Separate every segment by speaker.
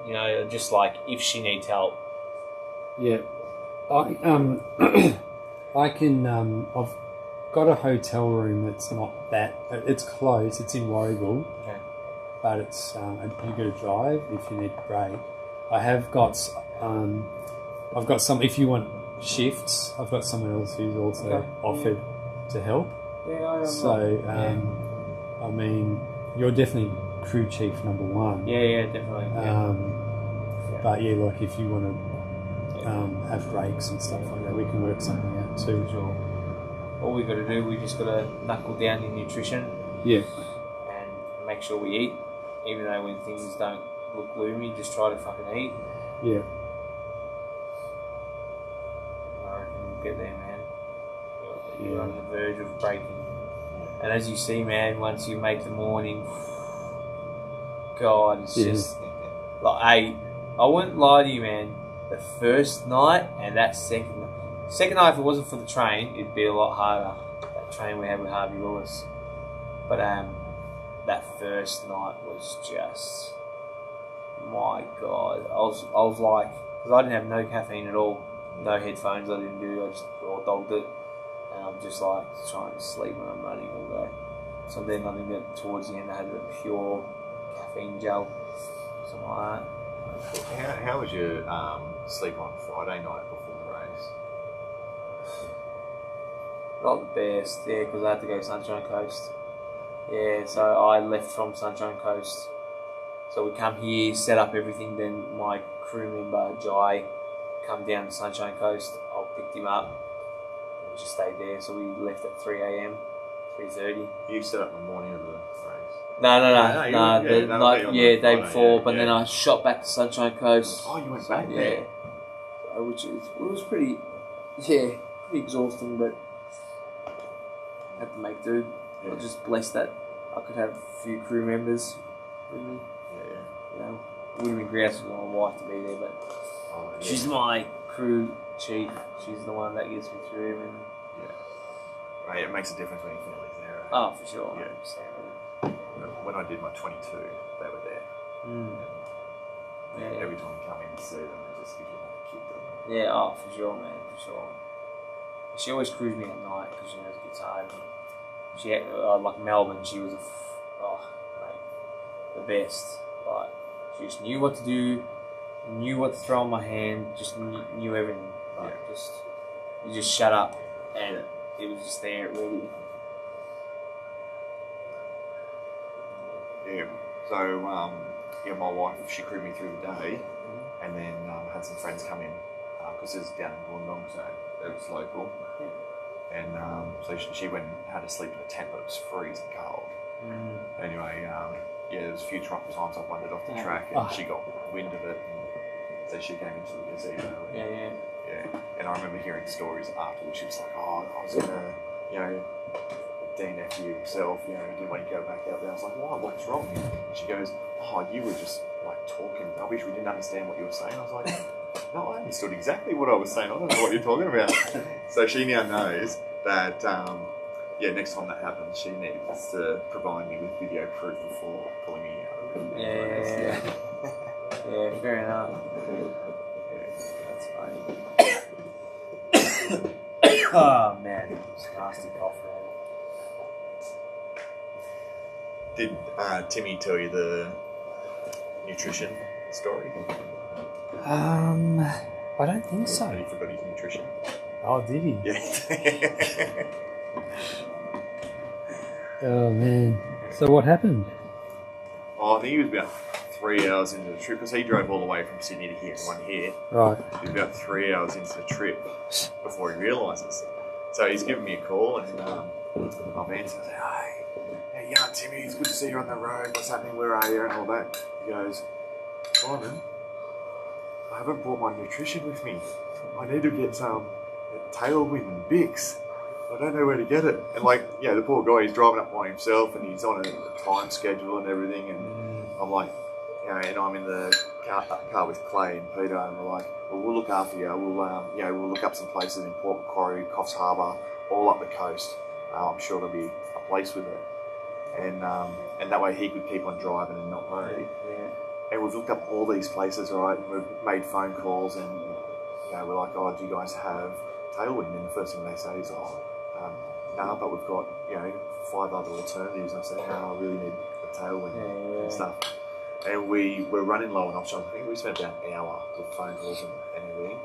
Speaker 1: You know, just like if she needs help.
Speaker 2: Yeah, I can. I've got a hotel room that's not that. It's close. It's in Warragul,
Speaker 1: Okay.
Speaker 2: but it's you got to drive if you need a break. I have got. I've got some. If you want shifts, I've got someone else who's also offered to help.
Speaker 1: Yeah, I am.
Speaker 2: So, I mean, you're definitely crew chief number one.
Speaker 1: Yeah, definitely.
Speaker 2: But yeah, like if you want to have breaks and stuff like that, we can work something out too.
Speaker 1: Sure. All we got to do, we just got to knuckle down in nutrition.
Speaker 2: Yeah.
Speaker 1: And make sure we eat, even though when things don't look gloomy, just try to fucking eat.
Speaker 2: Yeah.
Speaker 1: I reckon we'll get there, man. You're on the verge of breaking. And as you see, man, once you make the morning, God, it's just like, I wouldn't lie to you, man. The first night and that second night, if it wasn't for the train, it'd be a lot harder. That train we had with Harvey Lewis. But that first night was just, my God. I was like, because I didn't have no caffeine at all, no headphones. I didn't do. I just raw dogged it, and I'm just like trying to sleep when I'm running all day. So then I think that towards the end I had a pure caffeine gel, something like that.
Speaker 3: How was your sleep on Friday night before the race?
Speaker 1: Not the best, yeah, because I had to go Sunshine Coast. Yeah, so I left from Sunshine Coast. So we come here, set up everything, then my crew member, Jai, come down to Sunshine Coast. I picked him up and we just stayed there. So we left at 3 a.m, 3:30.
Speaker 3: You set up the morning of the race?
Speaker 1: No, day before, but then
Speaker 3: yeah.
Speaker 1: I shot back to Sunshine Coast.
Speaker 3: Oh, you went back there?
Speaker 1: Yeah. Which was pretty exhausting, but had to make do. I was just blessed that I could have a few crew members with me.
Speaker 3: Yeah.
Speaker 1: You know, it would have been great for my wife to be there, but she's my crew chief. She's the one that gets me through everything.
Speaker 3: Yeah. Right, it makes a difference when your family's there. Right?
Speaker 1: Oh, for sure.
Speaker 3: Yeah. When I did my 22, they were there.
Speaker 1: Yeah.
Speaker 3: Every time you come in and see them, it just gives you another kick, doesn't it?
Speaker 1: Yeah, oh, for sure, man, for sure. She always crews me at night because she knows it gets hard. She had, like Melbourne, she was the best. Like, she just knew what to do, knew what to throw in my hand, just knew everything. Like, you just shut up and it was just there, ready.
Speaker 3: Yeah. So, my wife, she crewed me through the day, and then had some friends come in because it's down in Wollongong, so it was local. Yeah. And so she went and had to sleep in a tent, but it was freezing cold. Anyway, there was a few times I wandered off the track, and she got wind of it, and so she came into the gazebo. Yeah. And I remember hearing stories afterwards. She was like, "Oh, I was in a, DNF you yourself, didn't want to go back out there." I was like, "Why? What's wrong?" And she goes, "Oh, you were just like talking rubbish. We didn't understand what you were saying." I was like, "No, I understood exactly what I was saying. I don't know what you're talking about." So she now knows that, next time that happens, she needs to provide me with video proof before pulling me out of it.
Speaker 1: Yeah, fair enough. That's funny. Oh man, it's a nasty cough, man.
Speaker 3: Did Timmy tell you the nutrition story?
Speaker 2: I don't think so.
Speaker 3: He forgot his nutrition.
Speaker 2: Oh, did he?
Speaker 3: Yeah.
Speaker 2: Oh man. So what happened?
Speaker 3: I think he was about 3 hours into the trip because he drove all the way from Sydney to here, one here.
Speaker 2: Right.
Speaker 3: He was about 3 hours into the trip before he realises. So he's given me a call and I've answered. I said, "Hey, Timmy, it's good to see you on the road. What's happening? Where are you?" and all that. He goes, "Simon, I haven't brought my nutrition with me. I need to get some Tailwind and Bix. I don't know where to get it." And the poor guy, he's driving up by himself and he's on a time schedule and everything. And I'm like, and I'm in the car with Clay and Peter, and we're like, "Well, we'll look after you. We'll look up some places in Port Macquarie, Coffs Harbour, all up the coast. I'm sure there'll be a place with it." And that way he could keep on driving and not worry. And we've looked up all these places, right? And we've made phone calls, and we're like, "Oh, do you guys have tailwind?" And the first thing they say is, "No, but we've got 5 other alternatives." And I said, "No, I really need a tailwind and stuff." And we were running low on options. I think we spent about an hour with phone calls and everything.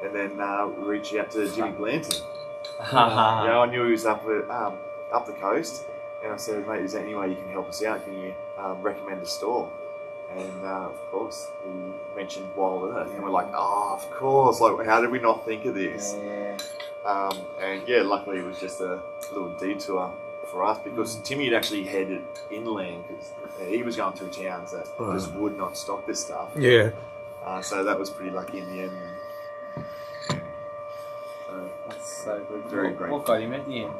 Speaker 3: And then we reached out to Jimmy Blanton. I knew he was up the coast, and I said, "Mate, is there any way you can help us out? Can you recommend a store?" And of course, he mentioned Wild Earth, and we're like, "Oh, of course! Like, how did we not think of this?" And luckily it was just a little detour for us, because Timmy had actually headed inland because he was going through towns that just would not stock this stuff.
Speaker 2: Yeah.
Speaker 3: So that was pretty lucky in the end.
Speaker 1: That's so good.
Speaker 3: Very great.
Speaker 1: What got him at the end?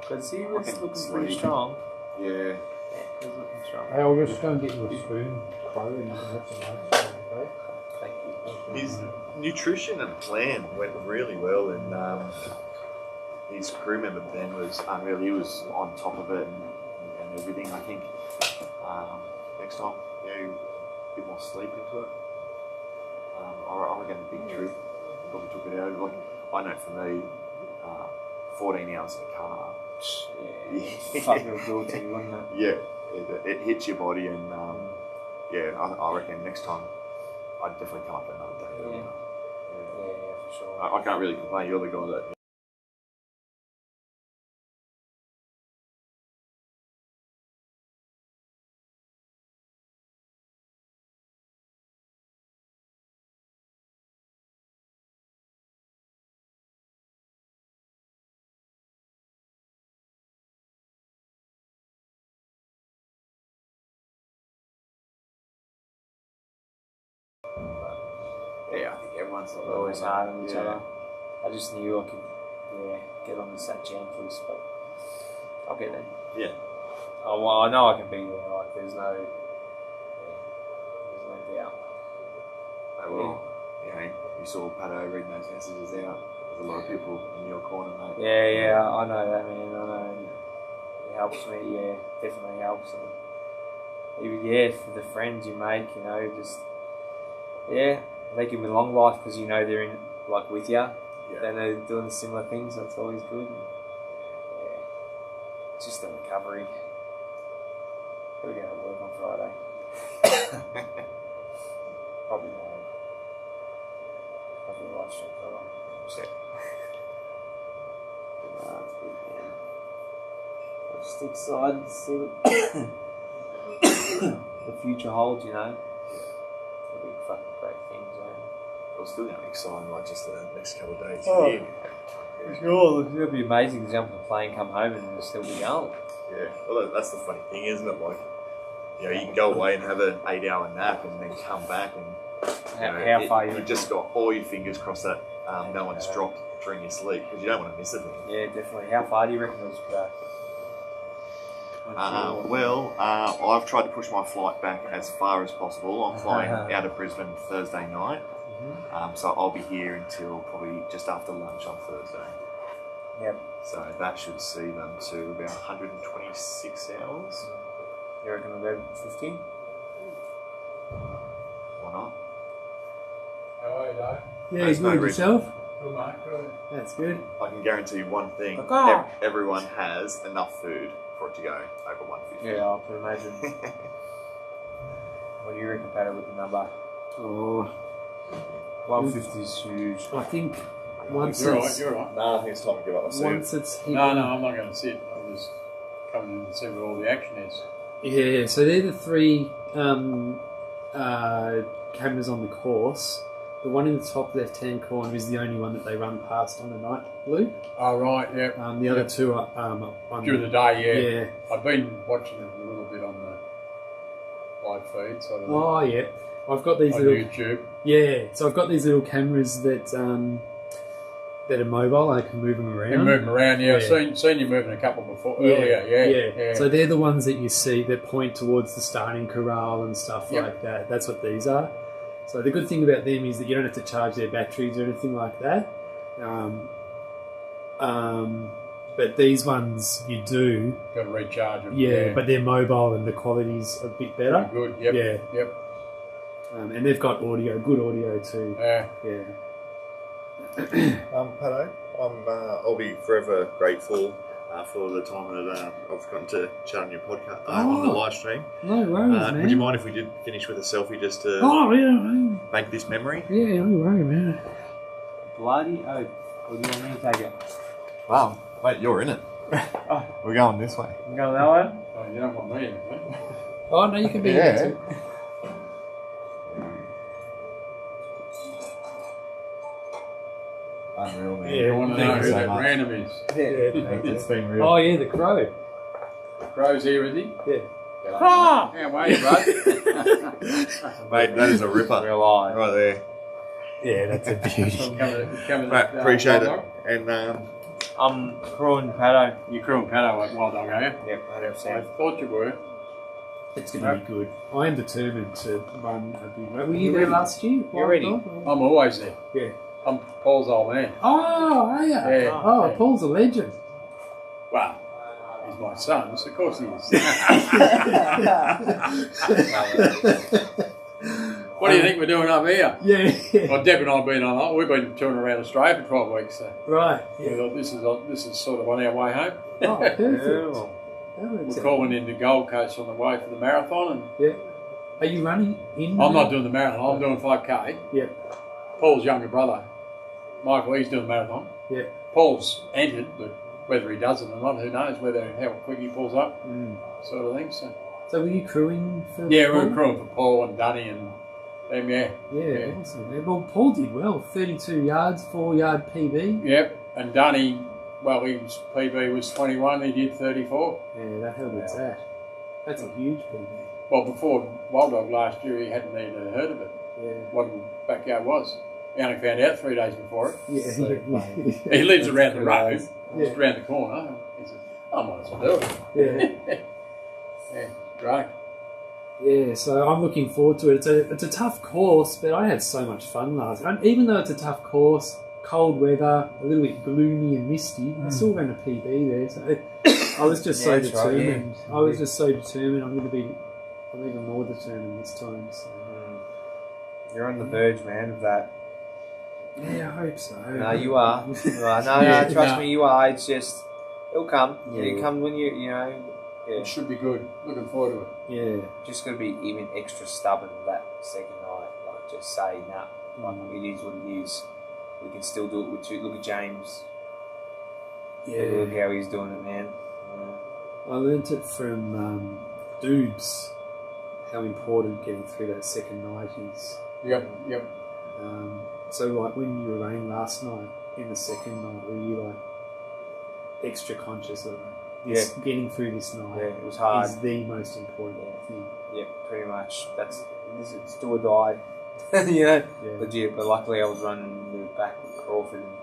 Speaker 1: Because he was looking pretty strong.
Speaker 3: Yeah.
Speaker 1: Yeah, he was looking strong.
Speaker 2: Hey, I'll just go and get you a spoon, Crow, and you can have some lunch. Okay?
Speaker 1: Thank you.
Speaker 3: His nutrition and plan went really well, and his crew member Ben was unreal. He was on top of it and everything. I think next time, a bit more sleep into it. I reckon a big trip probably took it out. Like, I know for me, 14 hours in a car.
Speaker 1: Yeah, fucking daunting, wasn't it?
Speaker 3: Yeah, it hits your body, and I reckon next time I'd definitely come up another day.
Speaker 1: Yeah, for sure.
Speaker 3: I can't really complain. You're the guy that. Yeah, I think everyone's
Speaker 1: We're always hard on each other. I just knew I could, get on the Sat Jam first, but I'll get there.
Speaker 3: Yeah.
Speaker 1: Oh, well, I know I can be there. Like, there's no doubt.
Speaker 3: Well, you saw Pato reading those messages out. There's a lot of people in your corner, mate.
Speaker 1: Yeah, I know that, man. I know. It helps me. Yeah, definitely helps. And even for the friends you make, just make them a long life because they're in with you.
Speaker 3: Yeah.
Speaker 1: Then they're doing similar things. That's always good. It's just the recovery. Gotta go to work on Friday. Probably life stream for
Speaker 3: Yeah.
Speaker 1: It's good, man. I'll just excited to see what the future holds. It'll be fucking great things,
Speaker 3: It's still going to be exciting, just the next couple of days.
Speaker 1: It'll be amazing to jump on a plane, come home, and it'll still be going.
Speaker 3: Yeah, well, that's the funny thing, isn't it? You can go away and have an 8-hour nap and then come back and
Speaker 1: how far
Speaker 3: you've just got all your fingers crossed that no one's dropped during your sleep, because you don't want to miss a thing.
Speaker 1: Yeah, definitely. How far do you reckon it'll go?
Speaker 3: I've tried to push my flight back as far as possible. I'm flying out of Brisbane Thursday night, so I'll be here until probably just after lunch on Thursday.
Speaker 1: Yep.
Speaker 3: So that should see them to about 126 hours.
Speaker 1: You reckon we'll go 50?
Speaker 3: Why not?
Speaker 4: How are you, Dave?
Speaker 2: Yeah,
Speaker 3: There's
Speaker 2: good.
Speaker 3: no reason.
Speaker 2: Yourself?
Speaker 4: Good, mate. Good.
Speaker 2: That's good.
Speaker 3: I can guarantee you one thing:
Speaker 1: Okay.
Speaker 3: everyone has enough food for it to go over 150.
Speaker 1: Yeah, I can imagine. What do you reckon, Pato, with the number?
Speaker 2: Oh,
Speaker 1: 150 is huge.
Speaker 2: I think once
Speaker 4: You're
Speaker 2: it's
Speaker 4: right, you're right.
Speaker 3: No, I think it's time to give up my suit.
Speaker 2: once it's hit.
Speaker 4: No, I'm not going to sit. I'm just coming in to see what all the action is.
Speaker 2: Yeah, so they're the 3 cameras on the course. The one in the top left-hand corner is the only one that they run past on the night loop.
Speaker 4: Oh, right, yeah.
Speaker 2: The other 2 are on
Speaker 4: During the day,
Speaker 2: yeah.
Speaker 4: I've been watching it a little bit on the live feed, sort of
Speaker 2: Oh yeah, I've got these
Speaker 4: on
Speaker 2: little
Speaker 4: YouTube.
Speaker 2: so I've got these little cameras that are mobile. I can move them around.
Speaker 4: You move them around,
Speaker 2: Yeah.
Speaker 4: I've seen you moving a couple before earlier, yeah.
Speaker 2: So they're the ones that you see that point towards the starting corral and stuff
Speaker 4: Yep.
Speaker 2: like that. That's what these are. So the good thing about them is that you don't have to charge their batteries or anything like that. But these ones you do.
Speaker 4: Got to recharge them.
Speaker 2: Yeah, but they're mobile and the quality's a bit better.
Speaker 4: Good. Yep.
Speaker 2: Yeah.
Speaker 4: Yep.
Speaker 2: And they've got audio, good audio too.
Speaker 4: Yeah.
Speaker 2: Yeah.
Speaker 3: Pato, I'll be forever grateful for the time that I've gotten to chat on your podcast on the live stream.
Speaker 2: No worries, man.
Speaker 3: Would you mind if we did finish with a selfie just to make this memory?
Speaker 2: Yeah, no worries, man.
Speaker 1: Bloody oath. Or do you want me to take it?
Speaker 3: Wow, mate, you're in it.
Speaker 1: Oh.
Speaker 3: We're going this way.
Speaker 1: I'm going that way?
Speaker 4: Oh, you don't want me in it, mate.
Speaker 2: Oh, no, you can be in
Speaker 3: Yeah.
Speaker 2: there too.
Speaker 3: Unreal, man.
Speaker 2: Yeah,
Speaker 4: You want to know
Speaker 3: Thank
Speaker 4: who
Speaker 3: you so
Speaker 4: that
Speaker 3: much.
Speaker 4: random is?
Speaker 3: It's been real.
Speaker 2: Oh, yeah, the crow.
Speaker 4: Crow's here, is he?
Speaker 2: Yeah.
Speaker 4: How are you, bud?
Speaker 3: Mate, that is a ripper.
Speaker 1: Real live.
Speaker 3: Right there.
Speaker 2: Yeah, that's a beauty.
Speaker 3: Mate, appreciate it. And
Speaker 1: I'm crewing Pato.
Speaker 4: You're crewing Pato like Wild Dog, are you?
Speaker 1: Yep,
Speaker 4: I
Speaker 1: 100%.
Speaker 4: thought you were.
Speaker 2: It's going to be good. I am determined to run a big race. Were you there last year?
Speaker 1: You're ready.
Speaker 4: I'm always there.
Speaker 2: Yeah.
Speaker 4: I'm Paul's old man.
Speaker 2: Oh, are you?
Speaker 4: Yeah.
Speaker 2: Oh, Paul's a legend.
Speaker 4: Well, he's my son, so of course he is. What do you think we're doing up here?
Speaker 2: Yeah.
Speaker 4: Well, Deb and I have been on. We've been touring around Australia for 12 weeks. So
Speaker 2: Right.
Speaker 4: we
Speaker 2: Yeah.
Speaker 4: thought this is sort of on our way home.
Speaker 2: Oh, perfect.
Speaker 1: Cool.
Speaker 2: That works
Speaker 4: We're
Speaker 2: out.
Speaker 4: calling into Gold Coast on the way for the marathon,
Speaker 2: Yeah. Are you running in?
Speaker 4: and I'm not doing the marathon. I'm doing 5K.
Speaker 2: Yeah.
Speaker 4: Paul's younger brother, Michael, he's doing the marathon.
Speaker 2: Yeah.
Speaker 4: Paul's entered, but whether he does it or not, who knows? How quick he pulls up, sort of thing.
Speaker 2: So were you crewing for?
Speaker 4: Yeah, we
Speaker 2: Paul?
Speaker 4: were crewing for Paul and Dunny and them. Yeah.
Speaker 2: Yeah, awesome. Yeah, well, Paul did well. 32 yards, 4-yard PB.
Speaker 4: Yep. And Dunny, well, his PB was 21. He did 34.
Speaker 2: Yeah, that hell was that. That's a huge PB.
Speaker 4: Well, before Wild Dog last year, he hadn't even heard of it.
Speaker 2: Yeah.
Speaker 4: What the backyard was. He only found out 3 days before it.
Speaker 2: Yeah.
Speaker 4: He lives around the road,
Speaker 2: Yeah.
Speaker 4: just around the corner. He said, I might as well do it.
Speaker 2: Yeah.
Speaker 4: Yeah, great.
Speaker 2: Yeah, so I'm looking forward to it. It's a tough course, but I had so much fun last time. Even though it's a tough course, cold weather, a little bit gloomy and misty, I still ran a PB there. So I was just so
Speaker 1: Yeah, that's right,
Speaker 2: determined.
Speaker 1: yeah.
Speaker 2: I was just so determined. I'm even more determined this time. So.
Speaker 1: You're on the verge, man, of that.
Speaker 2: Yeah, I hope so.
Speaker 1: No, you are. You are. No,
Speaker 4: Yeah,
Speaker 1: trust
Speaker 4: no.
Speaker 1: me, you are. It's just, it'll come.
Speaker 2: Yeah.
Speaker 1: It'll come when you know, yeah.
Speaker 4: It should be good. Looking forward to it.
Speaker 2: Yeah.
Speaker 1: Just got to be even extra stubborn that second night. Like, just say, nah, like, it is what it is. We can still do it with two. Look at James. Look
Speaker 2: Yeah.
Speaker 1: how he's doing it, man.
Speaker 2: I learnt it from Doobs, how important getting through that second night is.
Speaker 4: Yep.
Speaker 2: So, like, when you were running last night, in the second night, were you, like, extra conscious of this, getting through this night?
Speaker 1: Yeah, it was hard.
Speaker 2: Is the most important thing.
Speaker 1: Yeah, pretty much. It's do or die. You know?
Speaker 2: Yeah.
Speaker 1: Legit, but luckily I was running the back with Crawford and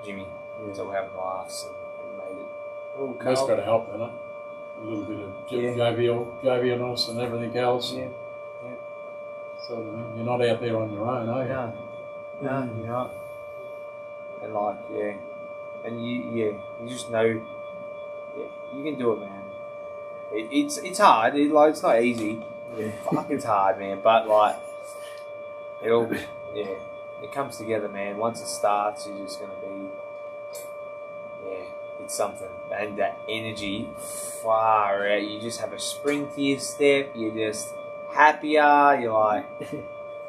Speaker 1: Jimmy.
Speaker 2: Yeah.
Speaker 1: So we're having laughs and made it. Oh,
Speaker 4: That's
Speaker 1: Carl.
Speaker 4: got to help, doesn't it? A little bit of jovialness and everything else.
Speaker 1: Yeah.
Speaker 4: Sort of thing. You're not out there on your own, are you?
Speaker 1: No, you're not. And like, yeah. And you just know, yeah, you can do it, man. It's hard. It's not easy.
Speaker 2: Yeah.
Speaker 1: Fuck, it's hard, man. But like, it comes together, man. Once it starts, you're just gonna be, it's something. And that energy, far out. You just have a spring to your step. You're just happier. You're like,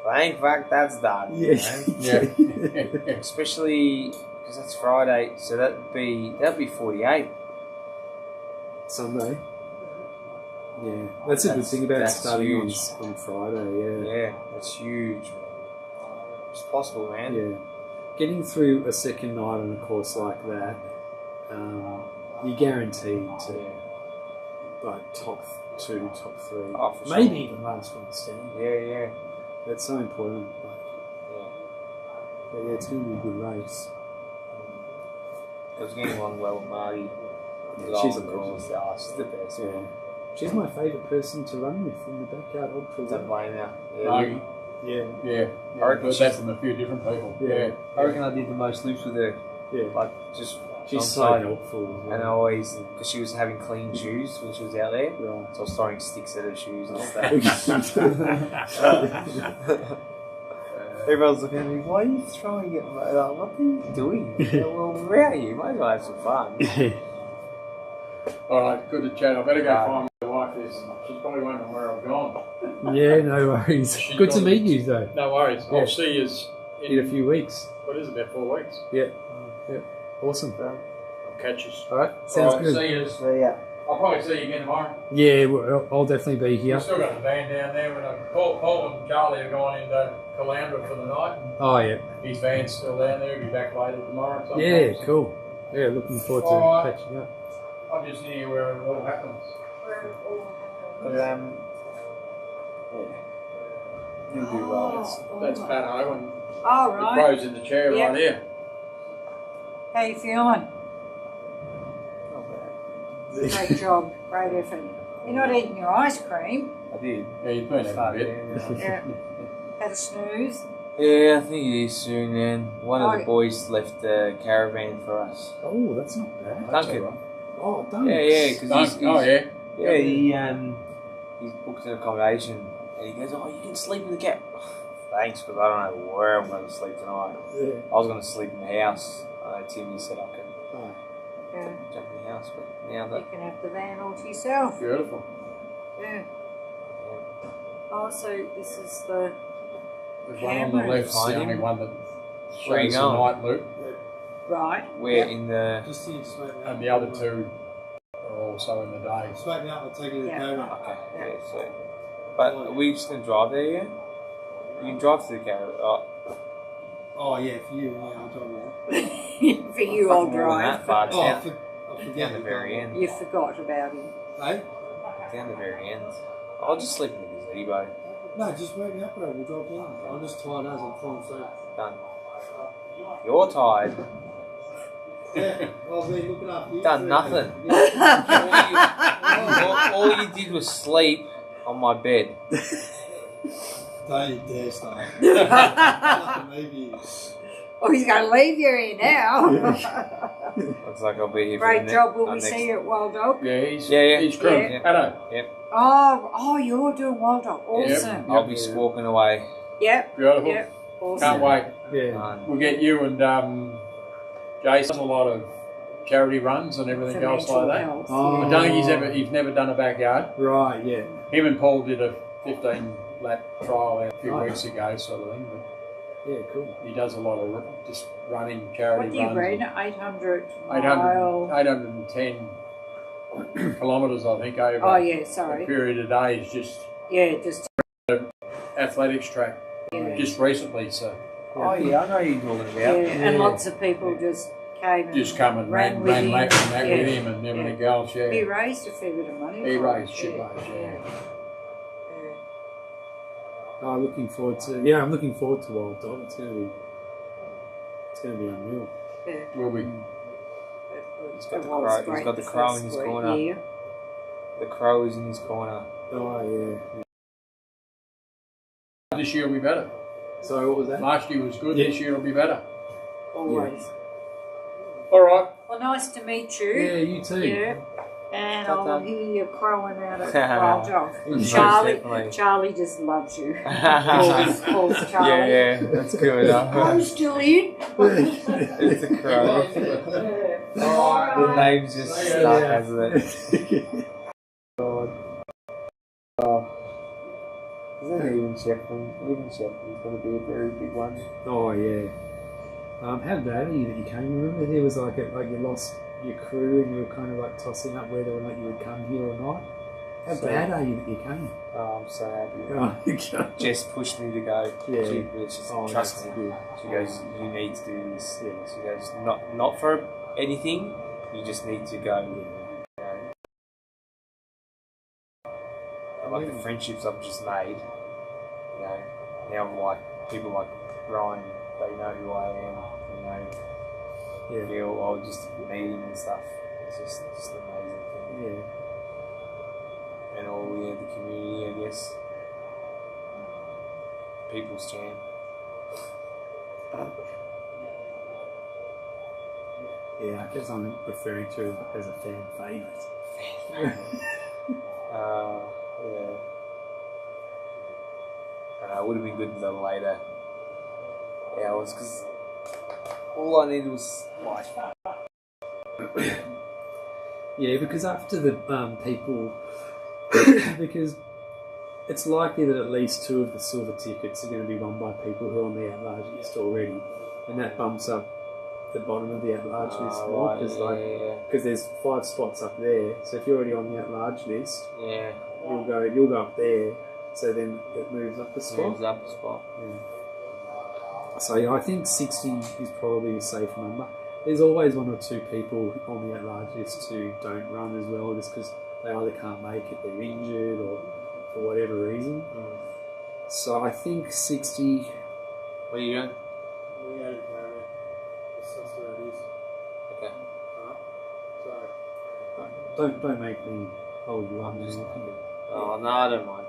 Speaker 1: thank fuck, that's done.
Speaker 2: Yeah.
Speaker 1: You know? Especially because that's Friday, so that'd be 48.
Speaker 2: Sunday. Yeah. That's a good thing about
Speaker 1: that's
Speaker 2: starting
Speaker 1: huge.
Speaker 2: on Friday, yeah.
Speaker 1: Yeah, that's huge, man. It's possible, man.
Speaker 2: Yeah. Getting through a second night on a course like that, you're guaranteed to like top 2, top 3,
Speaker 1: Oh, for sure.
Speaker 2: maybe even last one standing.
Speaker 1: Yeah.
Speaker 2: That's so important. But yeah, it's going to be a good race.
Speaker 1: I was getting along well with Marty.
Speaker 2: Yeah, she's a
Speaker 1: course.
Speaker 2: legend.
Speaker 1: She's the best.
Speaker 2: Yeah. She's my favourite person to run with in the backyard ultra.
Speaker 1: Don't blame her.
Speaker 4: Margie.
Speaker 2: Yeah.
Speaker 4: Yeah.
Speaker 1: I reckon
Speaker 4: I've heard that from a few different people.
Speaker 2: Yeah.
Speaker 1: I reckon I did the most loops with her.
Speaker 2: Yeah.
Speaker 1: Like, just
Speaker 2: She's
Speaker 1: on
Speaker 2: so
Speaker 1: site.
Speaker 2: helpful.
Speaker 1: And I always, because she was having clean shoes when she was out there,
Speaker 2: Right.
Speaker 1: so I was throwing sticks at her shoes and stuff. Everyone's looking at me, why are you throwing it? Like, what are you doing? Well, we're out here, you might as well have some fun.
Speaker 4: Alright, good to chat. I better go find my wife is. She's probably wondering where I've gone.
Speaker 2: Yeah, no worries.
Speaker 4: She's
Speaker 2: Good to
Speaker 4: gone.
Speaker 2: meet you, though.
Speaker 4: No worries.
Speaker 2: Yeah.
Speaker 4: I'll see you
Speaker 2: In a few weeks.
Speaker 4: What is it, about 4 weeks?
Speaker 2: Yeah. Yeah. Awesome.
Speaker 4: I'll catch you.
Speaker 2: All right. Sounds
Speaker 4: Alright,
Speaker 2: good.
Speaker 4: See you.
Speaker 1: So yeah.
Speaker 4: I'll probably see you again tomorrow.
Speaker 2: Yeah, I'll definitely be here.
Speaker 4: We've still got the van down there. When Paul and Charlie have gone into Caloundra for the night.
Speaker 2: Oh, yeah.
Speaker 4: His van's still down there. He'll be back later tomorrow.
Speaker 2: Yeah,
Speaker 4: sometimes.
Speaker 2: cool. Yeah, looking forward to
Speaker 4: Alright.
Speaker 2: catching up.
Speaker 4: I'm just near where it all happens.
Speaker 1: But, yeah. You'll do well.
Speaker 4: That's Pat Owen.
Speaker 5: All
Speaker 4: The
Speaker 5: right.
Speaker 4: crow's in the chair
Speaker 5: Yep.
Speaker 4: right here.
Speaker 5: How you feeling?
Speaker 1: Not bad.
Speaker 5: Great job. Great effort. You're not eating your ice cream.
Speaker 1: I did.
Speaker 4: Yeah, he's been having a bit.
Speaker 5: Yeah. Had a snooze.
Speaker 1: Yeah, I think it is soon, man. One of the
Speaker 5: Oh.
Speaker 1: boys left the caravan for us.
Speaker 2: Oh, that's not bad.
Speaker 1: Duncan.
Speaker 2: Oh, Duncan.
Speaker 1: Yeah, because he's,
Speaker 4: Oh, yeah.
Speaker 1: he's booked an accommodation, and he goes, "Oh, you can sleep in the cab." Thanks, because I don't know where I'm going to sleep tonight.
Speaker 2: Yeah.
Speaker 1: I was going to sleep in the house. Timmy said I can
Speaker 2: Oh.
Speaker 5: Yeah.
Speaker 1: jump in the house, but now
Speaker 5: You
Speaker 1: that
Speaker 5: can have the van all to yourself.
Speaker 4: Beautiful.
Speaker 5: Yeah. Oh, so this is the.
Speaker 4: There's one on the
Speaker 5: Cameron.
Speaker 4: left's the
Speaker 1: Behind
Speaker 4: only
Speaker 1: him.
Speaker 4: one that
Speaker 1: Where you
Speaker 4: shows the
Speaker 1: going?
Speaker 4: night loop,
Speaker 5: Right.
Speaker 1: we're in the.
Speaker 6: Just here, smoking out.
Speaker 4: and the other two are also in the day.
Speaker 6: Smoking out, I'll take you to the
Speaker 5: Yeah.
Speaker 6: caravan.
Speaker 1: Okay, yeah, so. But are we just going to drive there, yeah? You can drive to the caravan.
Speaker 6: Oh, yeah, for you, yeah, I'll drive you.
Speaker 5: For you, I'll
Speaker 1: Fucking more than that
Speaker 5: drive.
Speaker 1: far,
Speaker 6: Oh,
Speaker 1: down,
Speaker 6: I forget.
Speaker 1: down the very end.
Speaker 5: You forgot about him.
Speaker 6: Hey?
Speaker 1: Down the very end. I'll just sleep in the gazebo.
Speaker 6: No, just wake me up, bro. We'll drive down. I'm just tired as I'm falling asleep.
Speaker 1: Done. You're tired.
Speaker 6: Yeah, I've been looking after you.
Speaker 1: Done
Speaker 6: for
Speaker 1: nothing. all you did was sleep on my bed.
Speaker 6: Don't you dare start. Maybe.
Speaker 5: Oh, he's going to leave you here now.
Speaker 1: Looks like I'll be here for
Speaker 5: Great
Speaker 1: the
Speaker 5: job. Will we
Speaker 1: next.
Speaker 5: see you at Wild Dog?
Speaker 4: Yeah, he's
Speaker 1: Yeah.
Speaker 4: he's great.
Speaker 5: Yeah.
Speaker 4: Hello.
Speaker 5: Oh, you're doing Wild Dog. Awesome.
Speaker 1: I'll be squawking away.
Speaker 5: Yep.
Speaker 4: Beautiful.
Speaker 5: Yep. Awesome.
Speaker 4: Can't wait.
Speaker 2: Yeah.
Speaker 1: Done.
Speaker 4: We'll get you and Jason a lot of charity runs and everything
Speaker 5: For
Speaker 4: else
Speaker 5: mental
Speaker 4: like that.
Speaker 5: health,
Speaker 2: Oh.
Speaker 4: I
Speaker 5: yeah.
Speaker 4: don't think he's never done a backyard.
Speaker 2: Right, yeah.
Speaker 4: Him and Paul did a 15 lap trial a few
Speaker 2: Right.
Speaker 4: weeks ago, sort of thing. But
Speaker 2: Yeah, cool.
Speaker 4: he does a lot of just running charity
Speaker 5: What do you
Speaker 4: runs.
Speaker 5: read? 800
Speaker 4: 800,
Speaker 5: mile.
Speaker 4: 810 kilometres, I think, over
Speaker 5: Oh, yeah,
Speaker 4: a
Speaker 5: sorry.
Speaker 4: period of days, just
Speaker 5: Yeah, just.
Speaker 4: athletics track,
Speaker 5: Yeah.
Speaker 4: just recently. So
Speaker 1: Oh yeah, I know who you're talking
Speaker 5: Yeah,
Speaker 1: about.
Speaker 5: and lots of people just came and
Speaker 4: just come and
Speaker 5: ran
Speaker 4: ran
Speaker 5: with him.
Speaker 4: laps and that
Speaker 5: Yeah.
Speaker 4: with him and everything else.
Speaker 5: He
Speaker 4: Yeah,
Speaker 5: raised a fair bit of money.
Speaker 4: He
Speaker 5: for
Speaker 4: raised
Speaker 5: it.
Speaker 4: shitloads, yeah.
Speaker 2: Oh, looking forward to. Yeah, I'm looking forward to Wild Dog. It's gonna be unreal.
Speaker 5: Yeah.
Speaker 4: will be.
Speaker 1: He's got the
Speaker 5: It was
Speaker 1: crow- he's
Speaker 5: great
Speaker 1: got the
Speaker 5: the
Speaker 1: crow
Speaker 5: first
Speaker 1: in his
Speaker 5: week,
Speaker 1: corner.
Speaker 5: yeah.
Speaker 1: The crow is in his corner.
Speaker 2: Oh yeah.
Speaker 4: This year will be better.
Speaker 2: So what was that?
Speaker 4: Last year was good.
Speaker 2: Yeah.
Speaker 4: This year will be better.
Speaker 5: Always.
Speaker 4: All right.
Speaker 5: Well, nice to meet you.
Speaker 2: Yeah, you too.
Speaker 5: Yeah. And
Speaker 1: Ta-ta.
Speaker 5: I'll hear you crowing out at Wild Dog.
Speaker 1: Most
Speaker 5: Charlie,
Speaker 1: definitely.
Speaker 5: Charlie just loves you.
Speaker 1: Yeah,
Speaker 5: Calls Charlie.
Speaker 1: yeah, that's good enough.
Speaker 5: I'm still in.
Speaker 1: It's a crow. The name's just stuck, hasn't it? God. Oh. Isn't it even Sheffield? Even Sheffield's going to be a very big one.
Speaker 2: Oh yeah. How bad are you that you came? Remember there was like you lost your crew and you were kind of like tossing up whether or not you would come here or not. How
Speaker 1: So-
Speaker 2: bad are you that you came?
Speaker 1: Oh, I'm so happy.
Speaker 2: Oh, you can't.
Speaker 1: Jess pushed me to go.
Speaker 2: Yeah.
Speaker 1: She trust
Speaker 2: that's
Speaker 1: me.
Speaker 2: good.
Speaker 1: She goes, you need to do this.
Speaker 2: Yeah.
Speaker 1: She goes, not for anything. You just need to go. You know. Like the friendships I've just made. You know, now like people like Ryan, they know who I am. You know,
Speaker 2: Yeah.
Speaker 1: feel or just meeting and stuff. It's just an amazing thing.
Speaker 2: Yeah.
Speaker 1: And all the community, I guess. People's champ.
Speaker 2: Yeah, I guess I'm referring to it as a fan favourite.
Speaker 1: Yeah. And it would have been good in the later hours because all I needed was light.
Speaker 2: Yeah, because after the people, because it's likely that at least 2 of the silver tickets are going to be won by people who are on the at-large list already, and that bumps up the bottom of the at-large list more because there's 5 spots up there. So if you're already on the at-large list, you'll go up there. So then it moves up a spot. Yeah. So yeah, I think 60 is probably a safe number. There's always 1 or 2 people on the at-large list who don't run as well, just because they either can't make it, they're injured, or for whatever reason. So I think 60.
Speaker 1: What are you doing?
Speaker 6: We got it, that's where it is.
Speaker 1: Okay.
Speaker 6: Sorry.
Speaker 2: Don't make me hold you up.
Speaker 1: Oh no, I don't mind.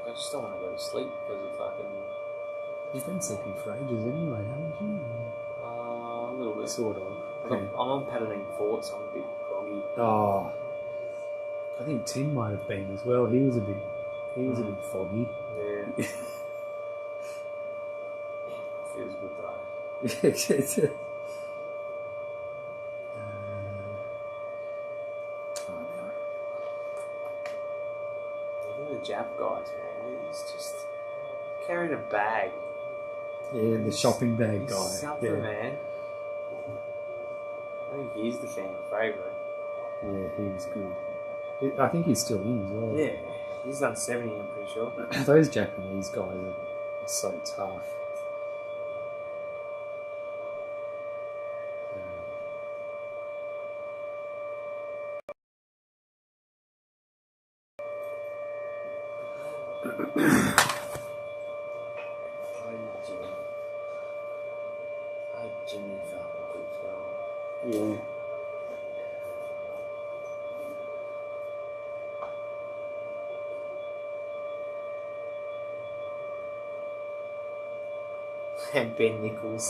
Speaker 1: I just don't want to go to sleep because of fucking.
Speaker 2: You've been sleeping for ages anyway, haven't you?
Speaker 1: A little bit.
Speaker 2: Sort of.
Speaker 1: I'm on Patterning Fort, so I'm a bit groggy.
Speaker 2: Oh, I think Tim might have been as well. He was a bit foggy.
Speaker 1: Yeah. Feels good though. The Jap guys, man, he's just carrying a bag.
Speaker 2: Yeah, the shopping bag
Speaker 1: He's
Speaker 2: guy.
Speaker 1: something, man. I think he's the fan favourite.
Speaker 2: Yeah, he was good. I think he's still in as well.
Speaker 1: Yeah, he's done 70, I'm pretty sure.
Speaker 2: Those Japanese guys are so tough.
Speaker 1: Jimmy felt good as well.
Speaker 2: Yeah.
Speaker 1: And Ben Nichols.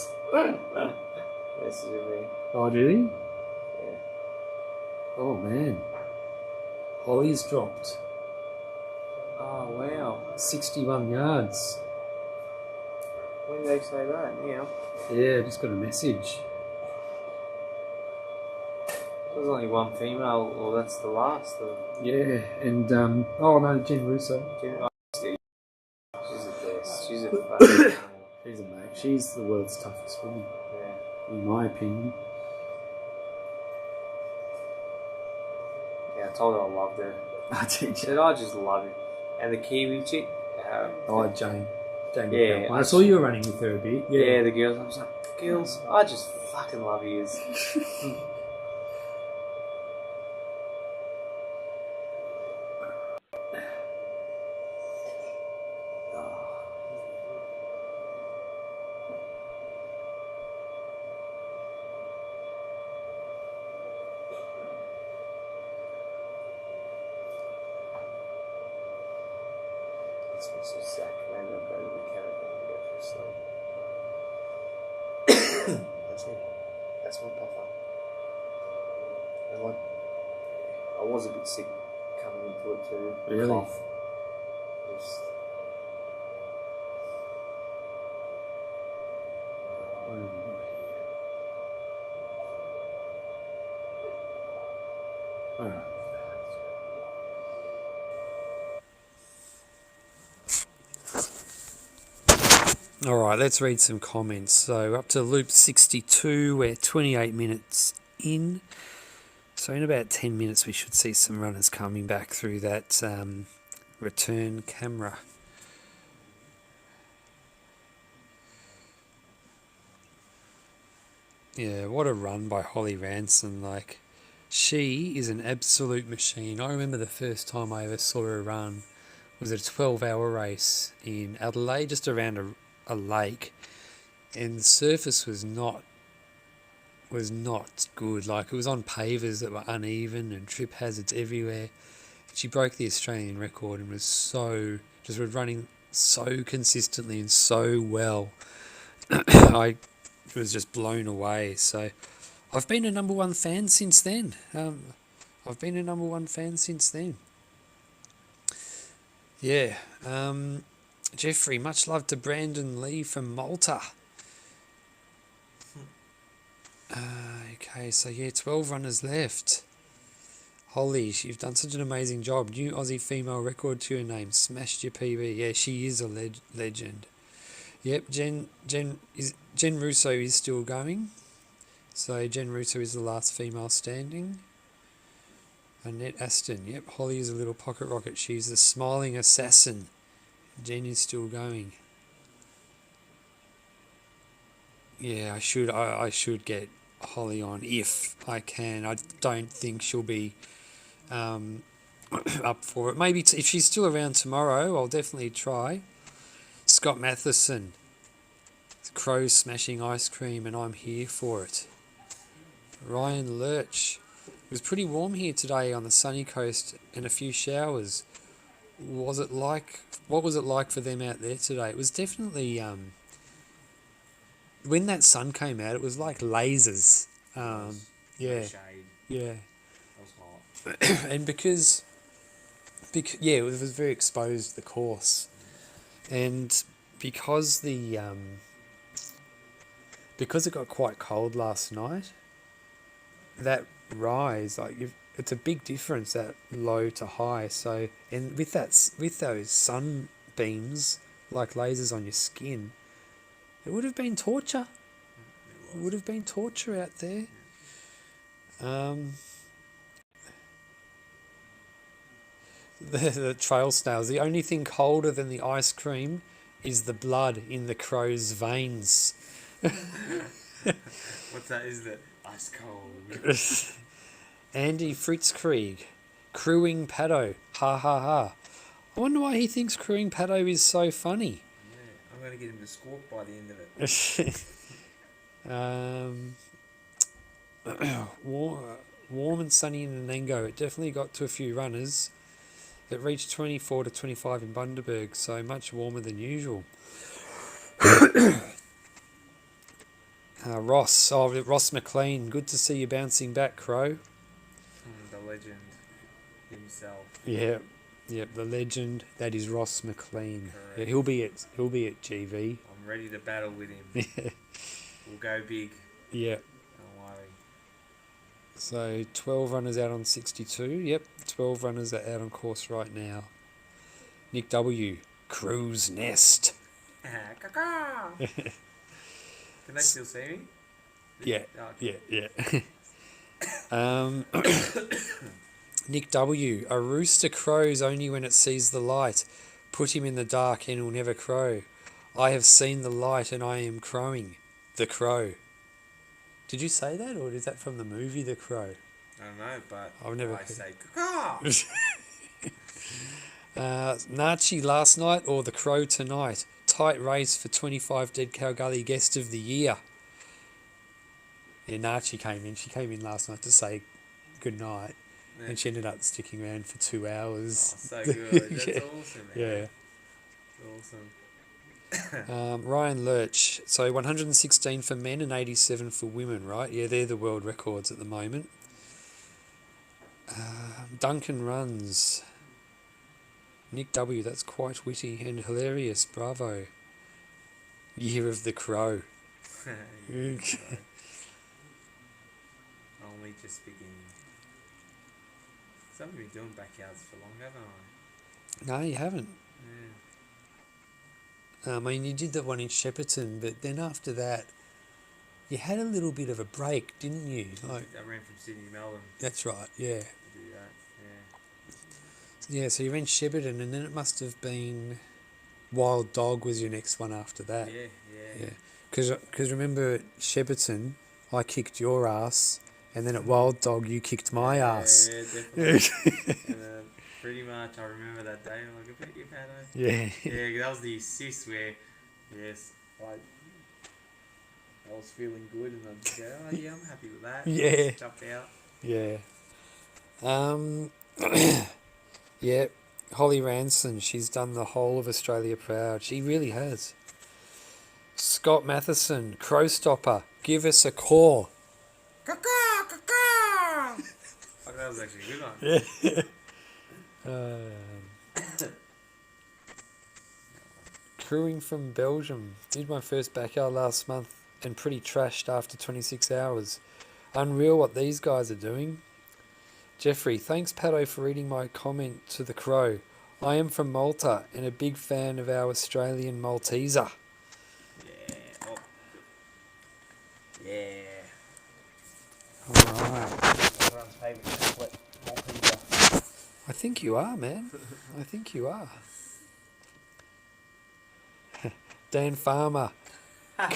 Speaker 1: Messaging me.
Speaker 2: Oh, did he?
Speaker 1: Yeah.
Speaker 2: Oh, man. Holly's dropped.
Speaker 1: Oh, wow.
Speaker 2: 61 yards.
Speaker 1: When did they say that? Now?
Speaker 2: Yeah, just got a message.
Speaker 1: There's only one female, or that's the last.
Speaker 2: Yeah, and, oh no, Jen Russo.
Speaker 1: She's the best. She's a fucking.
Speaker 2: She's a mate. She's the world's toughest woman,
Speaker 1: Yeah.
Speaker 2: in my opinion.
Speaker 1: Yeah, I told her I loved her.
Speaker 2: I did.
Speaker 1: She said, I just love it. And the Kiwi chick.
Speaker 2: Oh, Jane. Jane
Speaker 1: Yeah,
Speaker 2: McCall. I saw you were running with her a bit.
Speaker 1: Yeah, the girls. I was like, girls, I just fucking love yous. Let's message Zach. Maybe I'll go to the mechanic and go for a sleep. That's it. That's my puffer. And like, I was a bit sick coming into it too.
Speaker 2: Really?
Speaker 1: Cough. Just,
Speaker 2: Alright. Alright, let's read some comments. So up to loop 62, we're 28 minutes in. So in about 10 minutes we should see some runners coming back through that return camera. Yeah, what a run by Holly Ranson. Like, she is an absolute machine. I remember the first time I ever saw her run was a 12-hour race in Adelaide, just around a lake, and the surface was not good. Like, it was on pavers that were uneven and trip hazards everywhere. She broke the Australian record and was running so consistently and so well. I was just blown away. So I've been a number one fan since then. Yeah. Jeffrey, much love to Brandon Lee from Malta. Okay, so 12 runners left. Holly, you've done such an amazing job. New Aussie female record to your name. Smashed your PB. Yeah, she is a legend. Yep, Jen Russo is still going. So Jen Russo is the last female standing. Annette Aston. Yep, Holly is a little pocket rocket. She's the smiling assassin. Jen is still going. Yeah, I should get Holly on if I can. I don't think she'll be up for it. Maybe if she's still around tomorrow, I'll definitely try. Scott Matheson. Crows smashing ice cream and I'm here for it. Ryan Lurch. It was pretty warm here today on the sunny coast and a few showers. What was it like for them out there today? It was definitely when that sun came out, it was like lasers. Yeah.
Speaker 1: That was hot.
Speaker 2: And because it was very exposed, the course, and because it got quite cold last night, that rise, it's a big difference, that low to high. So, and with those sunbeams like lasers on your skin, it would have been torture. It would have been torture out there. The trail snails. The only thing colder than the ice cream is the blood in the crow's veins.
Speaker 1: What's that? Is that ice cold?
Speaker 2: Andy Fritzkrieg, crewing paddo, ha ha ha. I wonder why he thinks crewing paddo is so funny.
Speaker 1: Yeah, I'm going to get him to squawk by the end of it.
Speaker 2: Warm and sunny in Nango. It definitely got to a few runners. It reached 24 to 25 in Bundaberg, so much warmer than usual. Ross McLean, good to see you bouncing back, Crow.
Speaker 1: The legend himself.
Speaker 2: Yeah, the legend that is Ross McLean.
Speaker 1: Correct.
Speaker 2: Yeah, he'll be at GV.
Speaker 1: I'm ready to battle with him. We'll go big.
Speaker 2: Yeah.
Speaker 1: Don't worry.
Speaker 2: So 12 runners out on 62. Yep, 12 runners are out on course right now. Nick W. Crow's Nest.
Speaker 1: Can they still see me?
Speaker 2: Yeah,
Speaker 1: Oh, okay.
Speaker 2: yeah. Nick W. A rooster crows only when it sees the light. Put him in the dark and he'll never crow. I have seen the light and I am crowing. The Crow. Did you say that, or is that from the movie The Crow?
Speaker 1: I don't know, but
Speaker 2: I've never
Speaker 1: I
Speaker 2: heard.
Speaker 1: say
Speaker 2: Nachi last night or The Crow tonight? Tight race for 25 Dead Cow Gully Guest of the Year. Yeah, Nachi came in. She came in last night to say good night,
Speaker 1: Yeah.
Speaker 2: and she ended up sticking around for 2 hours.
Speaker 1: Oh, so good. That's
Speaker 2: Yeah.
Speaker 1: awesome, man.
Speaker 2: Yeah.
Speaker 1: Awesome.
Speaker 2: Ryan Lurch. So 116 for men and 87 for women, right? Yeah, they're the world records at the moment. Duncan runs. Nick W. That's quite witty and hilarious. Bravo. Year of the Crow.
Speaker 1: Only just beginning. Some of you doing backyards for long, haven't I?
Speaker 2: No, you haven't.
Speaker 1: Yeah.
Speaker 2: I mean, you did that one in Shepparton, but then after that, you had a little bit of a break, didn't you? Like,
Speaker 1: I ran from Sydney to Melbourne
Speaker 2: that's right, yeah.
Speaker 1: to do that.
Speaker 2: Yeah, so you ran Shepparton, and then it must have been Wild Dog was your next one after that.
Speaker 1: Yeah.
Speaker 2: Yeah. Because remember at Shepparton, I kicked your ass, and then at Wild Dog, you kicked my ass.
Speaker 1: Yeah, definitely. And pretty much, I remember that day. I'm like, I bet you, Pato.
Speaker 2: Yeah.
Speaker 1: Yeah, that was the assist where, yes, I was feeling good, and I'd go, oh yeah, I'm happy with that.
Speaker 2: Yeah.
Speaker 1: Just jumped out.
Speaker 2: Yeah. Yeah. Holly Ranson, she's done the whole of Australia proud. She really has. Scott Matheson, Crow Stopper, give us a call.
Speaker 1: Fuck, that was actually a good one.
Speaker 2: Crewing from Belgium. Did my first backyard last month and pretty trashed after 26 hours. Unreal what these guys are doing. Jeffrey, thanks Pato for reading my comment to the Crow. I am from Malta and a big fan of our Australian Malteser.
Speaker 1: Yeah. Oh. Yeah.
Speaker 2: Alright.
Speaker 1: Everyone's favourite chocolate, Malteser.
Speaker 2: I think you are, man. I think you are. Dan Farmer. A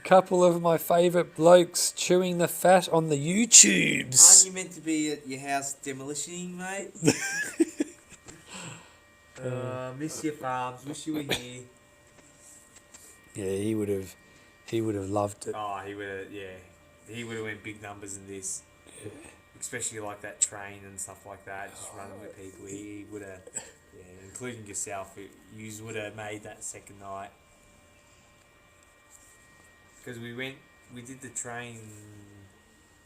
Speaker 2: couple of my favourite blokes chewing the fat on the YouTubes.
Speaker 1: Aren't you meant to be at your house demolishing, mate? Miss your farms. Wish you were here.
Speaker 2: Yeah, he would have loved it.
Speaker 1: Oh, he would have. Yeah, he would have went big numbers in this.
Speaker 2: Yeah.
Speaker 1: Especially like that train and stuff like that. Just running with people. He would have. Yeah, including yourself. You would have made that second night. Because we did the train,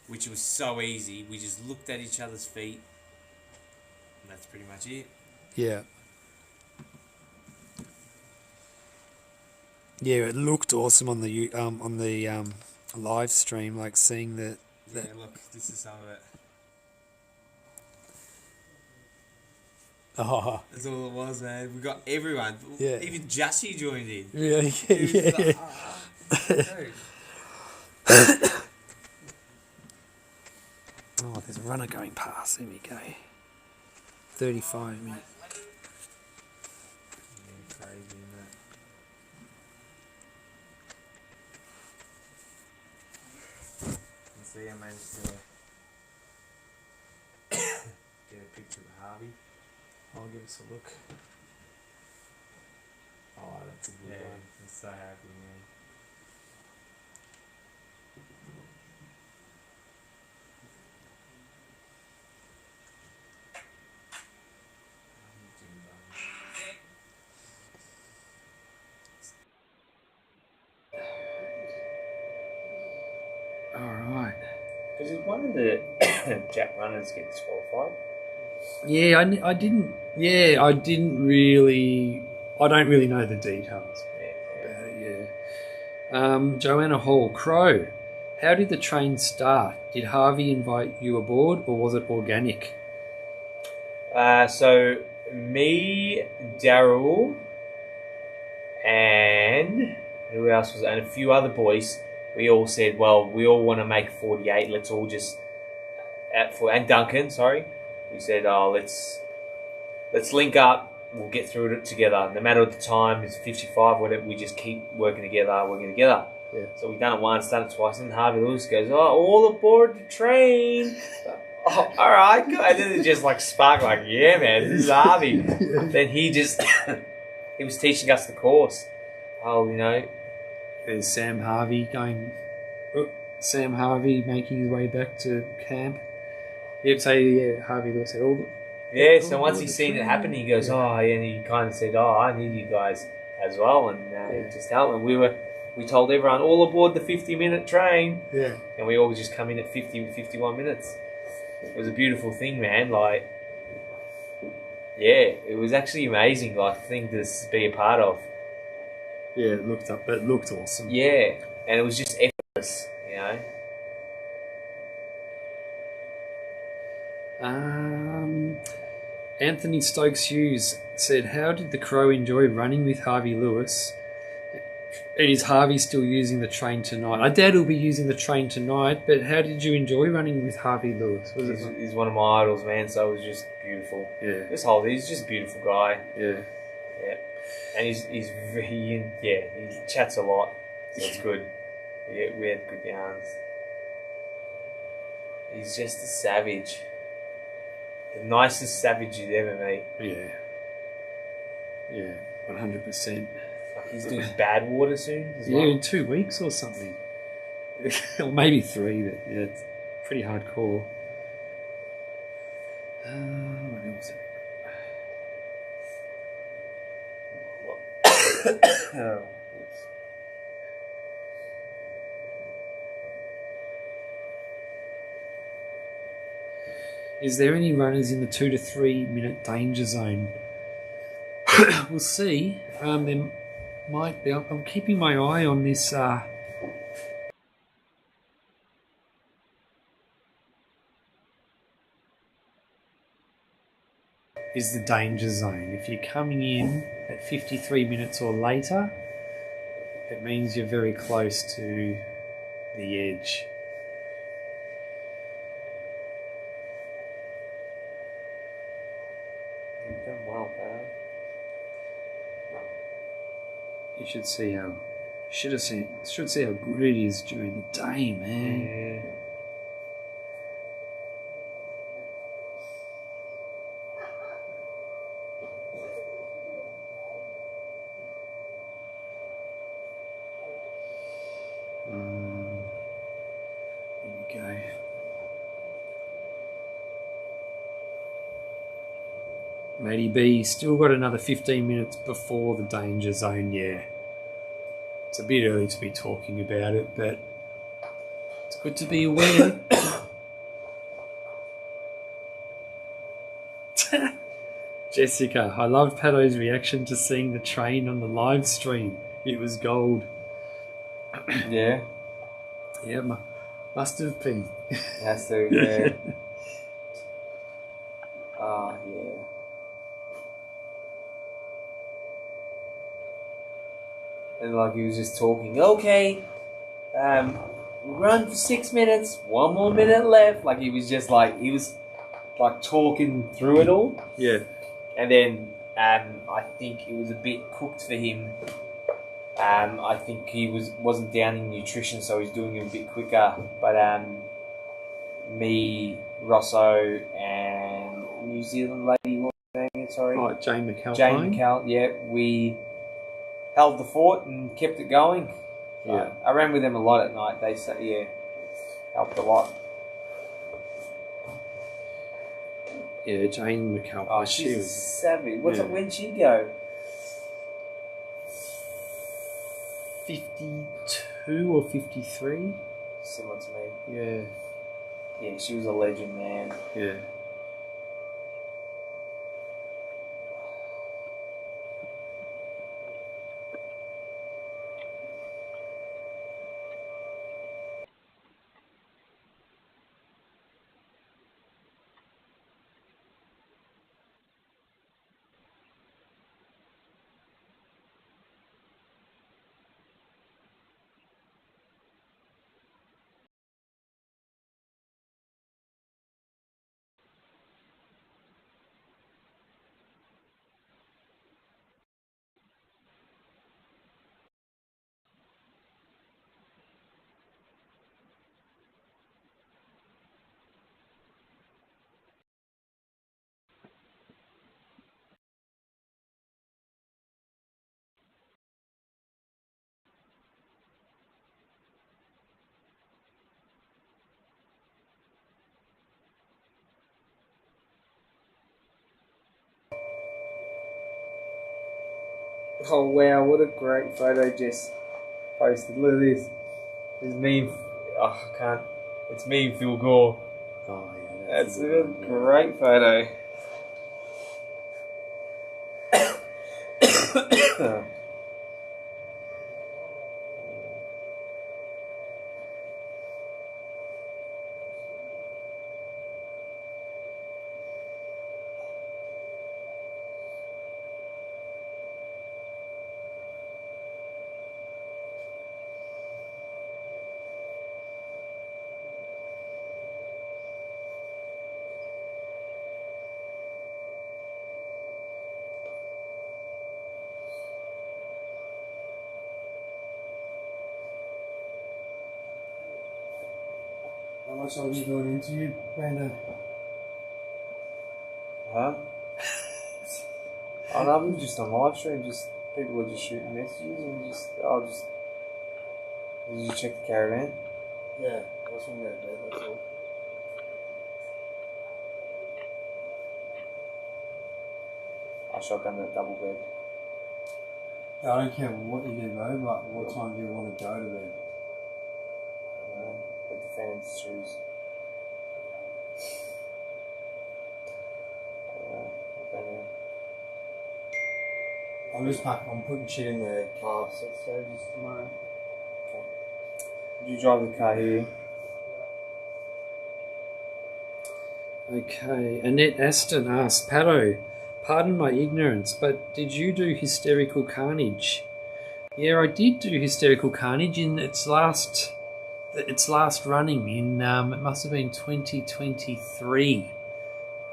Speaker 1: which was so easy. We just looked at each other's feet, and that's pretty much it.
Speaker 2: Yeah. Yeah, it looked awesome on the live stream, like seeing that.
Speaker 1: Yeah, look, this is some of it.
Speaker 2: Oh.
Speaker 1: That's all it was, man. We got everyone.
Speaker 2: Yeah.
Speaker 1: Even Jussie joined in.
Speaker 2: Yeah,
Speaker 1: He was
Speaker 2: yeah.
Speaker 1: like, dude.
Speaker 2: Oh, there's a runner going past. There we go. 35 minutes.
Speaker 1: Yeah, crazy, isn't it? You see, I managed to get a picture of Harvey.
Speaker 2: I'll give us a look.
Speaker 1: Oh, that's a good one. I'm so happy, man.
Speaker 2: Alright.
Speaker 1: Because it's one of the Jap runners get disqualified.
Speaker 2: Yeah, I didn't. Yeah, I didn't really. I don't really know the details about it. Yeah. Joanna Hall, Crow. How did the train start? Did Harvey invite you aboard, or was it organic?
Speaker 1: So me, Daryl, and who else was it? And a few other boys. We all said, well, we all want to make 48. Let's all just and Duncan, sorry. We said, oh, let's link up. We'll get through it together. No matter the time, it's 55, whatever. We just keep working together.
Speaker 2: Yeah.
Speaker 1: So we've done it once, done it twice, and Harvey Lewis goes, oh, all aboard the train. Oh, all right, good. And then it just like sparked, like, yeah, man, this is Harvey. Then he just he was teaching us the course. Oh, you know.
Speaker 2: There's Sam Harvey Sam Harvey making his way back to camp. Yep, so yeah, Harvey Lewis said all the.
Speaker 1: Yeah, so once he's seen it happen, he goes, oh, yeah, and he kind of said, oh, I need you guys as well, and he just helped. And we told everyone, all aboard the 50-minute train,
Speaker 2: Yeah.
Speaker 1: and we all just come in at 51 minutes. It was a beautiful thing, man. Like, yeah, it was actually amazing, like, thing to be a part of.
Speaker 2: Yeah, it looked awesome.
Speaker 1: Yeah, and it was just effortless, you know.
Speaker 2: Anthony Stokes Hughes said, how did the Crow enjoy running with Harvey Lewis? And is Harvey still using the train tonight? I doubt he'll be using the train tonight, but how did you enjoy running with Harvey Lewis?
Speaker 1: He's one of my idols, man, so it was just beautiful.
Speaker 2: Yeah.
Speaker 1: He's just a beautiful guy.
Speaker 2: Yeah.
Speaker 1: Yeah. And he chats a lot, so it's good. Yeah, we had good yarns. He's just a savage. The nicest savage you'd ever meet.
Speaker 2: Yeah. Yeah, 100%.
Speaker 1: Like he's doing bad water soon as well.
Speaker 2: Yeah, in 2 weeks or something. Or maybe 3, but yeah, it's pretty hardcore. What else? Is there any runners in the 2 to 3 minute danger zone? We'll see. There might be. I'm keeping my eye on this. Is the danger zone. If you're coming in at 53 minutes or later, it means you're very close to the edge.
Speaker 1: You've done well, pal.
Speaker 2: You should see how should see how good it is during the day, man.
Speaker 1: Yeah.
Speaker 2: Here we go. Matey B, still got another 15 minutes before the danger zone, yeah. It's a bit early to be talking about it, but it's good to be aware. Jessica, I loved Pato's reaction to seeing the train on the live stream. It was gold.
Speaker 1: Yeah.
Speaker 2: Yeah, must have been.
Speaker 1: Has to, yeah. Ah, yeah. And like he was just talking, okay, run for 6 minutes, 1 more minute left. Like he was just like, he was like talking through it all.
Speaker 2: Yeah.
Speaker 1: And then I think it was a bit cooked for him. I think he wasn't down in nutrition, so he's doing it a bit quicker. But me, Rosso, and New Zealand lady, what was her name? Sorry,
Speaker 2: Oh, Jane McAlpine.
Speaker 1: Jane McAlpine. Yeah, we held the fort and kept it going. So
Speaker 2: Yeah.
Speaker 1: I ran with them a lot at night. They say, yeah, helped a lot.
Speaker 2: Yeah, Jane McAlpine.
Speaker 1: Oh,
Speaker 2: she
Speaker 1: she's
Speaker 2: was
Speaker 1: savage.
Speaker 2: yeah.
Speaker 1: When'd she go?
Speaker 2: 52 or 53.
Speaker 1: Similar to me.
Speaker 2: Yeah.
Speaker 1: Yeah, she was a legend, man.
Speaker 2: Yeah.
Speaker 1: Oh wow, what a great photo Jess posted. Look at this. It's me and, oh, I can't. It's me and Phil Gore.
Speaker 2: Oh, yeah.
Speaker 1: That's
Speaker 2: a
Speaker 1: a
Speaker 2: good one, yeah.
Speaker 1: great photo.
Speaker 6: How much are you going into you, Brando?
Speaker 1: Huh? I know, it was just on live stream, just people were just shooting messages and did you check the caravan?
Speaker 6: Yeah, what's wrong with that, that's all.
Speaker 1: I shotgunned that double bed.
Speaker 6: Yeah, I don't care what you do, bro, but what time do you want to go to bed?
Speaker 1: Let the fans choose.
Speaker 6: I'm just packing. I'm putting shit in the car. So just tomorrow.
Speaker 1: You drive the car here.
Speaker 2: Okay, Annette Aston asked, Paddo, pardon my ignorance, but did you do Hysterical Carnage? Yeah, I did do Hysterical Carnage in its last running in, it must have been 2023.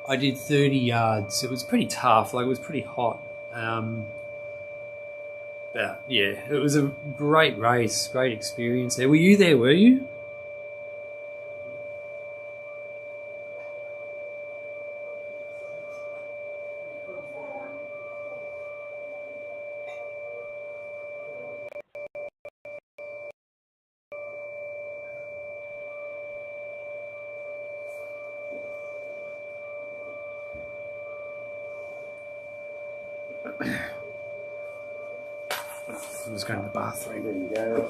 Speaker 2: I did 30 yards. It was pretty tough, like it was pretty hot. But yeah, it was a great race, great experience there. Were you there, were you? I was going to the bathroom.
Speaker 1: There you go.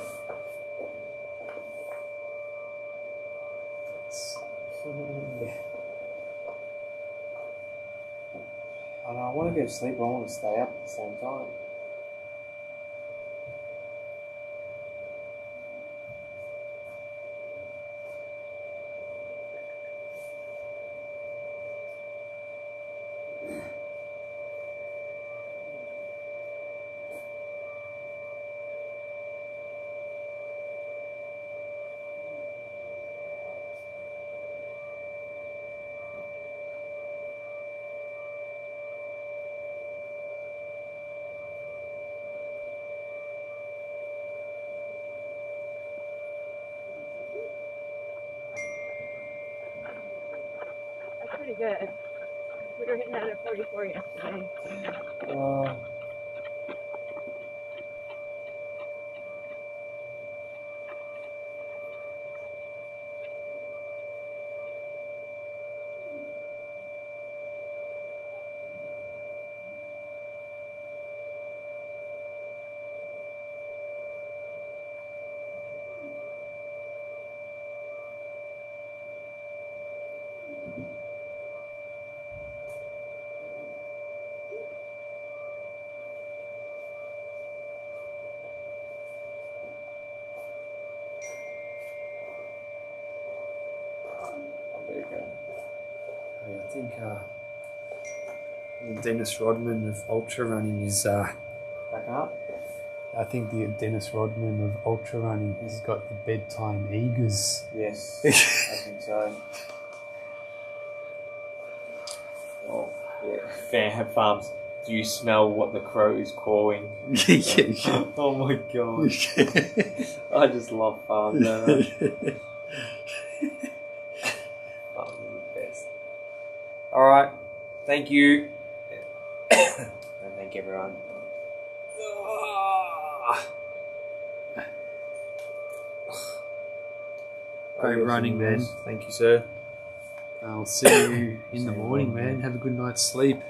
Speaker 1: I want to go to sleep, but I want to stay up at the same time.
Speaker 7: That's pretty good. We were hitting that at 44 yesterday.
Speaker 2: I think Dennis Rodman of ultra running is.
Speaker 1: Back up.
Speaker 2: I think the Dennis Rodman of ultra running has got the bedtime eagers.
Speaker 1: Yes, I think so. Oh, yeah. Fan farms. Do you smell what the crow is cawing? Oh my god. I just love farms, don't I? Farms are the best. Alright, thank you. And thank everyone.
Speaker 2: Great running, man.
Speaker 1: Thank you, sir.
Speaker 2: I'll see you in the morning, man. Have a good night's sleep.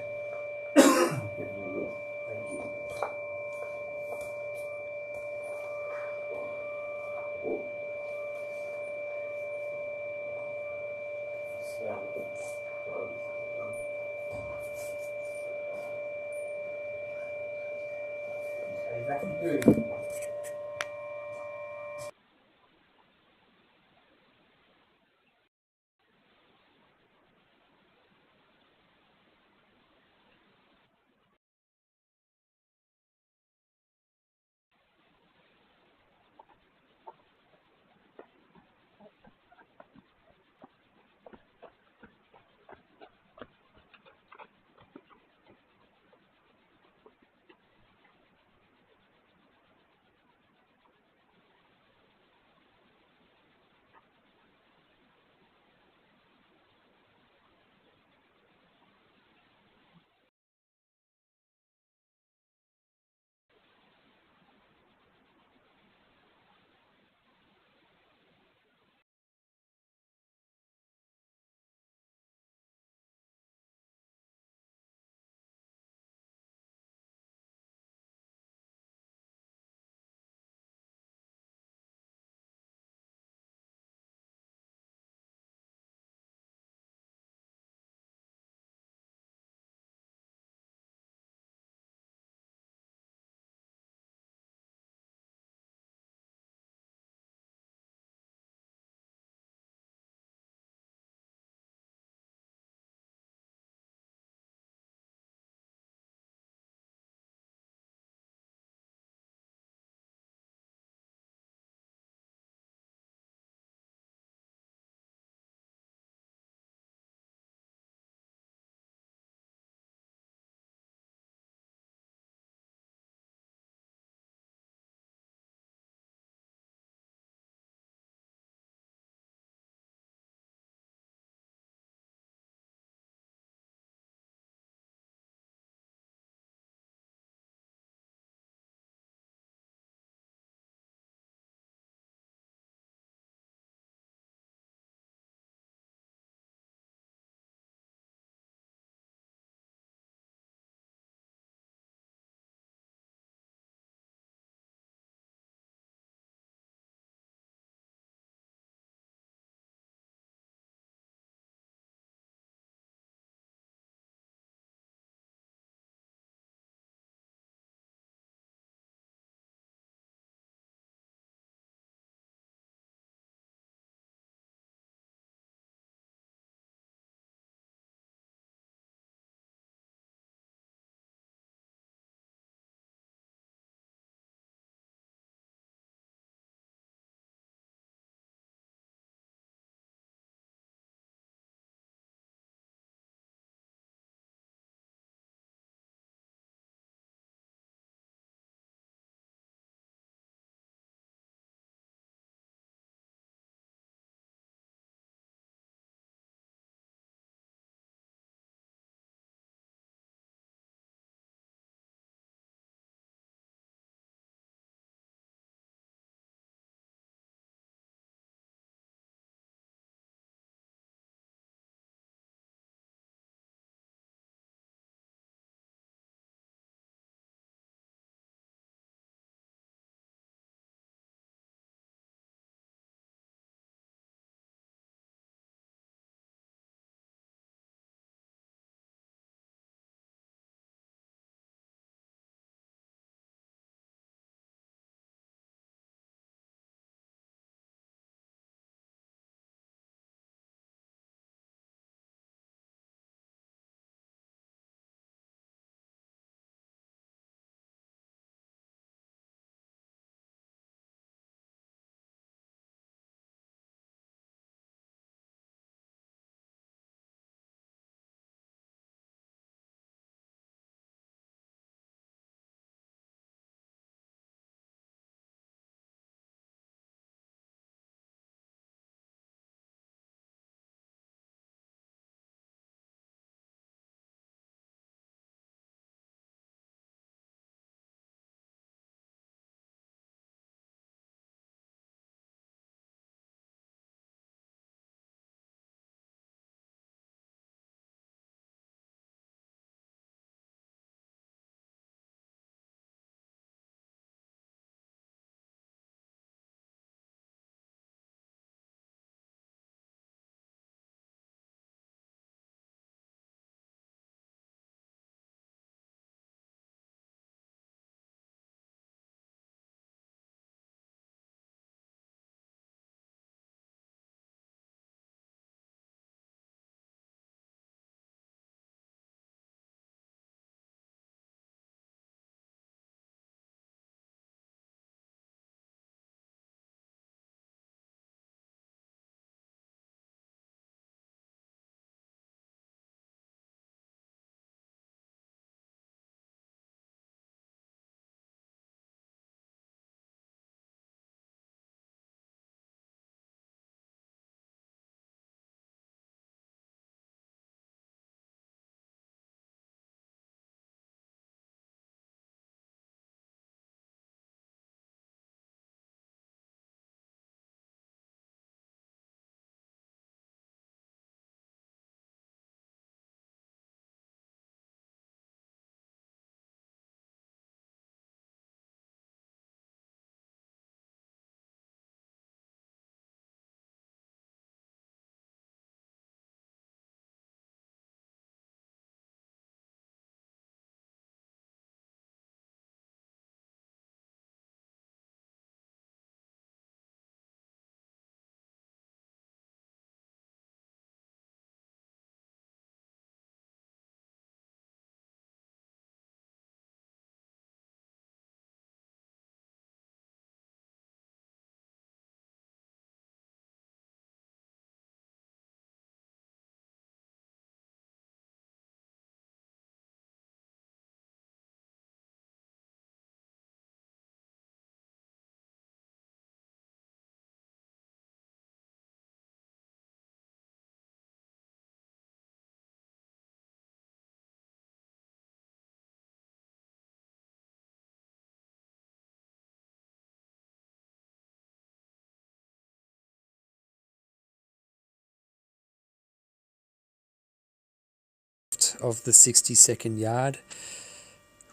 Speaker 2: of the 60-second yard.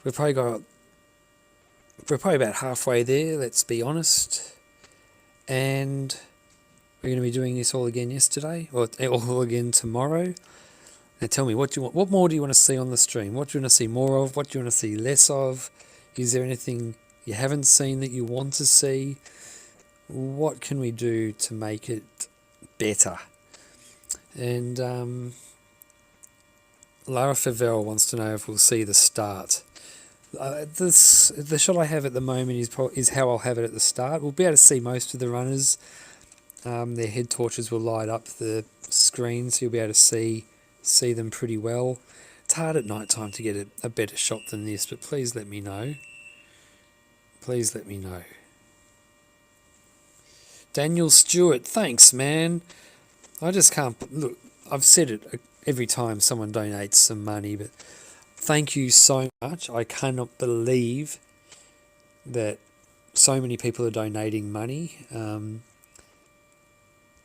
Speaker 2: We're probably about halfway there, let's be honest. And we're going to be doing this all again yesterday, or all again tomorrow. Now tell me, what more do you want to see on the stream? What do you want to see more of? What do you want to see less of? Is there anything you haven't seen that you want to see? What can we do to make it better? And Lara Favell wants to know if we'll see the start. The shot I have at the moment is how I'll have it at the start. We'll be able to see most of the runners. Their head torches will light up the screen, so you'll be able to see them pretty well. It's hard at night time to get a better shot than this, but please let me know. Please let me know. Daniel Stewart, thanks, man. I just can't... Look, I've said it every time someone donates some money, but thank you so much. I cannot believe that so many people are donating money.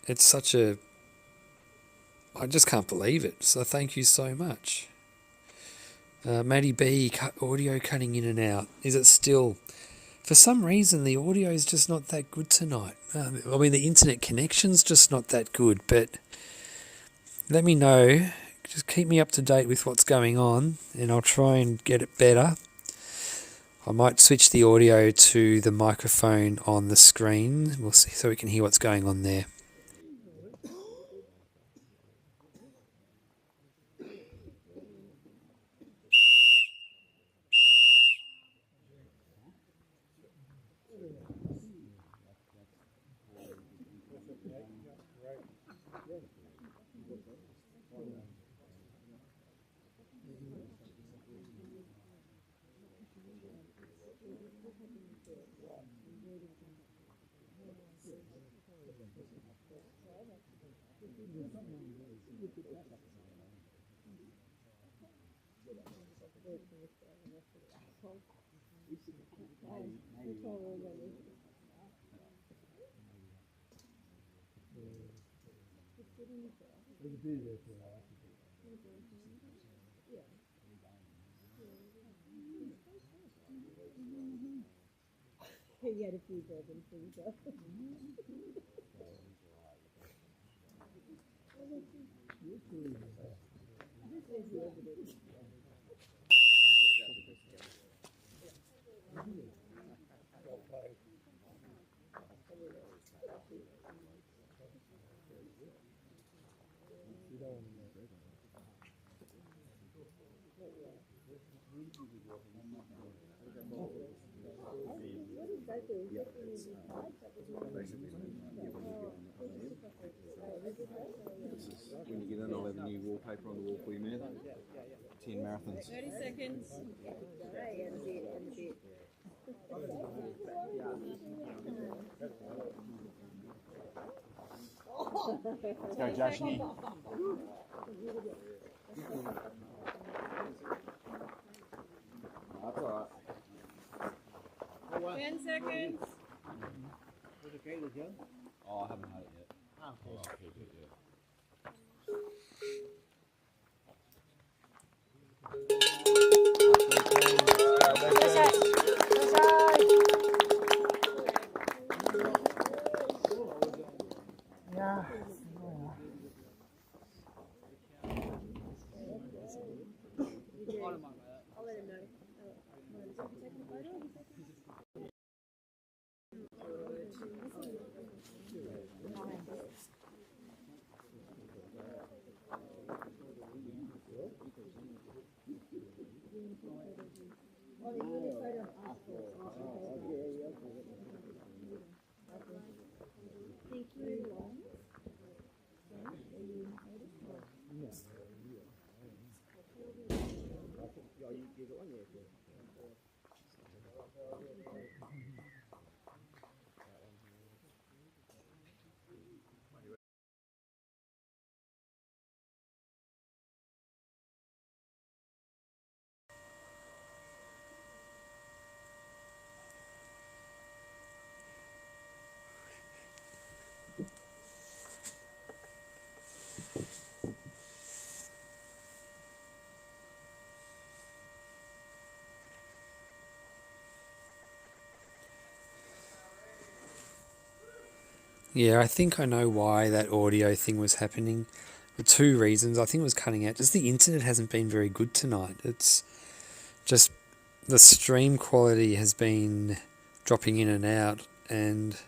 Speaker 2: It's such a... I just can't believe it. So thank you so much. Maddie B, audio cutting in and out. Is it still... For some reason, the audio is just not that good tonight. I mean, the internet connection's just not that good, but let me know. Just keep me up to date with what's going on, and I'll try and get it better. I might switch the audio to the microphone on the screen. We'll see, so we can hear what's going on there.
Speaker 7: He had a few bourbon things up.
Speaker 3: When you get in, I'll have a new wallpaper on the wall for you, man. 10 marathons.
Speaker 7: 30 seconds.
Speaker 3: Let's go, Joshie. That's alright.
Speaker 7: 10 seconds.
Speaker 3: Oh, I haven't had it yet. Oh, okay, good, yeah.
Speaker 7: I'll let him know. Thank you.
Speaker 2: Yeah, I think I know why that audio thing was happening. For two reasons. I think it was cutting out. Just the internet hasn't been very good tonight. It's just the stream quality has been dropping in and out, and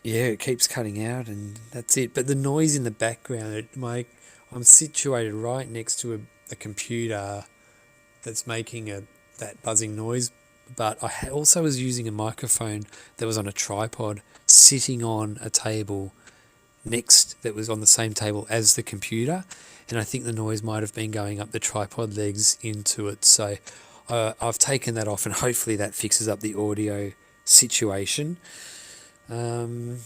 Speaker 2: yeah, it keeps cutting out, and that's it. But the noise in the background, I'm situated right next to a computer that's making that buzzing noise. But I also was using a microphone that was on a tripod, sitting on a table that was on the same table as the computer, and I think the noise might have been going up the tripod legs into it. So I've taken that off, and hopefully that fixes up the audio situation. Maddie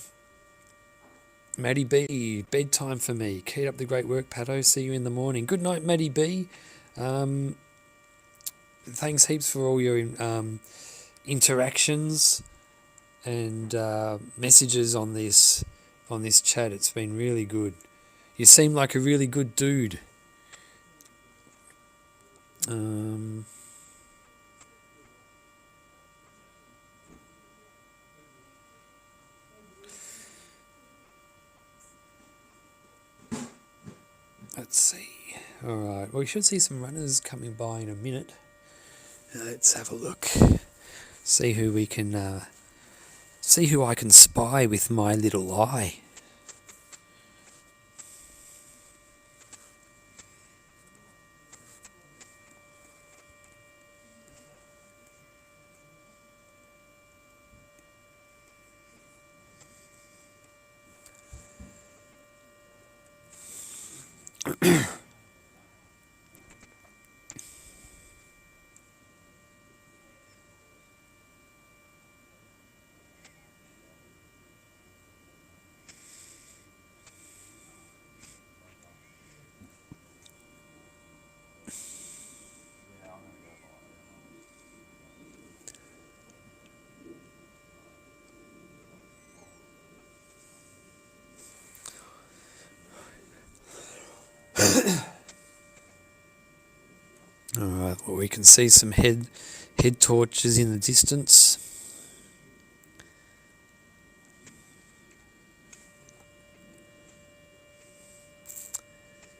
Speaker 2: B, bedtime for me. Keep up the great work, Pato. See you in the morning. Good night, Maddie B. Thanks heaps for all your interactions and messages on this chat. It's been really good. You seem like a really good dude. Let's see. All right. Well, we should see some runners coming by in a minute. Let's have a look. See who we can. See who I can spy with my little eye. Alright, well, we can see some head torches in the distance.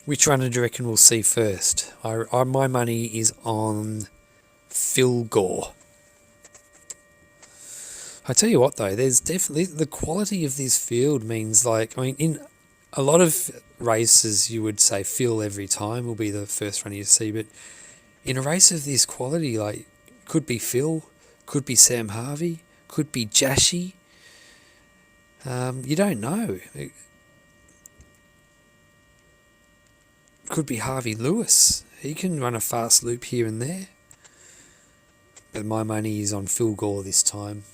Speaker 2: Which runner do you reckon we'll see first? My money is on Phil Gore. I tell you what though, there's definitely the quality of this field means in a lot of races you would say Phil every time will be the first runner you see, but in a race of this quality, could be Phil, could be Sam Harvey, could be Jashi. You don't know. It could be Harvey Lewis. He can run a fast loop here and there. But my money is on Phil Gore this time.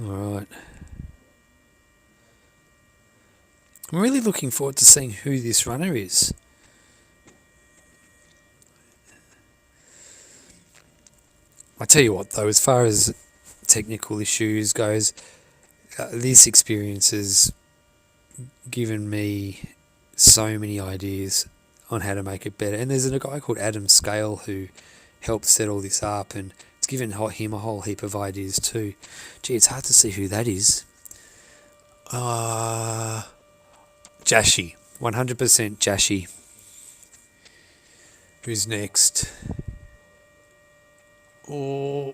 Speaker 2: Alright. I'm really looking forward to seeing who this runner is. I tell you what though, as far as technical issues goes, this experience has given me so many ideas on how to make it better. And there's a guy called Adam Scale who helped set all this up, and it's given him a whole heap of ideas too. Gee, it's hard to see who that is. Jashi. 100% Jashi. Who's next? I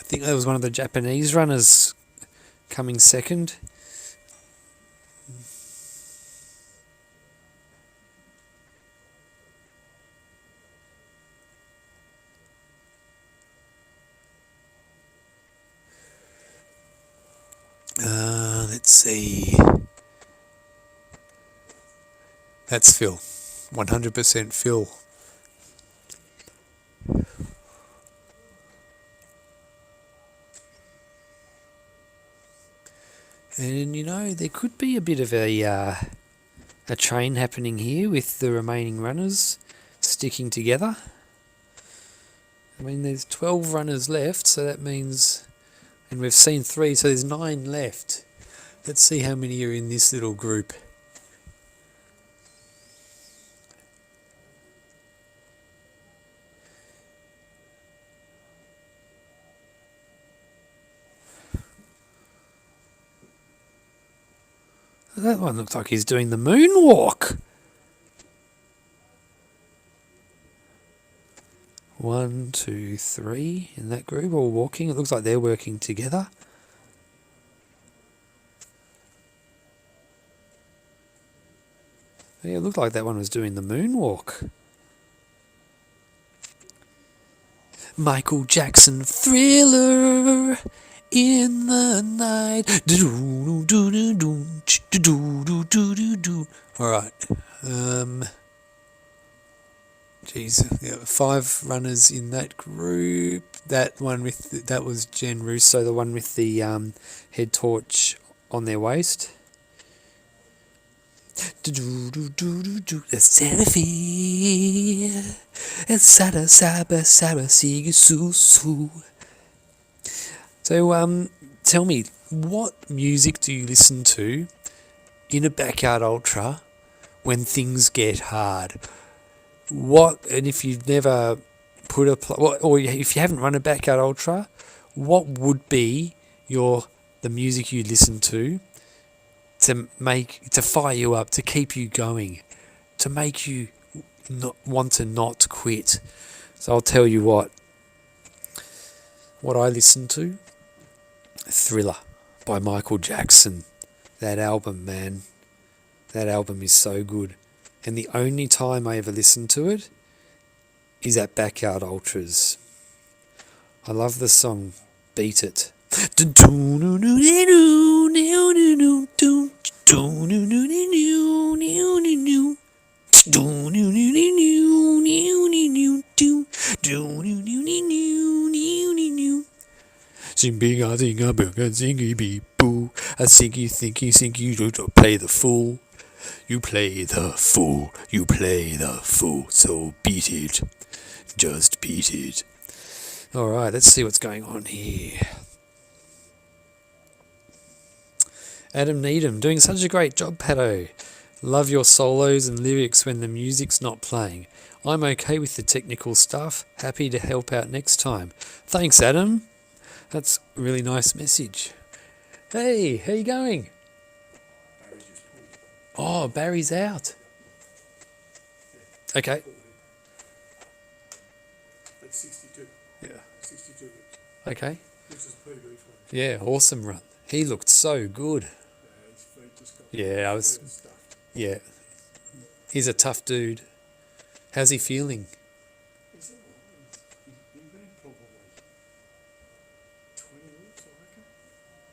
Speaker 2: think that was one of the Japanese runners coming second. Let's see. That's Phil. 100% Phil. And you know, there could be a bit of a train happening here with the remaining runners sticking together. I mean, there's 12 runners left, so that means, and we've seen 3, so there's 9 left. Let's see how many are in this little group. That one looks like he's doing the moonwalk. 1, 2, 3 in that group, all walking. It looks like they're working together. Yeah, it looked like that one was doing the moonwalk. Michael Jackson Thriller in the night. Alright. Jeez, yeah, 5 runners in that group. That was Jen Russo, the one with the head torch on their waist. So, tell me, what music do you listen to in a backyard ultra when things get hard? And if you've never put or if you haven't run a backyard ultra, what would be the music you listen to fire you up, to keep you going, to make you want to not quit? So I'll tell you what I listen to. Thriller by Michael Jackson. That album, man. That album is so good. And the only time I ever listen to it is at backyard ultras. I love the song Beat It. Sing big, I sing a big, I sing a beep boo. I sing you, think you don't play the fool. You play the fool, you play the fool. So beat it, just beat it. Alright, let's see what's going on here. Adam Needham, doing such a great job, Pato. Love your solos and lyrics when the music's not playing. I'm okay with the technical stuff. Happy to help out next time. Thanks, Adam. That's a really nice message. Hey, how you going? Oh, Barry's out. Okay.
Speaker 8: That's 62.
Speaker 2: Yeah.
Speaker 8: 62 weeks.
Speaker 2: Okay.
Speaker 8: This is PB for him.
Speaker 2: Yeah, awesome run. He looked so good.
Speaker 8: His feet just got stuff.
Speaker 2: Yeah. He's a tough dude. How's he feeling?
Speaker 8: He's been probably 20 weeks, I reckon,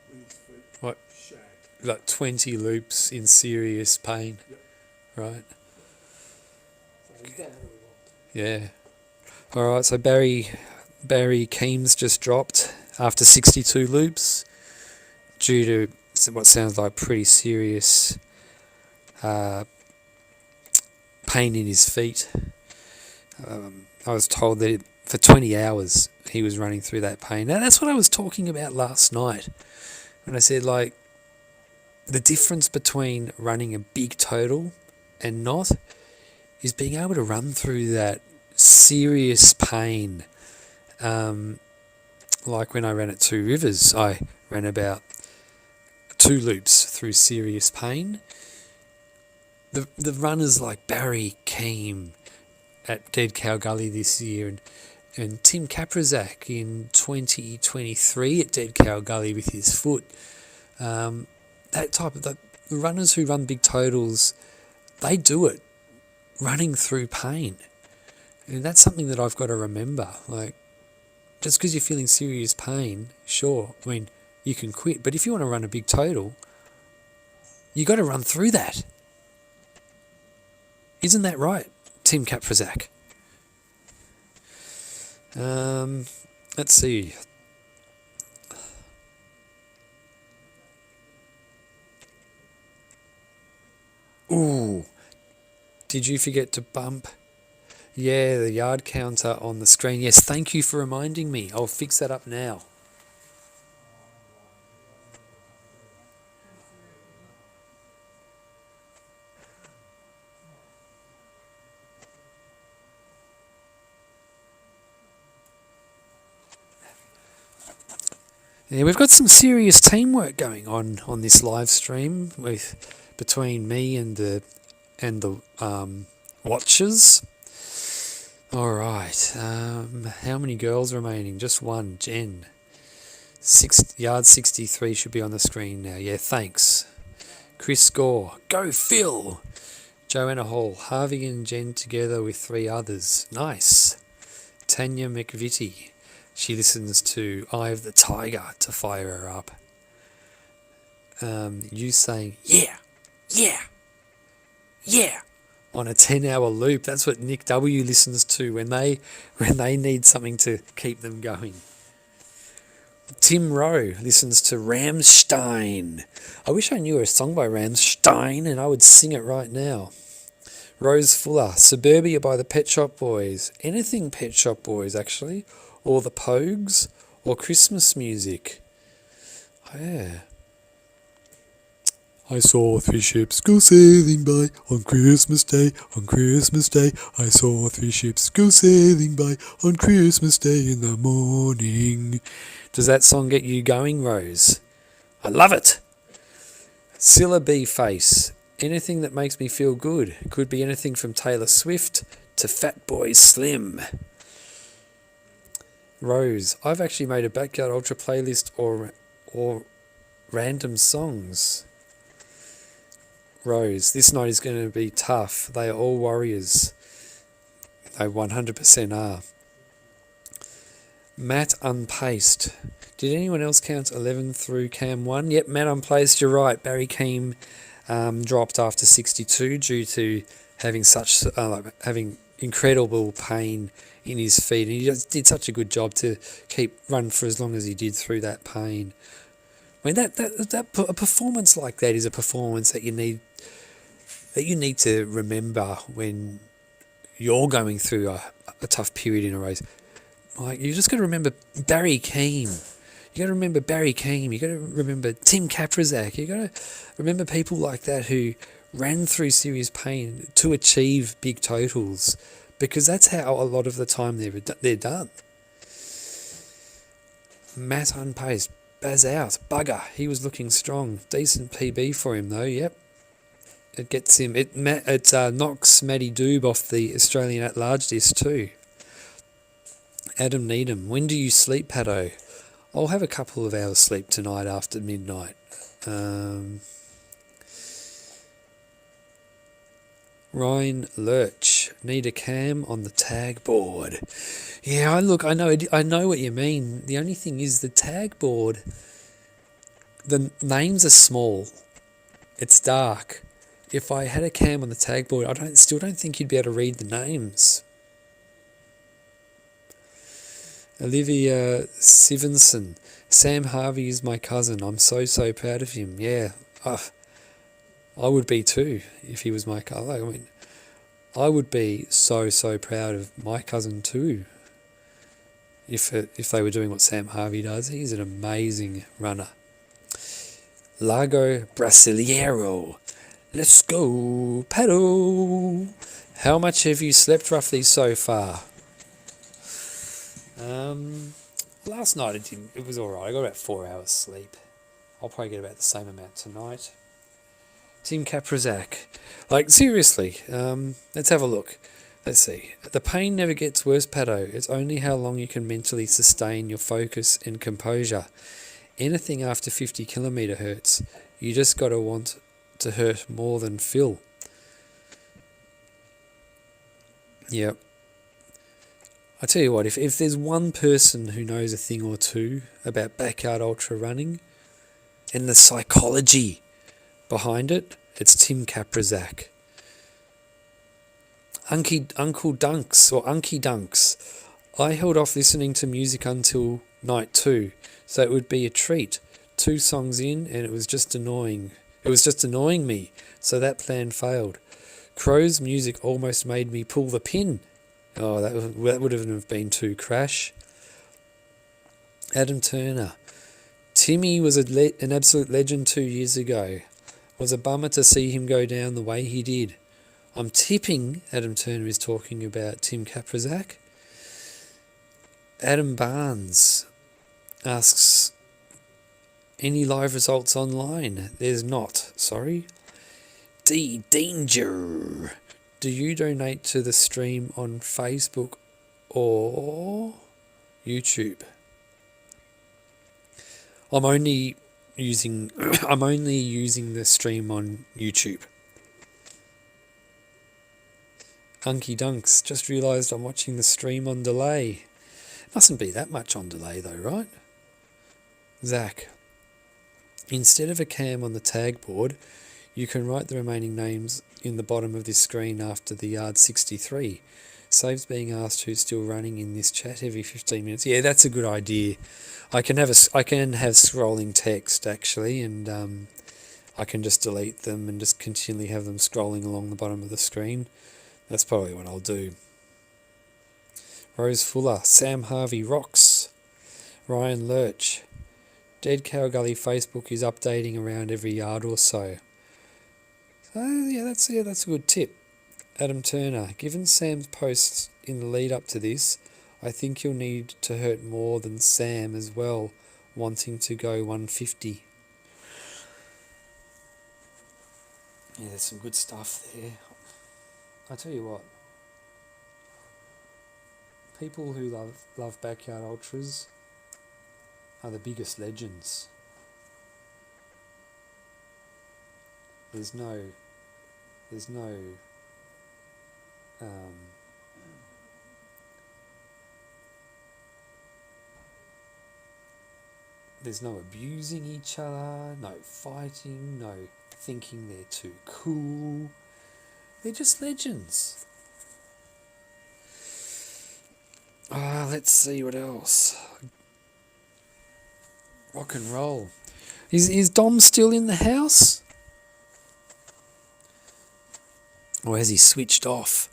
Speaker 8: with his feet
Speaker 2: What?
Speaker 8: shagged.
Speaker 2: Like 20 loops in serious pain.
Speaker 8: Yep.
Speaker 2: Right.
Speaker 8: So he's done really well.
Speaker 2: Yeah. All right. So Barry Keames just dropped after 62 loops due to what sounds like pretty serious pain in his feet. I was told that for 20 hours he was running through that pain. Now that's what I was talking about last night when I said, like, the difference between running a big total and not is being able to run through that serious pain. Like when I ran at Two Rivers, I ran about 2 loops through serious pain. The runners like Barry came at Dead Cow Gully this year, and Tim Kaprizak in 2023 at Dead Cow Gully with his foot. That type of the runners who run big totals, they do it running through pain, and that's something that I've got to remember. Like, just because you're feeling serious pain, sure, I mean, you can quit, but if you want to run a big total, you got to run through that.
Speaker 8: Isn't that right, Tim Kaprazak? Let's see. Ooh, did you forget to bump? Yeah, the yard counter on the screen. Yes, thank you for reminding me. I'll fix that up now. Yeah, we've got some serious teamwork going on this live stream between me and the watchers. All right, how many girls remaining? Just one, Jen. Yard 63 should be on the screen now. Yeah, thanks. Chris Gore, go Phil. Joanna Hall, Harvey and Jen together with 3 others. Nice. Tanya McVitie. She listens to Eye of the Tiger to fire her up. You saying, yeah, yeah, yeah, on a 10-hour loop. That's what Nick W listens to when they need something to keep them going. Tim Rowe listens to Rammstein. I wish I knew a song by Rammstein and I would sing it right now. Rose Fuller, Suburbia by the Pet Shop Boys. Anything Pet Shop Boys, actually. Or the Pogues, or Christmas music. Yeah. I saw 3 ships go sailing by on Christmas Day, on Christmas Day. I saw 3 ships go sailing by on Christmas Day in the morning. Does that song get you going, Rose? I love it. Scylla B Face. Anything that makes me feel good. Could be anything from Taylor Swift to Fatboy Slim. Rose, I've actually made a Backyard Ultra playlist or random songs. Rose, this night is going to be tough. They are all warriors. They 100% are. Matt Unpaced. Did anyone else count 11 through Cam 1? Yep, Matt Unpaced, you're right. Barry Keem dropped after 62 due to having having incredible pain in his feet, and he just did such a good job to run for as long as he did through that pain. I mean, a performance like that is a performance that you need to remember when you're going through a tough period in a race. Like, you just got to remember Barry Keem. You got to remember Barry Keem. You got to remember Tim Kaprazak. You got to remember people like that who ran through serious pain to achieve big totals, because that's how a lot of the time they're done. Matt Unpaced, Baz out, bugger. He was looking strong. Decent PB for him though. Yep. It gets him. It knocks Matty Doob off the Australian at-large disc too. Adam Needham, when do you sleep, Paddo? I'll have a couple of hours sleep tonight after midnight. Ryan Lurch, need a cam on the tag board. Yeah, I know what you mean. The only thing is the tag board, the names are small. It's dark. If I had a cam on the tag board, still don't think you'd be able to read the names. Olivia Sivenson, Sam Harvey is my cousin. I'm so proud of him. Yeah. I would be too if he was my cousin. I mean, I would be so proud of my cousin too if they were doing what Sam Harvey does. He's an amazing runner. Lago Brasileiro. Let's go, paddle. How much have you slept roughly so far? Last night it was alright. I got about 4 hours sleep. I'll probably get about the same amount tonight. Tim Kaprazak. Like, seriously, let's have a look. Let's see. The pain never gets worse, Paddo. It's only how long you can mentally sustain your focus and composure. Anything after 50 kilometre hurts. You just got to want to hurt more than Phil. Yep. I tell you what, if there's one person who knows a thing or two about backyard ultra running and the psychology behind it, it's Tim Kaprazak. Uncle Dunks or Unky Dunks. I held off listening to music until night 2, so it would be a treat. 2 songs in, and it was just annoying. It was just annoying me, so that plan failed. Crow's music almost made me pull the pin. Oh, that wouldn't have been too crash. Adam Turner. Timmy was an absolute legend 2 years ago. It was a bummer to see him go down the way he did. I'm tipping Adam Turner is talking about Tim Kaprizak. Adam Barnes asks, any live results online? There's not, sorry. D Danger. Do you donate to the stream on Facebook or YouTube? I'm only using the stream on YouTube. Unky Dunks, just realised I'm watching the stream on delay. Mustn't be that much on delay though, right? Zach, instead of a cam on the tag board, you can write the remaining names in the bottom of this screen after the yard 63. Saves being asked who's still running in this chat every 15 minutes. Yeah, that's a good idea. I can have scrolling text actually, and I can just delete them and just continually have them scrolling along the bottom of the screen. That's probably what I'll do. Rose Fuller, Sam Harvey rocks. Ryan Lurch, Dead Cow Gully Facebook is updating around every yard or so. So that's a good tip. Adam Turner, given Sam's posts in the lead up to this, I think you'll need to hurt more than Sam as well, wanting to go 150. Yeah, there's some good stuff there. I tell you what, people who love backyard ultras are the biggest legends. There's no abusing each other, no fighting, no thinking they're too cool. They're just legends. Let's see what else. Rock and roll. Is Dom still in the house? Or has he switched off?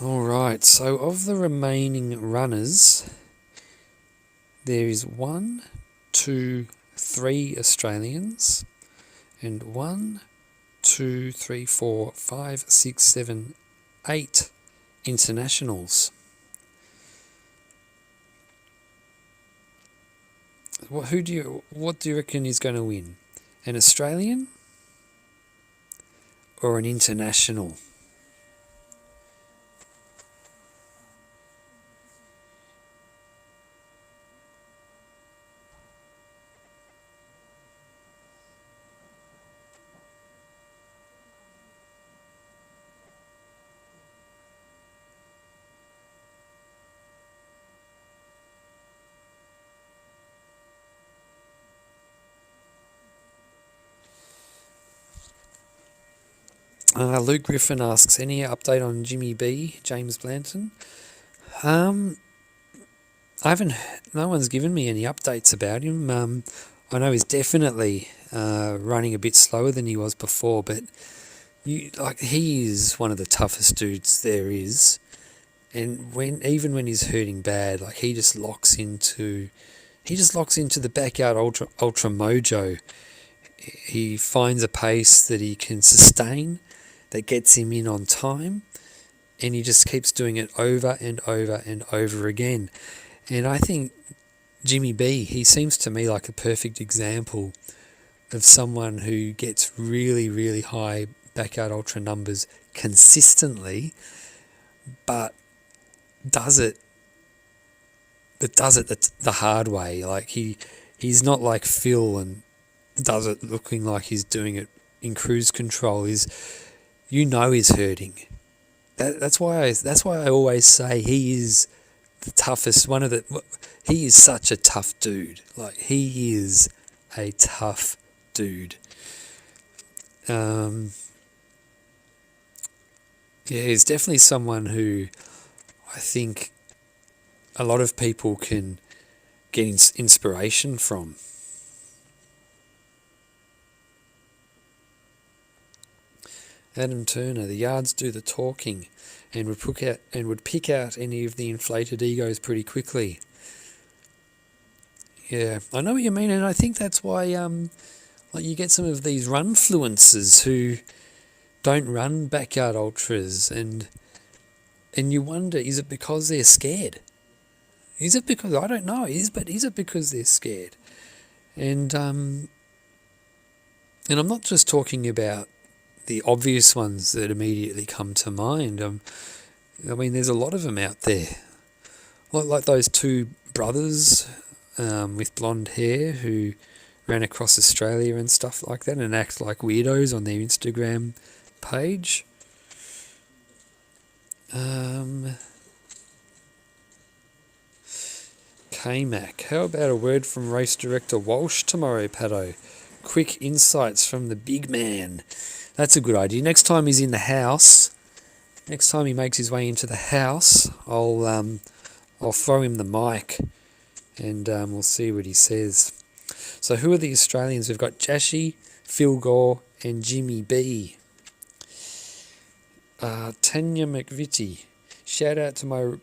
Speaker 8: Alright, so of the remaining runners, there is 1, 2, 3 Australians, and 1, 2, 3, 4, 5, 6, 7, 8 internationals. What do you reckon is going to win? An Australian or an international? Luke Griffin asks, any update on Jimmy B, James Blanton? No one's given me any updates about him. I know he's definitely running a bit slower than he was before, but he is one of the toughest dudes there is. And even when he's hurting bad, he just locks into the backyard ultra mojo. He finds a pace that he can sustain, that gets him in on time, and he just keeps doing it over and over and over again. And I think Jimmy B, he seems to me like a perfect example of someone who gets really, really high backyard ultra numbers consistently, but does it the hard way. Like he's not like Phil and does it looking like he's doing it in cruise control. He's hurting. That's why I always say he is the toughest. He is such a tough dude. Like he is a tough dude. He's definitely someone who I think a lot of people can get inspiration from. Adam Turner, the yards do the talking and would pick out any of the inflated egos pretty quickly. Yeah, I know what you mean, and I think that's why like you get some of these runfluencers who don't run backyard ultras, and you wonder, is it because they're scared? Is it because, I don't know, is it because they're scared? And I'm not just talking about the obvious ones that immediately come to mind. I mean, there's a lot of them out there, like those two brothers with blonde hair who ran across Australia and stuff like that and act like weirdos on their Instagram page. K-Mac, how about a word from race director Walsh tomorrow, Paddo? Quick insights from the big man. That's a good idea. Next time he's in the house, next time he makes his way into the house, I'll throw him the mic and we'll see what he says. So who are the Australians? We've got Jashi, Phil Gore and Jimmy B. Tanya McVitie. Shout out to my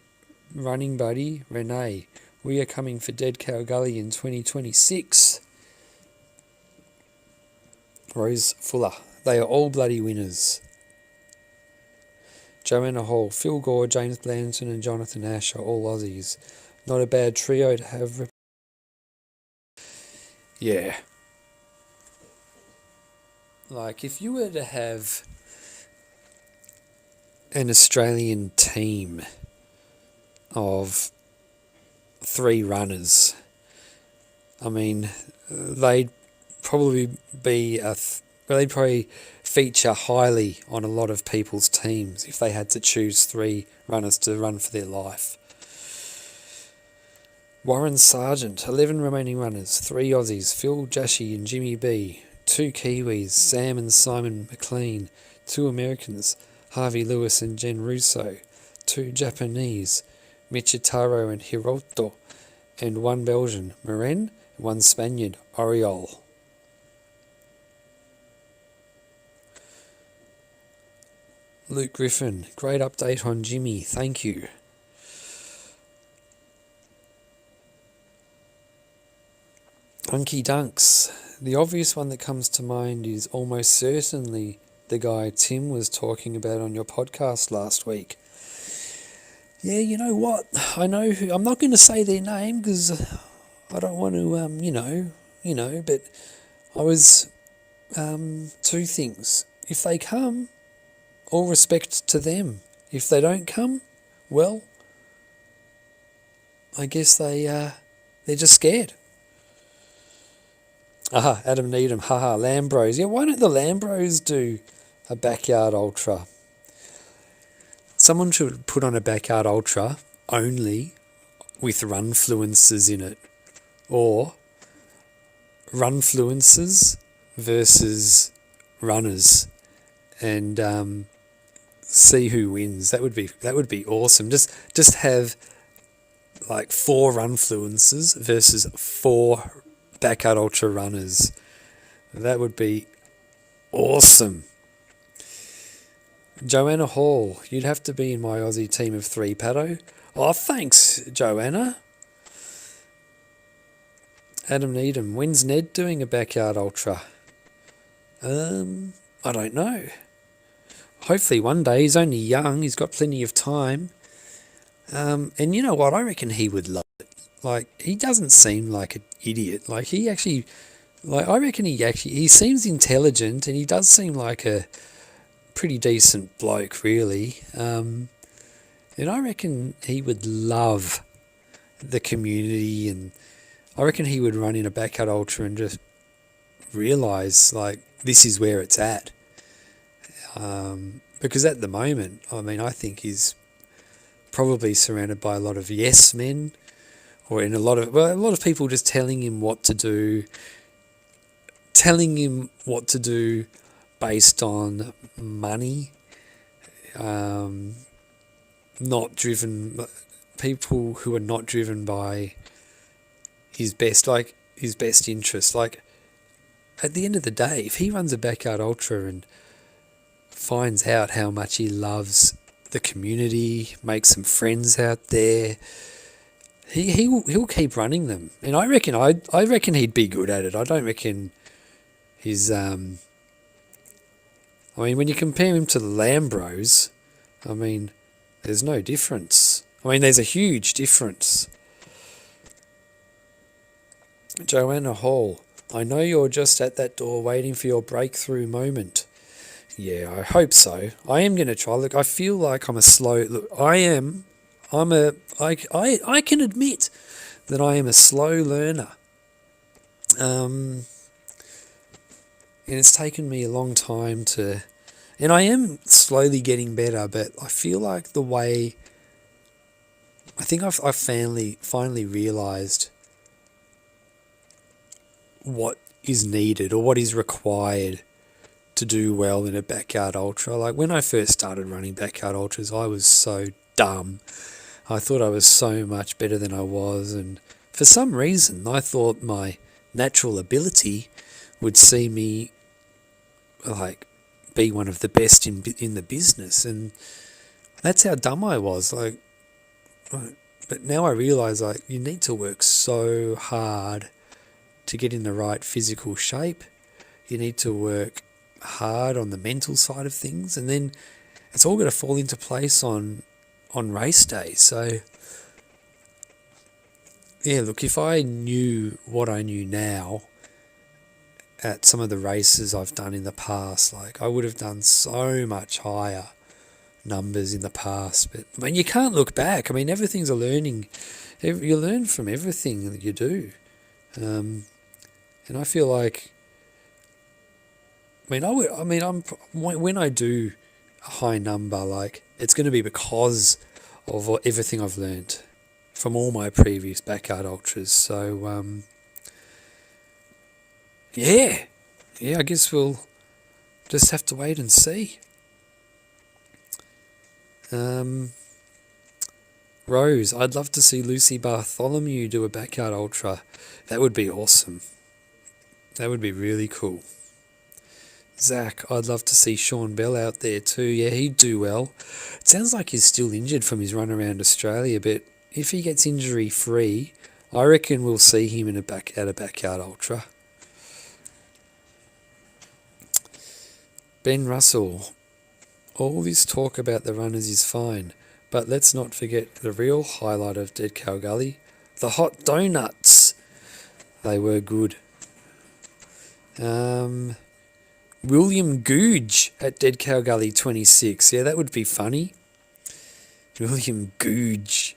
Speaker 8: running buddy, Renee. We are coming for Dead Cow Gully in 2026. Rose Fuller. They are all bloody winners. Joanna Hall, Phil Gore, James Blanton and Jonathan Ash are all Aussies. Not a bad trio to have. Yeah. Like, if you were to have an Australian team of 3 runners, I mean, they'd probably be they'd probably feature highly on a lot of people's teams if they had to choose 3 runners to run for their life. Warren Sargent, 11 remaining runners, 3 Aussies, Phil, Jashi and Jimmy B, 2 Kiwis, Sam and Simon McLean, 2 Americans, Harvey Lewis and Jen Russo, 2 Japanese, Michitaro and Hiroto, and 1 Belgian, Maren, 1 Spaniard, Oriol. Luke Griffin, great update on Jimmy, thank you. Unky Dunks, the obvious one that comes to mind is almost certainly the guy Tim was talking about on your podcast last week. Yeah, you know what? I know who. I'm not going to say their name because I don't want to, but I was, 2 things. If they come, all respect to them. If they don't come, well, I guess they're just scared. Aha, Adam Needham, haha, Lambros. Yeah, why don't the Lambros do a backyard ultra? Someone should put on a backyard ultra only with runfluencers in it, or runfluencers versus runners, and see who wins. That would be awesome. Just have like 4 runfluencers versus 4 backyard ultra runners. That would be awesome. Joanna Hall, you'd have to be in my Aussie team of 3, Paddo. Oh, thanks, Joanna. Adam Needham, when's Ned doing a backyard ultra? I don't know. Hopefully one day. He's only young, he's got plenty of time. And you know what, I reckon he would love it. like, he doesn't seem like an idiot. Like, he actually, like, I reckon he seems intelligent, and he does seem like a pretty decent bloke, really. And I reckon he would love the community, and I reckon he would run in a backyard ultra and just realise, like, this is where it's at. Because at the moment, I mean, I think he's probably surrounded by a lot of yes men, or a lot of people just telling him what to do based on money, not driven, people who are not driven by his best interest. Like, at the end of the day, if he runs a backyard ultra and finds out how much he loves the community, makes some friends out there, he'll keep running them. And I reckon he'd be good at it. I don't reckon he's I mean, when you compare him to the Lambros, I mean, there's no difference. I mean, there's a huge difference. Joanna Hall, I know you're just at that door waiting for your breakthrough moment. Yeah, I hope so. I am going to try. Look, I feel like I'm a slow... Look, I can admit that I am a slow learner. And it's taken me a long time to... And I am slowly getting better, but I feel like the way... I think I've finally realised what is needed or what is required to do well in a backyard ultra. Like, when I first started running backyard ultras, I was so dumb. I thought I was so much better than I was, and for some reason I thought my natural ability would see me, like, be one of the best in the business, and that's how dumb I was. Like, but now I realise, like, you need to work so hard to get in the right physical shape. You need to work hard on the mental side of things, and then it's all got to fall into place on race day. So yeah, look, if I knew what I knew now at some of the races I've done in the past, like, I would have done so much higher numbers in the past. But I mean, you can't look back. I mean, everything's a learning. You learn from everything that you do, and I feel like, when I do a high number, like, it's going to be because of everything I've learned from all my previous backyard ultras. So, yeah, I guess we'll just have to wait and see. Rose, I'd love to see Lucy Bartholomew do a backyard ultra. That would be awesome. That would be really cool. Zach, I'd love to see Sean Bell out there too. Yeah, he'd do well. It sounds like he's still injured from his run around Australia, but if he gets injury free, I reckon we'll see him at a backyard ultra. Ben Russell, all this talk about the runners is fine, but let's not forget the real highlight of Dead Cow Gully, the hot donuts. They were good. William Googe at Dead Cow Gully 26. Yeah, that would be funny. William Googe.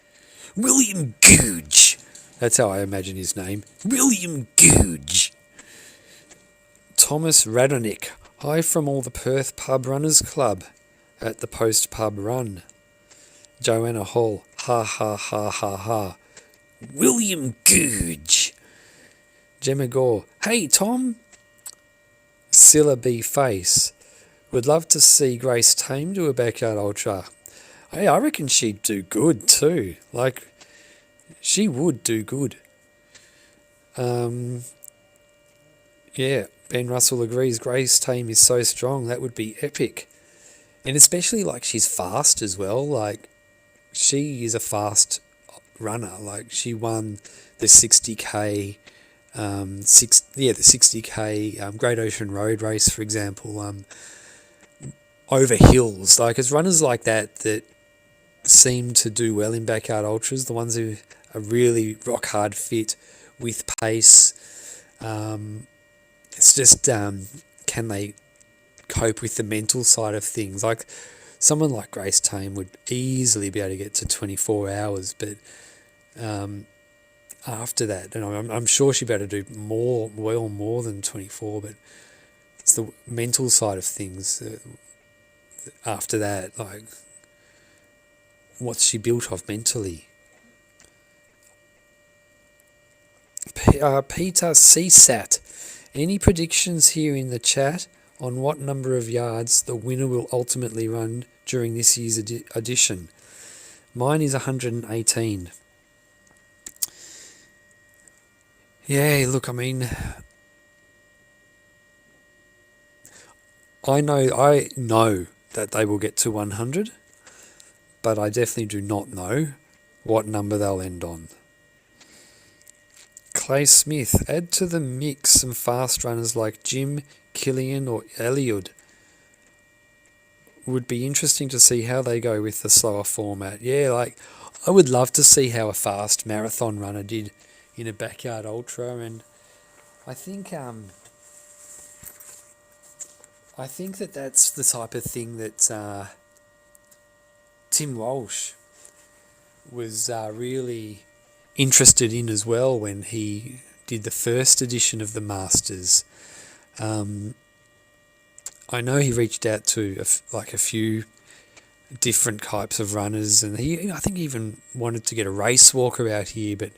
Speaker 8: That's how I imagine his name. William Googe. Thomas Radonick. Hi from all the Perth Pub Runners Club at the Post Pub Run. Joanna Hall. Ha ha ha ha ha. William Googe. Gemma Gore. Hey Tom. Scylla B. Face. Would love to see Grace Tame do a backyard ultra. Hey, I reckon she'd do good too. Like, she would do good. Yeah, Ben Russell agrees. Grace Tame is so strong. That would be epic. And especially, like, she's fast as well. Like, she is a fast runner. Like, she won the 60k. The 60k Great Ocean Road race, for example, over hills. Like, it's runners like that seem to do well in backyard ultras, the ones who a really rock hard fit with pace. It's just can they cope with the mental side of things? Like someone like Grace Tame would easily be able to get to 24 hours, but after that, and I'm sure she'd be able to do more than 24, but it's the mental side of things. After that, like, what's she built of mentally? Peter CSAT, any predictions here in the chat on what number of yards the winner will ultimately run during this year's edition? Mine is 118. Yeah, look, I mean, I know that they will get to 100, but I definitely do not know what number they'll end on. Clay Smith, add to the mix some fast runners like Jim, Killian or Eliud. Would be interesting to see how they go with the slower format. Yeah, like I would love to see how a fast marathon runner did in a backyard ultra, and I think that's the type of thing that Tim Walsh was really interested in as well when he did the first edition of the Masters. I know he reached out to a few different types of runners, and I think he even wanted to get a race walker out here, but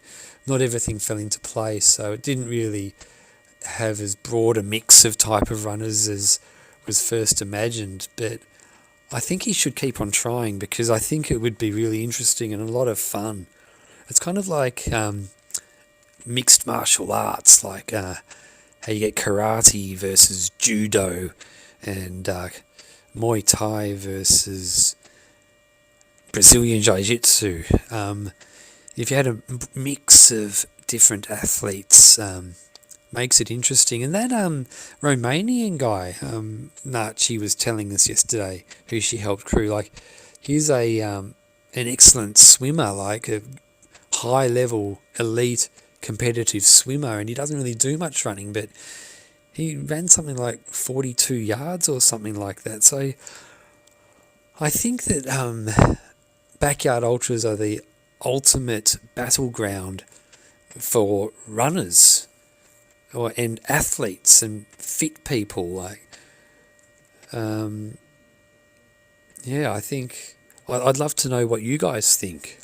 Speaker 8: not everything fell into place, so it didn't really have as broad a mix of type of runners as was first imagined. But I think he should keep on trying, because I think it would be really interesting and a lot of fun. It's kind of like mixed martial arts, like how you get karate versus judo, and Muay Thai versus Brazilian Jiu-Jitsu. If you had a mix of different athletes, makes it interesting. And that Romanian guy, Nachi was telling us yesterday, who she helped crew, like he's an excellent swimmer, like a high-level, elite, competitive swimmer, and he doesn't really do much running, but he ran something like 42 yards or something like that. So I think that backyard ultras are the ultimate battleground for runners and athletes and fit people. Like, yeah, I think I'd love to know what you guys think.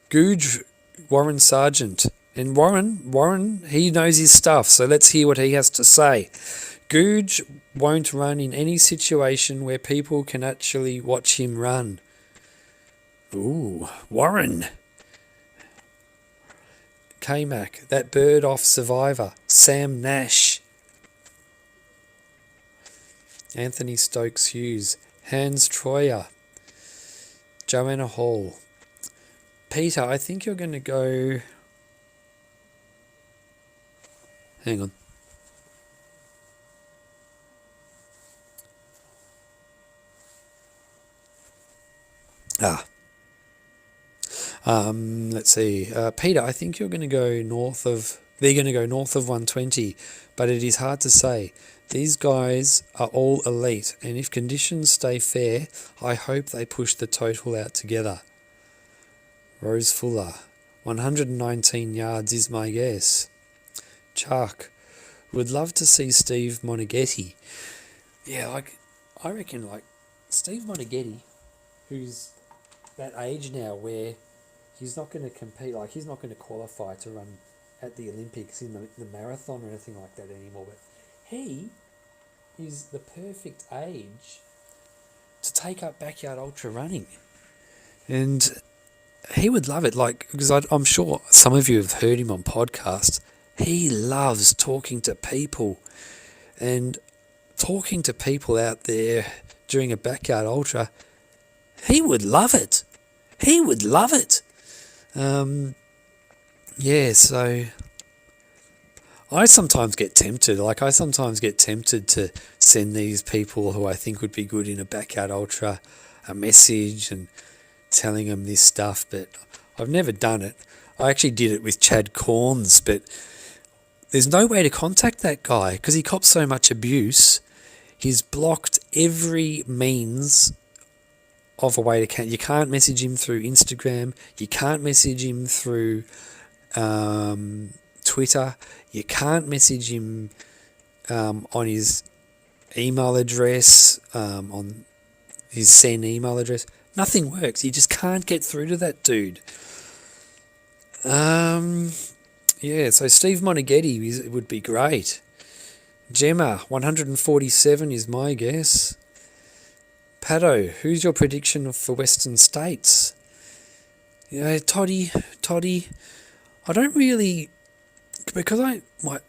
Speaker 8: Googe, Warren Sargent. And Warren, he knows his stuff, so let's hear what he has to say. Googe won't run in any situation where people can actually watch him run. Ooh, Warren. K-Mac, that bird off Survivor. Sam Nash. Anthony Stokes Hughes. Hans Troyer. Joanna Hall. Peter, I think you're going to go... Hang on. Let's see. Peter, I think you're going to go north of... They're going to go north of 120, but it is hard to say. These guys are all elite, and if conditions stay fair, I hope they push the total out together. Rose Fuller, 119 yards is my guess. Chuck, would love to see Steve Moneghetti. Yeah, I reckon Steve Moneghetti, who's that age now where he's not going to compete, he's not going to qualify to run at the Olympics in the marathon or anything like that anymore, but he is the perfect age to take up backyard ultra running. And he would love it, because I'm sure some of you have heard him on podcasts. He loves talking to people, and talking to people out there during a backyard ultra, he would love it. He would love it. Yeah, so I sometimes get tempted. Like, I sometimes get tempted to send these people who I think would be good in a backyard ultra a message and telling them this stuff, but I've never done it. I actually did it with Chad Corns, but there's no way to contact that guy because he cops so much abuse. He's blocked every means of a way to you can't message him through Instagram. You can't message him through Twitter. You can't message him on his email address, on his send email address. Nothing works. You just can't get through to that dude. Yeah, so Steve Monaghetti would be great. Gemma, 147 is my guess. Pato, who's your prediction for Western States? You know, Toddy, I don't really, because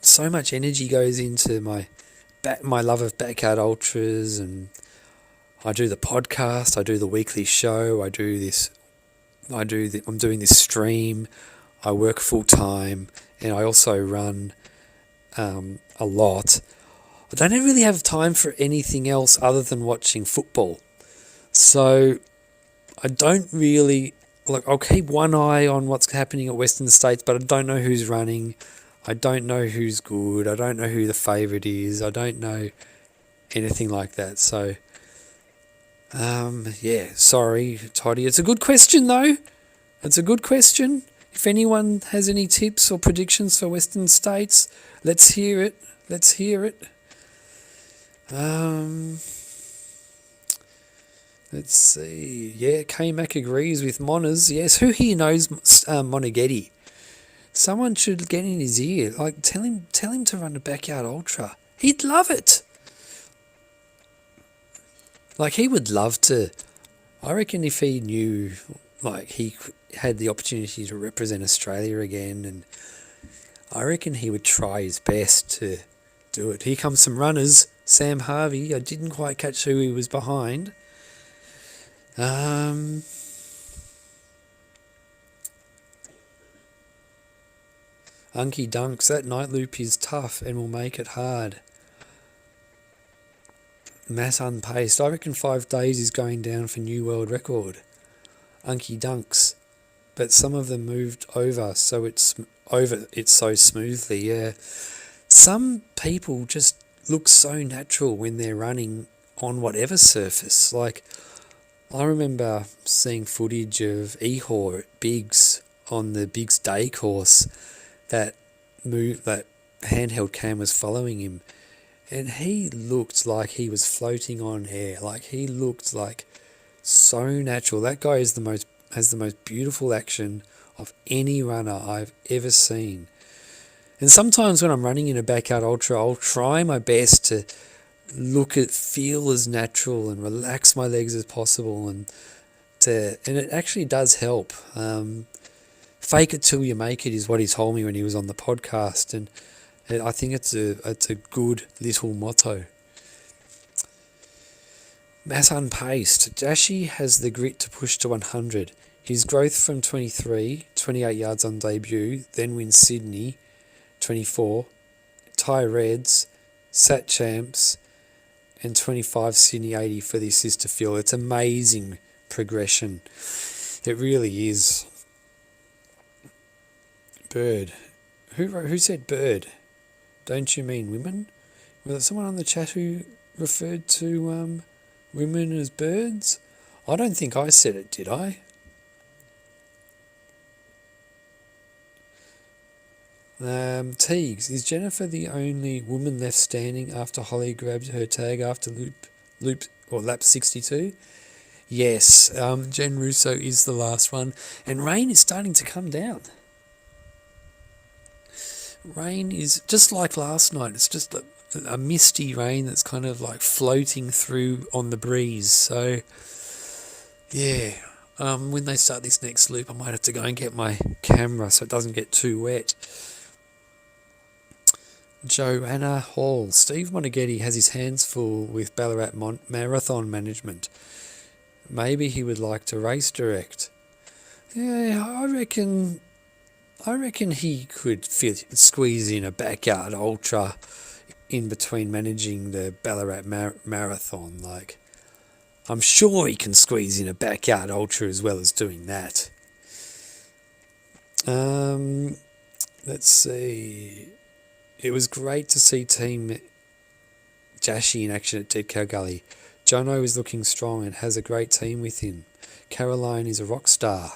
Speaker 8: so much energy goes into my love of backyard ultras, and I do the podcast, I do the weekly show, I'm doing this stream, I work full time, and I also run a lot. I don't really have time for anything else other than watching football. So I don't really, I'll keep one eye on what's happening at Western States, but I don't know who's running. I don't know who's good. I don't know who the favourite is. I don't know anything like that. So, yeah, sorry, Toddy. It's a good question, though. It's a good question. If anyone has any tips or predictions for Western States, let's hear it. Let's hear it. Let's see. Yeah, K-Mac agrees with Monners. Yes, who here knows Monaghetti? Someone should get in his ear. Like, tell him to run a backyard ultra. He'd love it. Like, he would love to. I reckon if he knew, like, he had the opportunity to represent Australia again, and I reckon he would try his best to do it. Here comes some runners. Sam Harvey. I didn't quite catch who he was behind. Unky Dunks, that night loop is tough and will make it hard. Mass unpaced. I reckon 5 days is going down for new world record. Unky Dunks. But some of them moved over, so it's so smoothly, yeah. Some people just look so natural when they're running on whatever surface. Like, I remember seeing footage of Ehor at Biggs on the Biggs Day course. That handheld cam was following him, and he looked like he was floating on air. Like, he looked like so natural. That guy has the most beautiful action of any runner I've ever seen. And sometimes when I'm running in a backyard ultra, I'll try my best to feel as natural and relax my legs as possible, and it actually does help. Fake it till you make it is what he told me when he was on the podcast, and I think it's a good little motto. Mass unpaced. Dashi has the grit to push to 100. His growth from 28 yards on debut, then wins Sydney, 24, Thai Reds, Sat Champs, and 25 Sydney 80 for the assist to Phil. It's amazing progression. It really is. Bird. Who said bird? Don't you mean women? Was there someone on the chat who referred to women as birds? I don't think I said it, did I? Teagues. Is Jennifer the only woman left standing after Holly grabbed her tag after lap 62? Yes, Jen Russo is the last one, and rain is starting to come down. Rain is just like last night. It's just a misty rain that's kind of like floating through on the breeze. So, yeah, when they start this next loop, I might have to go and get my camera so it doesn't get too wet. Joanna Hall. Steve Monaghetti has his hands full with Ballarat marathon management. Maybe he would like to race direct. Yeah, I reckon I reckon he could squeeze in a backyard ultra in between managing the Ballarat marathon. Like, I'm sure he can squeeze in a backyard ultra as well as doing that. Let's see. It was great to see Team Jashi in action at Dead Cow Gully. Jono is looking strong and has a great team with him. Caroline is a rock star.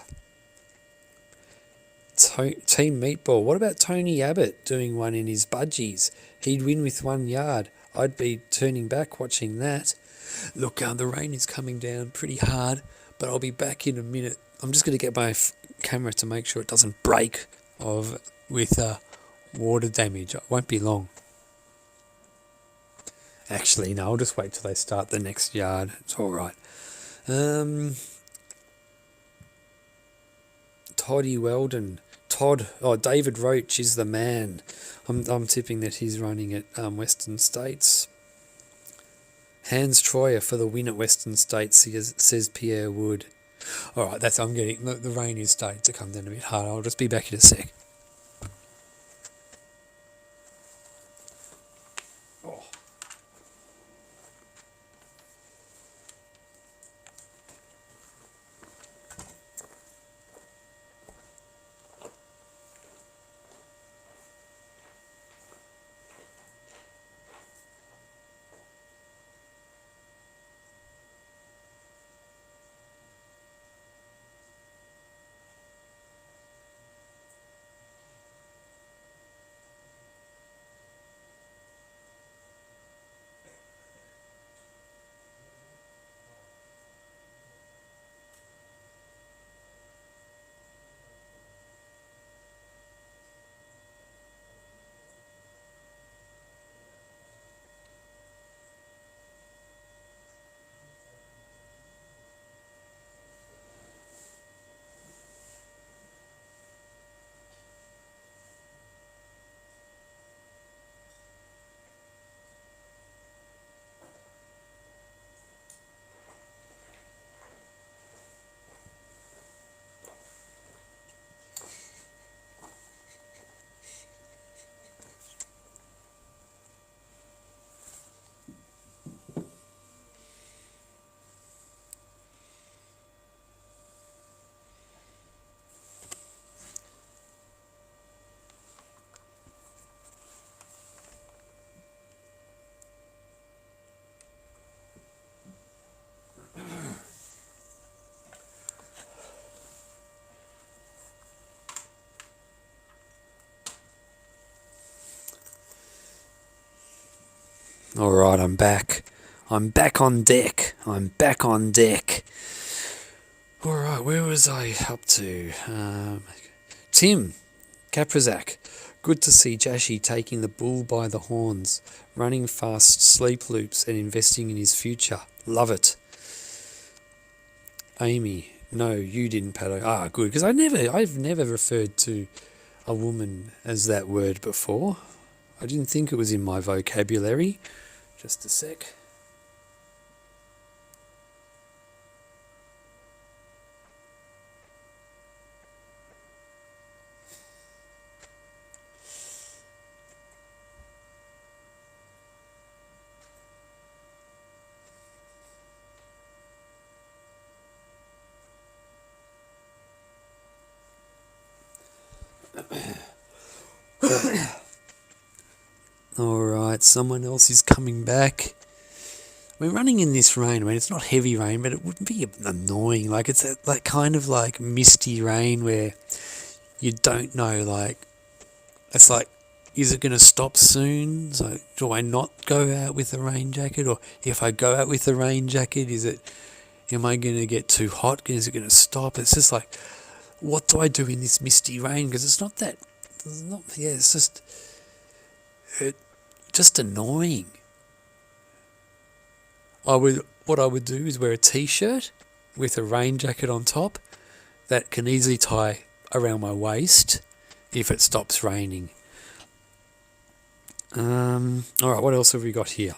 Speaker 8: Team Meatball. What about Tony Abbott doing one in his budgies? He'd win with 1 yard. I'd be turning back watching that. Look, the rain is coming down pretty hard, but I'll be back in a minute. I'm just going to get my camera to make sure it doesn't break with water damage. It won't be long. Actually, no, I'll just wait till they start the next yard. It's all right. Toddy Weldon. David Roach is the man. I'm tipping that he's running at Western States. Hans Troyer for the win at Western States, says Pierre Wood. All right, I'm getting the rain is starting to come down a bit hard. I'll just be back in a sec. Oh. All right, I'm back. I'm back on deck. All right, where was I up to? Tim Kaprizak. Good to see Jashi taking the bull by the horns, running fast sleep loops and investing in his future. Love it. Amy. No, you didn't, Pato. Good, because I've never referred to a woman as that word before. I didn't think it was in my vocabulary. Just a sec. Alright, someone else is coming back. We're running in this rain. I mean, it's not heavy rain, but it wouldn't be annoying. Like, it's that kind of like misty rain where you don't know, like, it's like, is it going to stop soon? So do I not go out with a rain jacket? Or if I go out with a rain jacket, am I going to get too hot? Is it going to stop? It's just like, what do I do in this misty rain? Because it's just annoying. What I would do is wear a t-shirt with a rain jacket on top that can easily tie around my waist if it stops raining. Alright, what else have we got here?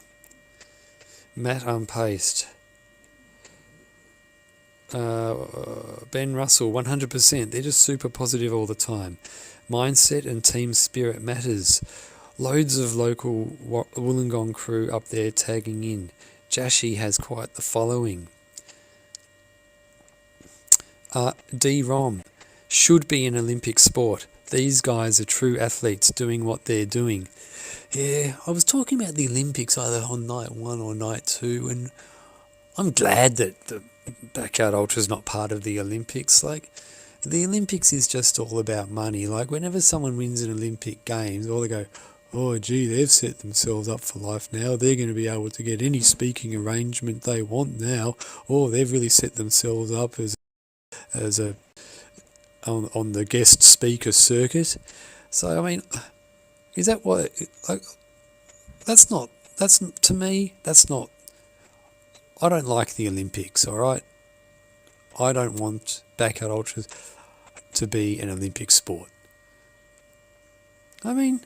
Speaker 8: Matt Unpaced. Ben Russell, 100%. They're just super positive all the time. Mindset and team spirit matters. Loads of local Wollongong crew up there tagging in. Jashi has quite the following. D-Rom, should be an Olympic sport. These guys are true athletes doing what they're doing. Yeah, I was talking about the Olympics either on night 1 or night 2, and I'm glad that the Backyard Ultra's not part of the Olympics. Like, the Olympics is just all about money. Like, whenever someone wins an Olympic Games, all they go, oh, gee, they've set themselves up for life now. They're going to be able to get any speaking arrangement they want now. Or they've really set themselves up as a on the guest speaker circuit. So, I mean, is that what... Like, to me, that's not... I don't like the Olympics, all right? I don't want Backyard Ultras to be an Olympic sport. I mean,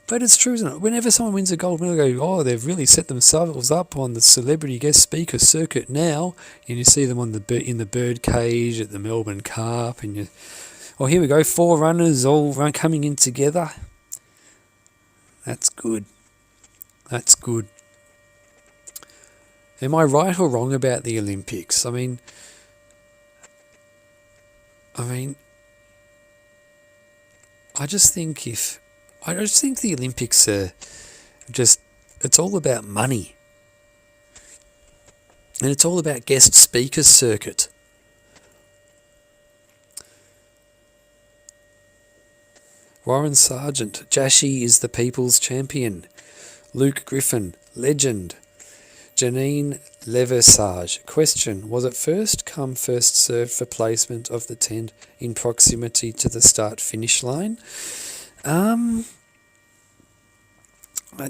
Speaker 8: but it's true, isn't it? Whenever someone wins a gold medal, they go, oh, they've really set themselves up on the celebrity guest speaker circuit now. And you see them in the bird cage at the Melbourne Cup, and here we go, 4 runners all coming in together. That's good. That's good. Am I right or wrong about the Olympics? I mean, I just think the Olympics are just, it's all about money. And it's all about guest speaker circuit. Warren Sargent, Jashi is the people's champion. Luke Griffin, legend. Janine Leversage, question, was it first come first served for placement of the tent in proximity to the start finish line?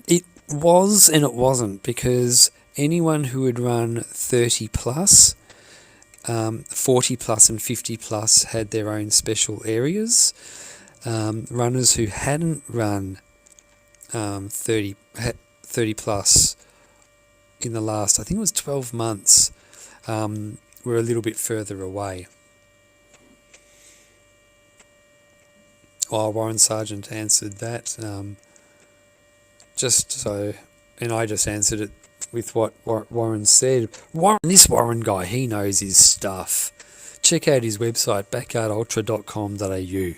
Speaker 8: It was and it wasn't, because anyone who had run 30 plus, 40 plus and 50 plus had their own special areas. Runners who hadn't run 30 plus in the last, I think it was 12 months, were a little bit further away. Warren Sargent answered that. And I just answered it with what Warren said. This Warren guy, he knows his stuff. Check out his website, backyardultra.com.au.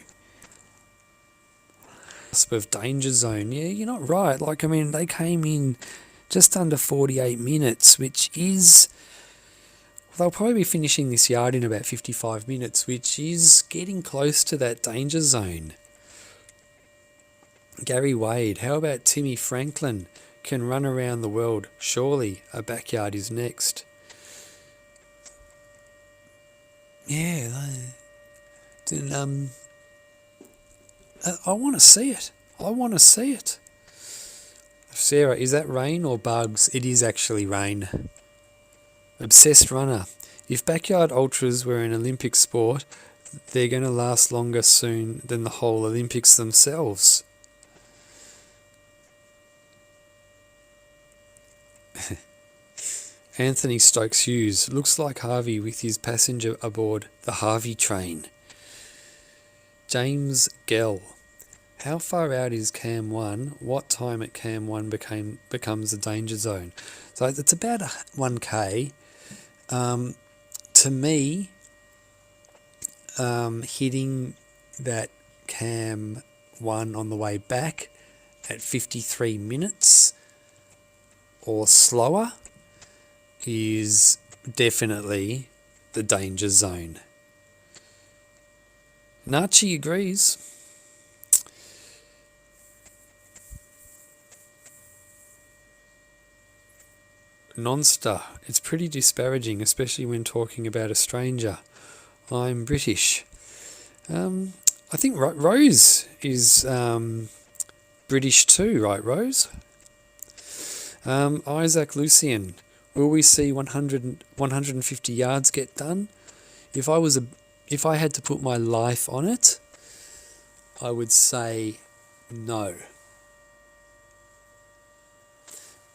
Speaker 8: Of danger zone. Yeah, you're not right. Like, I mean, they came in just under 48 minutes, which is... They'll probably be finishing this yard in about 55 minutes, which is getting close to that danger zone. Gary Wade, how about Timmy Franklin? Can run around the world. Surely a backyard is next. Yeah, then I want to see it. I want to see it. Sarah, is that rain or bugs? It is actually rain. Obsessed runner. If backyard ultras were an Olympic sport, they're going to last longer soon than the whole Olympics themselves. Anthony Stokes Hughes. Looks like Harvey with his passenger aboard the Harvey train. James Gell. How far out is Cam 1? What time at Cam 1 becomes a danger zone? So it's about 1K. To me, hitting that Cam 1 on the way back at 53 minutes or slower is definitely the danger zone. Nachi agrees. Nonster. It's pretty disparaging, especially when talking about a stranger. I'm British. I think Rose is British too, right, Rose? Isaac Lucian. Will we see 150 yards get done? If I had to put my life on it, I would say no.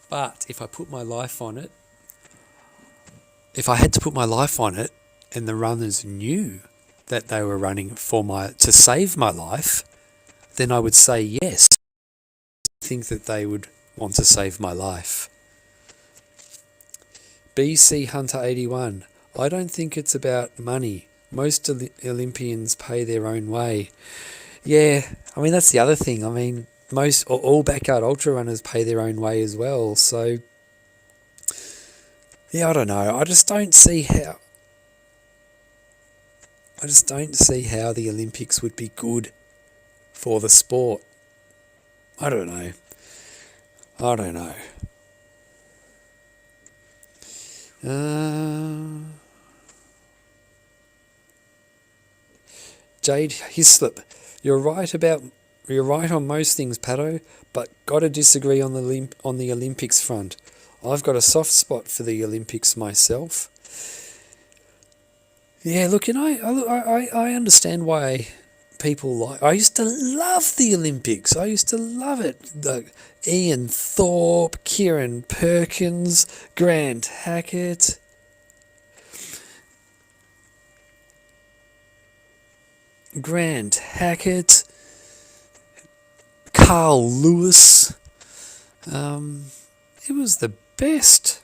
Speaker 8: But if I had to put my life on it, and the runners knew that they were running to save my life, then I would say yes. I think that they would want to save my life. BC Hunter 81. I don't think it's about money. Most Olympians pay their own way. Yeah, I mean, that's the other thing. I mean, all backyard ultra runners pay their own way as well. So, yeah, I don't know. I just don't see how the Olympics would be good for the sport. I don't know. Jade Hislop, you're right on most things, Pato, but gotta disagree on the Olympics front. I've got a soft spot for the Olympics myself. Yeah, look, and I understand why people like. I used to love the Olympics. I used to love it. Ian Thorpe, Kieran Perkins, Grant Hackett. Carl Lewis. It was the best.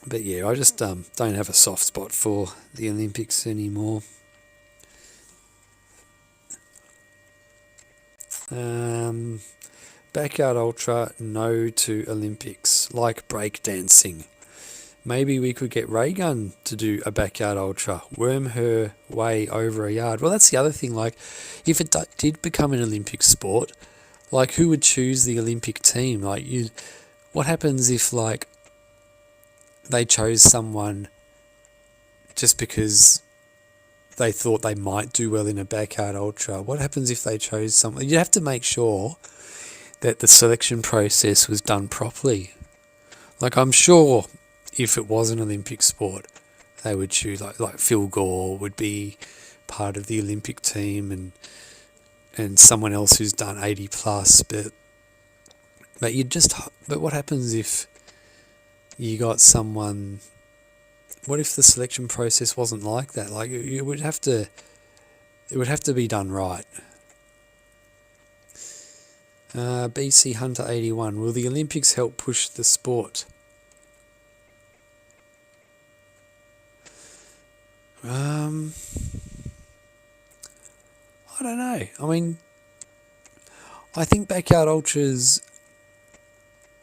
Speaker 8: But yeah, I just don't have a soft spot for the Olympics anymore. Backyard Ultra, no to Olympics, like breakdancing. Maybe we could get Raygun to do a backyard ultra, worm her way over a yard. Well, that's the other thing. Like, if it did become an Olympic sport, like, who would choose the Olympic team? Like, what happens if, like, they chose someone just because they thought they might do well in a backyard ultra? What happens if they chose someone? You have to make sure that the selection process was done properly. Like, I'm sure if it was an Olympic sport, they would choose like Phil Gore would be part of the Olympic team, and someone else who's done 80 plus. But what happens if you got someone? What if the selection process wasn't like that? Like, it would have to be done right. BC Hunter 81. Will the Olympics help push the sport? I don't know. I mean, I think backyard ultras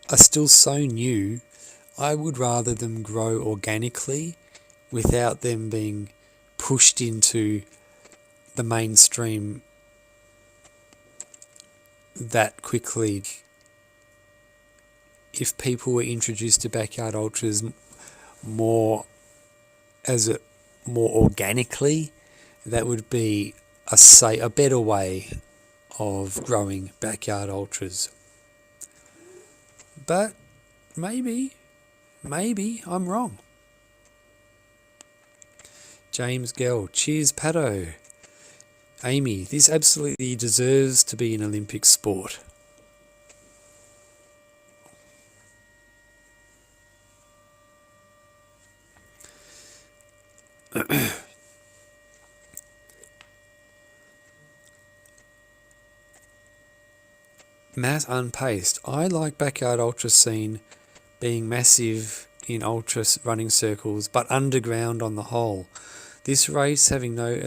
Speaker 8: are still so new. I would rather them grow organically without them being pushed into the mainstream that quickly. If people were introduced to backyard ultras more organically, that would be a better way of growing backyard ultras. But maybe I'm wrong. James Gell, cheers Pato. Amy, this absolutely deserves to be an Olympic sport. Matt Unpaced. I like backyard ultra scene being massive in ultra running circles, but underground on the whole. This race having no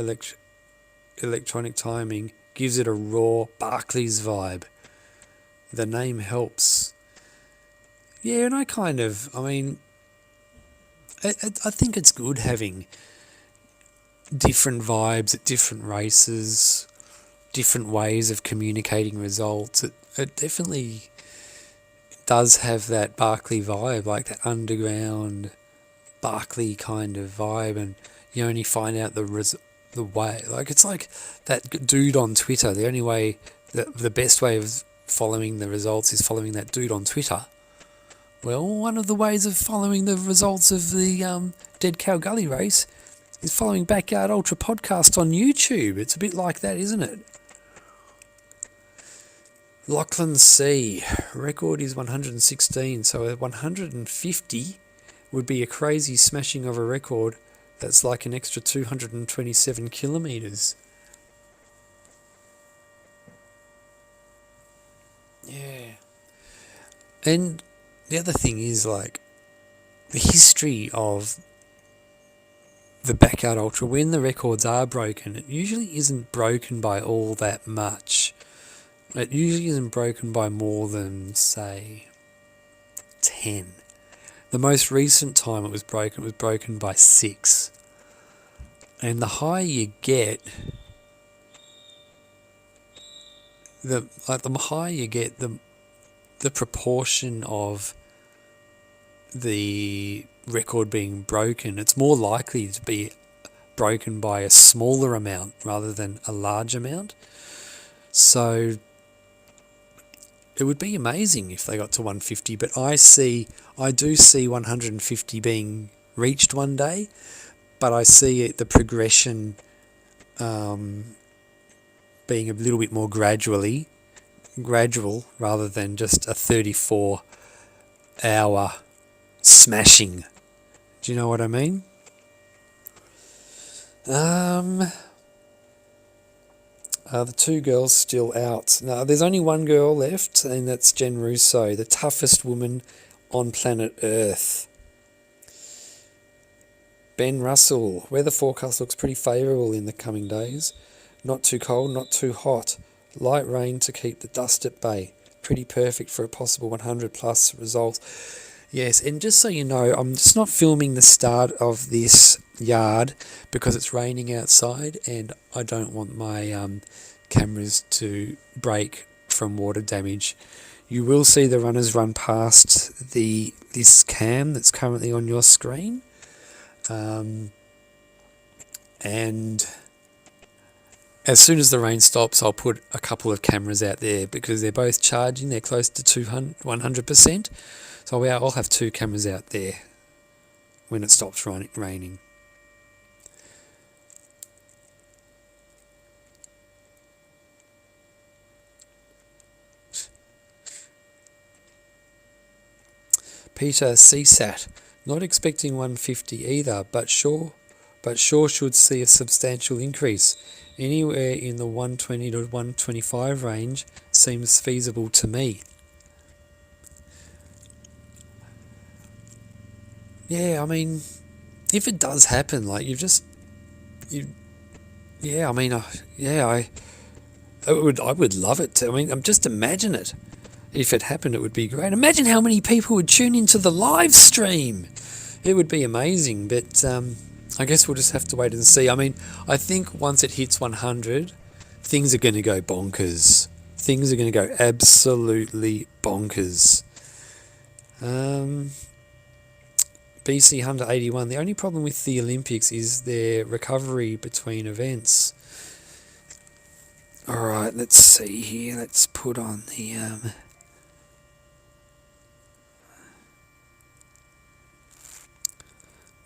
Speaker 8: electronic timing gives it a raw Barclays vibe. The name helps. Yeah, and I think it's good having different vibes at different races, different ways of communicating results. It definitely does have that Barclay vibe, like that underground Barclay kind of vibe, and you only find out the way. Like, it's like that dude on Twitter. The only way, the best way of following the results is following that dude on Twitter. Well, one of the ways of following the results of the Dead Cow Gully race is following Backyard Ultra podcast on YouTube. It's a bit like that, isn't it? Lachlan C. Record is 116, so 150 would be a crazy smashing of a record That's like an extra 227 kilometres. Yeah. And the other thing is, like, the history of the Backyard Ultra, when the records are broken, it usually isn't broken by all that much. It usually isn't broken by more than, say, 10. The most recent time it was broken by 6. And the higher you get, the higher you get, the proportion of the record being broken, it's more likely to be broken by a smaller amount rather than a large amount. So it would be amazing if they got to 150, but I do see 150 being reached one day, but I see the progression being a little bit more gradual rather than just a 34-hour smashing. Do you know what I mean? The 2 girls still out. Now, there's only 1 girl left, and that's Jen Russo, the toughest woman on planet Earth. Ben Russell, weather forecast looks pretty favourable in the coming days. Not too cold, not too hot. Light rain to keep the dust at bay. Pretty perfect for a possible 100 plus result. Yes, and just so you know, I'm just not filming the start of this yard because it's raining outside and I don't want my cameras to break from water damage. You will see the runners run past this cam that's currently on your screen. And as soon as the rain stops, I'll put a couple of cameras out there because they're both charging. They're close to 100%. So I'll have 2 cameras out there when it stops raining. Peter CSAT, not expecting 150 either, but sure should see a substantial increase. Anywhere in the 120 to 125 range seems feasible to me. Yeah, I mean, if it does happen, like I would love it to. I mean, just imagine it. If it happened, it would be great. Imagine how many people would tune into the live stream. It would be amazing, but I guess we'll just have to wait and see. I mean, I think once it hits 100, things are going to go bonkers. Things are going to go absolutely bonkers. BC Hunter 81. The only problem with the Olympics is their recovery between events. Alright, let's see here. Let's put on the...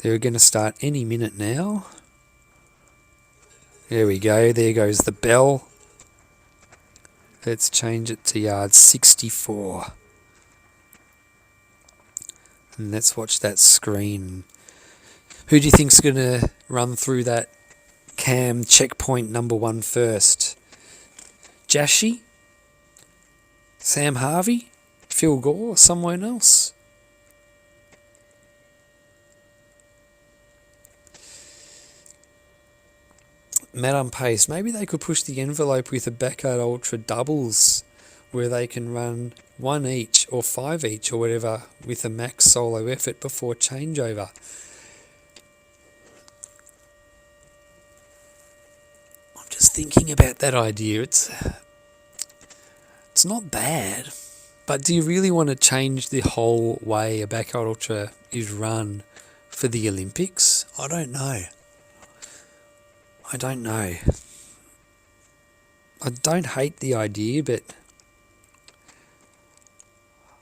Speaker 8: They're going to start any minute now. There we go. There goes the bell. Let's change it to yard 64. And let's watch that screen. Who do you think's going to run through that cam checkpoint number 1 first? Jashi? Sam Harvey? Phil Gore? Or someone else? Madame Pace, maybe they could push the envelope with a Backyard Ultra doubles where they can run 1 each or 5 each or whatever with a max solo effort before changeover. I'm just thinking about that idea. It's not bad, but do you really want to change the whole way a Backyard Ultra is run for the Olympics? I don't know. I don't hate the idea, but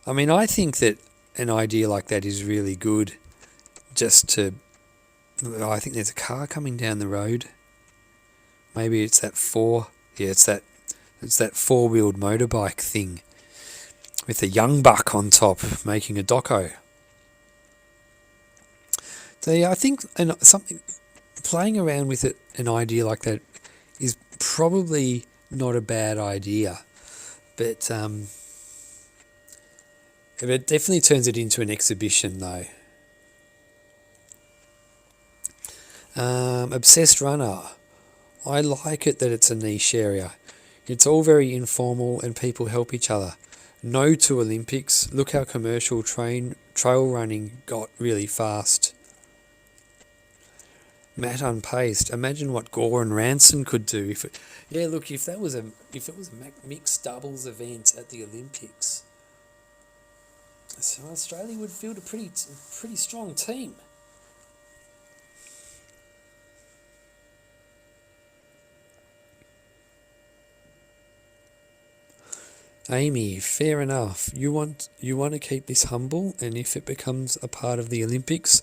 Speaker 8: I mean, I think that an idea like that is really good. I think there's a car coming down the road. Maybe it's that it's that 4-wheeled motorbike thing with a young buck on top making a doco. So yeah, I think something playing around with it, an idea like that, is probably not a bad idea, but it definitely turns it into an exhibition though. Obsessed runner. I like it that it's a niche area. It's all very informal and people help each other. No to Olympics. Look how commercial trail running got really fast. Matt Unpaced. Imagine what Gore and Ranson could do if it. Yeah, look, if it was a mixed doubles event at the Olympics, so Australia would field a pretty strong team. Amy, fair enough. You want to keep this humble, and if it becomes a part of the Olympics,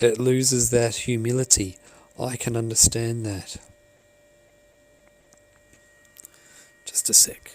Speaker 8: it loses that humility. I can understand that. Just a sec.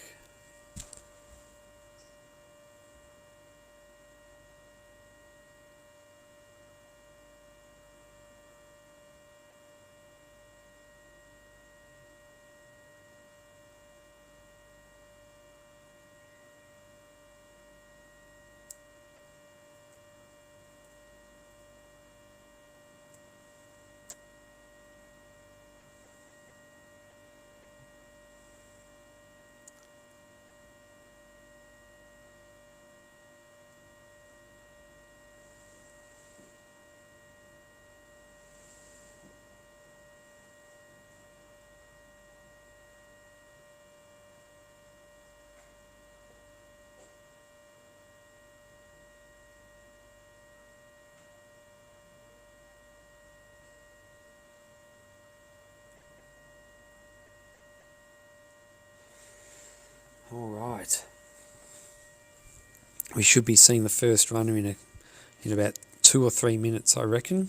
Speaker 8: All right. We should be seeing the first runner in about 2 or 3 minutes, I reckon.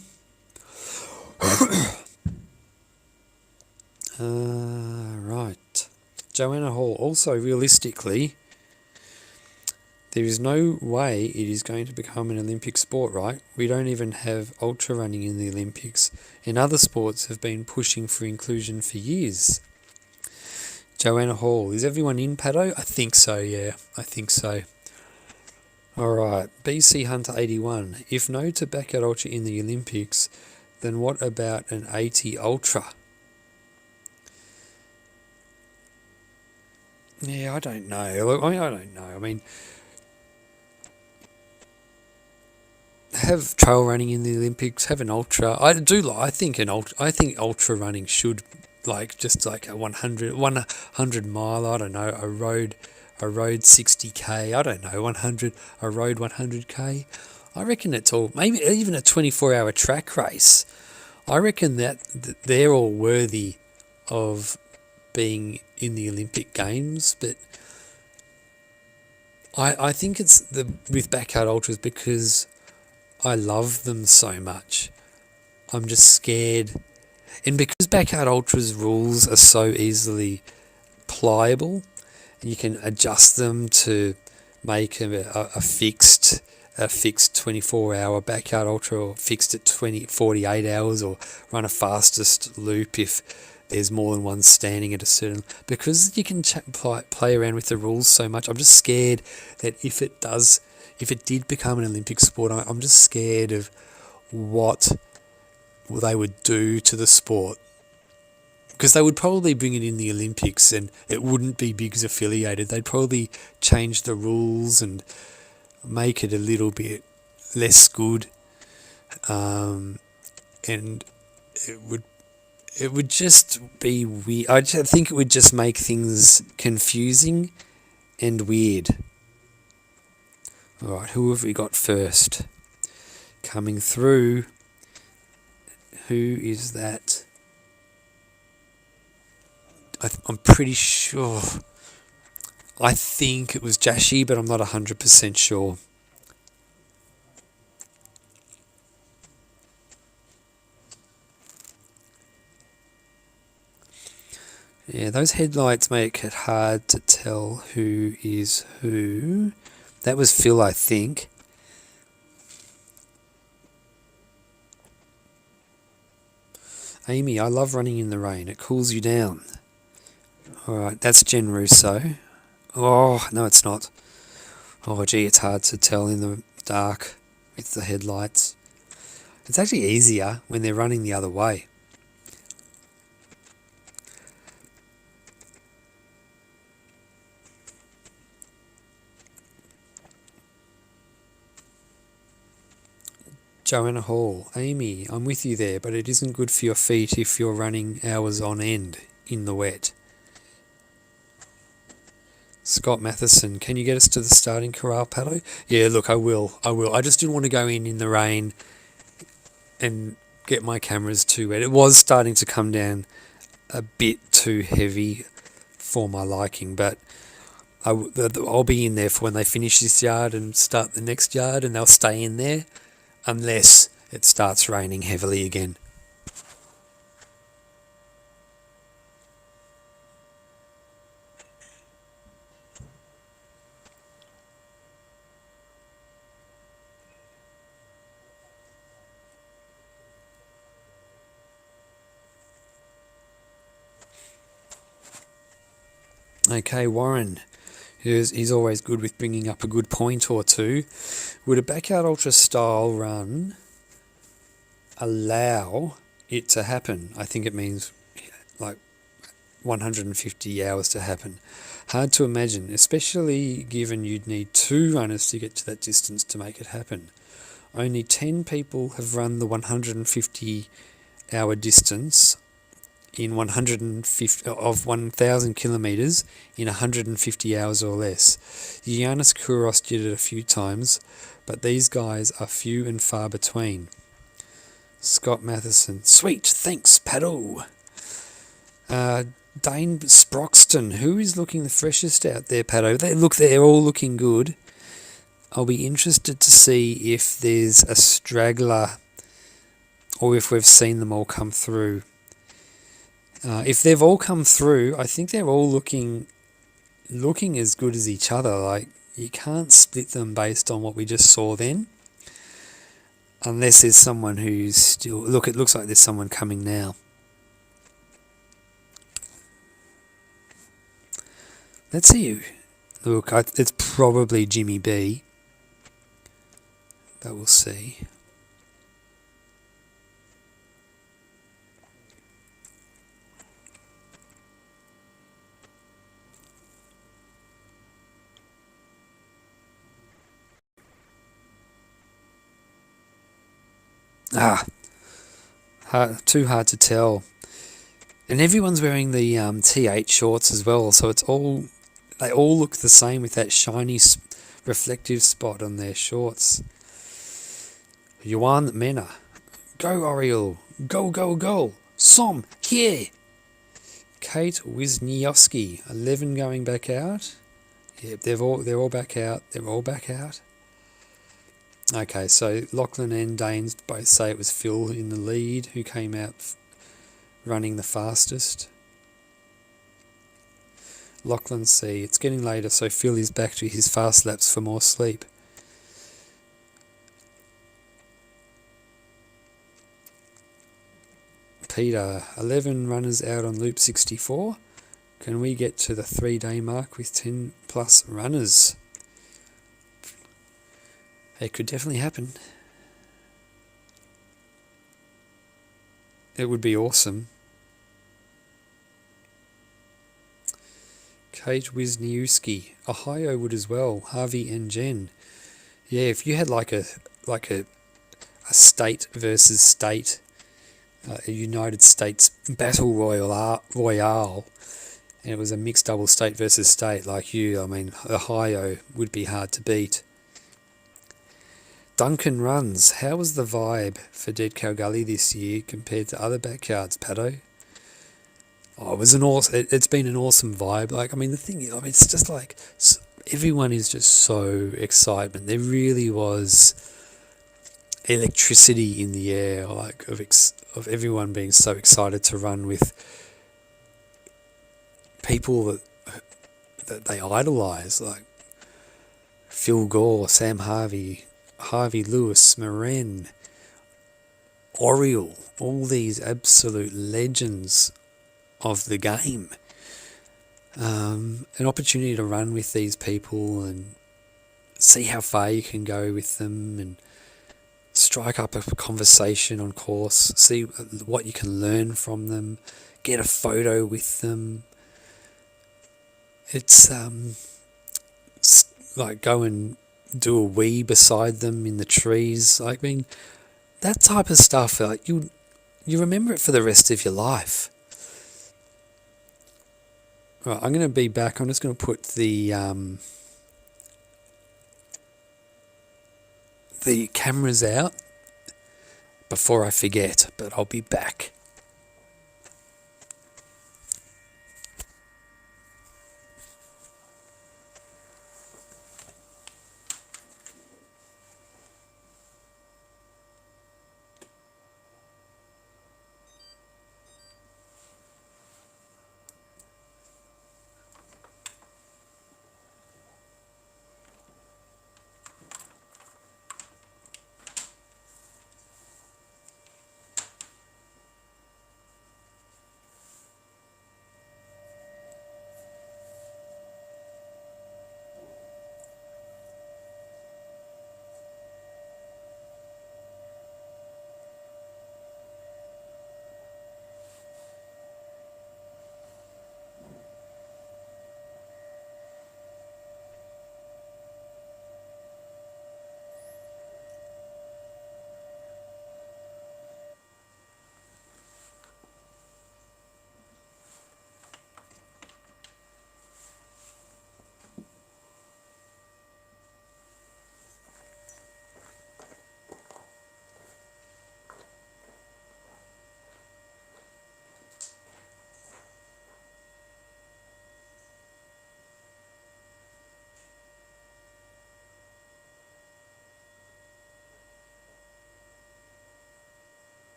Speaker 8: Right. Joanna Hall. Also, realistically, there is no way it is going to become an Olympic sport, right? We don't even have ultra running in the Olympics, and other sports have been pushing for inclusion for years. Joanna Hall. Is everyone in, Paddo? I think so, yeah. I think so. Alright. BC Hunter 81. If no to backyard ultra in the Olympics, then what about an 80 ultra? Yeah, I don't know. Look, I don't know. I mean, have trail running in the Olympics, have an ultra. I think ultra running should just like a 100 mile, I don't know, a road 60k, I don't know, a road 100k. I reckon it's all, maybe even a 24-hour track race. I reckon that they're all worthy of being in the Olympic Games, but I think it's with backyard ultras because I love them so much. I'm just scared. And because backyard ultras rules are so easily pliable, you can adjust them to make a fixed 24-hour backyard ultra, or fixed at 48 hours, or run a fastest loop if there's more than one standing at a certain. Because you can play around with the rules so much, I'm just scared that if it did become an Olympic sport, I'm just scared of what they would do to the sport, because they would probably bring it in the Olympics and it wouldn't be Bigs affiliated. They'd probably change the rules and make it a little bit less good, and it would just be weird. I think it would just make things confusing and weird. All right, who have we got first? Coming through. Who is that? I'm pretty sure. I think it was Jashi, but I'm not 100% sure. Yeah, those headlights make it hard to tell who is who. That was Phil, I think. Amy, I love running in the rain. It cools you down. Alright, that's Jen Russo. Oh, no it's not. Oh gee, it's hard to tell in the dark with the headlights. It's actually easier when they're running the other way. Joanna Hall, Amy, I'm with you there, but it isn't good for your feet if you're running hours on end in the wet. Scott Matheson, can you get us to the starting corral, Paddo? Yeah, look, I will. I just didn't want to go in the rain and get my cameras too wet. It was starting to come down a bit too heavy for my liking, but I'll be in there for when they finish this yard and start the next yard, and they'll stay in there unless it starts raining heavily again. Okay, Warren, he's always good with bringing up a good point or two. Would a backyard ultra style run allow it to happen? I think it means like 150 hours to happen. Hard to imagine, especially given you'd need 2 runners to get to that distance to make it happen. Only 10 people have run the 150 hour distance in 1,000 kilometres in 150 hours or less. Giannis Kouros did it a few times, but these guys are few and far between. Scott Matheson, sweet, thanks, Paddle. Dane Sproxton, who is looking the freshest out there, Paddo? They're all looking good. I'll be interested to see if there's a straggler or if we've seen them all come through. If they've all come through, I think they're all looking as good as each other. Like, you can't split them based on what we just saw then. Unless there's someone who's still... Look, it looks like there's someone coming now. Let's see who. Look, it's probably Jimmy B. But we'll see. Too hard to tell. And everyone's wearing the T8 shorts as well, so they all look the same with that shiny reflective spot on their shorts. Johan Mena, go Oriole, go, Som, here. Kate Wisniewski, 11 going back out. Yep, they're all back out. Okay, so Lachlan and Danes both say it was Phil in the lead who came out running the fastest. Lachlan C. It's getting later, so Phil is back to his fast laps for more sleep. Peter, 11 runners out on loop 64. Can we get to the 3-day mark with 10 plus runners? It could definitely happen. It would be awesome. Kate Wisniewski, Ohio would as well. Harvey and Jen. Yeah, if you had like a state versus state, a United States battle royale, and it was a mixed double state versus state like Ohio would be hard to beat. Duncan runs. How was the vibe for Dead Cow Gully this year compared to other backyards, Paddo? Oh, it was it's been an awesome vibe. It's just like everyone is just so excited. There really was electricity in the air, of everyone being so excited to run with people that they idolise, like Phil Gore, Sam Harvey, Harvey Lewis, Maren, Oriole, all these absolute legends of the game. An opportunity to run with these people and see how far you can go with them and strike up a conversation on course, see what you can learn from them, get a photo with them. It's like go and do a wee beside them in the trees. Like, I mean, that type of stuff, like you remember it for the rest of your life. Right, I'm going to be back. I'm just going to put the cameras out before I forget, but I'll be back.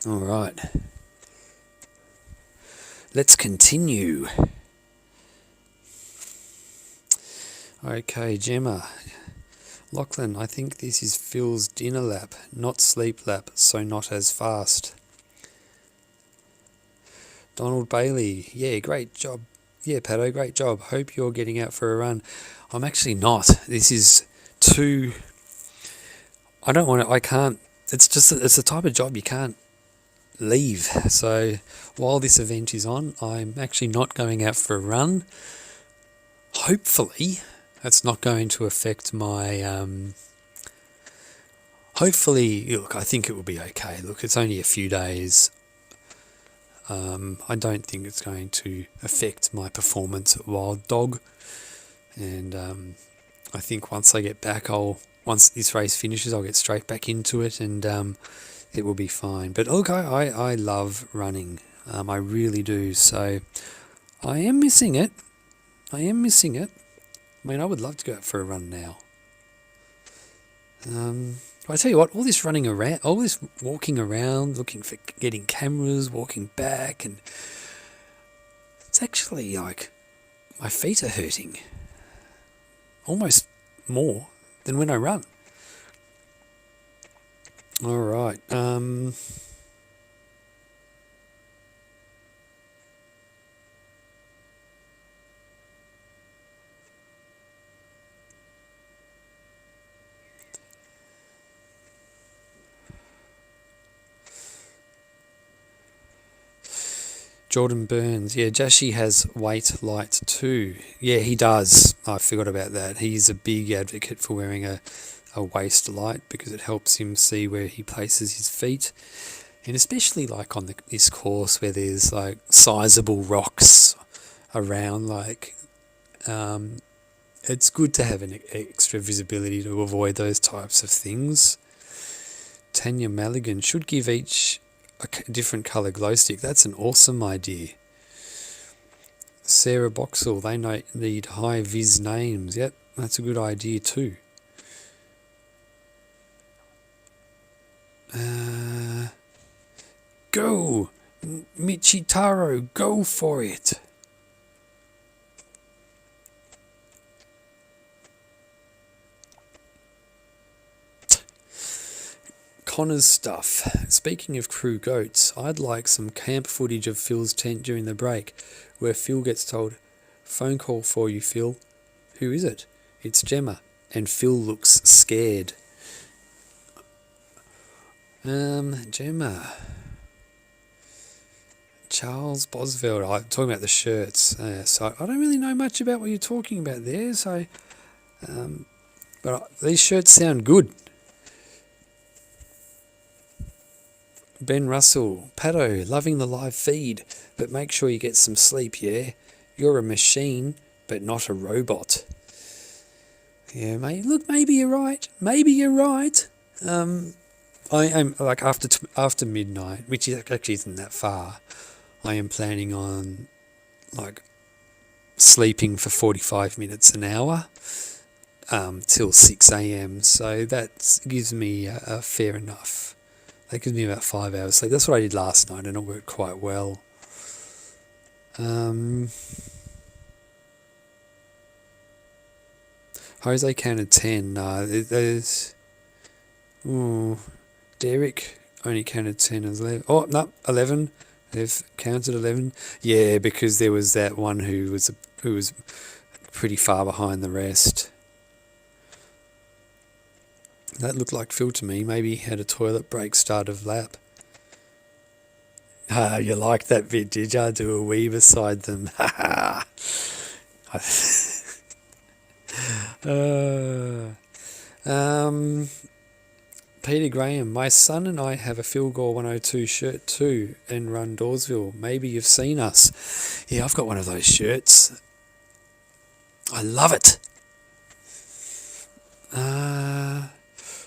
Speaker 8: All right. Let's continue. Okay, Gemma. Lachlan, I think this is Phil's dinner lap, not sleep lap, so not as fast. Donald Bailey, yeah, great job. Yeah, Pato, great job. Hope you're getting out for a run. I'm actually not. This is too... I don't want to... I can't... It's the type of job you can't leave. So while this event is on, I'm actually not going out for a run. Hopefully, that's not going to affect my... Hopefully, look, I think it will be okay. Look, it's only a few days. I don't think it's going to affect my performance at Wild Dog. And I think once I get back, once this race finishes, I'll get straight back into it, and it will be fine. But look, I love running. I really do. So I am missing it. I mean, I would love to go out for a run now. I tell you what, all this running around, all this walking around, looking for getting cameras, walking back, and it's actually like my feet are hurting almost more than when I run. All right. Jordan Burns, yeah, Jashi has weight light too. Yeah, he does. I forgot about that. He's a big advocate for wearing a waist light because it helps him see where he places his feet. And especially like on this course where there's like sizable rocks around, like it's good to have an extra visibility to avoid those types of things. Tanya Maligan should give each a different colour glow stick. That's an awesome idea. Sarah Boxall, they need high vis names. Yep, that's a good idea too. Go! Michitaro, go for it! Connor's stuff. Speaking of crew goats, I'd like some camp footage of Phil's tent during the break, where Phil gets told, "Phone call for you, Phil." Who is it? It's Gemma, and Phil looks scared. Gemma. Charles Bosveld. I'm talking about the shirts. So I don't really know much about what you're talking about there. So, but these shirts sound good. Ben Russell, Pato, loving the live feed, but make sure you get some sleep, yeah? You're a machine, but not a robot. Yeah, mate, look, maybe you're right. I am, like, after midnight, which actually isn't that far, I am planning on, like, sleeping for 45 minutes an hour till 6 a.m, so that gives me fair enough. That gives me about 5 hours sleep. That's what I did last night, and it worked quite well. Jose counted 10. There's... Derek only counted 10 as 11. Oh, no, 11. They've counted 11. Yeah, because there was that one who was pretty far behind the rest. That looked like Phil to me. Maybe he had a toilet break start of lap. Ah, you liked that bit, did you? Do a wee beside them. Peter Graham, my son and I have a Phil Gore 102 shirt too and run Dawesville. Maybe you've seen us. Yeah, I've got one of those shirts. I love it.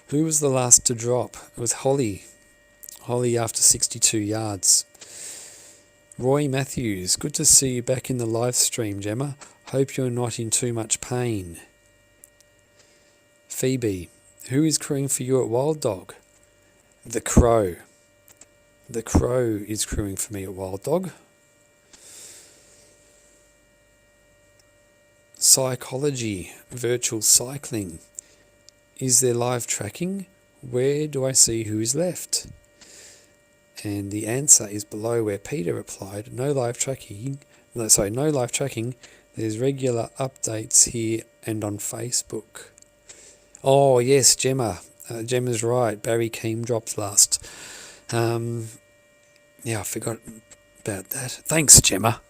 Speaker 8: Who was the last to drop? It was Holly. Holly after 62 yards. Roy Matthews, good to see you back in the live stream, Gemma. Hope you're not in too much pain. Phoebe, who is crewing for you at Wild Dog? The Crow. The Crow is crewing for me at Wild Dog. Psychology, virtual cycling. Is there live tracking? Where do I see who is left? And the answer is below where Peter replied, no live tracking. No live tracking. There's regular updates here and on Facebook. Oh, yes, Gemma. Gemma's right. Barry Keem dropped last. Yeah, I forgot about that. Thanks, Gemma.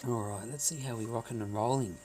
Speaker 8: All right, let's see how we're rocking and rolling.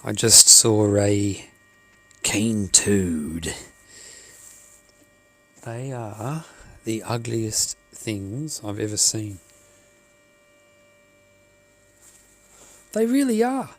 Speaker 8: I just saw a cane toad. They are the ugliest things I've ever seen. They really are.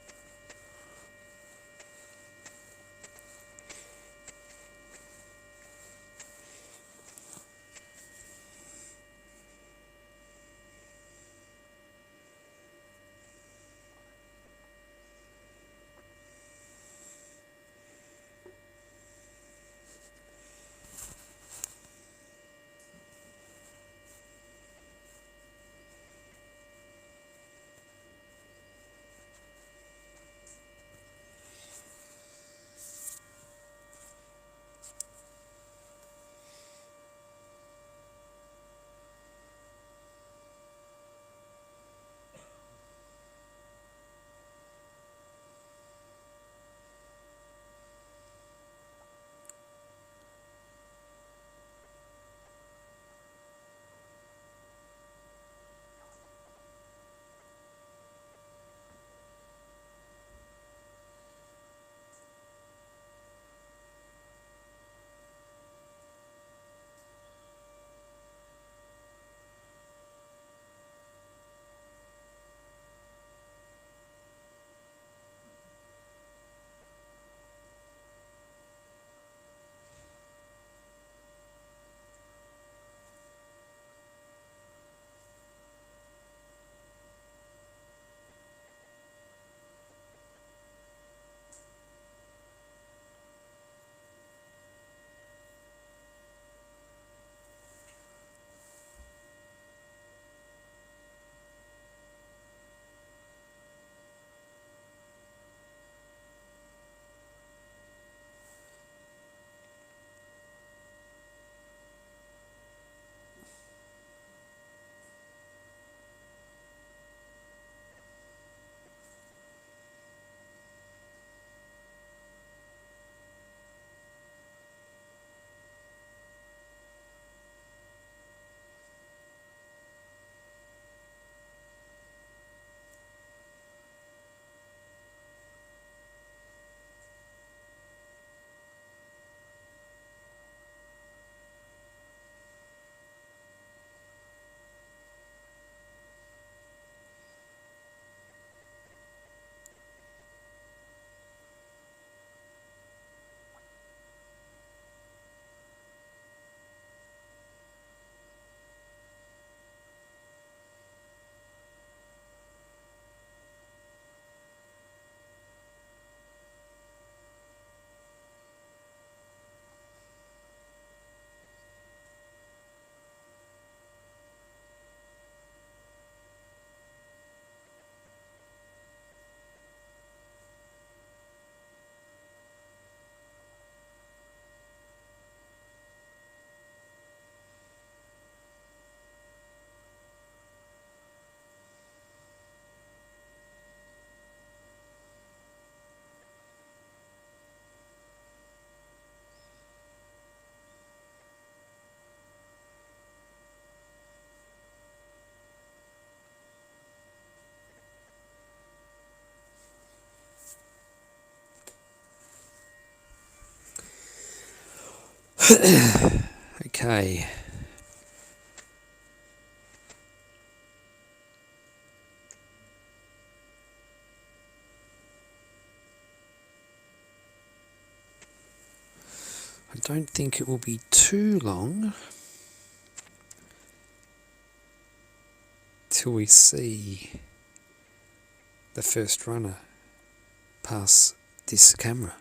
Speaker 8: Okay. I don't think it will be too long till we see the first runner pass this camera.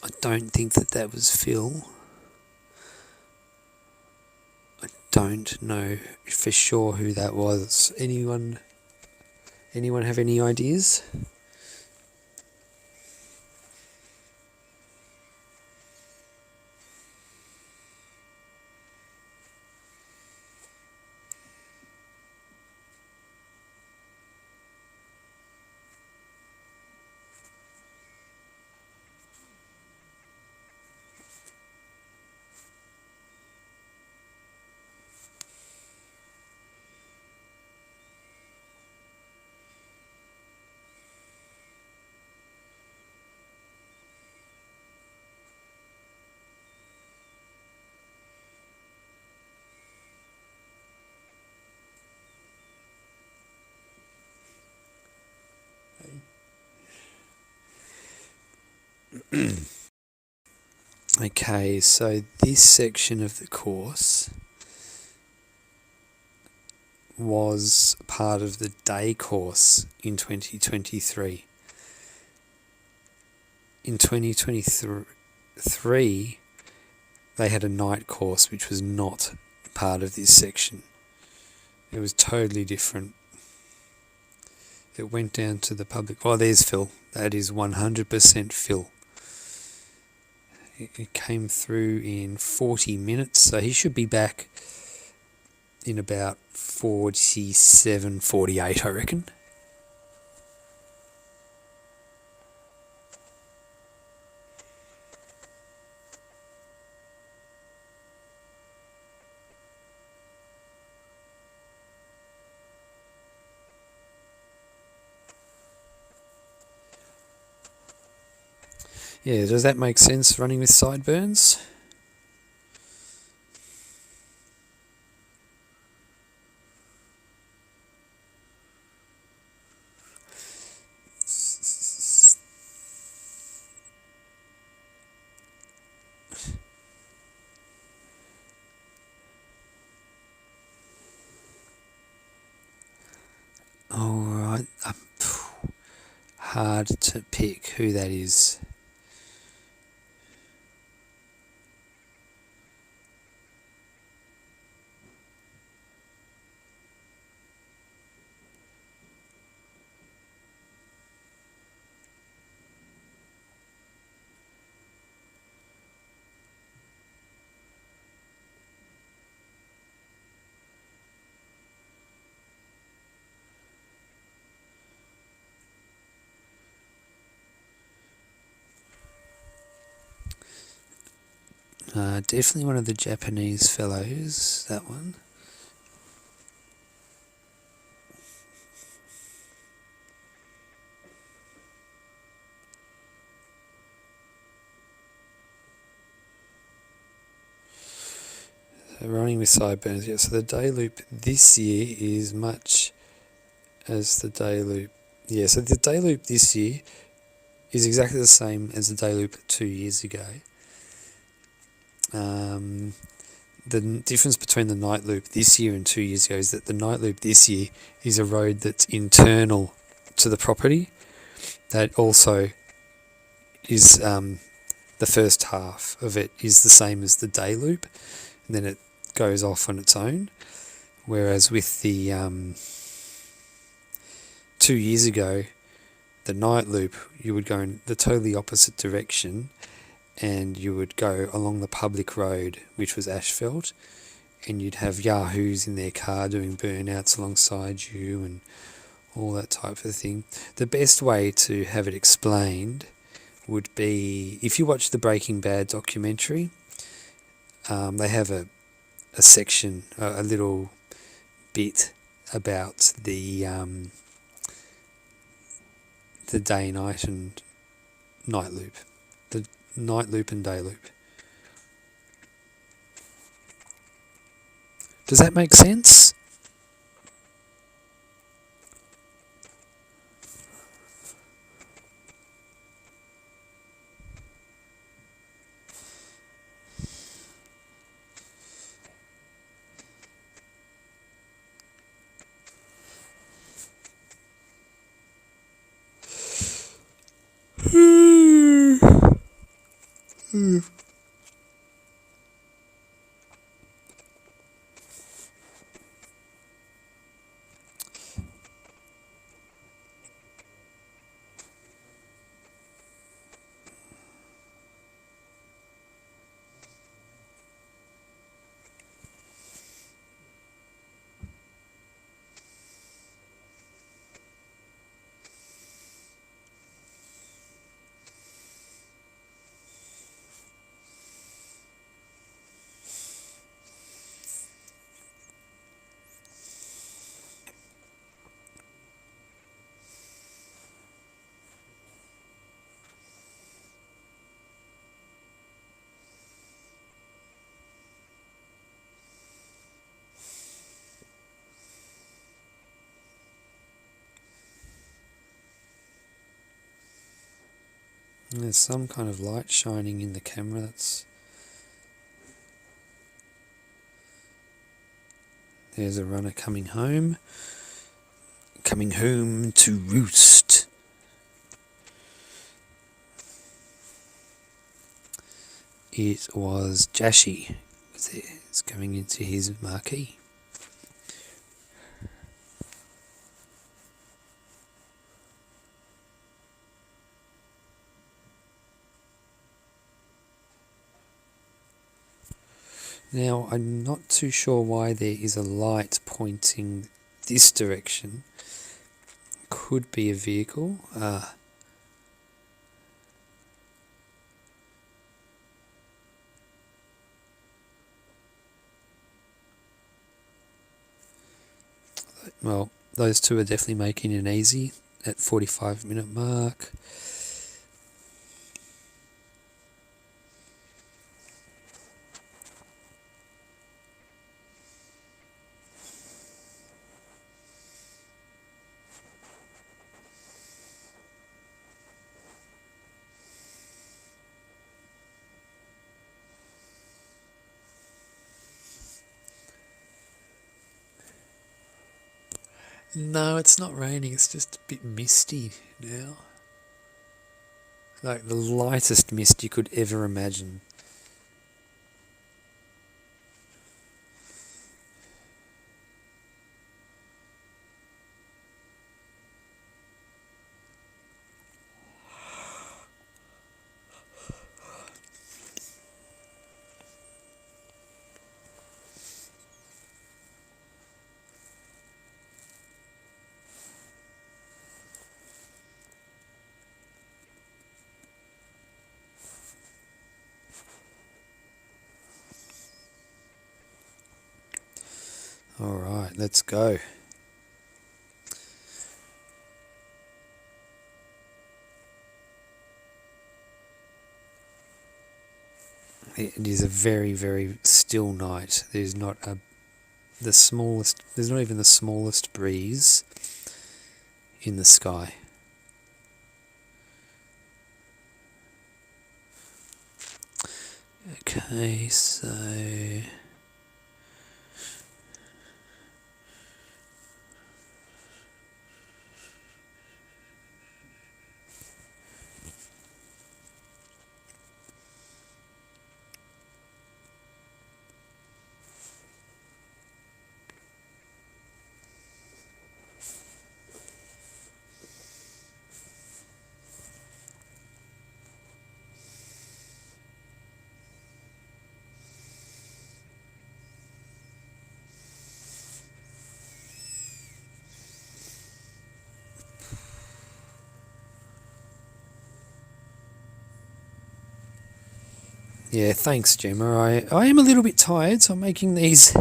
Speaker 8: I don't think that was Phil. I don't know for sure who that was. Anyone have any ideas? Okay, so this section of the course was part of the day course in 2023. In 2023, they had a night course which was not part of this section. It was totally different. It went down to the public. Oh, there's Phil. That is 100% Phil. It came through in 40 minutes, so he should be back in about 47, 48, I reckon. Yeah, does that make sense, running with sideburns? Alright, hard to pick who that is. Definitely one of the Japanese fellows, that one. So running with sideburns, yeah. So the day loop this year is much as the day loop. Yeah, so the day loop this year is exactly the same as the day loop 2 years ago. The difference between the night loop this year and 2 years ago is that the night loop this year is a road that's internal to the property. That also is the first half of it is the same as the day loop, and then it goes off on its own. Whereas with the 2 years ago, the night loop, you would go in the totally opposite direction, and you would go along the public road, which was asphalt, and you'd have yahoos in their car doing burnouts alongside you and all that type of thing. The best way to have it explained would be, if you watch the Breaking Bad documentary, they have a section, a little bit about the day, night and night loop. The night loop and day loop. Does that make sense? There's some kind of light shining in the camera. There's a runner coming home. Coming home to roost. It was Jashi. It's going into his marquee. Now, I'm not too sure why there is a light pointing this direction. Could be a vehicle. Well, those two are definitely making it easy at 45-minute mark. No, it's not raining, it's just a bit misty now. Like the lightest mist you could ever imagine. Alright, let's go. It is a very, very still night. There's not there's not even the smallest breeze in the sky. Okay, so yeah, thanks, Gemma. I am a little bit tired, so I'm making these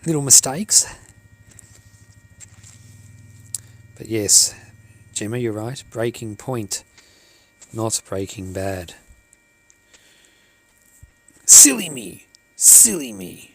Speaker 8: little mistakes. But yes, Gemma, you're right. Breaking point, not breaking bad. Silly me. Silly me.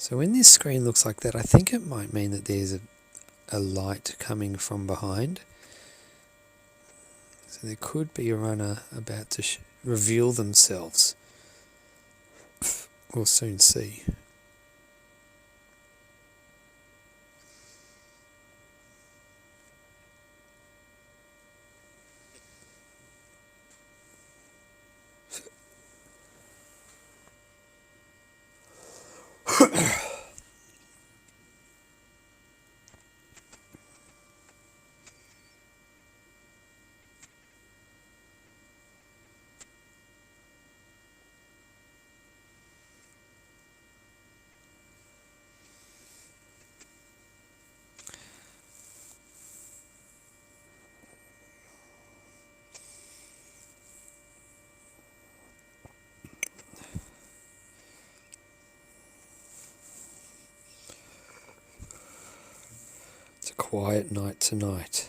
Speaker 8: So when this screen looks like that, I think it might mean that there's a light coming from behind. So there could be a runner about to reveal themselves. We'll soon see. It's a quiet night tonight.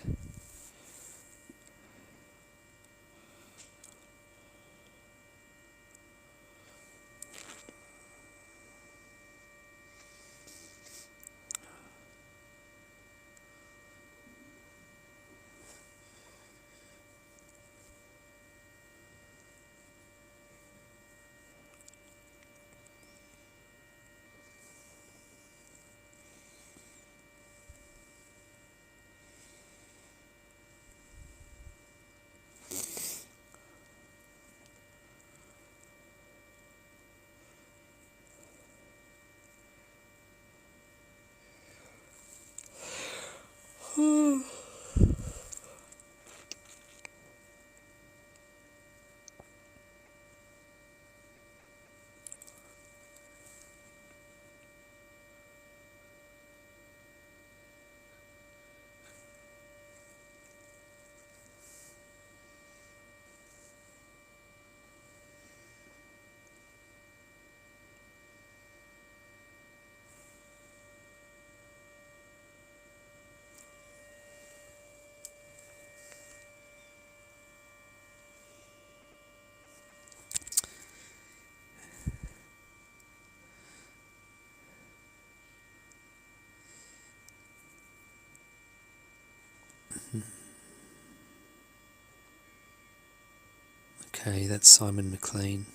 Speaker 8: Okay, that's Simon McLean.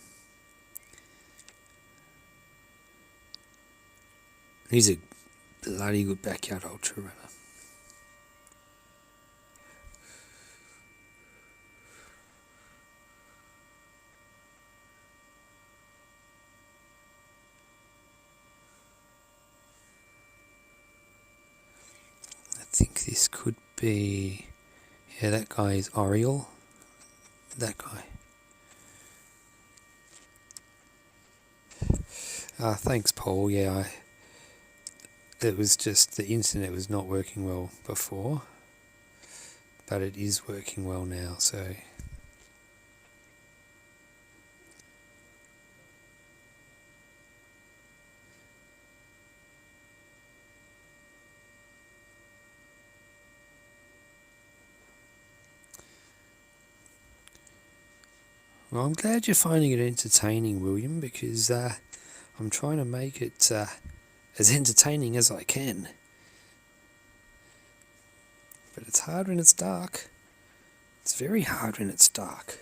Speaker 8: He's a bloody good backyard ultra runner. I think this could be... Yeah, that guy is Oriole. That guy. Thanks, Paul. Yeah, it was just the internet was not working well before, but it is working well now, so... Well, I'm glad you're finding it entertaining, William, because I'm trying to make it as entertaining as I can. But it's hard when it's dark. It's very hard when it's dark.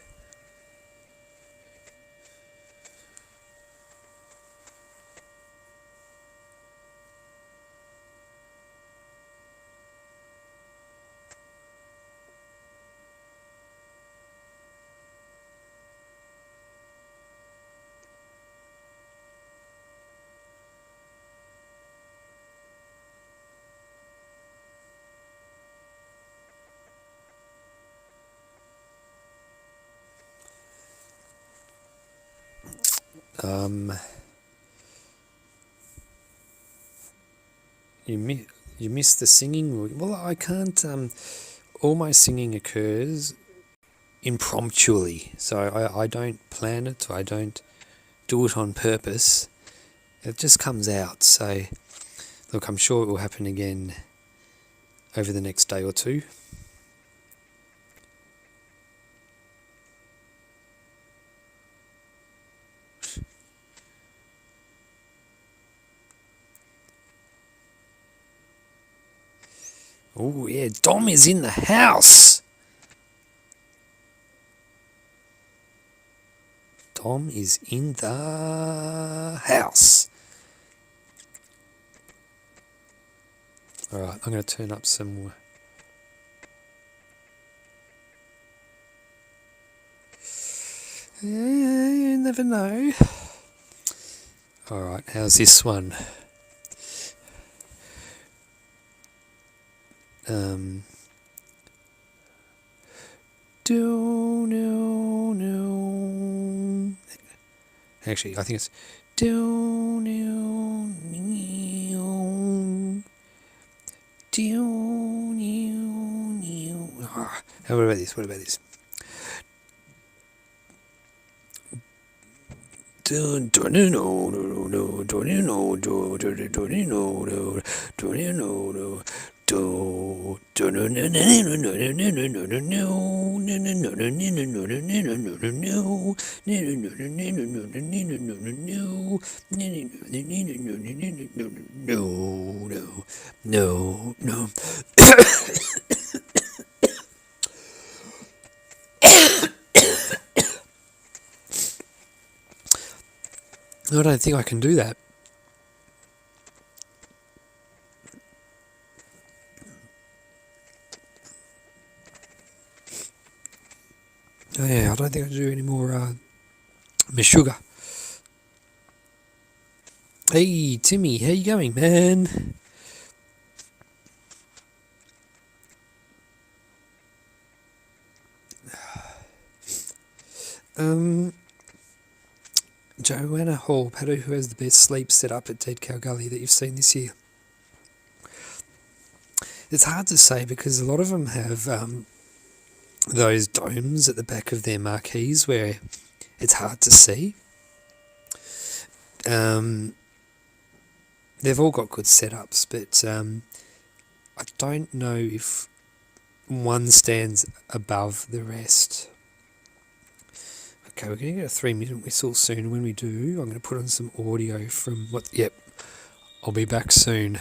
Speaker 8: You missed the singing. Well, I can't. All my singing occurs impromptually, so I don't plan it. I don't do it on purpose. It just comes out. So, look, I'm sure it will happen again over the next day or two. Oh, yeah, Dom is in the house. Dom is in the house. All right, I'm going to turn up some more. Yeah, you never know. All right, how's this one? Do no no. Actually, I think it's do no no do no no. What about this? What about this? Do no no no no do no do do do do no no do no no do do no no no no no no no no no no no no. I don't think I can do that. Oh yeah, I don't think I do any more Miss Sugar. Hey Timmy, how you going, man? Joanna Hall, Paddo, who has the best sleep set up at Dead Cow Gully that you've seen this year? It's hard to say because a lot of them have those domes at the back of their marquees where it's hard to see. They've all got good setups, but I don't know if one stands above the rest. Okay, we're going to get a 3-minute whistle soon. When we do, I'm going to put on some audio from what... Yep, I'll be back soon.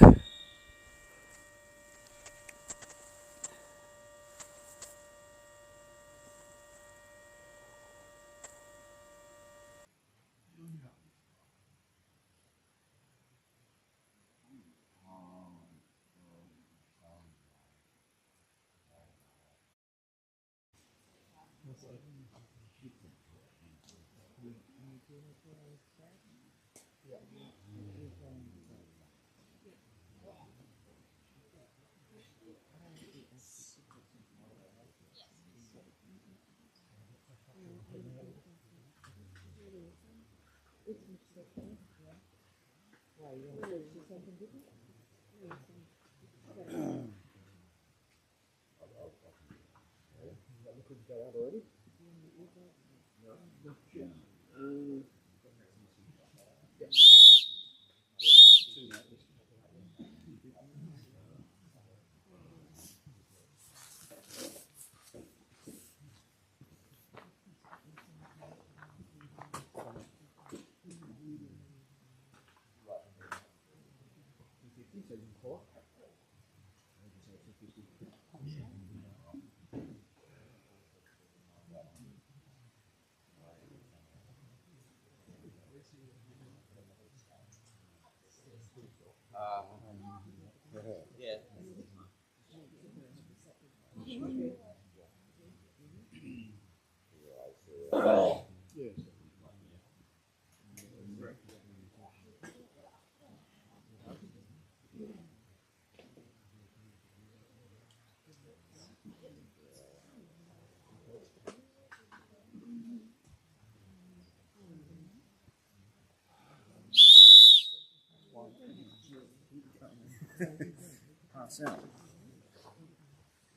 Speaker 3: Pass out.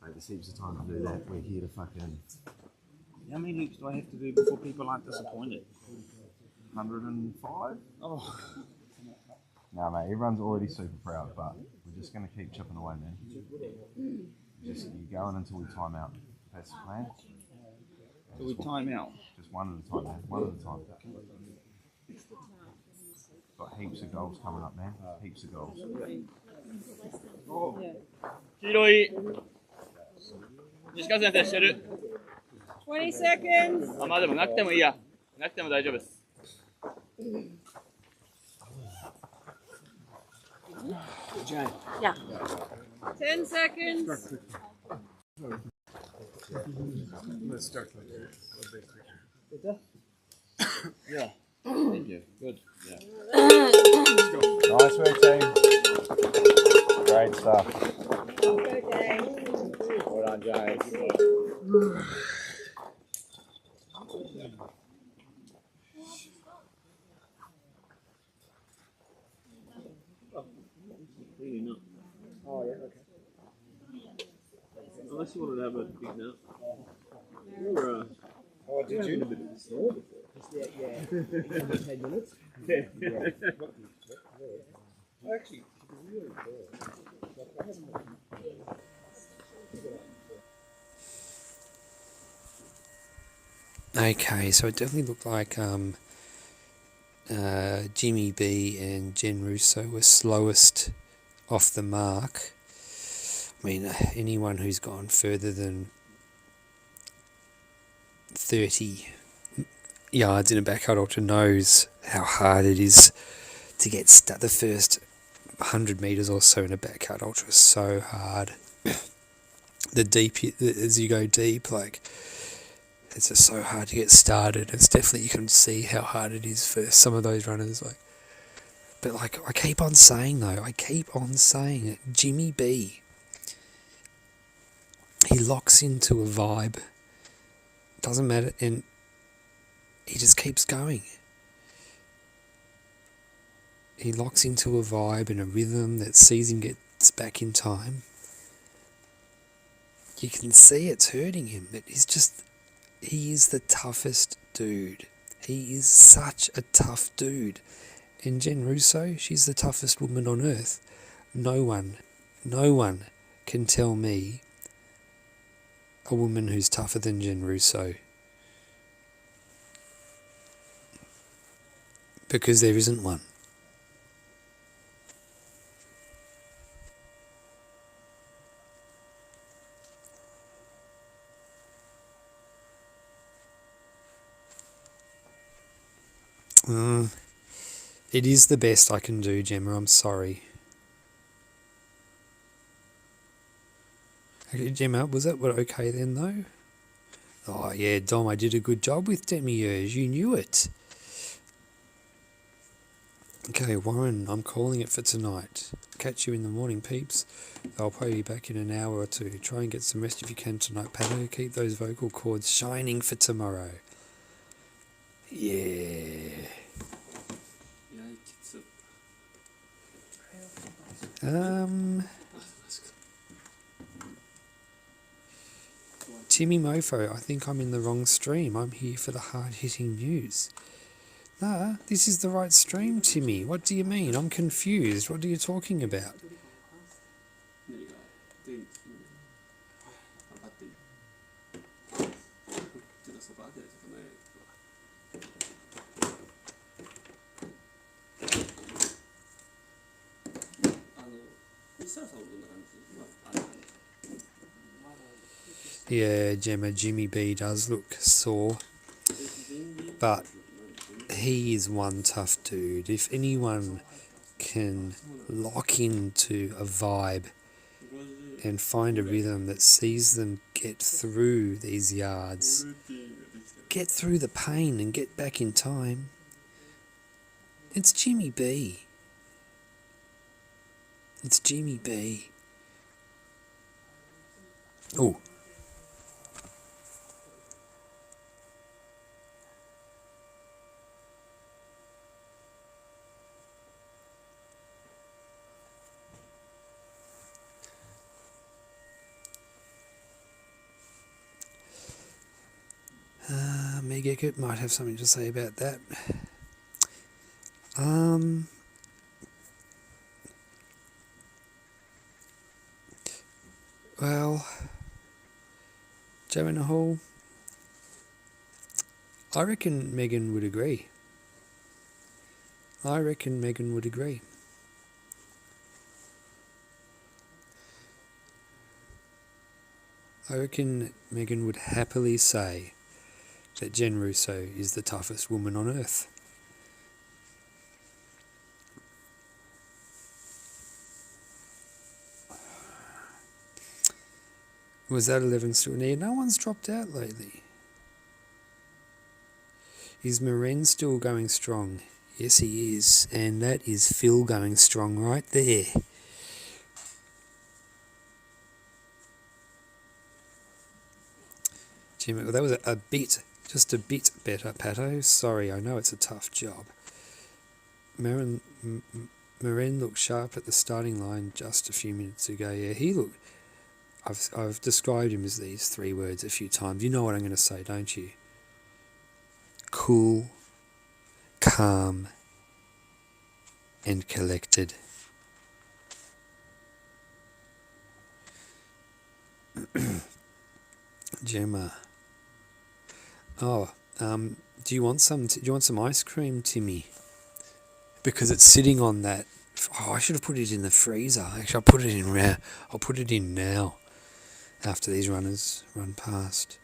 Speaker 3: Mate, there's heaps of time to do that. We're here to fucking... How many heaps do I have to do before people aren't disappointed? 105? Oh. No, mate, everyone's already super proud, but we're just going to keep chipping away, man. Just keep going until we time out. That's the plan. Until we time out? Just one at a time, man. One at a time. Got heaps of goals coming up, man. Heaps of goals.
Speaker 9: 黄色い西川先生してる。
Speaker 7: 20 seconds.
Speaker 9: あ、まあでもなくてもいいや。なくても大丈夫です。
Speaker 7: Yeah. 10 seconds.
Speaker 2: Let's start with
Speaker 9: Yeah. Thank you. Good. Yeah.
Speaker 3: Nice work, team. Great stuff.
Speaker 7: Okay.
Speaker 3: Well done, James.
Speaker 9: Really not. Oh, yeah, okay. Unless you wanted to have a big nap. You're,
Speaker 3: Oh, did you?
Speaker 9: Actually,
Speaker 8: Okay, so it definitely looked like Jimmy B and Jen Russo were slowest off the mark. I mean, anyone who's gone further than 30 yards in a backyard ultra knows how hard it is to get the first 100 metres or so in a backyard ultra is so hard. As you go deep, like, it's just so hard to get started. It's definitely, you can see how hard it is for some of those runners. But I keep on saying though, it, Jimmy B, he locks into a vibe. Doesn't matter, and he just keeps going. He locks into a vibe and a rhythm that sees him get back in time. You can see it's hurting him, but he is the toughest dude. He is such a tough dude. And Jen Russo, she's the toughest woman on earth. No one can tell me a woman who's tougher than Jen Russo. Because there isn't one. It is the best I can do, Gemma, I'm sorry. Okay, Gemma, was that okay then, though? Oh, yeah, Dom, I did a good job with Demi-Urge. You knew it. Okay, Warren, I'm calling it for tonight. Catch you in the morning, peeps. I'll probably be back in an hour or two. Try and get some rest if you can tonight, Pato. Keep those vocal cords shining for tomorrow. Yeah. Timmy Mofo, I think I'm in the wrong stream. I'm here for the hard-hitting news. Nah, this is the right stream, Timmy. What do you mean? I'm confused. What are you talking about? Yeah, Gemma, Jimmy B does look sore, but he is one tough dude. If anyone can lock into a vibe and find a rhythm that sees them get through these yards, get through the pain and get back in time, it's Jimmy B. It's Jimmy B. Oh. Megakut might have something to say about that. Well, Joanna Hall, I reckon Megan would agree. I reckon Megan would happily say that Jen Russo is the toughest woman on earth. Was that 11 still near? No one's dropped out lately. Is Maren still going strong? Yes, he is. And that is Phil going strong right there. Jim, that was just a bit better, Pato. Sorry, I know it's a tough job. Maren looked sharp at the starting line just a few minutes ago. Yeah, he looked... I've described him as these 3 words a few times. You know what I'm going to say, don't you? Cool, calm, and collected. Gemma. Oh, do you want some ice cream, Timmy? Because it's sitting on that. Oh, I should have put it in the freezer. Actually, I'll put it in now. After these runners run past.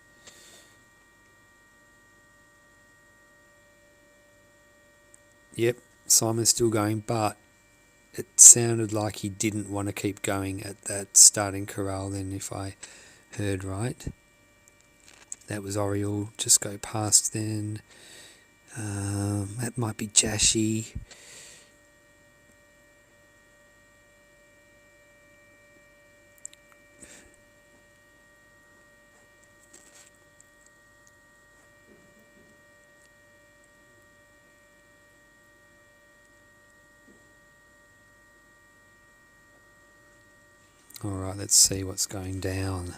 Speaker 8: Yep, Simon's still going, but it sounded like he didn't want to keep going at that starting corral then, if I heard right. That was Oriole, just go past then. That might be Jashi. Alright, let's see what's going down.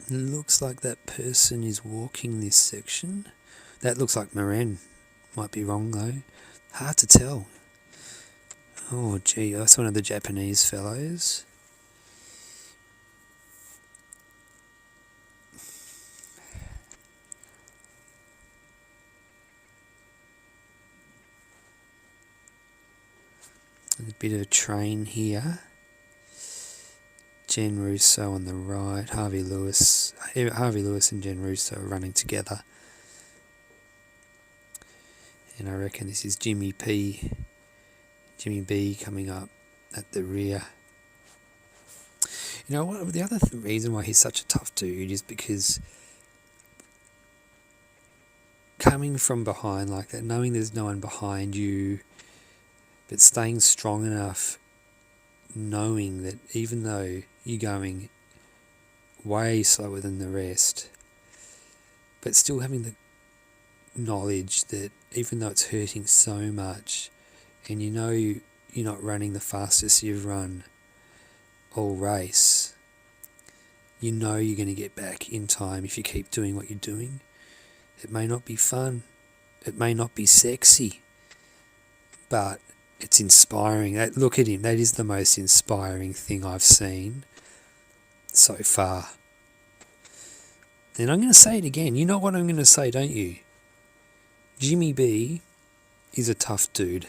Speaker 8: Looks like that person is walking this section. That looks like Maren. Might be wrong though. Hard to tell. Oh gee, that's one of the Japanese fellows. There's a bit of a train here. Jen Russo on the right, Harvey Lewis and Jen Russo are running together. And I reckon this is Jimmy B coming up at the rear. You know what? The other reason why he's such a tough dude is because coming from behind like that, knowing there's no one behind you, but staying strong enough, knowing that even though you're going way slower than the rest, but still having the knowledge that even though it's hurting so much, and you know you're not running the fastest you've run all race, you know you're going to get back in time if you keep doing what you're doing. It may not be fun, it may not be sexy, but it's inspiring. Look at him, that is the most inspiring thing I've seen so far. And I'm going to say it again, you know what I'm going to say, don't you? Jimmy B is a tough dude.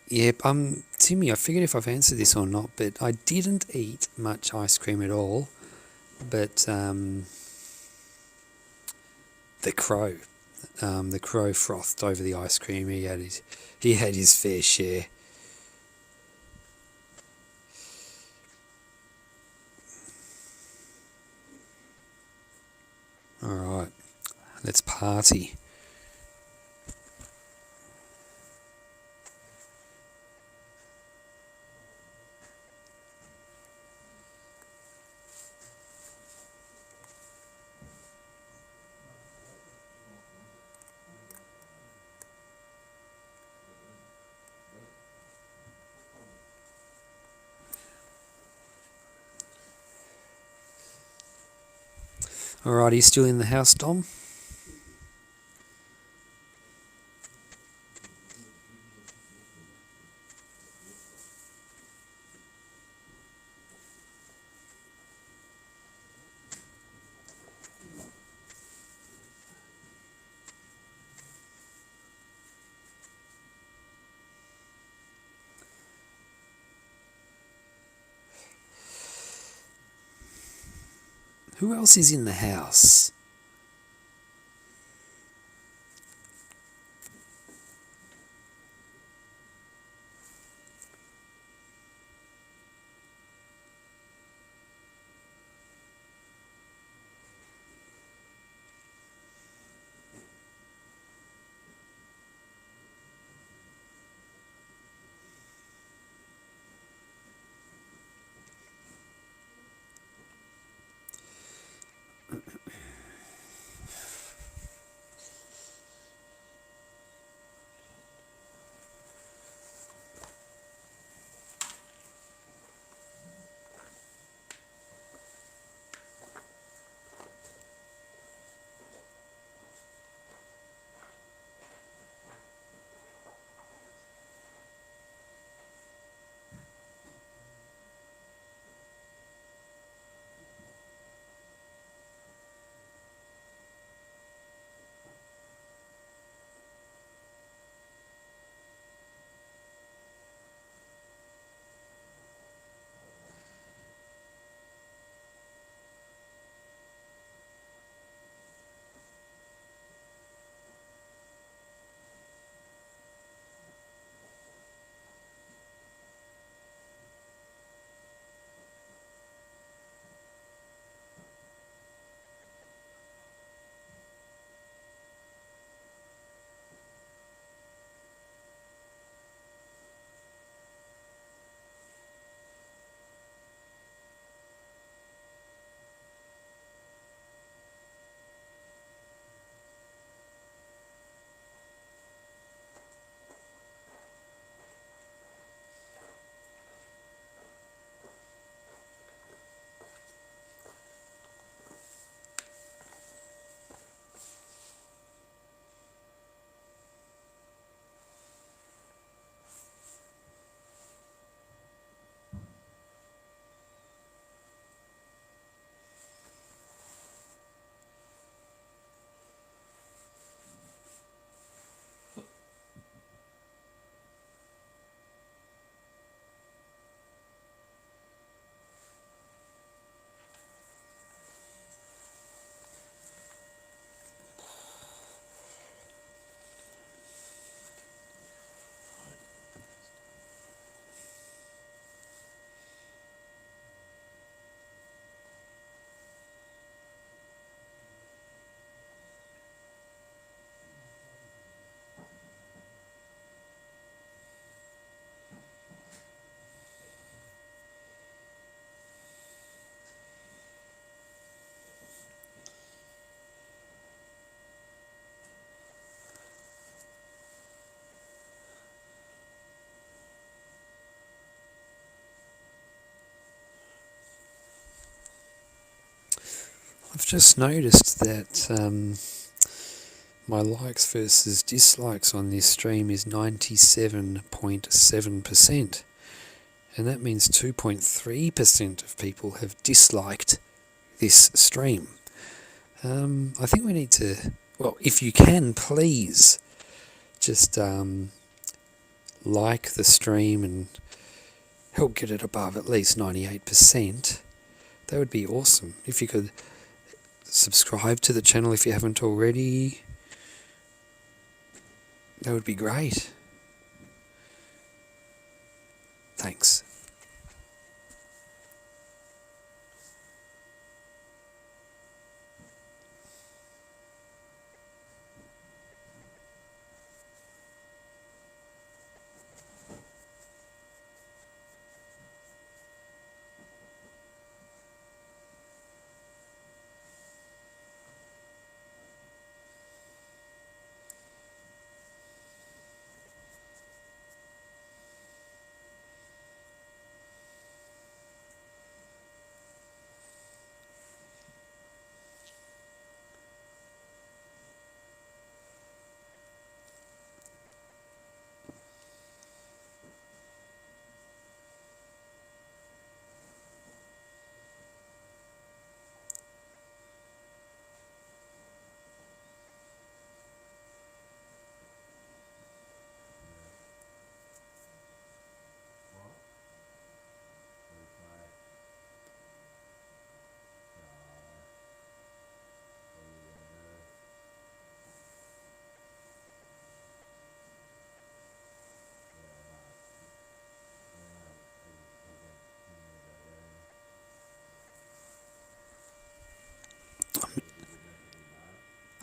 Speaker 8: Yep, Timmy, I figured if I've answered this or not, but I didn't eat much ice cream at all. But the crow frothed over the ice cream. He had his fair share. All right, let's party. Alright, are you still in the house, Dom? Who else is in the house? I've just noticed that my likes versus dislikes on this stream is 97.7%. And that means 2.3% of people have disliked this stream. I think we need to, well, if you can, please just like the stream and help get it above at least 98%. That would be awesome. If you could subscribe to the channel if you haven't already, that would be great. Thanks.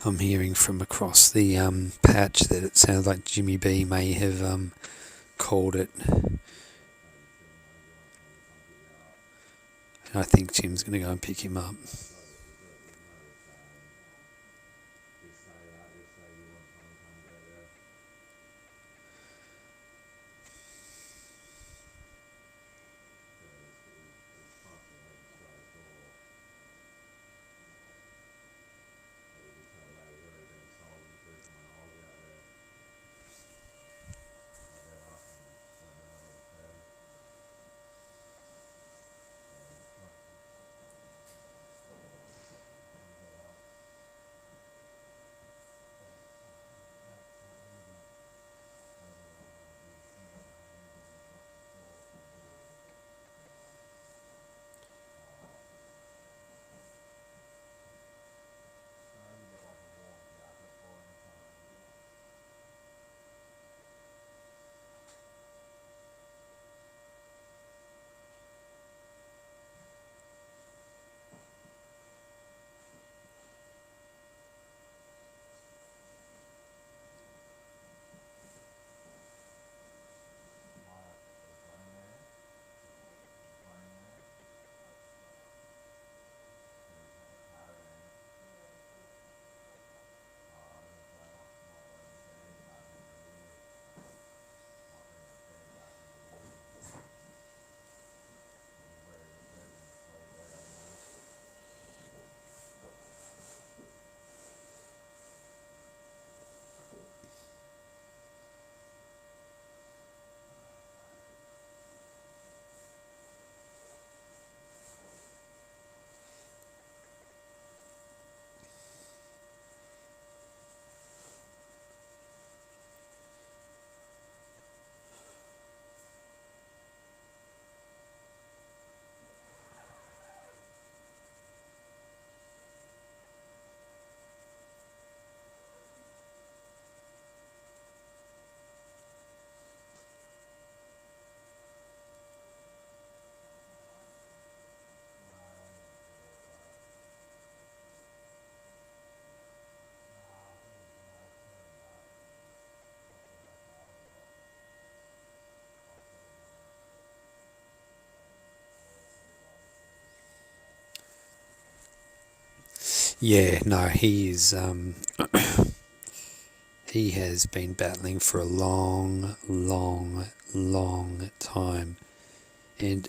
Speaker 8: I'm hearing from across the patch that it sounds like Jimmy B may have called it. And I think Jim's going to go and pick him up. Yeah, no, he is. He has been battling for a long, long, long time, and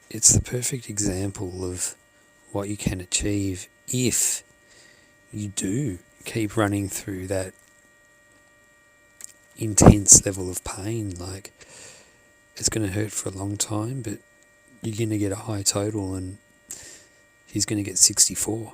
Speaker 8: it's the perfect example of what you can achieve if you do keep running through that intense level of pain. Like, it's going to hurt for a long time, but you're going to get a high total, and he's going to get 64.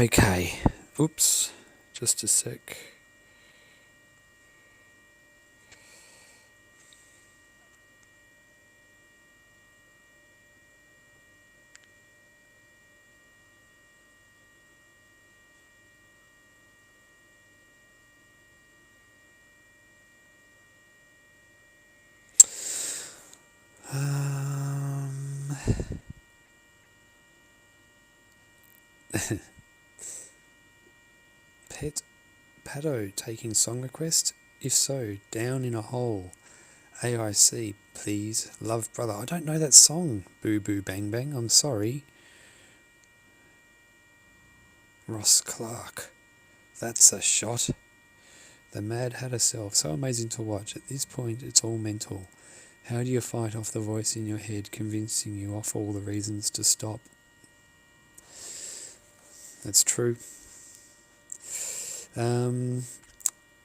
Speaker 8: Okay. Oops. Just a sec. Pet Pato taking song request? If so, down in a hole. AIC, please. Love brother. I don't know that song. Boo Boo Bang Bang. I'm sorry. Ross Clark. That's a shot. The Mad Hatter self. So amazing to watch. At this point, it's all mental. How do you fight off the voice in your head convincing you of all the reasons to stop? That's true.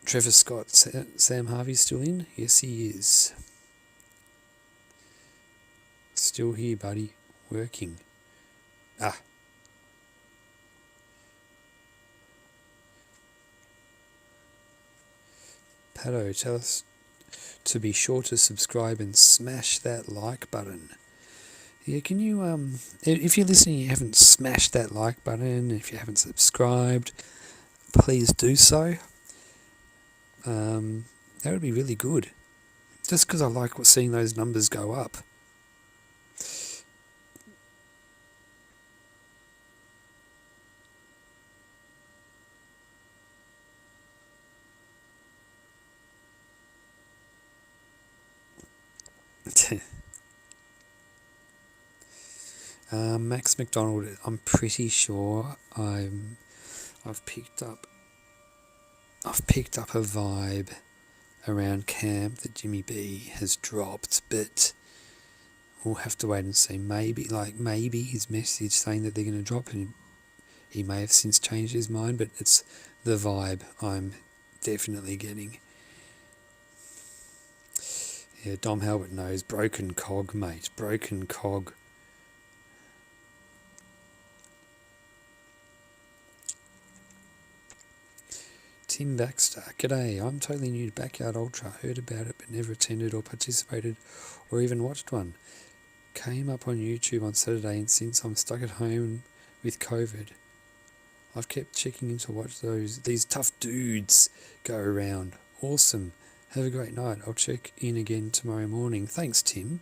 Speaker 8: Trevor Scott, Sam Harvey still in? Yes, he is. Still here, buddy. Working. Ah. Pato, tell us to be sure to subscribe and smash that like button. Yeah, can you, if you're listening, you haven't smashed that like button, if you haven't subscribed, please do so. That would be really good. Just because I like seeing those numbers go up. Max McDonald, I'm pretty sure I've picked up a vibe around camp that Jimmy B has dropped, but we'll have to wait and see. Maybe his message saying that they're going to drop, and he may have since changed his mind, but it's the vibe I'm definitely getting. Yeah, Dom Halbert knows. Broken cog, mate. Broken cog. Tim Baxter, g'day, I'm totally new to Backyard Ultra, heard about it but never attended or participated or even watched one. Came up on YouTube on Saturday, and since I'm stuck at home with COVID, I've kept checking in to watch these tough dudes go around. Awesome. Have a great night. I'll check in again tomorrow morning. Thanks, Tim.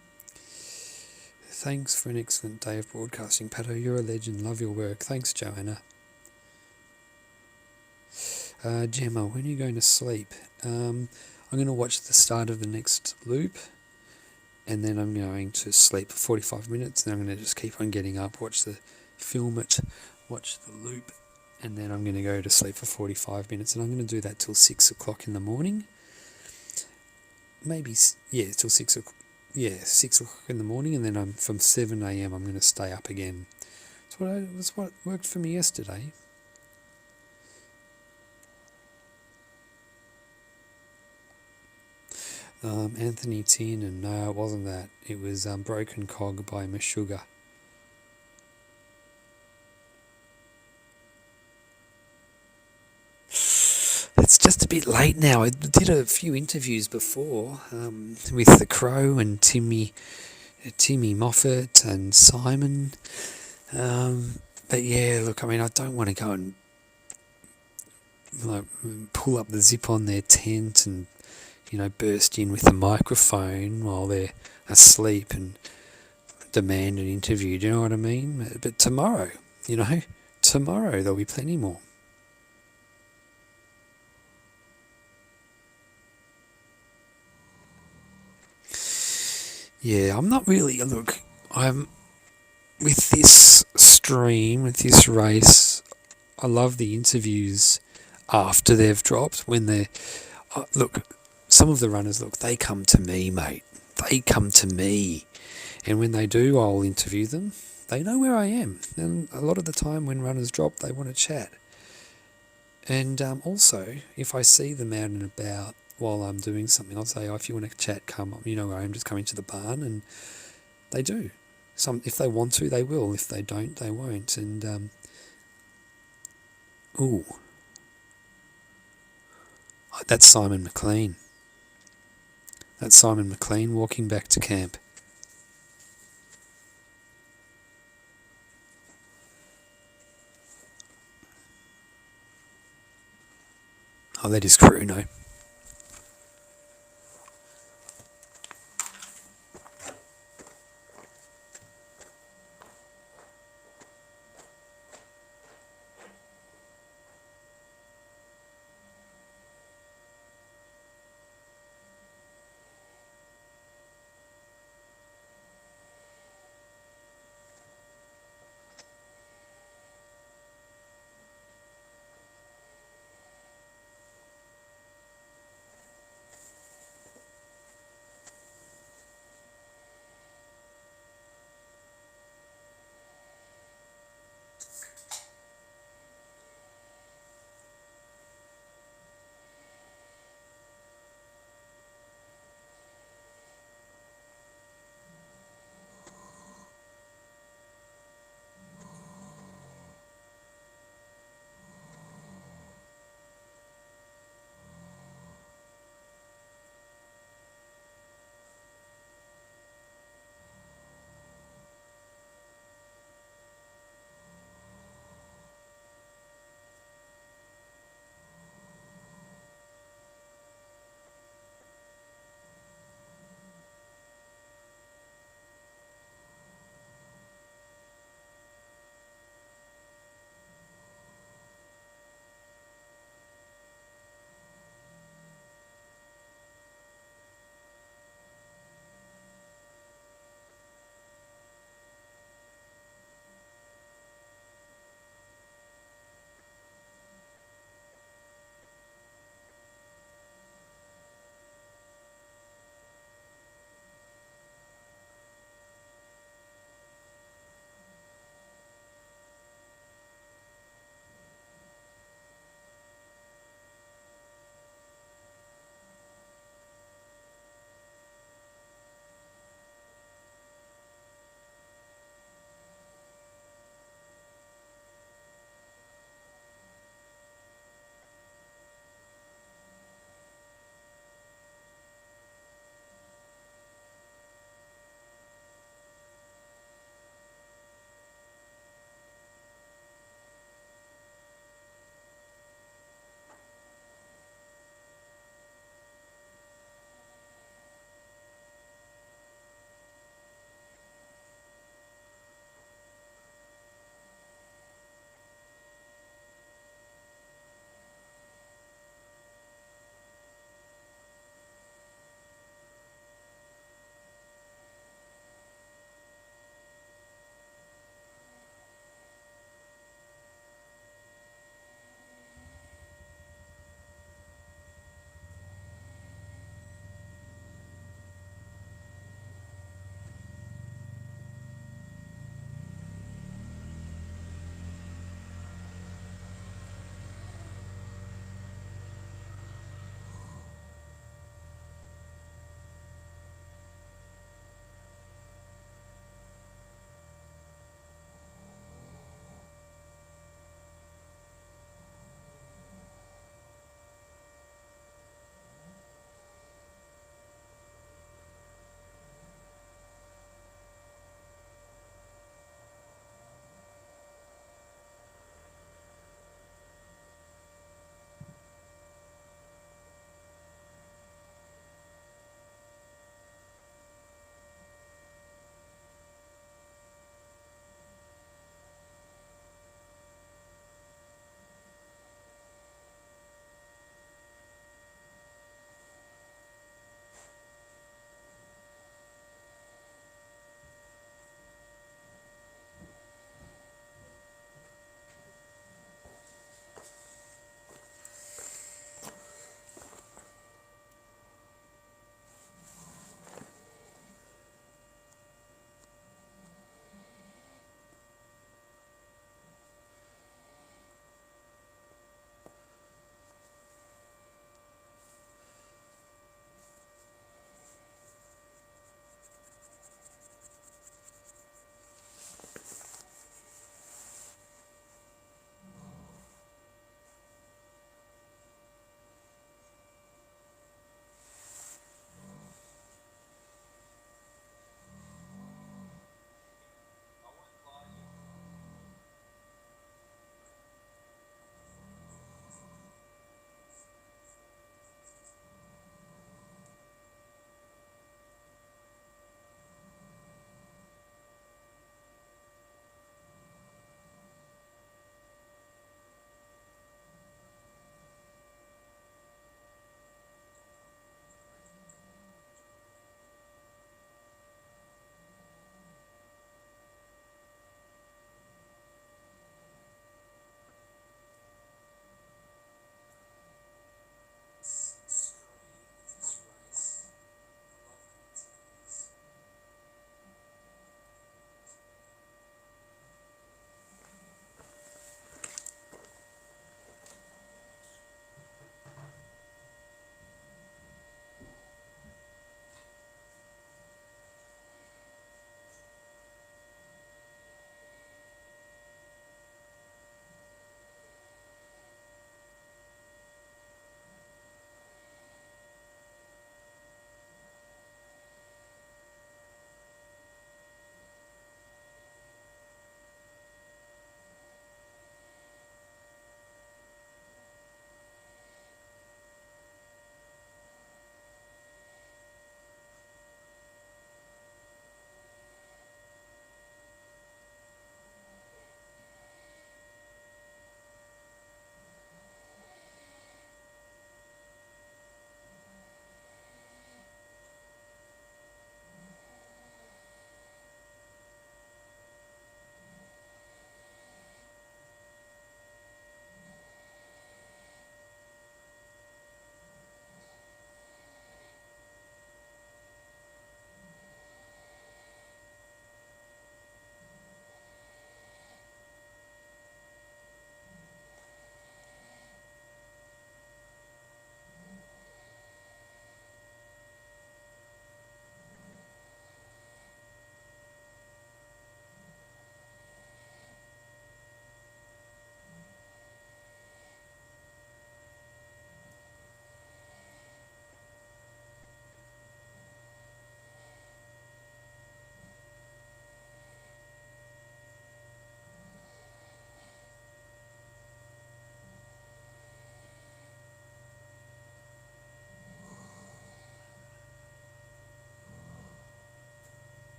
Speaker 8: Thanks for an excellent day of broadcasting, Pato. You're a legend. Love your work. Thanks, Joanna. Gemma, when are you going to sleep? I'm going to watch the start of the next loop, and then I'm going to sleep for 45 minutes, and I'm going to just keep on getting up, watch the loop, and then I'm going to go to sleep for 45 minutes, and I'm going to do that till 6 o'clock in the morning. Maybe, yeah, till 6 o'clock. Yeah, 6 o'clock in the morning, and then from 7 a.m. I'm going to stay up again. That's what worked for me yesterday. Anthony Tiernan, no, it wasn't that. It was Broken Cog by Meshuggah. It's just a bit late now. I did a few interviews before with The Crow and Timmy Moffat and Simon. But yeah, look, I mean, I don't want to go and pull up the zip on their tent and burst in with a microphone while they're asleep and demand an interview. Do you know what I mean? But tomorrow there'll be plenty more. Yeah, I'm not really. Look, I'm with this stream, with this race. I love the interviews after they've dropped when they're. Look, some of the runners, they come to me, mate. They come to me. And when they do, I'll interview them. They know where I am. And a lot of the time when runners drop, they want to chat. And also, if I see them out and about while I'm doing something, I'll say, if you want to chat, come. You know where I am, just come into the barn. And they do. If they want to, they will. If they don't, they won't. And Ooh. Oh, that's Simon McLean. That's Simon McLean walking back to camp. I'll let his crew know.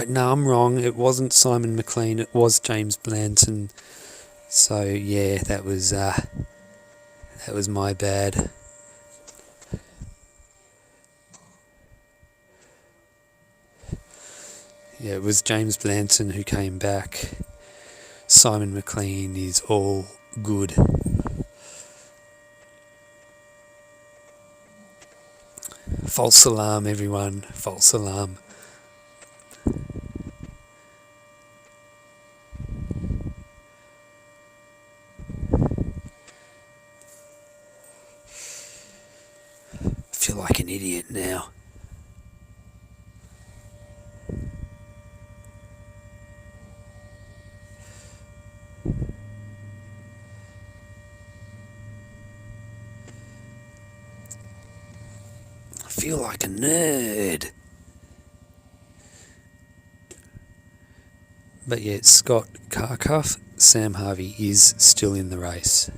Speaker 8: right, no, I'm wrong. It wasn't Simon McLean. It was James Blanton. So yeah, that was my bad. Yeah, it was James Blanton who came back. Simon McLean is all good. False alarm, everyone. False alarm. I feel like an idiot now. I feel like a nerd. But yeah, Scott Carcuff, Sam Harvey is still in the race.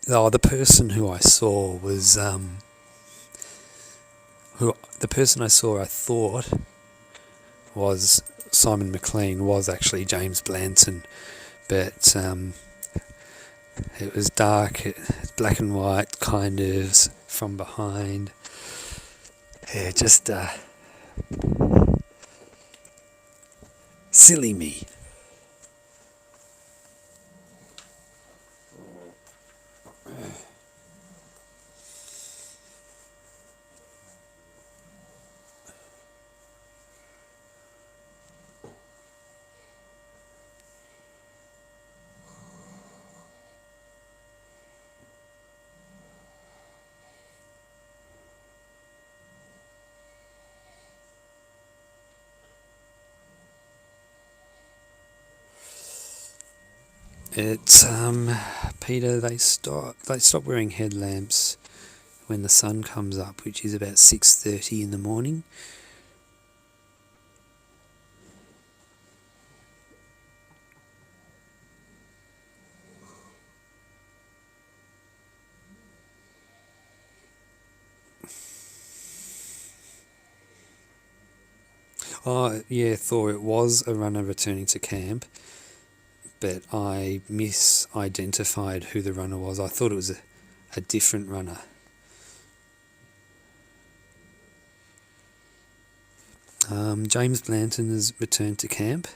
Speaker 8: Oh, the person who I saw was I thought was Simon McLean was actually James Blanton, but it was dark, black and white, kind of from behind. Yeah, just silly me. It's Peter. They stop wearing headlamps when the sun comes up, which is about 6:30 in the morning. Oh yeah, Thor. It was a runner returning to camp, but I misidentified who the runner was. I thought it was a different runner. James Blanton has returned to camp,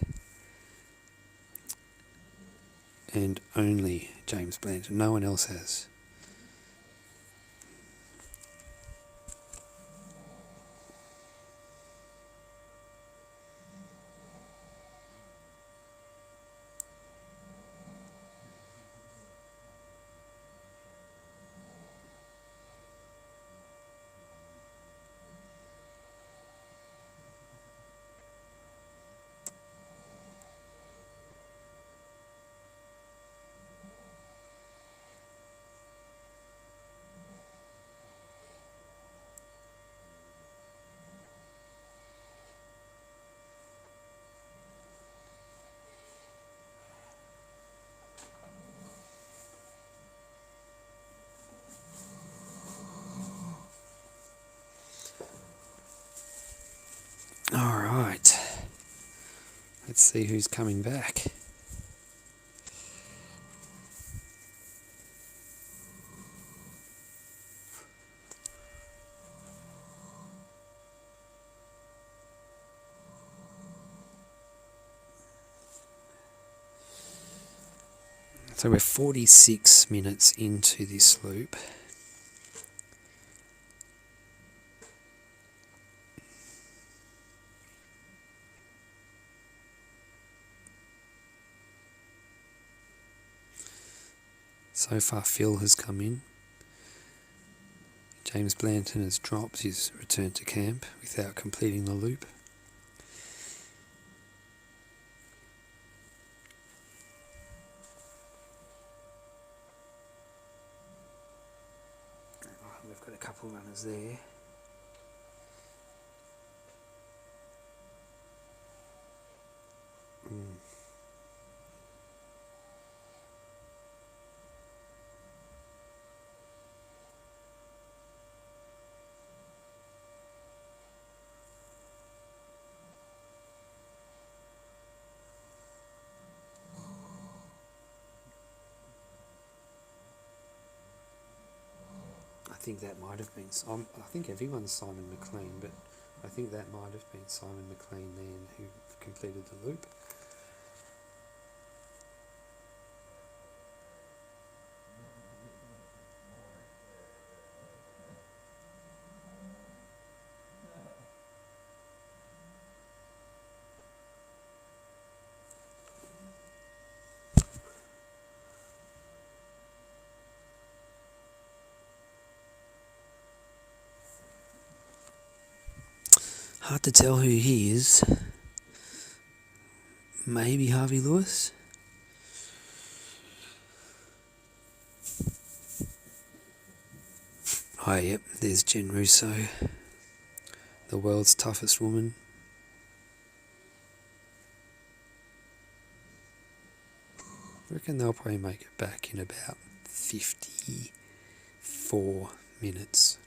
Speaker 8: and only James Blanton. No one else has. All right. Let's see who's coming back. So we're 46 minutes into this loop. So far Phil has come in. James Blanton has dropped his return to camp without completing the loop. Got a couple of runners there. I think that might have been. I think everyone's Simon McLean, but I think that might have been Simon McLean then who completed the loop. Hard to tell who he is. Maybe Harvey Lewis? Oh, yep, there's Jen Russo, the world's toughest woman. I reckon they'll probably make it back in about 54 minutes.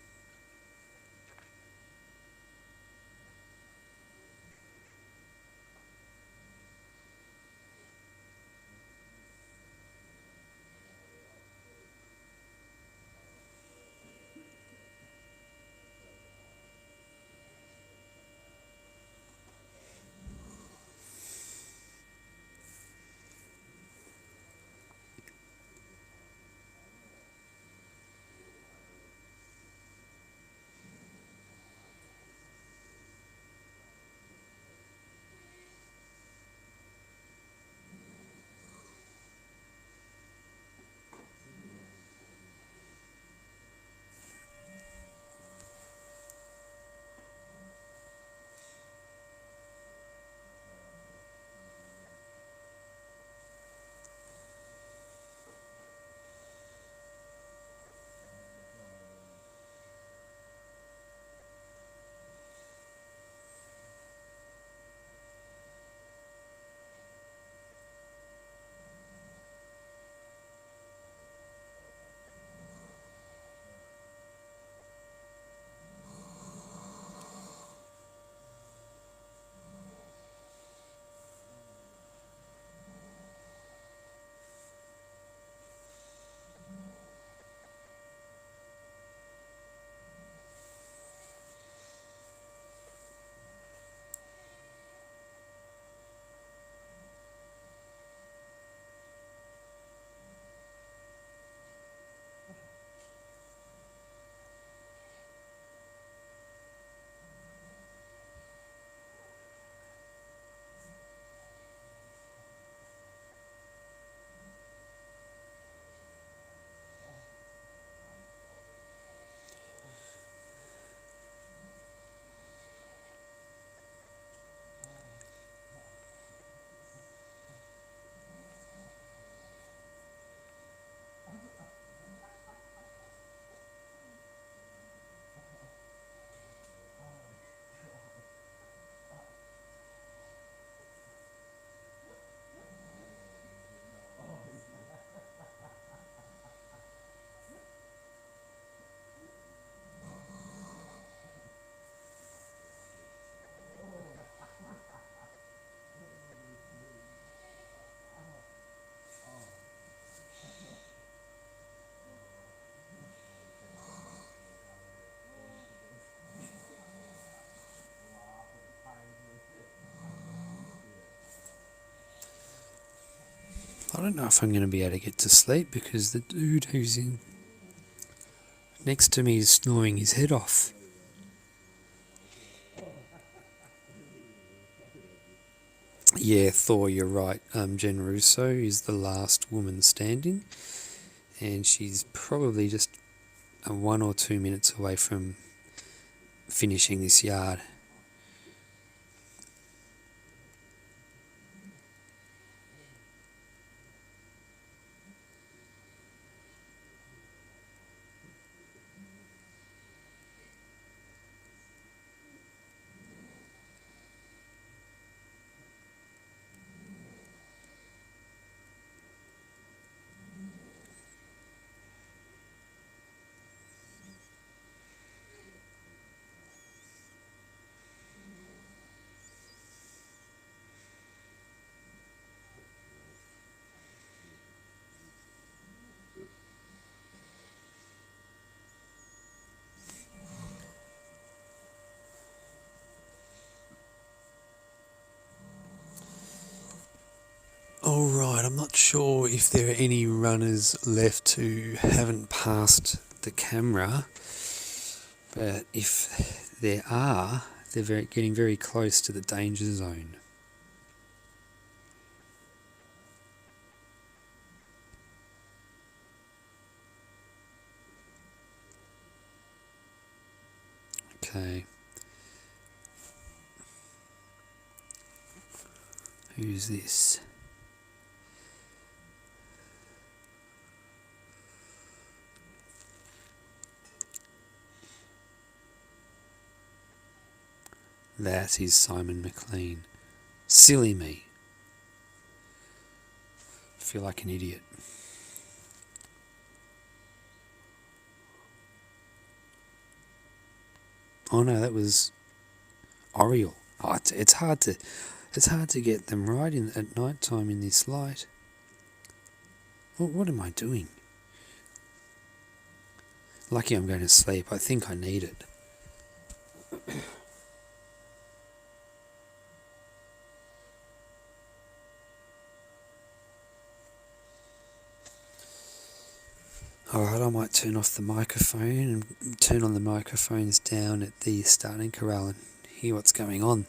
Speaker 8: I don't know if I'm going to be able to get to sleep because the dude who's in next to me is snoring his head off. Yeah, Thor, you're right. Jen Russo is the last woman standing, and she's probably just 1 or 2 minutes away from finishing this yard. All right, I'm not sure if there are any runners left who haven't passed the camera, but if there are, they're getting very close to the danger zone. Okay. Who's this? That is Simon McLean. Silly me. Feel like an idiot. Oh no, that was Oriole. Oh, it's hard to get them right at night time in this light. What am I doing? Lucky I'm going to sleep. I think I need it. Alright, I might turn off the microphone and turn on the microphones down at the starting corral and hear what's going on.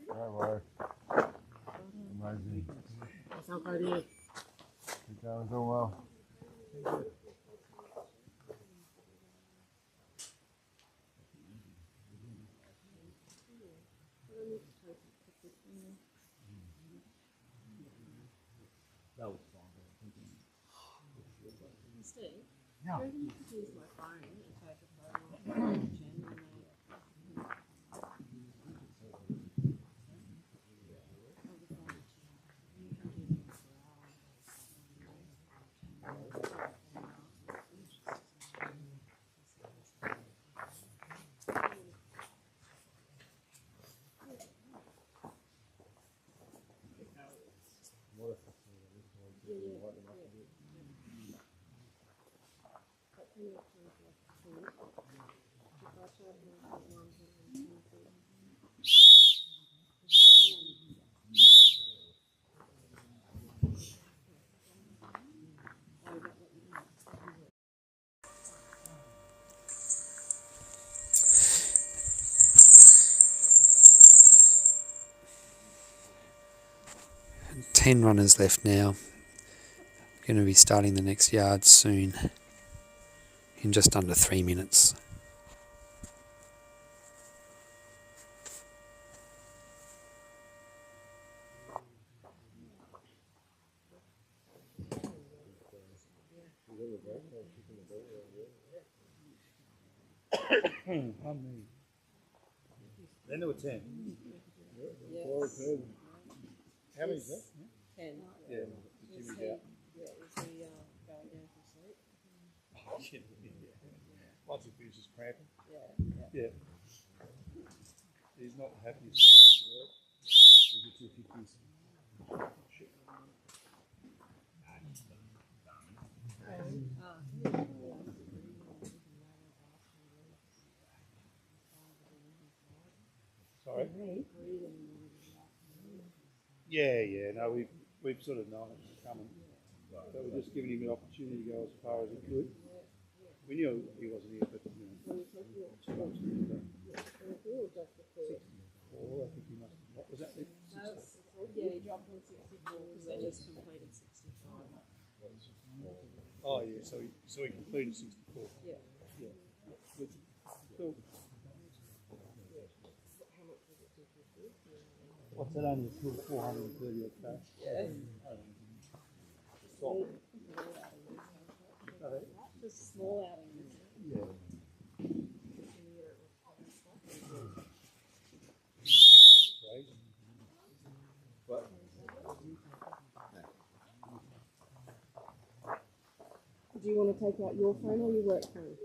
Speaker 6: Bravo. Amazing. Keep going, doing well. Yeah.
Speaker 8: Ten runners left now. Going to be starting the next yard soon. In just under 3 minutes.
Speaker 6: Then there were 10.
Speaker 4: How many is that?
Speaker 10: 10.
Speaker 4: Yeah.
Speaker 10: Is he, going down for sleep?
Speaker 4: Once he finishes cramping.
Speaker 10: Yeah.
Speaker 4: Yeah. He's not the happiest in the world. He gets if he gives. Sorry? Yeah, no, we've sort of known it was coming. So we're just giving him an opportunity to go as far as he could. We knew he wasn't here, but you know. 2 months ago. 64, I think he must have. What was that?
Speaker 10: Yeah, he dropped on 64 because they just completed 65.
Speaker 4: Oh yeah, so he completed 64.
Speaker 10: Yeah.
Speaker 4: Yeah. Good. Cool. What's that only a 430 odd cash?
Speaker 10: Yeah.
Speaker 4: Stop.
Speaker 10: Just small outings.
Speaker 4: Yeah. Crazy. But
Speaker 10: Do you want to take out your phone or your work phone?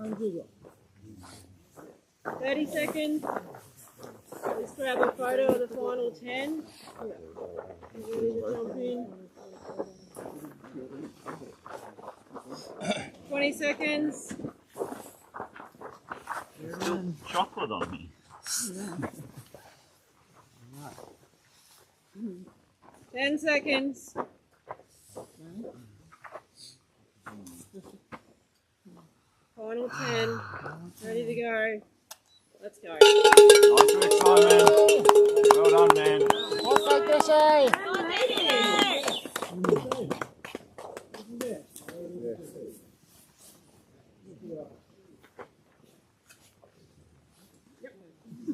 Speaker 10: No. 30 seconds. Let's grab a photo of the final 10. Ready to jump in. 20 seconds.
Speaker 9: There's still chocolate on me.
Speaker 10: 10 seconds. Final 10. Ready to go. Let's go.
Speaker 9: Nice work, Simon. Well done, man.
Speaker 5: What's that, Fishy?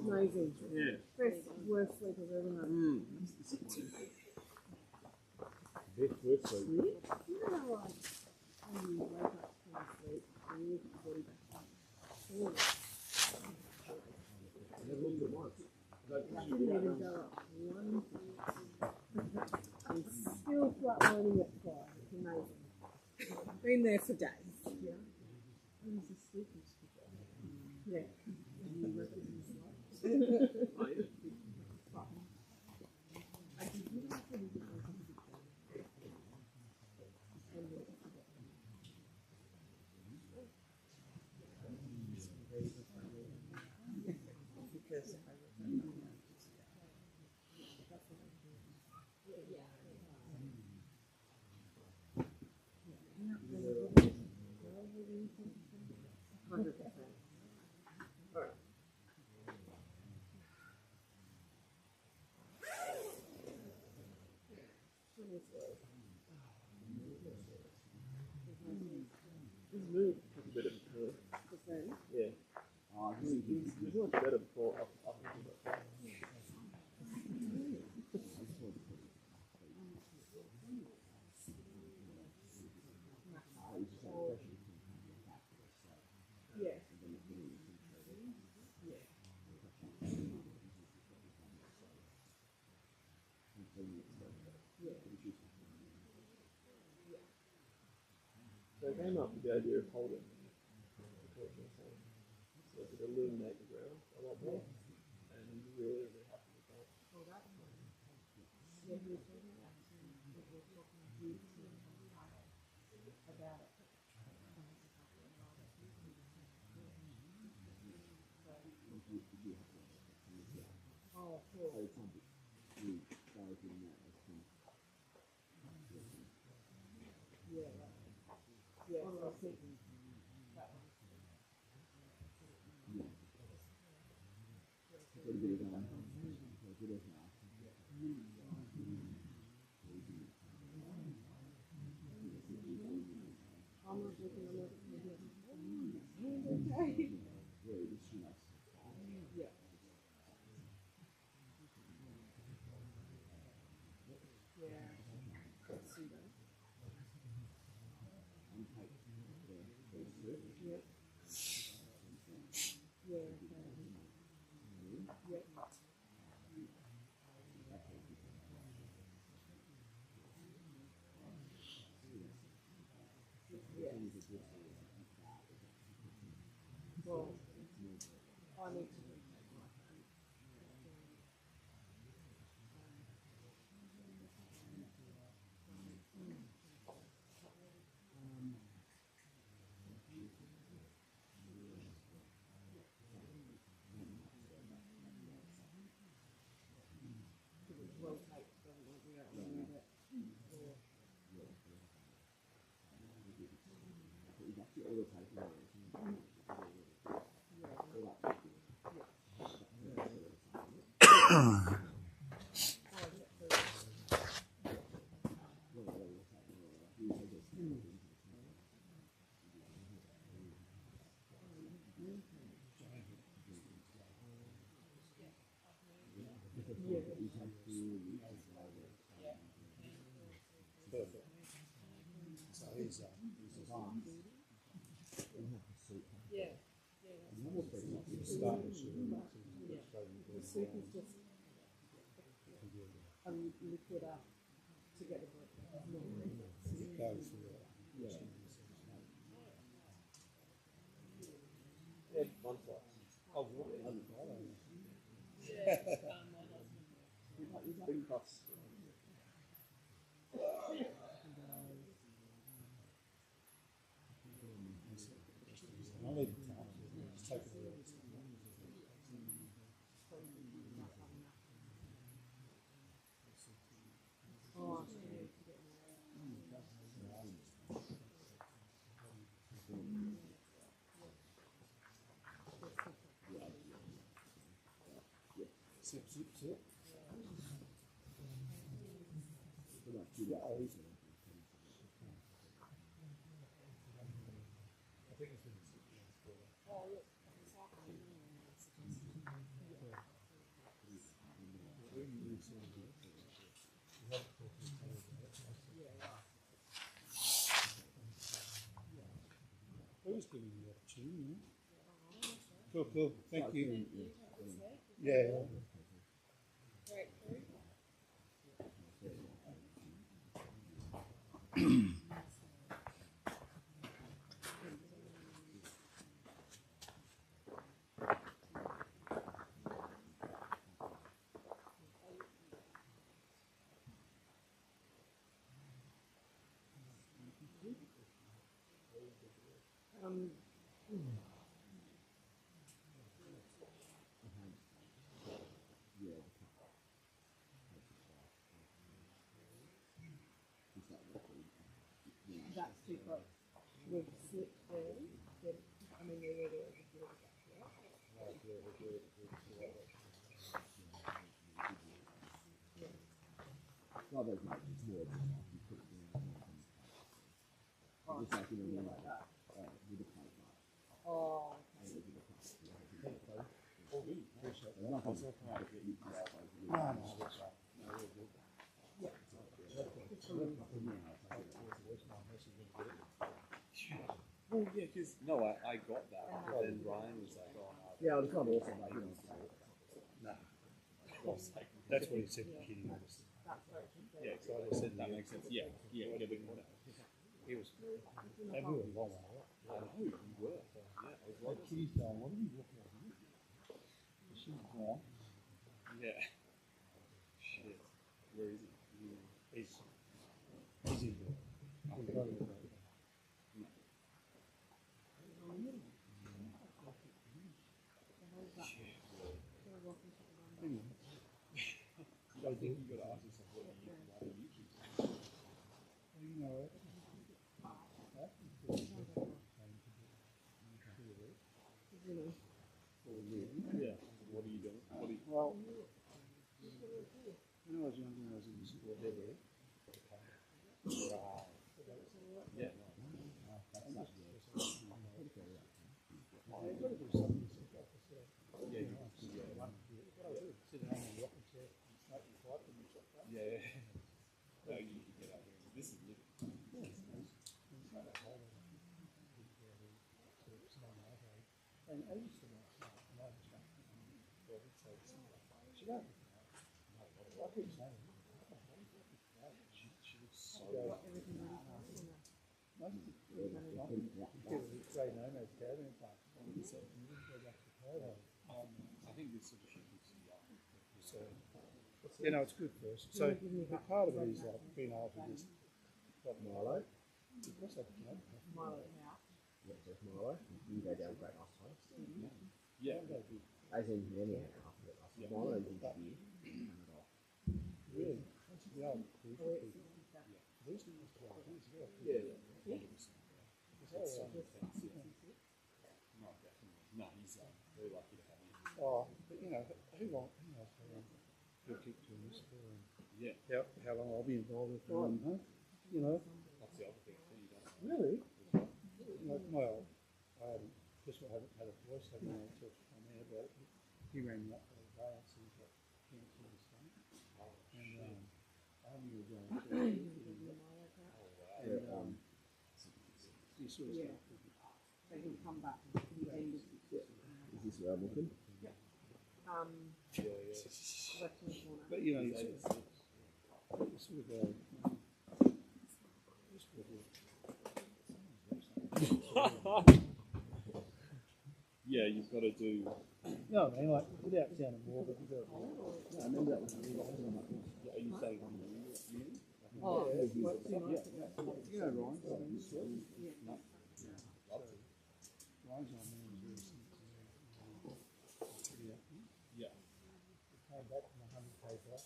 Speaker 10: Amazing.
Speaker 4: yeah.
Speaker 10: Best worst sleep I've ever had.
Speaker 4: Best work sleep.
Speaker 10: You know, like, when you wake up from sleep and you put your body back on. I didn't even go up one. I'm still flatlining at 5. It's amazing. Been there for days. Yeah. I was asleep. Yeah.
Speaker 4: Yeah. Oh, he's much better before. So I came up with the idea of holding. So it could illuminate the ground a lot more. And I'm really, really happy with that.
Speaker 10: Well, I need to the soup is just liquid up to get the
Speaker 4: Who's giving you the opportunity? Cool, cool. Thank you. Yeah.
Speaker 10: That's super. We've slipped there. I mean, they're really Oh,
Speaker 3: Well, yeah, because no, I got that. But then Ryan was like, "Oh no."
Speaker 4: Yeah, it's kind of awesome. Like, no. That's what he said to Kitty.
Speaker 3: Yeah, so I just said that makes sense. Yeah, yeah, whatever.
Speaker 4: He was. They were a long way.
Speaker 3: I know you were. Yeah, I was like,
Speaker 4: Kitty's going, what are you looking at here? She's gone.
Speaker 3: yeah. Shit. Where is he?
Speaker 4: He's in there. He's got it.
Speaker 3: I think you got to ask yourself what you
Speaker 4: You know it.
Speaker 3: Yeah. What are you doing? What are you?
Speaker 4: Well, when I was younger, I was in the sport heavily.
Speaker 3: Yeah.
Speaker 4: Sit down on the rocking chair and smoke your pipe and you shot that.
Speaker 3: Yeah. No, you can get out here. This is living.
Speaker 4: And I used to watch that, and I was like, well, it's like, she don't look like that. I keep saying, she looks so most of the grey nomads caravan parks. Go back to caravan. I think this sort of shit looks young. So, you know, it's good for us. So, but part of it is like being able to just pop Milo. Because I can.
Speaker 10: Milo out.
Speaker 11: Yeah, just Milo. You go down Great Ice Place.
Speaker 4: Yeah.
Speaker 11: As in many half of it. Milo is beer.
Speaker 4: Really? Yeah. These things are years ago. Yeah.
Speaker 2: No, he's very lucky to have him.
Speaker 4: Oh, but you know, who knows he'll keep doing this for how long I'll be involved with him, huh? You know.
Speaker 2: That's the other thing too.
Speaker 4: Really? Well, I haven't had a voice, I haven't had to talk to him about it. He rang me up the other day and said he's got cancer in his stomach. And I knew he was going to and he sort of stuff.
Speaker 10: So he'll come back at the end of
Speaker 11: Is this where I'm looking?
Speaker 10: Western corner.
Speaker 4: But you know, you sort of go.
Speaker 2: Yeah, you've got to do.
Speaker 4: No, I mean, like, without sounding more, but you've got to. I remember that was really awesome.
Speaker 2: Are you saying?
Speaker 10: Oh,
Speaker 4: yeah.
Speaker 10: you
Speaker 4: You know, Ryan.
Speaker 10: Yeah.
Speaker 4: Ryan's on there.
Speaker 2: Yeah.
Speaker 4: Came back from 100k bike.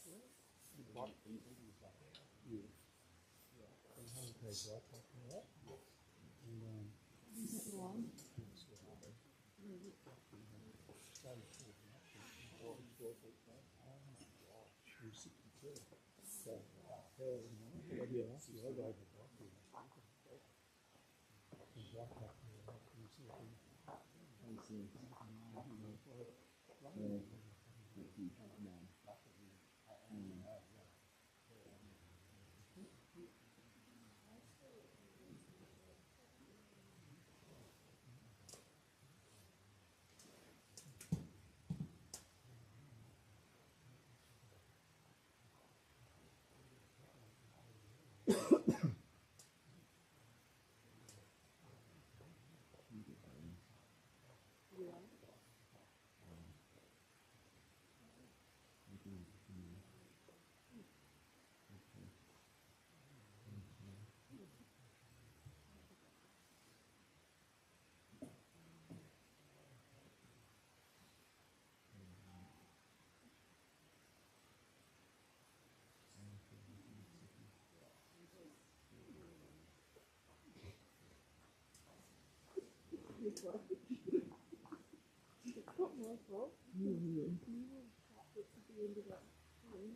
Speaker 4: Yeah. From 100k bike, right? And
Speaker 10: It's not my fault. You will get to the end of that time.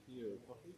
Speaker 2: You a coffee?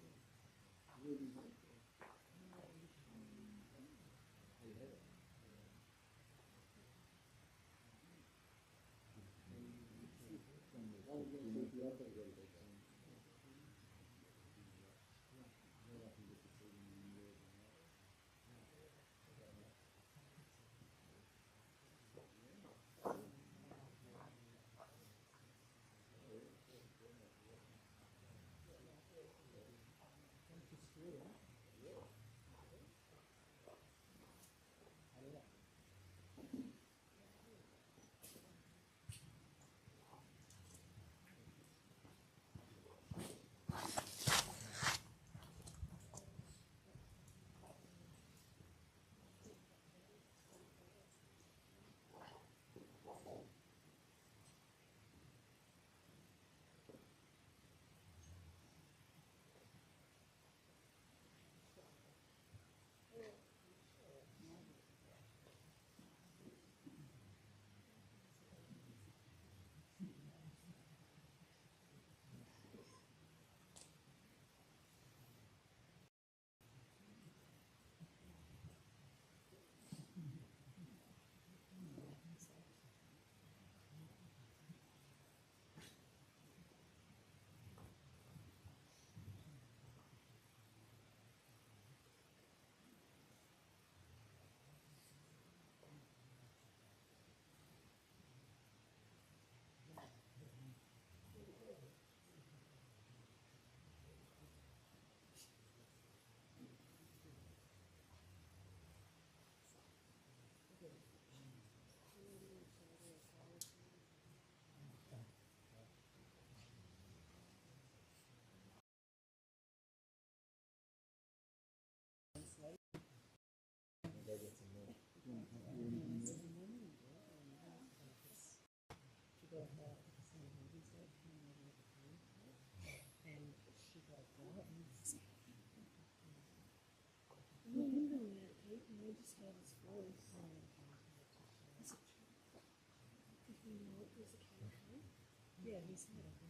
Speaker 10: Yeah, he said it.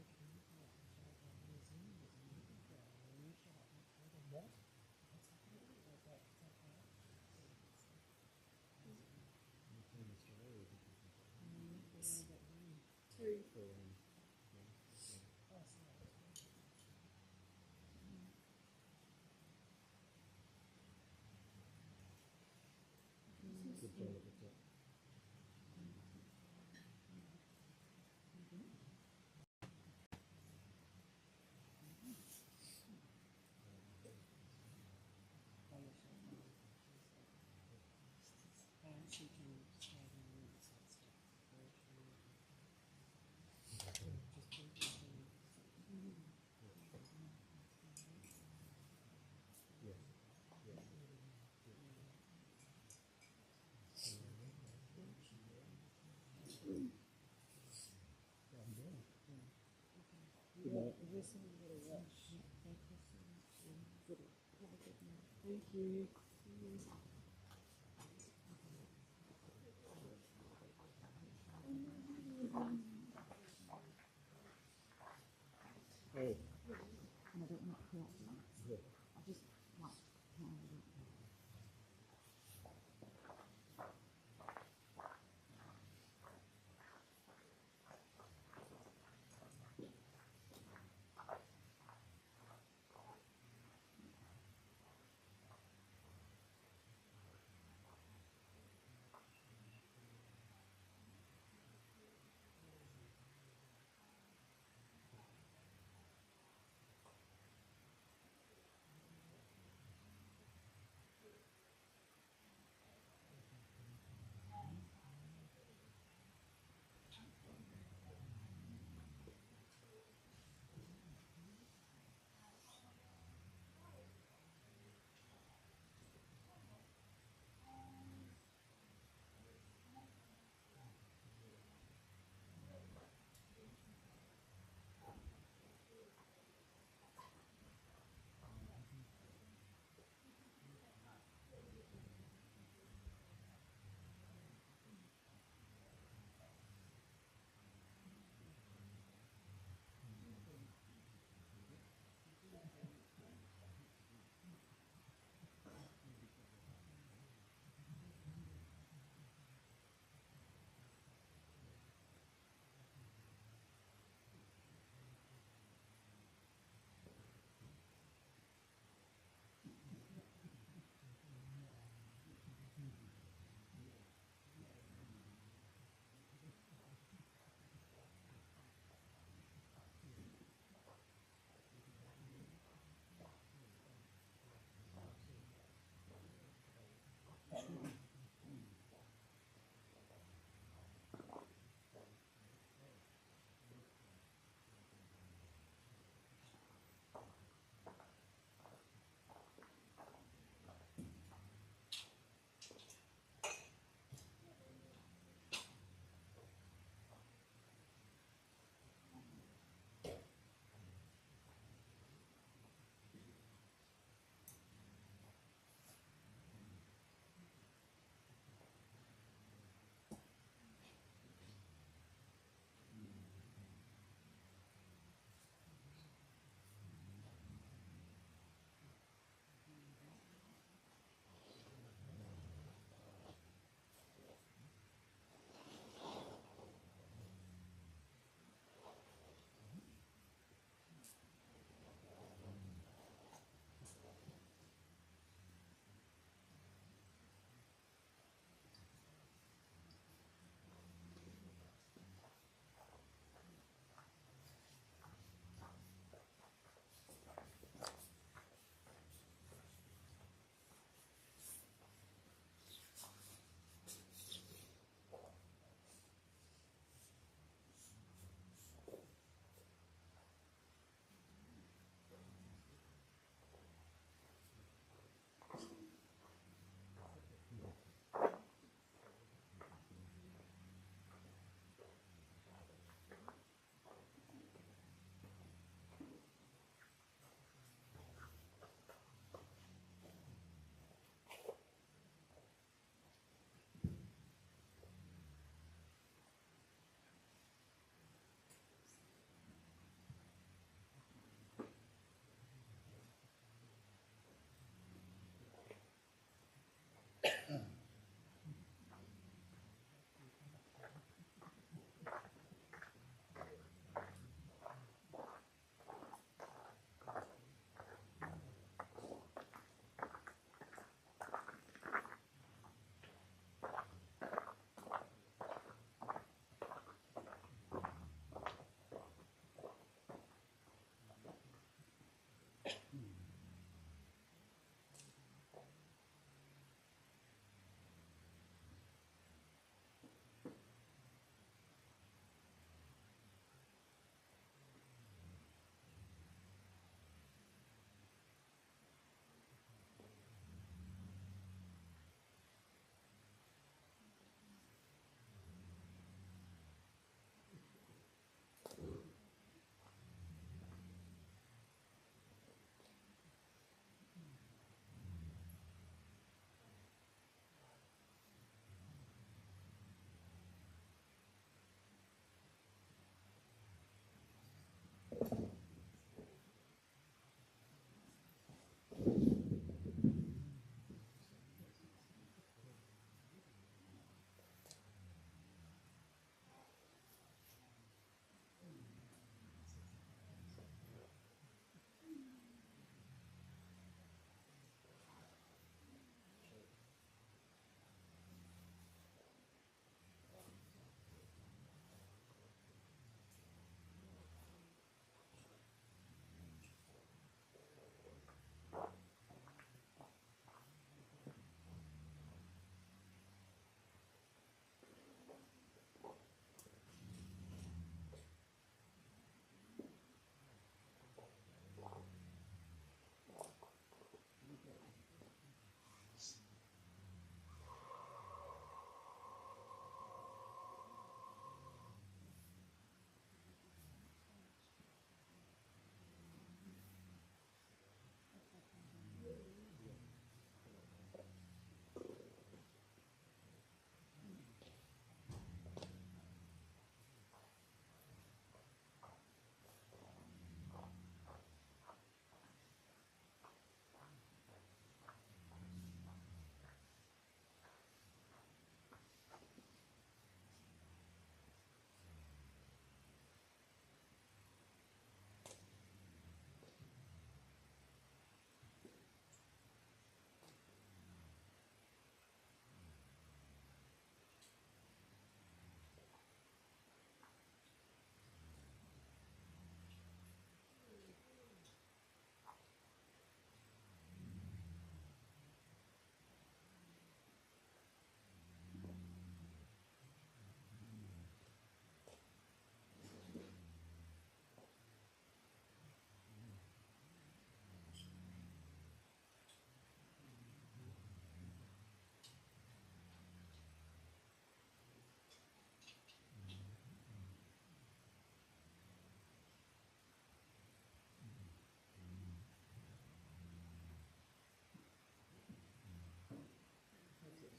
Speaker 10: Thank you.
Speaker 11: Hey.
Speaker 10: And I don't want to correct it. I just like how I do it.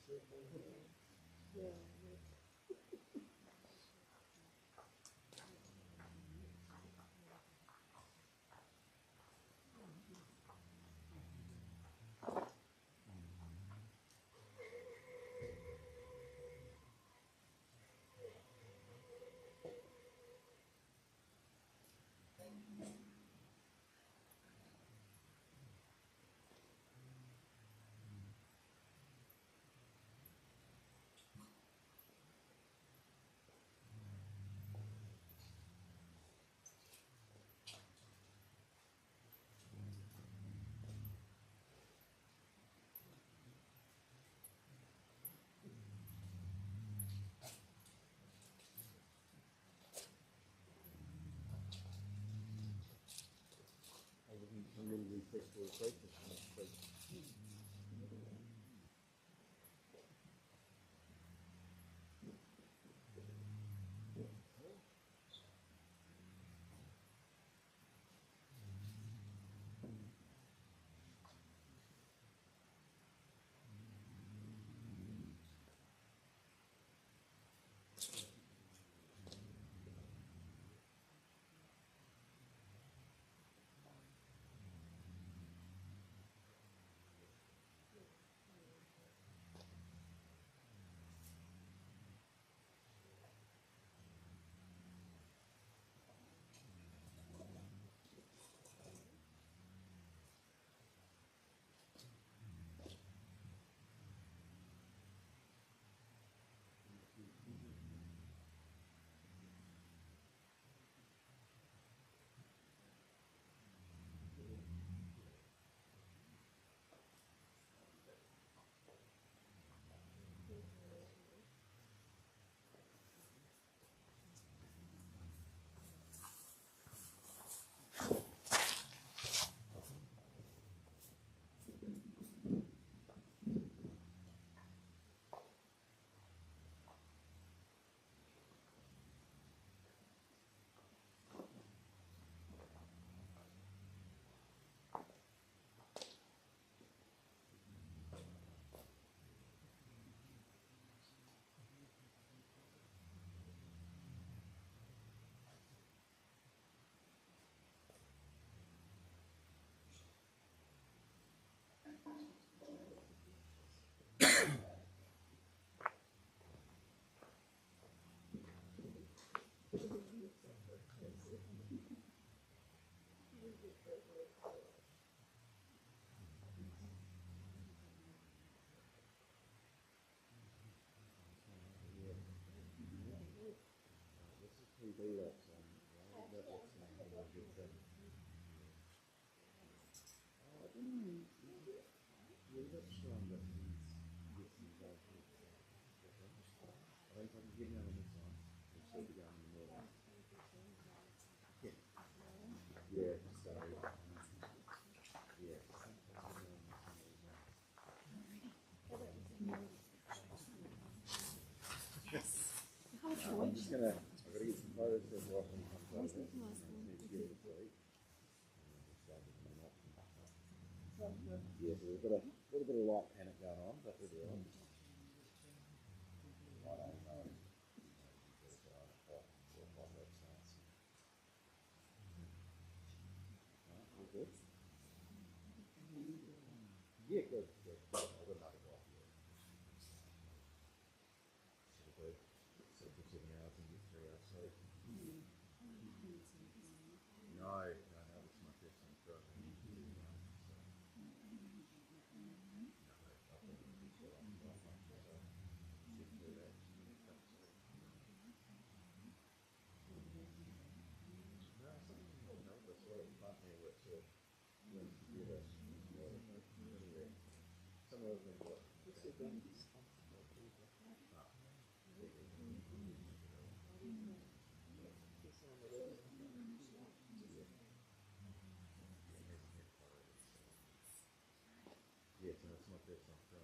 Speaker 11: I'm just gonna. I've got to get some photos of what when he comes over. Need to give it a tweet. Yeah, so we've got a little bit of light panic going on, but we'll be all right. Good. Yeah, good. Good. I've got another guy here. So for 7 hours and get 3 hours sleep. No, it's my first time for yeah, so that's my first time for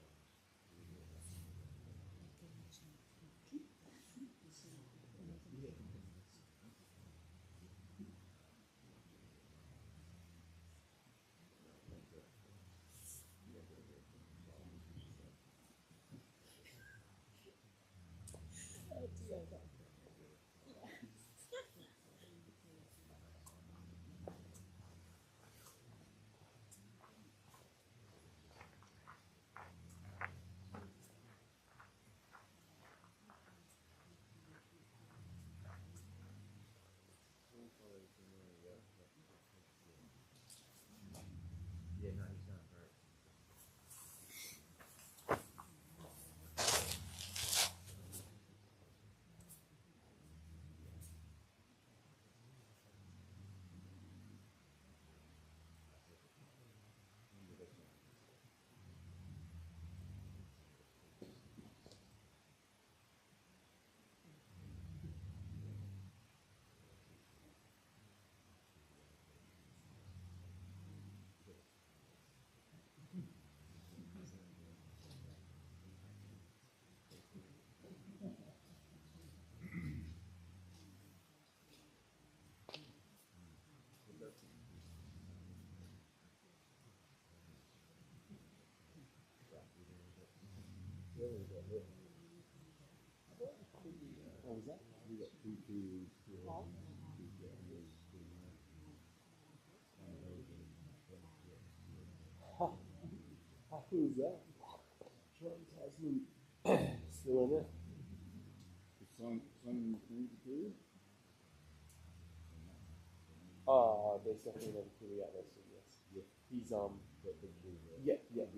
Speaker 11: We got 2 kiwis, 2 Aussies, 2 Vietnamese, 2 Americans.
Speaker 12: How cool is that? Charlie Tasman still in it.
Speaker 11: Simon Queen's kiwi?
Speaker 12: There's definitely another kiwi out there, so yes.
Speaker 11: Yeah.
Speaker 12: He's
Speaker 11: Got big kiwi.
Speaker 12: yeah. He's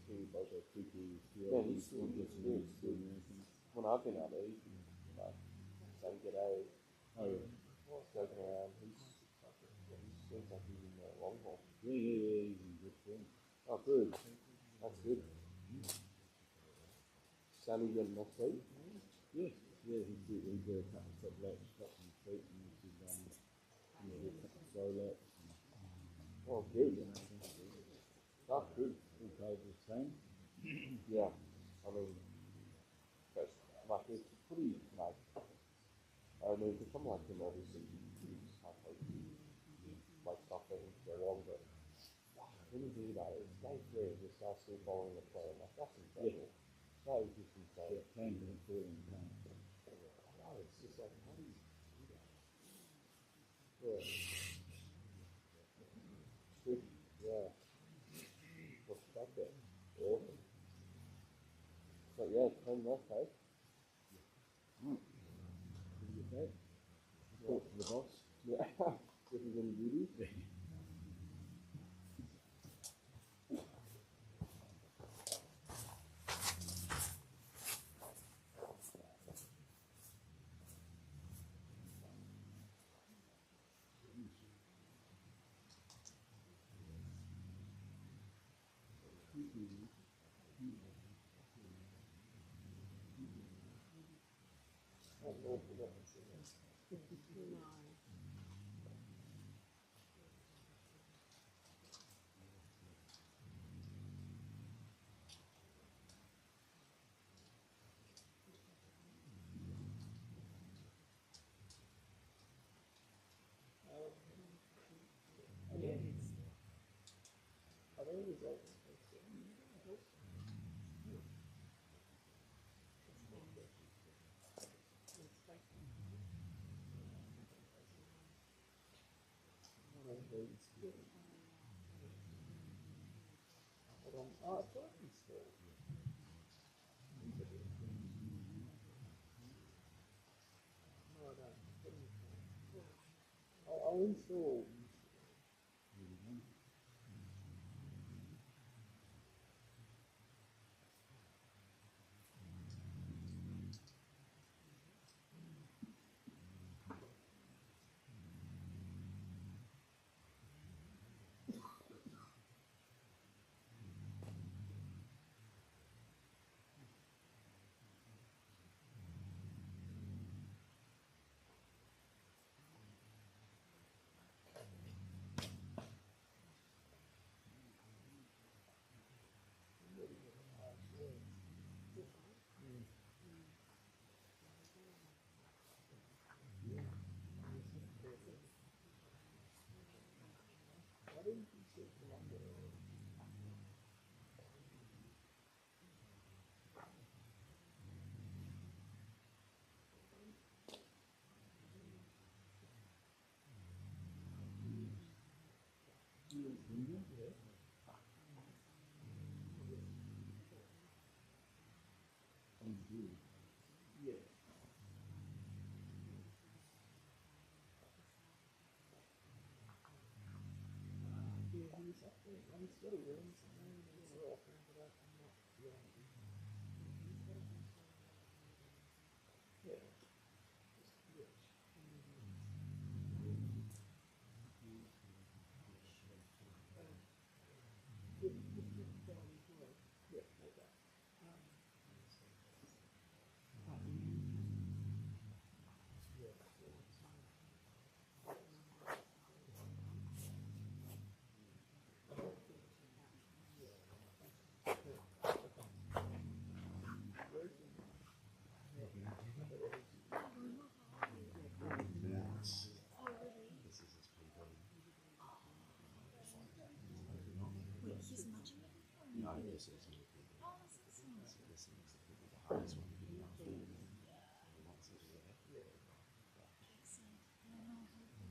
Speaker 12: kiwi both.
Speaker 11: So 2 kiwis, 2
Speaker 12: Yeah,
Speaker 11: Aussies,
Speaker 12: he's still
Speaker 11: 1
Speaker 12: good.
Speaker 11: Vietnamese, 2 Americans.
Speaker 12: When I've been out there, he's been like saying g'day,
Speaker 11: Oh yeah.
Speaker 12: joking around. He seems like he's in the long haul.
Speaker 11: Yeah, he's in good form.
Speaker 12: Oh, good. That's good. Sammy got enough sleep?
Speaker 11: Yeah, he did a couple of top laps, couple of feet, and he did a couple of slow laps.
Speaker 12: Oh, good. That's good.
Speaker 11: All paid the same.
Speaker 12: Yeah. I mean, but like it's pretty like. I mean, for someone like him, obviously, you just can't take like stuff for him so long, but when you think about it, it's day 3 and this guy's still following the plan. Like that's incredible. That is just insane.
Speaker 11: Yeah, plan doesn't fall in time.
Speaker 12: No, it's just like how do you do that? Yeah. Yeah. Respect it. Awesome. But yeah, 10 left, eh?
Speaker 11: Right. Did you get that? Talk to the boss.
Speaker 12: Yeah. If there's any duties. I'll install.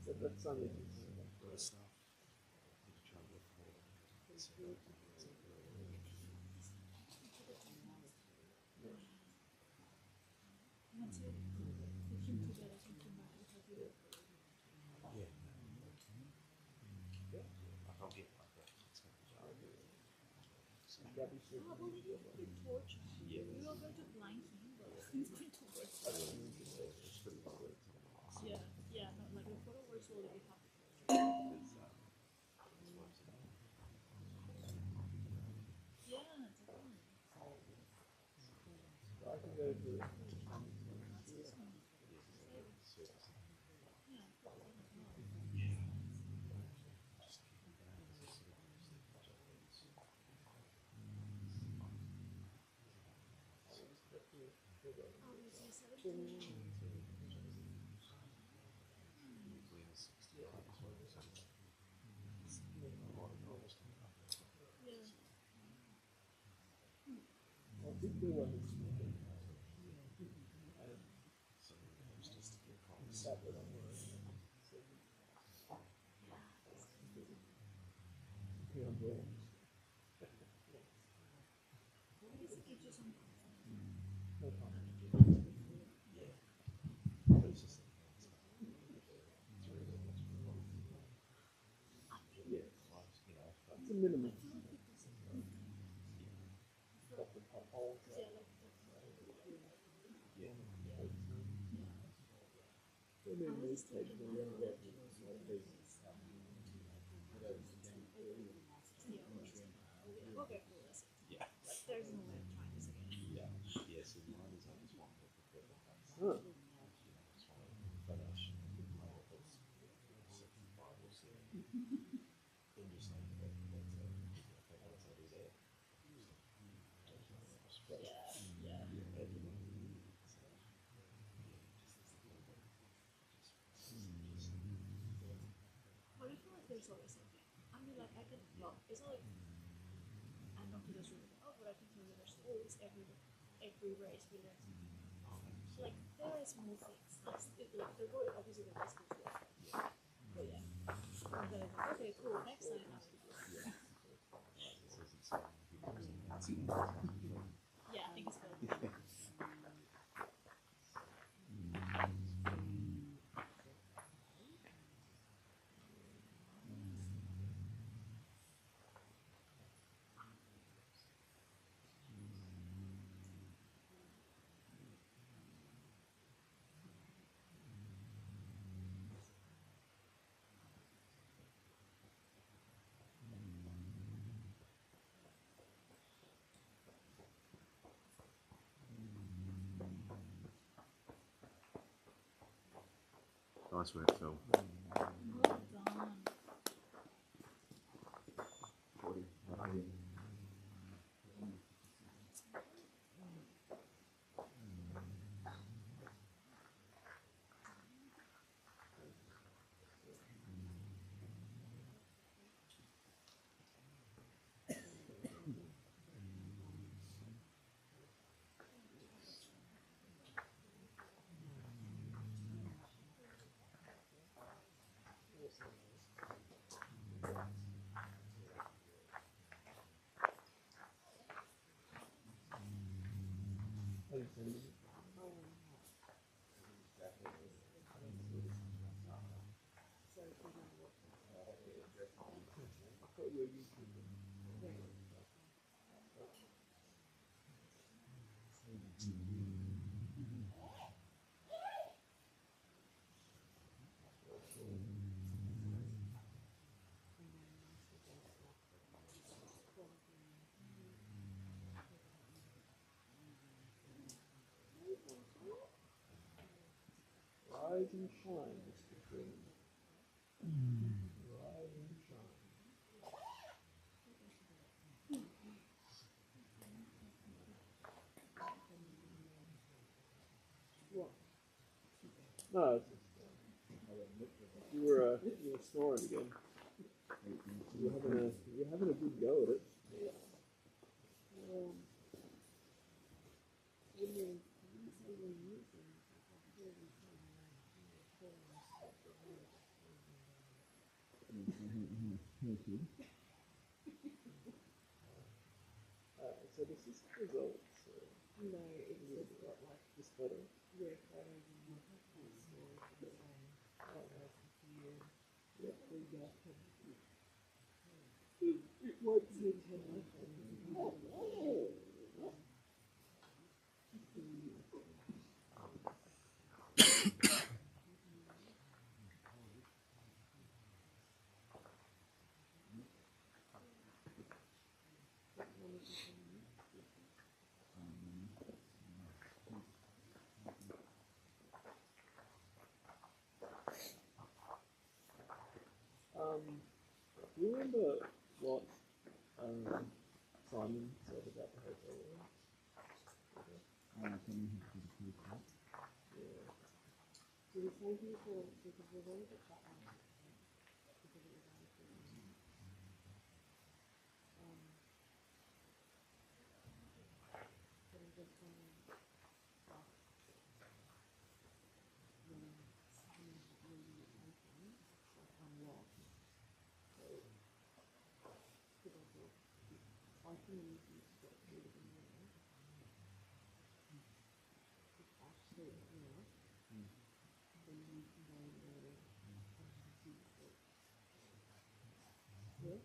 Speaker 11: That's something. It's a minimum.
Speaker 13: There's always something. I mean, like, I can, well, it's not like I'm not just really, oh, but I can tell you there's always every race we learn something. Like, there are small things. Like, the goal, obviously, the best is well. But yeah. And then, okay, cool, next time I will do it. Yeah, I think it's good.
Speaker 3: Nice work, Phil.
Speaker 13: Well done.
Speaker 3: 40.
Speaker 11: Rise and shine, Mr. Green. Rise and shine. What? No, it's just, you were snoring again. You're having a good go at it. Thank you. So does this have results? No, it's just got like this photo. Yeah, photos and my husband's story for the photos here. Yeah, we got him. It won't be do you remember what Simon said about the hotel room? Yeah. Did he say he for because we've only got that one because it was only for but I'm just wondering I can use this to get rid of them now. It's actually enough. Then you can go there and see it. Yeah?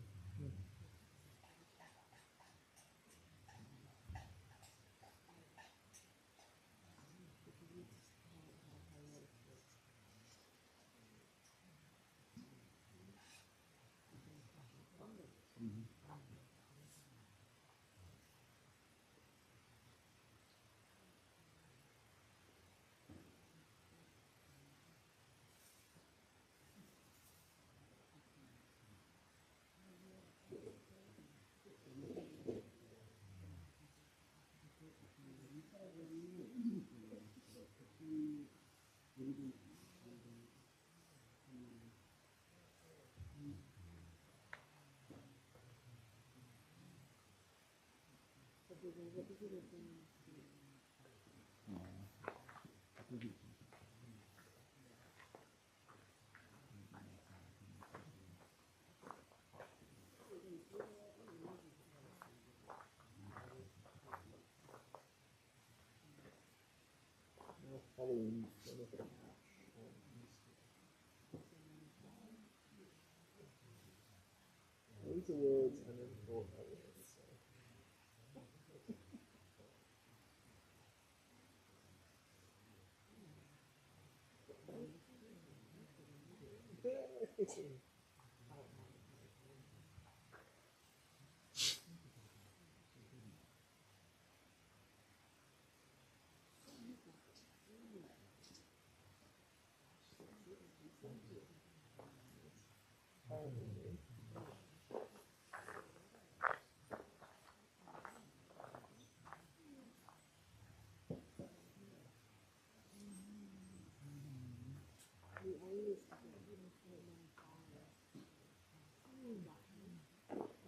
Speaker 11: Following these are words and then thought I would never say.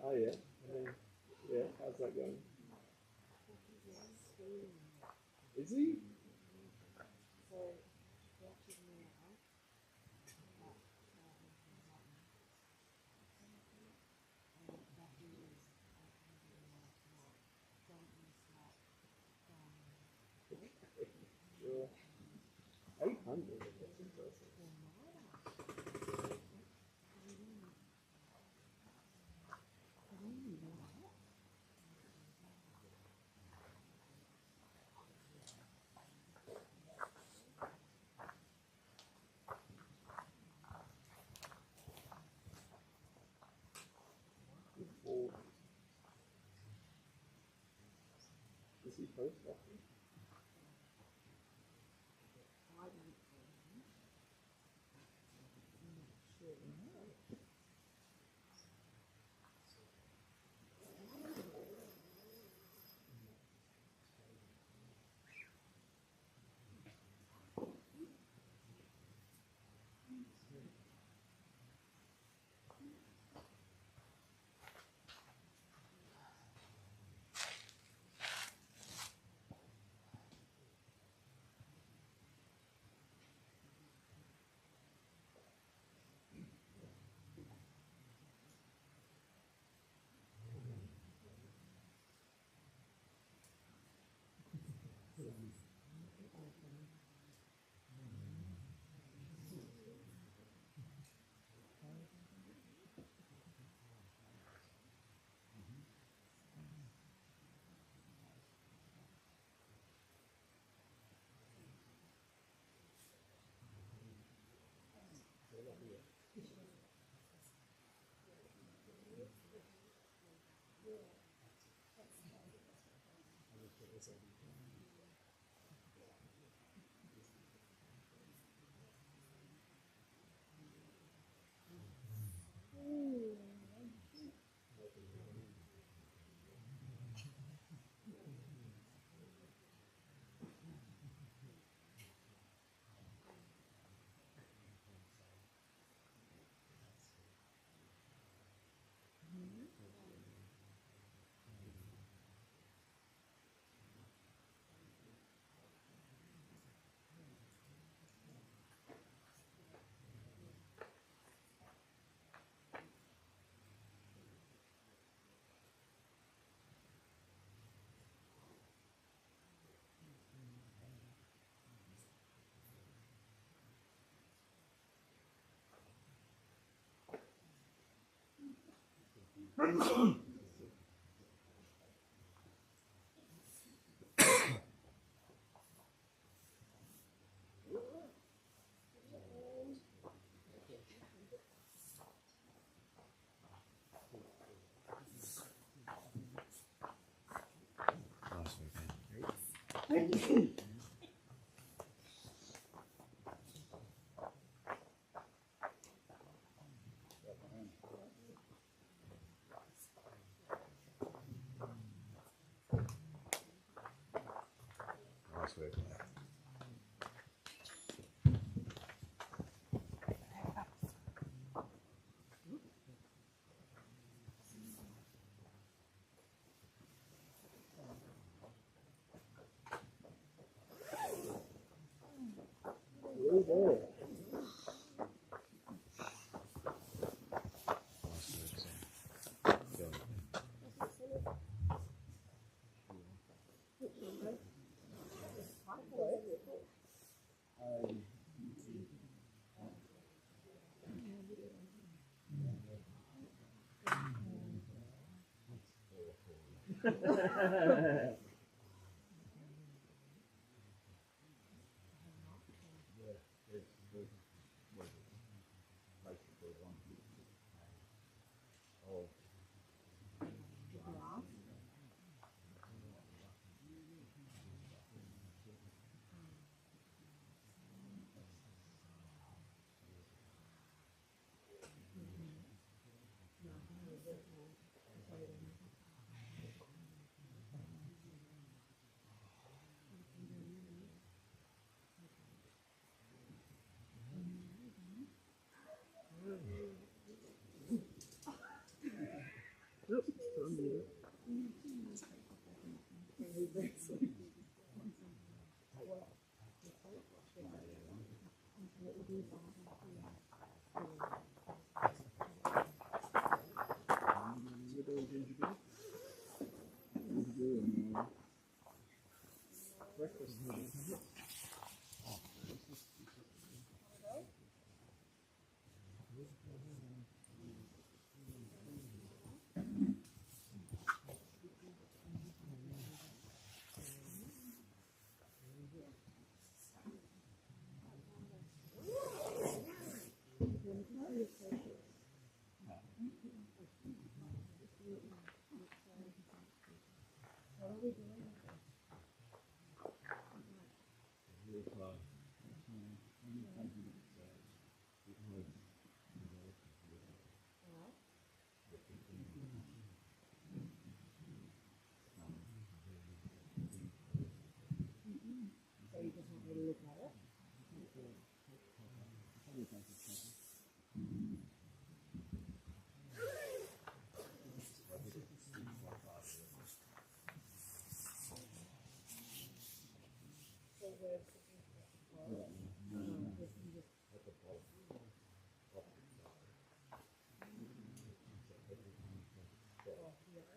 Speaker 11: Oh yeah, I mean, yeah. How's that going? Is he? Sure. 800. That's impressive. Is he post often?
Speaker 3: Nice work.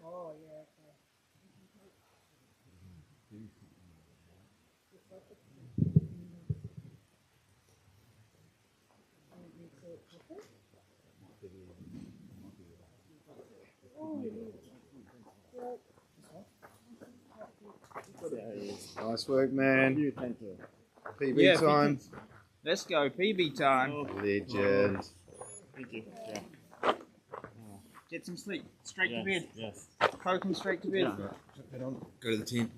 Speaker 10: Oh, yeah, okay.
Speaker 3: Nice work, man.
Speaker 11: Thank you.
Speaker 3: PB
Speaker 9: Yeah,
Speaker 3: time.
Speaker 9: Let's go, PB time.
Speaker 3: Legend.
Speaker 11: Thank you. Yeah.
Speaker 9: Get some sleep. Straight to
Speaker 11: Yes,
Speaker 9: bed.
Speaker 11: yes.
Speaker 9: Coke and straight to bed.
Speaker 3: Go to the tent.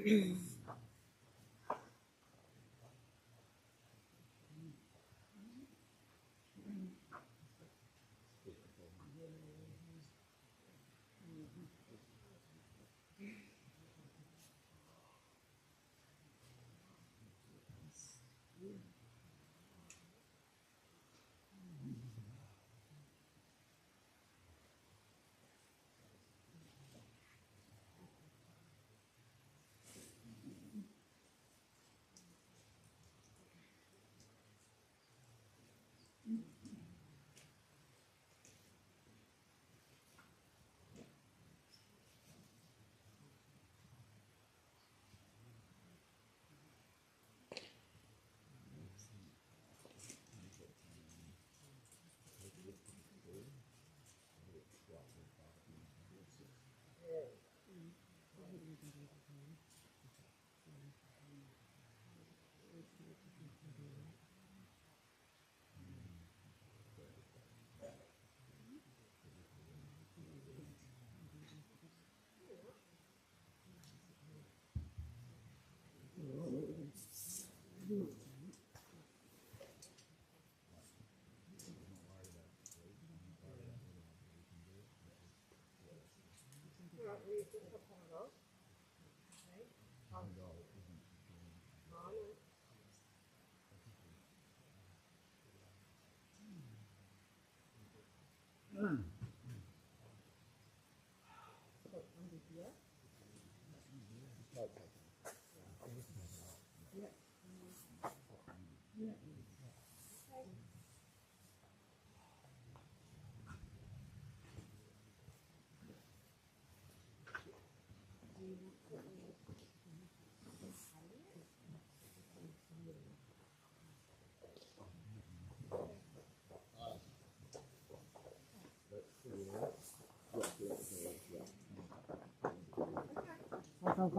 Speaker 4: Come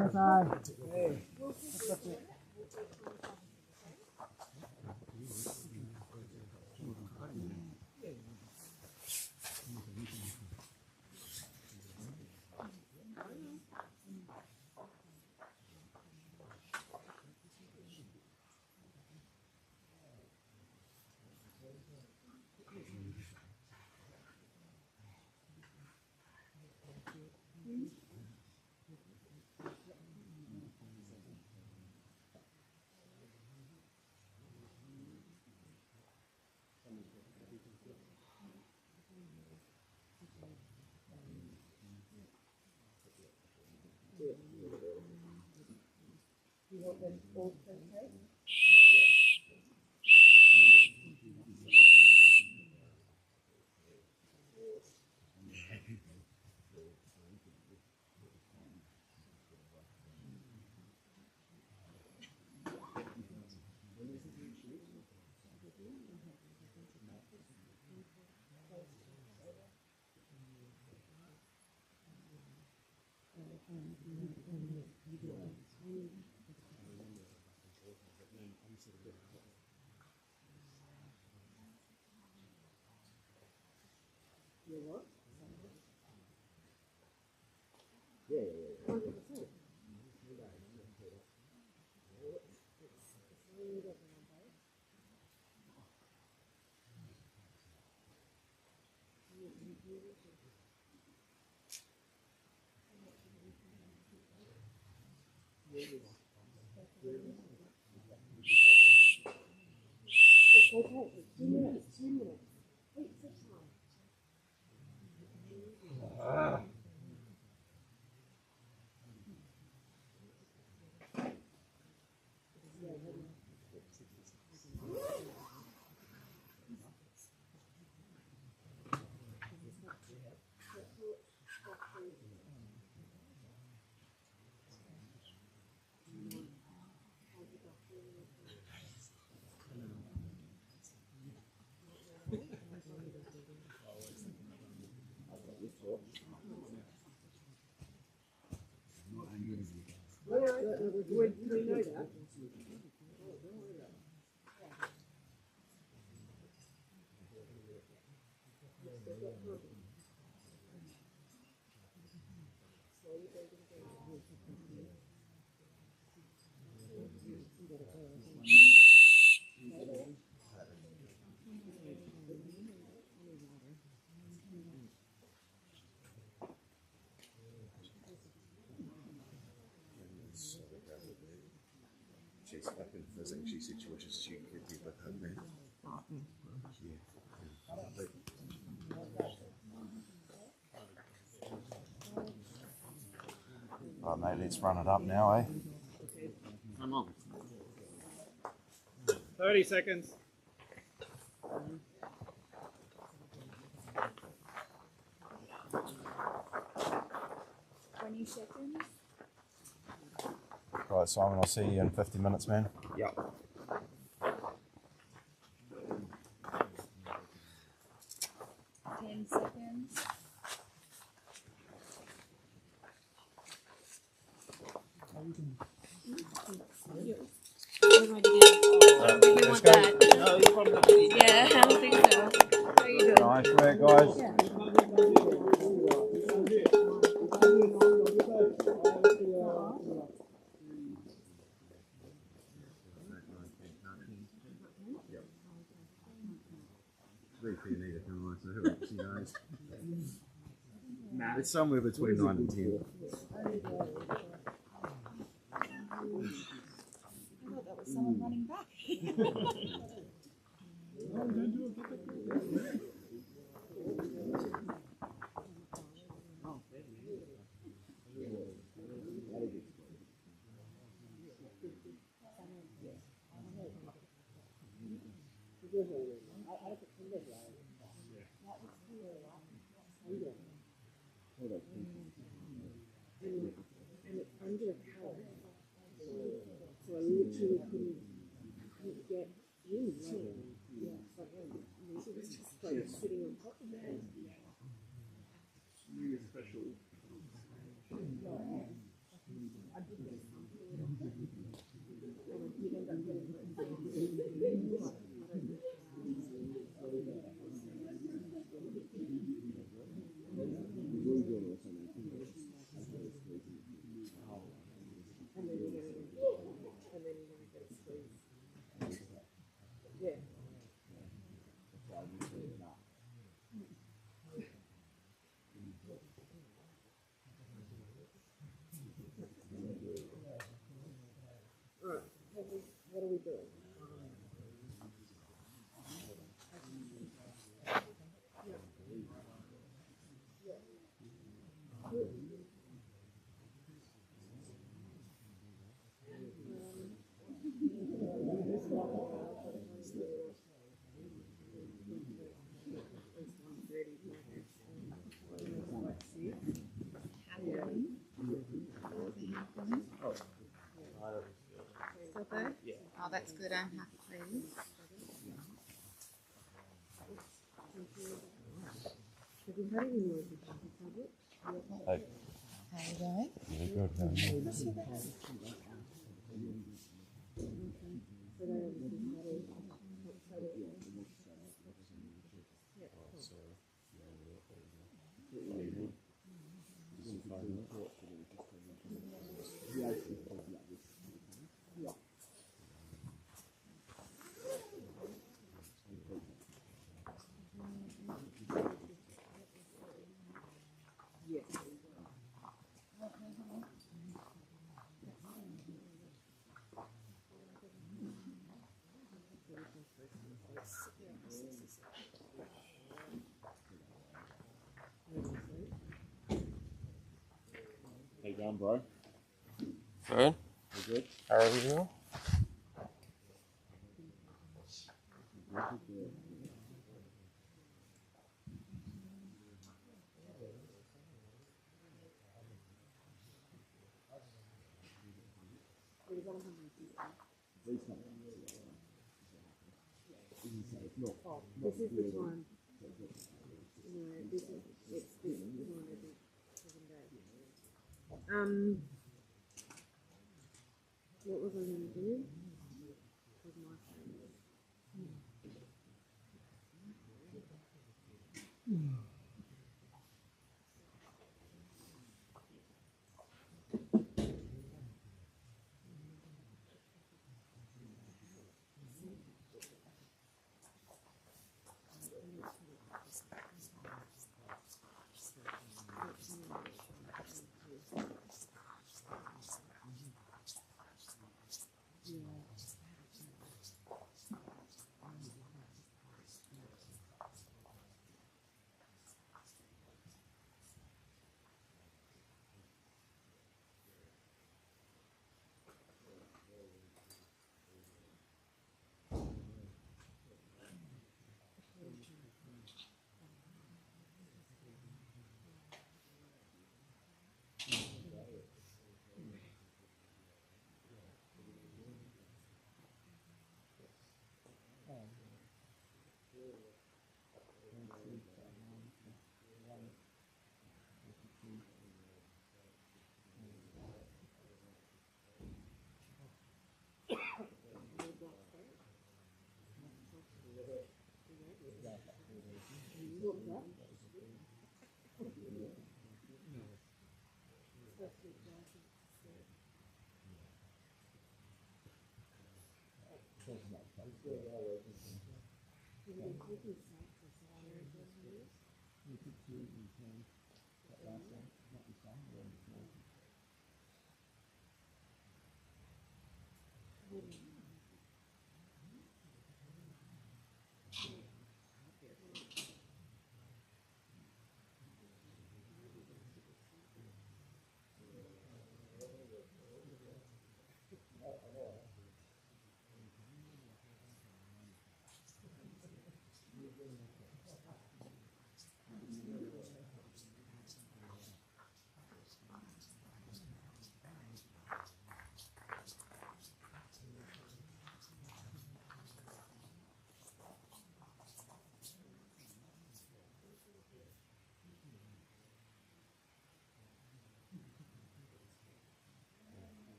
Speaker 4: inside. Hey. You want them all to take? You what? Yeah. 100%. It's really different on both.
Speaker 3: She's, I think the first thing she said she wishes she could get with her man. Right, mate, let's run it up now, eh?
Speaker 9: Come on. 30 seconds.
Speaker 3: Right, Simon, I'll see you in 50 minutes, man.
Speaker 9: Yep.
Speaker 3: Let's go.
Speaker 7: Yeah, I don't think so. How are you doing?
Speaker 3: Nice work, guys. Nah, it's somewhere between 9 and 10.
Speaker 7: I thought that was someone running back.
Speaker 10: And it's under a car, so I literally couldn't get in. She was just like sitting on top of it.
Speaker 9: Really special.
Speaker 10: What are we doing?
Speaker 5: Still good?
Speaker 9: Yeah.
Speaker 5: Oh, that's good. I'm happy for you.
Speaker 3: Hey.
Speaker 5: How are you doing?
Speaker 3: Very good, how are you?
Speaker 12: How you going, bro?
Speaker 9: Good.
Speaker 12: You good?
Speaker 9: How are you?
Speaker 10: This is the time. No, this is it's this time every 7 days. What was I going to do? With my Yeah.
Speaker 11: Here.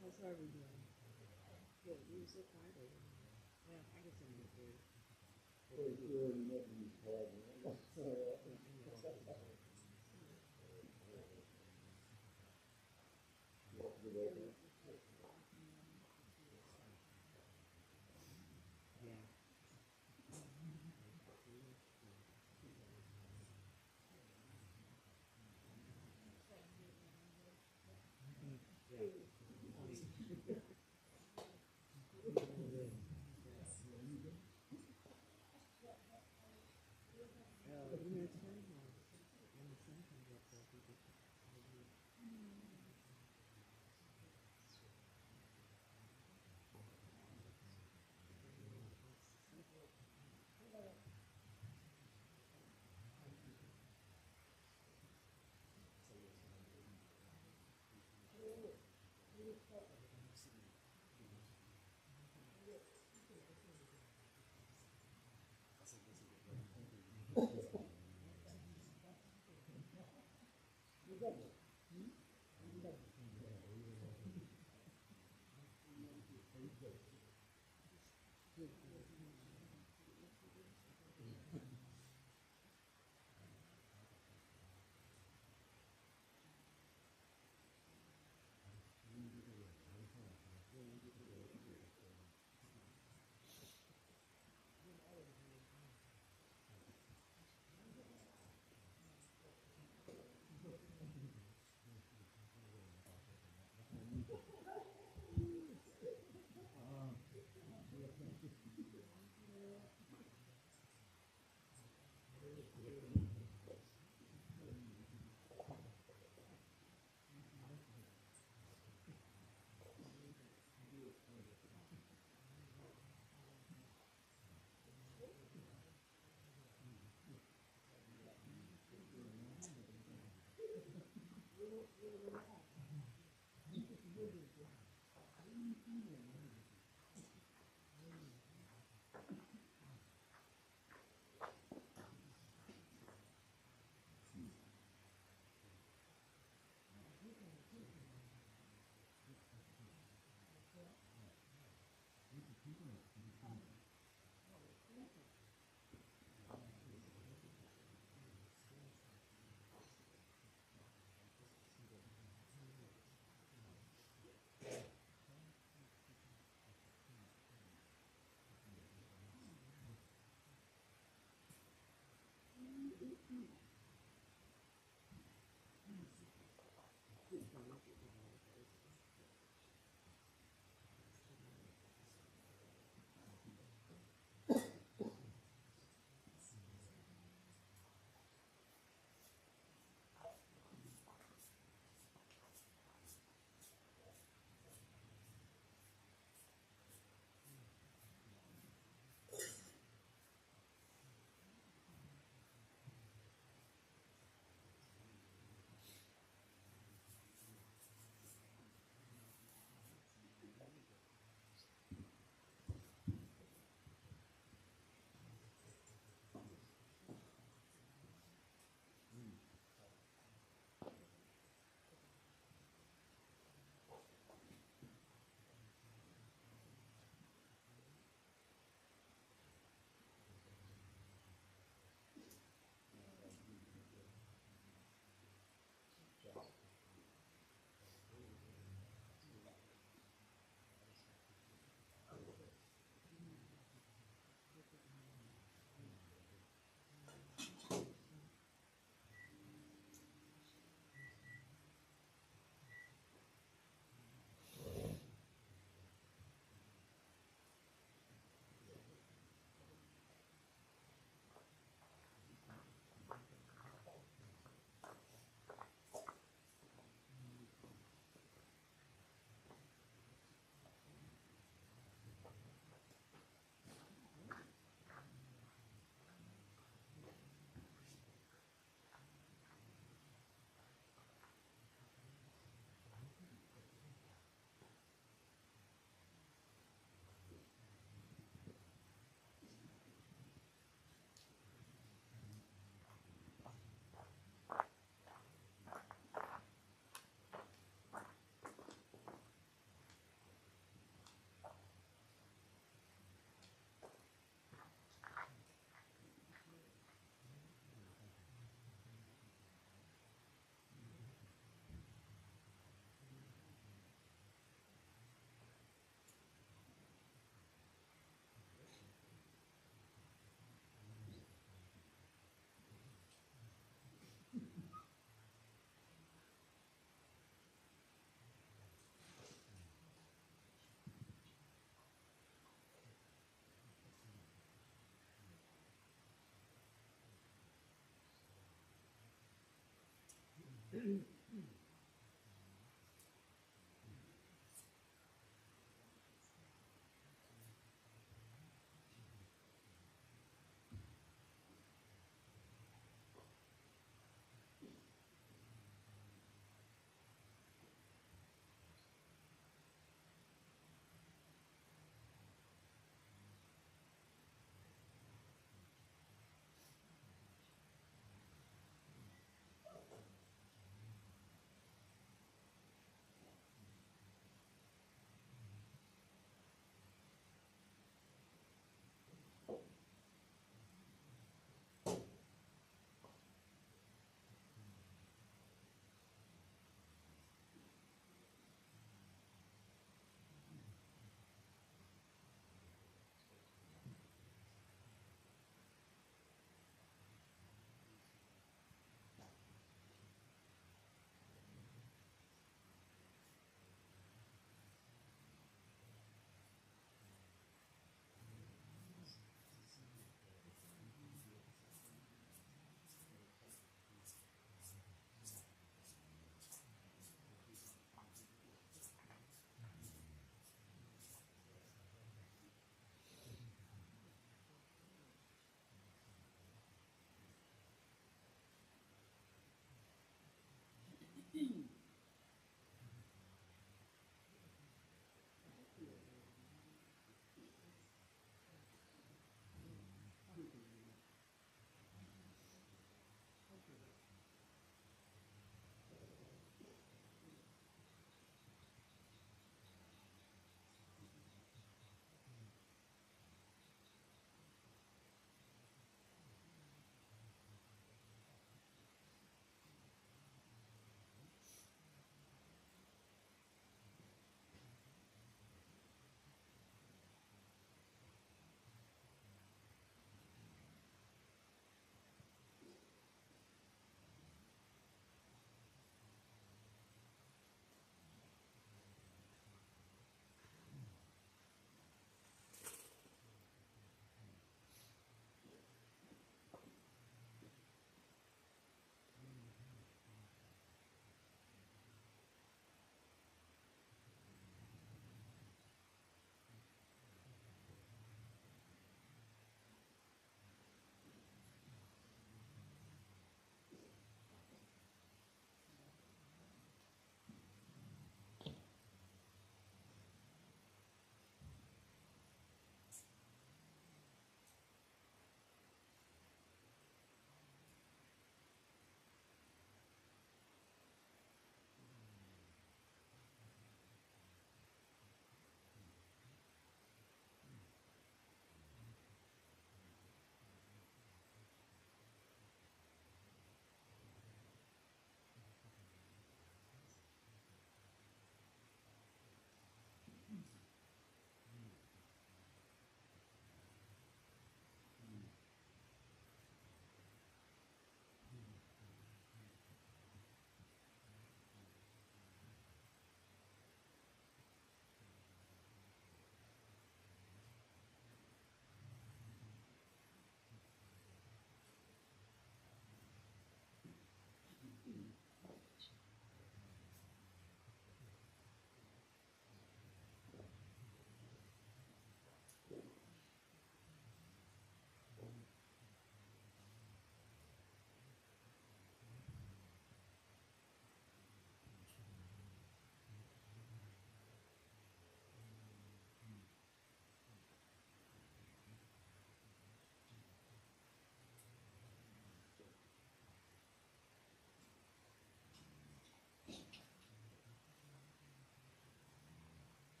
Speaker 11: How's Harvey doing? Good. He was so quiet. Yeah, I guess I'm good too.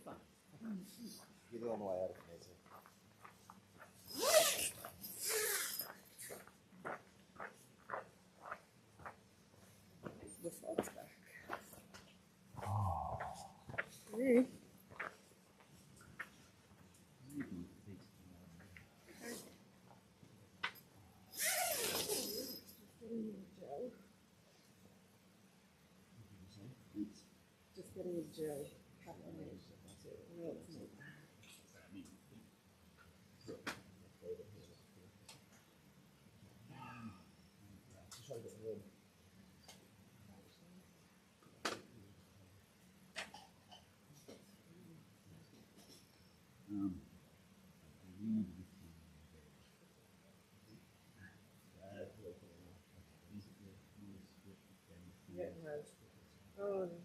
Speaker 11: fun.
Speaker 3: Get it on the way out of here.
Speaker 11: The fog's back. Yeah. Just getting his gel. No, it's not. Yeah, it has. Oh, no.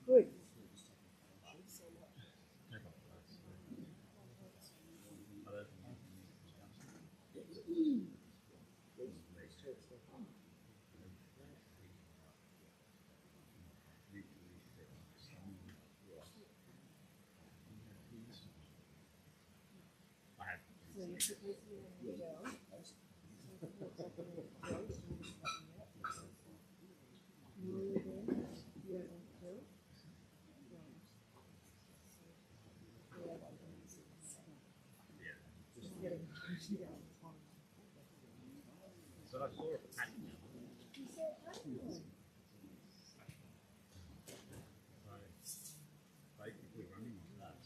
Speaker 11: Good. So you put this in the gel.
Speaker 12: So I saw a pattern. Basically running on that.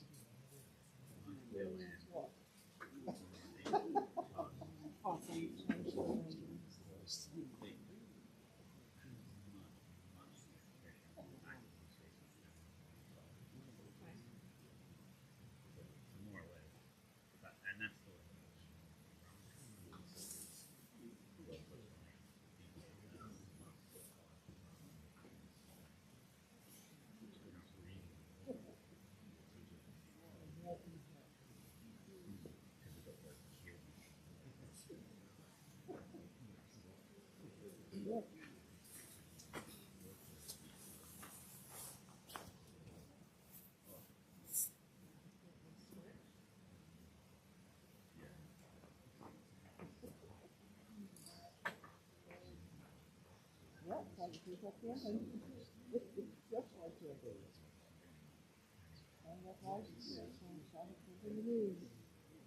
Speaker 11: Oh, so you changed the range.
Speaker 12: More or less. And that's the
Speaker 11: Yeah, thank you for coming. It's just like your day. And that's why she's trying to keep in the news.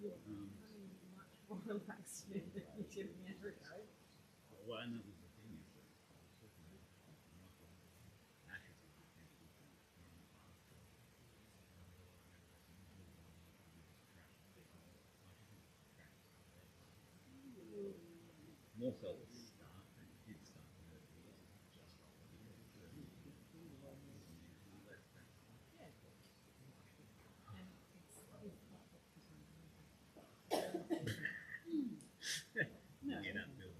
Speaker 11: You're much more relaxed than you did a year ago.
Speaker 12: well, and that was the thing is that more so at the start, and it did start to hurt me just
Speaker 11: No.
Speaker 12: Get up, Bill.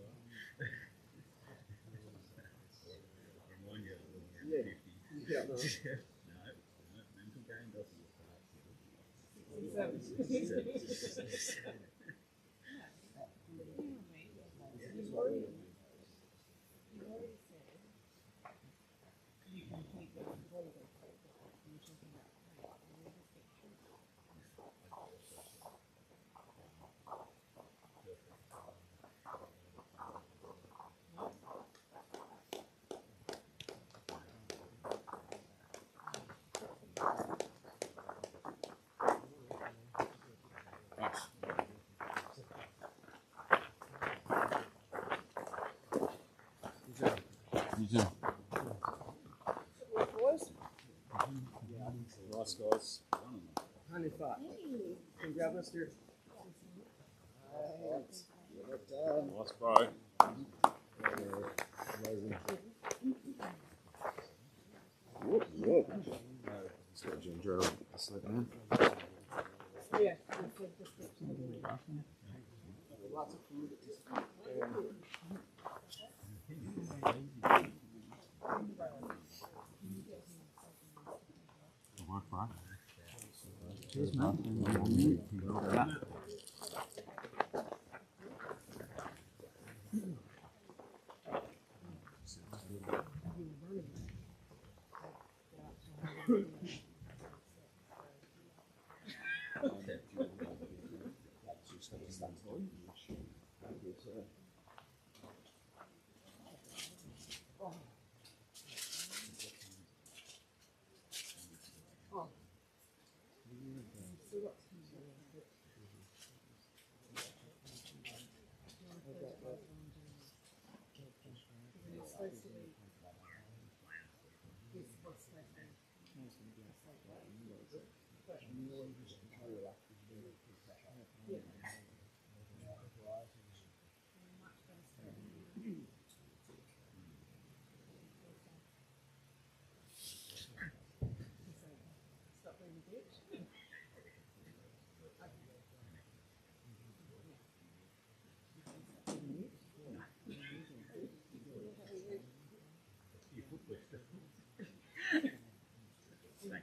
Speaker 12: Remind you that when
Speaker 11: Yeah.
Speaker 12: you're 50.
Speaker 11: Yeah.
Speaker 12: No, mental game doesn't look hard.
Speaker 6: You too.
Speaker 11: Boys,
Speaker 6: Nice guys.
Speaker 11: honey pot. Can grab us here.
Speaker 6: Nice bro. Amazing. Whoop, whoop. Just got ginger ale. Slow down.
Speaker 10: Yeah, it's a description.
Speaker 11: Lots of food.
Speaker 2: Cheers, mate.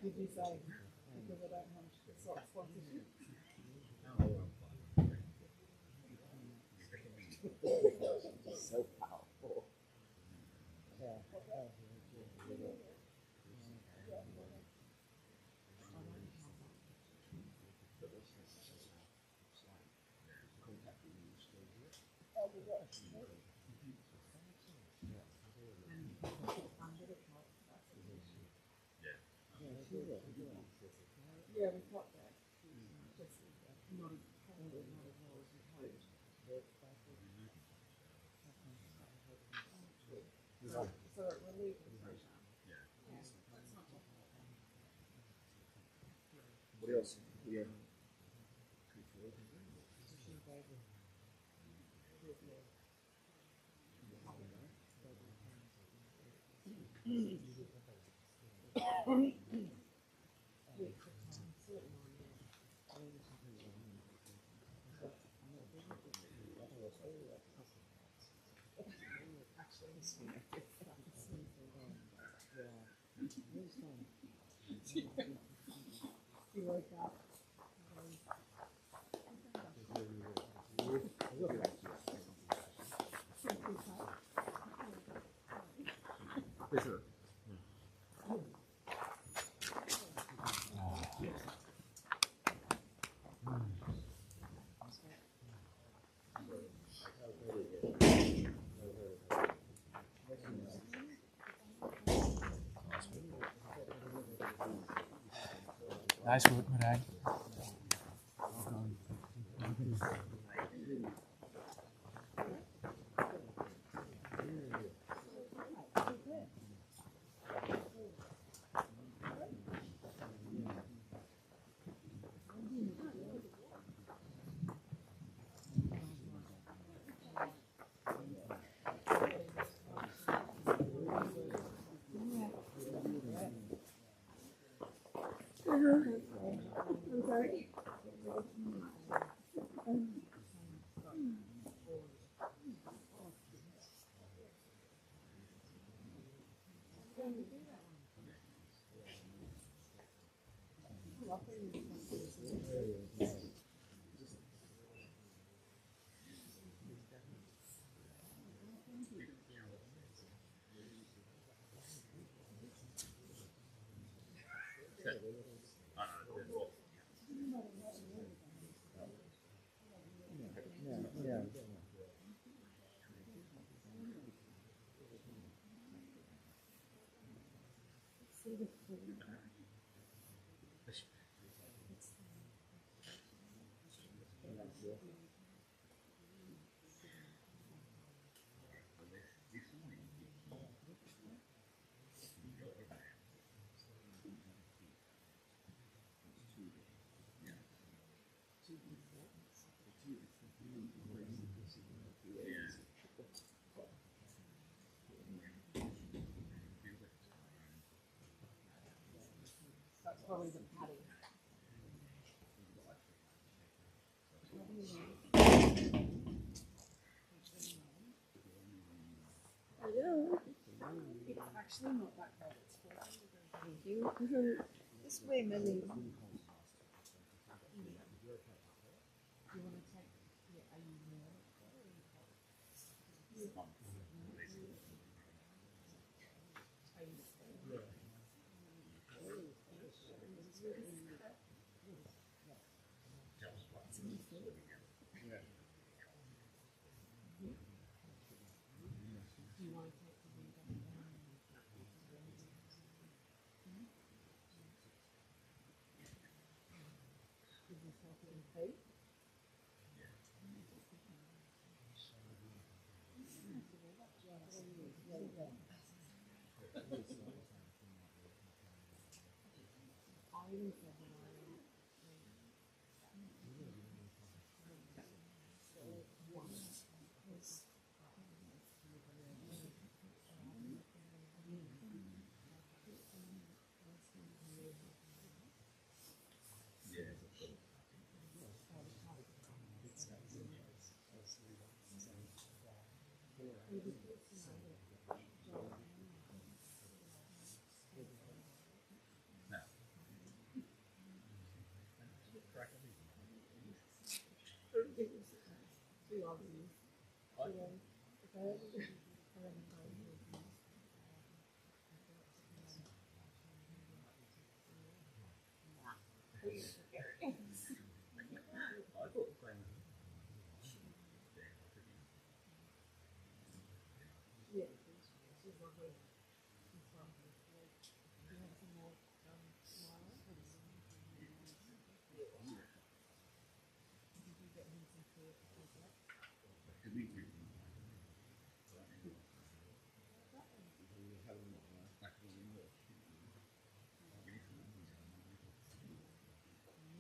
Speaker 10: Did you say because I don't have sponsorship?
Speaker 11: So powerful.
Speaker 10: Yeah, we've got that. Just not as probably not as well as we hoped. So it relieves the pressure. Yeah. That's not just
Speaker 11: What else? Yeah.
Speaker 10: you woke up.
Speaker 2: Nice work, Madang.
Speaker 10: I'm sorry. That's probably the padding. actually not that great. It's 400. Thank you. This way, Millie. You want to take? Yeah, are you more?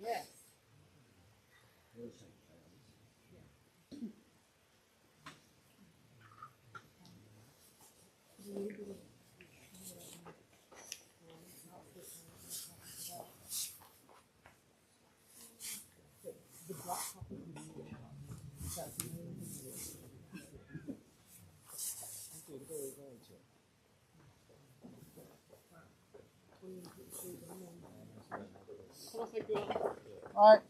Speaker 10: Yes.
Speaker 14: はい。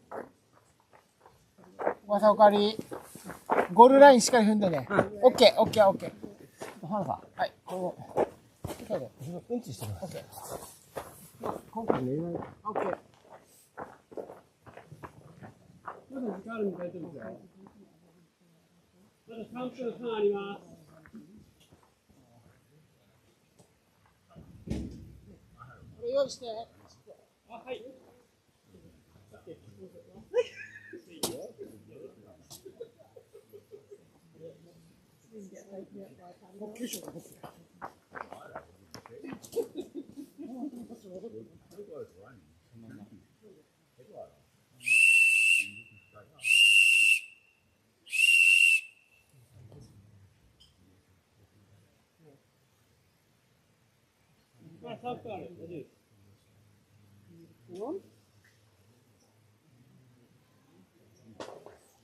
Speaker 14: おさおかり。ゴールラインしっかり踏んでね。オッケー、オッケー、オッケー。花さん。はい。これ。そうだ。うんちしてる。オッケー。今回ね、オッケー。
Speaker 15: まだ時間あるんで大丈夫ですよ。まだ3分半あります。
Speaker 14: これ用意して。
Speaker 15: あ、はい。3分ある。大丈夫です。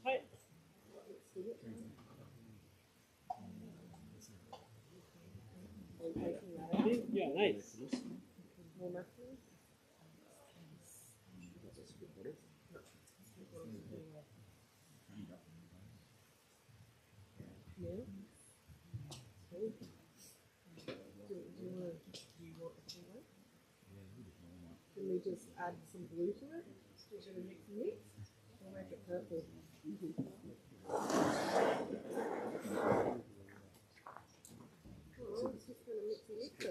Speaker 15: はい。いや、ないです。
Speaker 10: Can we just add some blue to it? Should we mix and mix? We'll make it purple. Oh, it's just going to mix and mix it.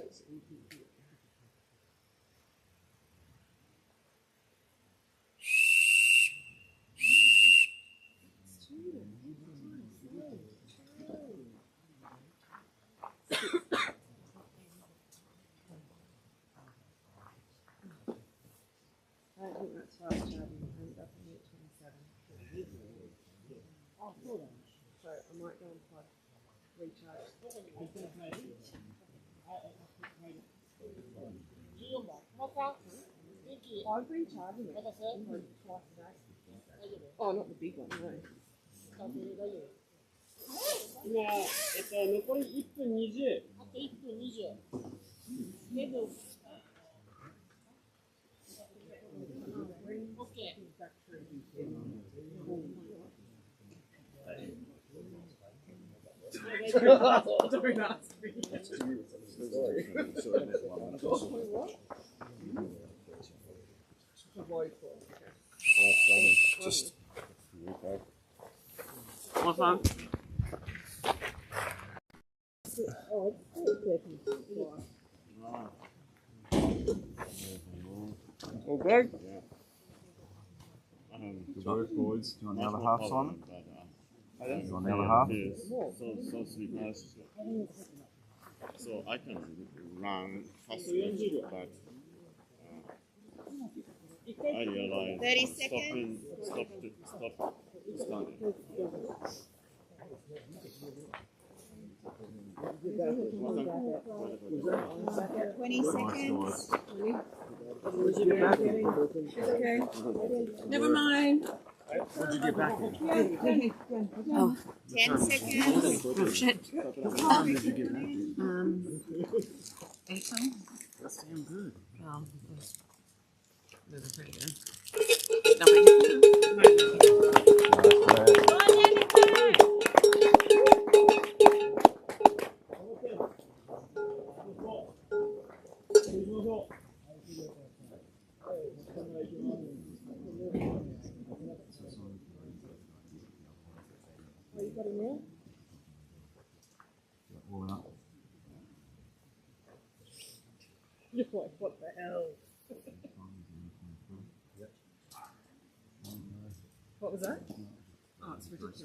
Speaker 10: I don't think that's fast charging. I think that's only at 27. Oh, cool. So I might go and plug recharge. I've been charging it like twice a day. Oh, not the big one, no.
Speaker 15: 今、残り1分20。
Speaker 14: あと1分20。
Speaker 11: Don't ask me.
Speaker 12: Just
Speaker 9: One time.
Speaker 11: Oh,
Speaker 9: All good?
Speaker 12: yeah. Good work, boys. Do you want the other half, Simon? Do you want the other half? So because so I can run faster, but I realize
Speaker 7: 30 seconds.
Speaker 12: stop standing.
Speaker 7: 20 seconds.
Speaker 10: Okay. Never mind.
Speaker 11: What'd you get back in?
Speaker 10: Oh.
Speaker 7: 10 seconds.
Speaker 10: Oh, shit.
Speaker 11: What time did you get back in?
Speaker 10: 18.
Speaker 11: That's damn good.
Speaker 10: Those are pretty good. Nothing.
Speaker 11: Oh, you got it now? You're like, what the hell? What was that? Oh, it's ridiculous.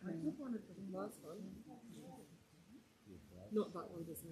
Speaker 11: I took one of the last one. Not that one just now.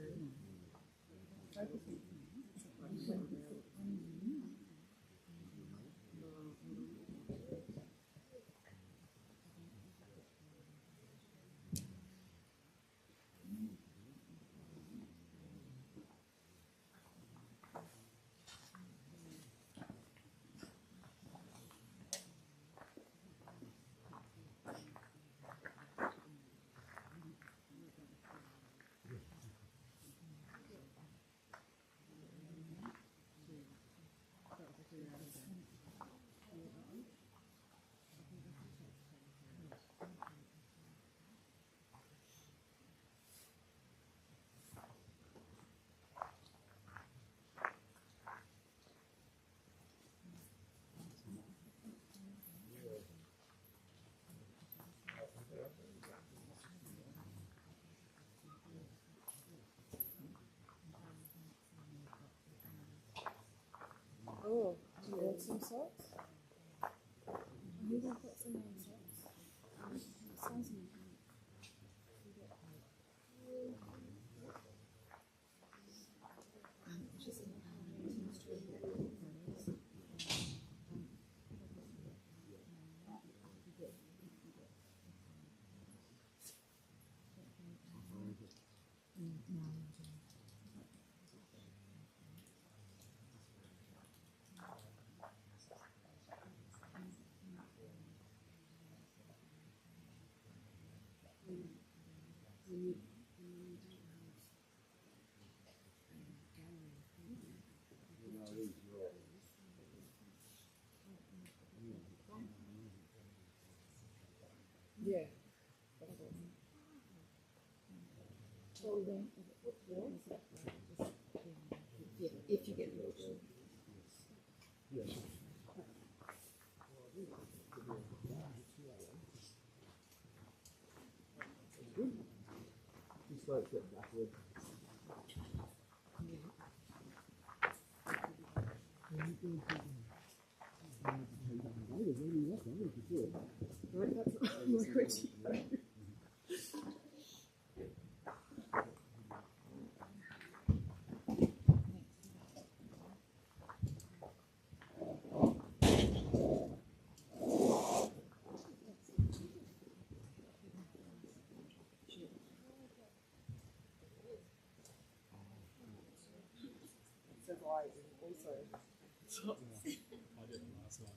Speaker 11: Oh, do you want some socks? I think I've got some more socks. Sounds good. Yeah. Yeah, if you get the option.
Speaker 6: Just like get backward.
Speaker 11: Right, that's not my question. why it also.
Speaker 2: I did it last night.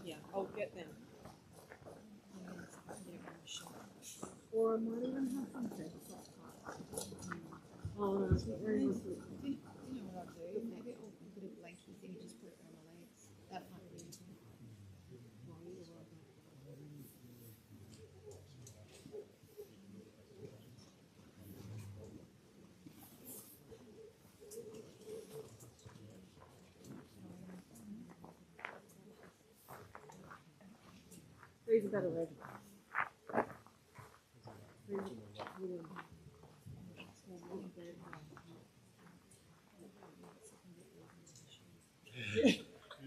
Speaker 11: Yeah, I'll get them. Or I might even have some text. Oh no, it's not very much.
Speaker 5: Do you know what I do? Maybe I'll put a blankie thing and just put it on my legs. That might be easier.
Speaker 11: These are better red.
Speaker 2: You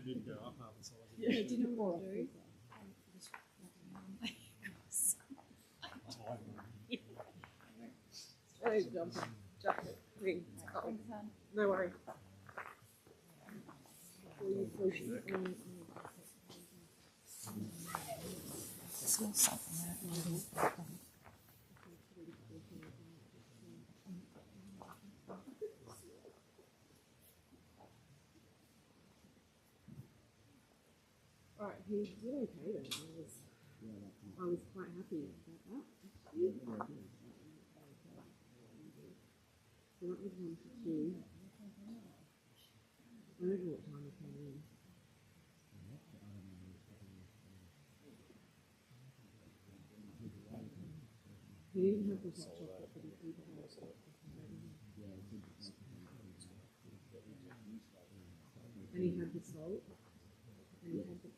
Speaker 2: didn't go up half the size.
Speaker 5: Yeah, do you know what I do?
Speaker 11: Hey, jumper, jacket, thing. Oh, no worry.
Speaker 5: Smells something there.
Speaker 11: Alright, he did okay then. I was quite happy about that. So that was 1 to 2. I don't know what time he came in. He didn't have the hot chocolate, but he did have it. And he had the salt. And he had the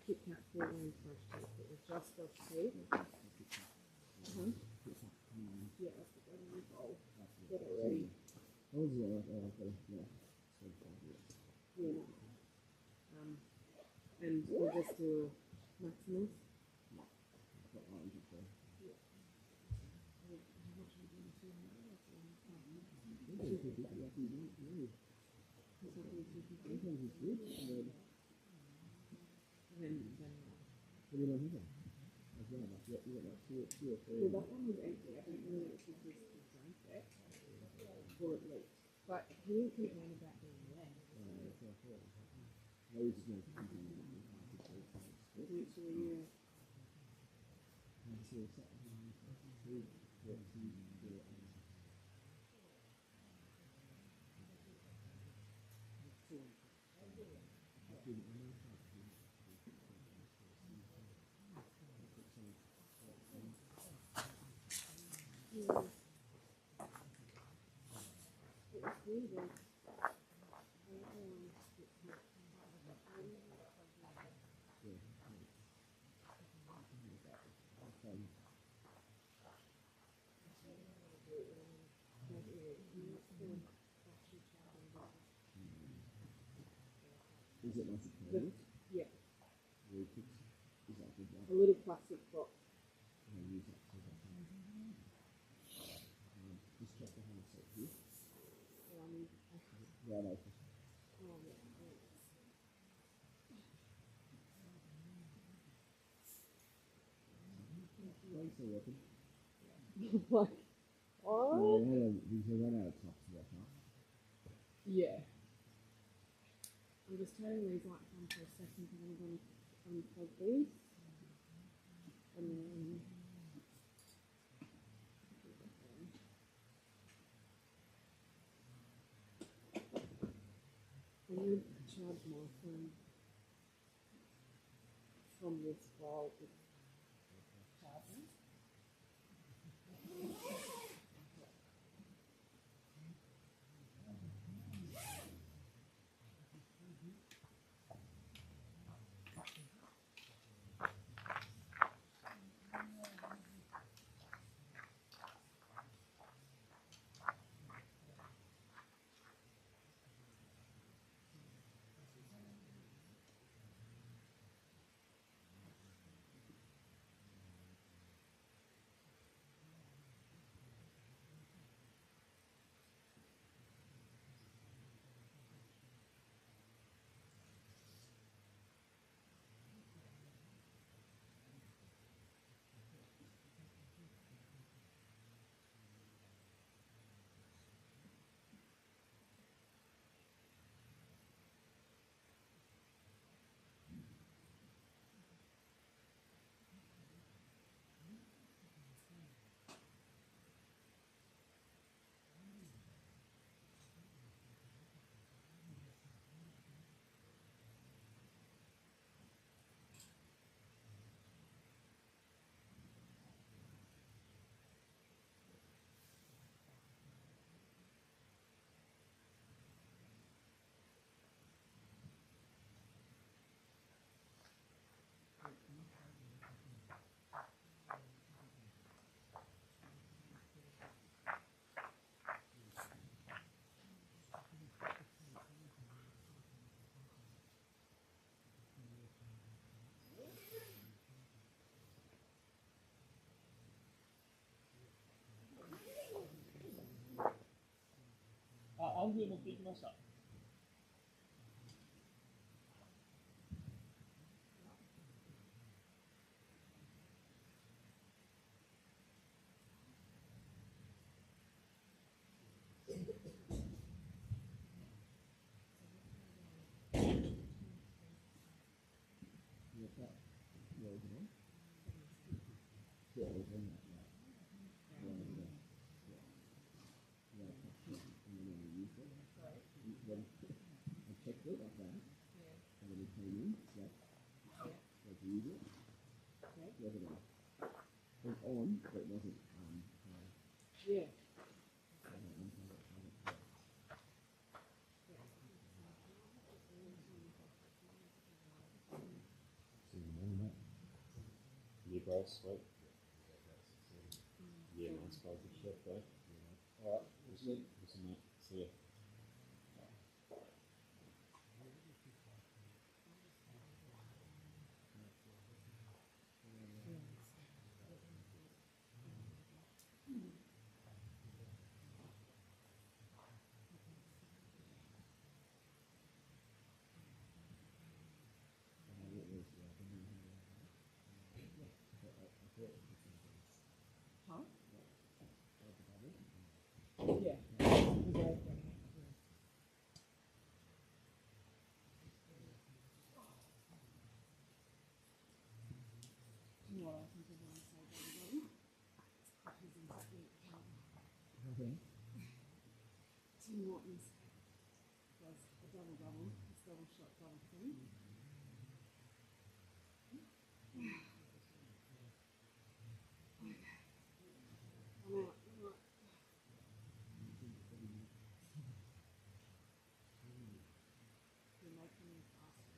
Speaker 11: Kit Kat fruit and fresh taste. It was just off tape. Yeah, that's the one we bowl. Get it ready. Yeah. And we'll just do Maximus. Well, that one was empty. I don't know if he just drank it or it leaked. But he didn't complain about being wet.
Speaker 16: Is it like a code?
Speaker 11: Yeah.
Speaker 16: Where you put, is that good?
Speaker 11: A little plastic box.
Speaker 16: And I use that to that. Just check the hand set here. Right over. Thanks for working.
Speaker 11: What?
Speaker 16: No, they run out of top to work out.
Speaker 11: Yeah. I'm just turning these lights on for a second because I'm going to unplug these. And then I'm going to charge my phone from this while it's charging.
Speaker 9: あ、アングル持っていきました。
Speaker 16: On, but it wasn't.
Speaker 10: Yeah.
Speaker 12: Yeah, bro, sweet. Yeah, nice bro, good chef, bro. Alright, listen, mate. See ya.
Speaker 10: Huh? Yeah. You know what I think of when I say double double? Because in
Speaker 16: Okay.
Speaker 10: Tim Hortons does a double double, it's double shot, double cream. I'm out. You're making me fast.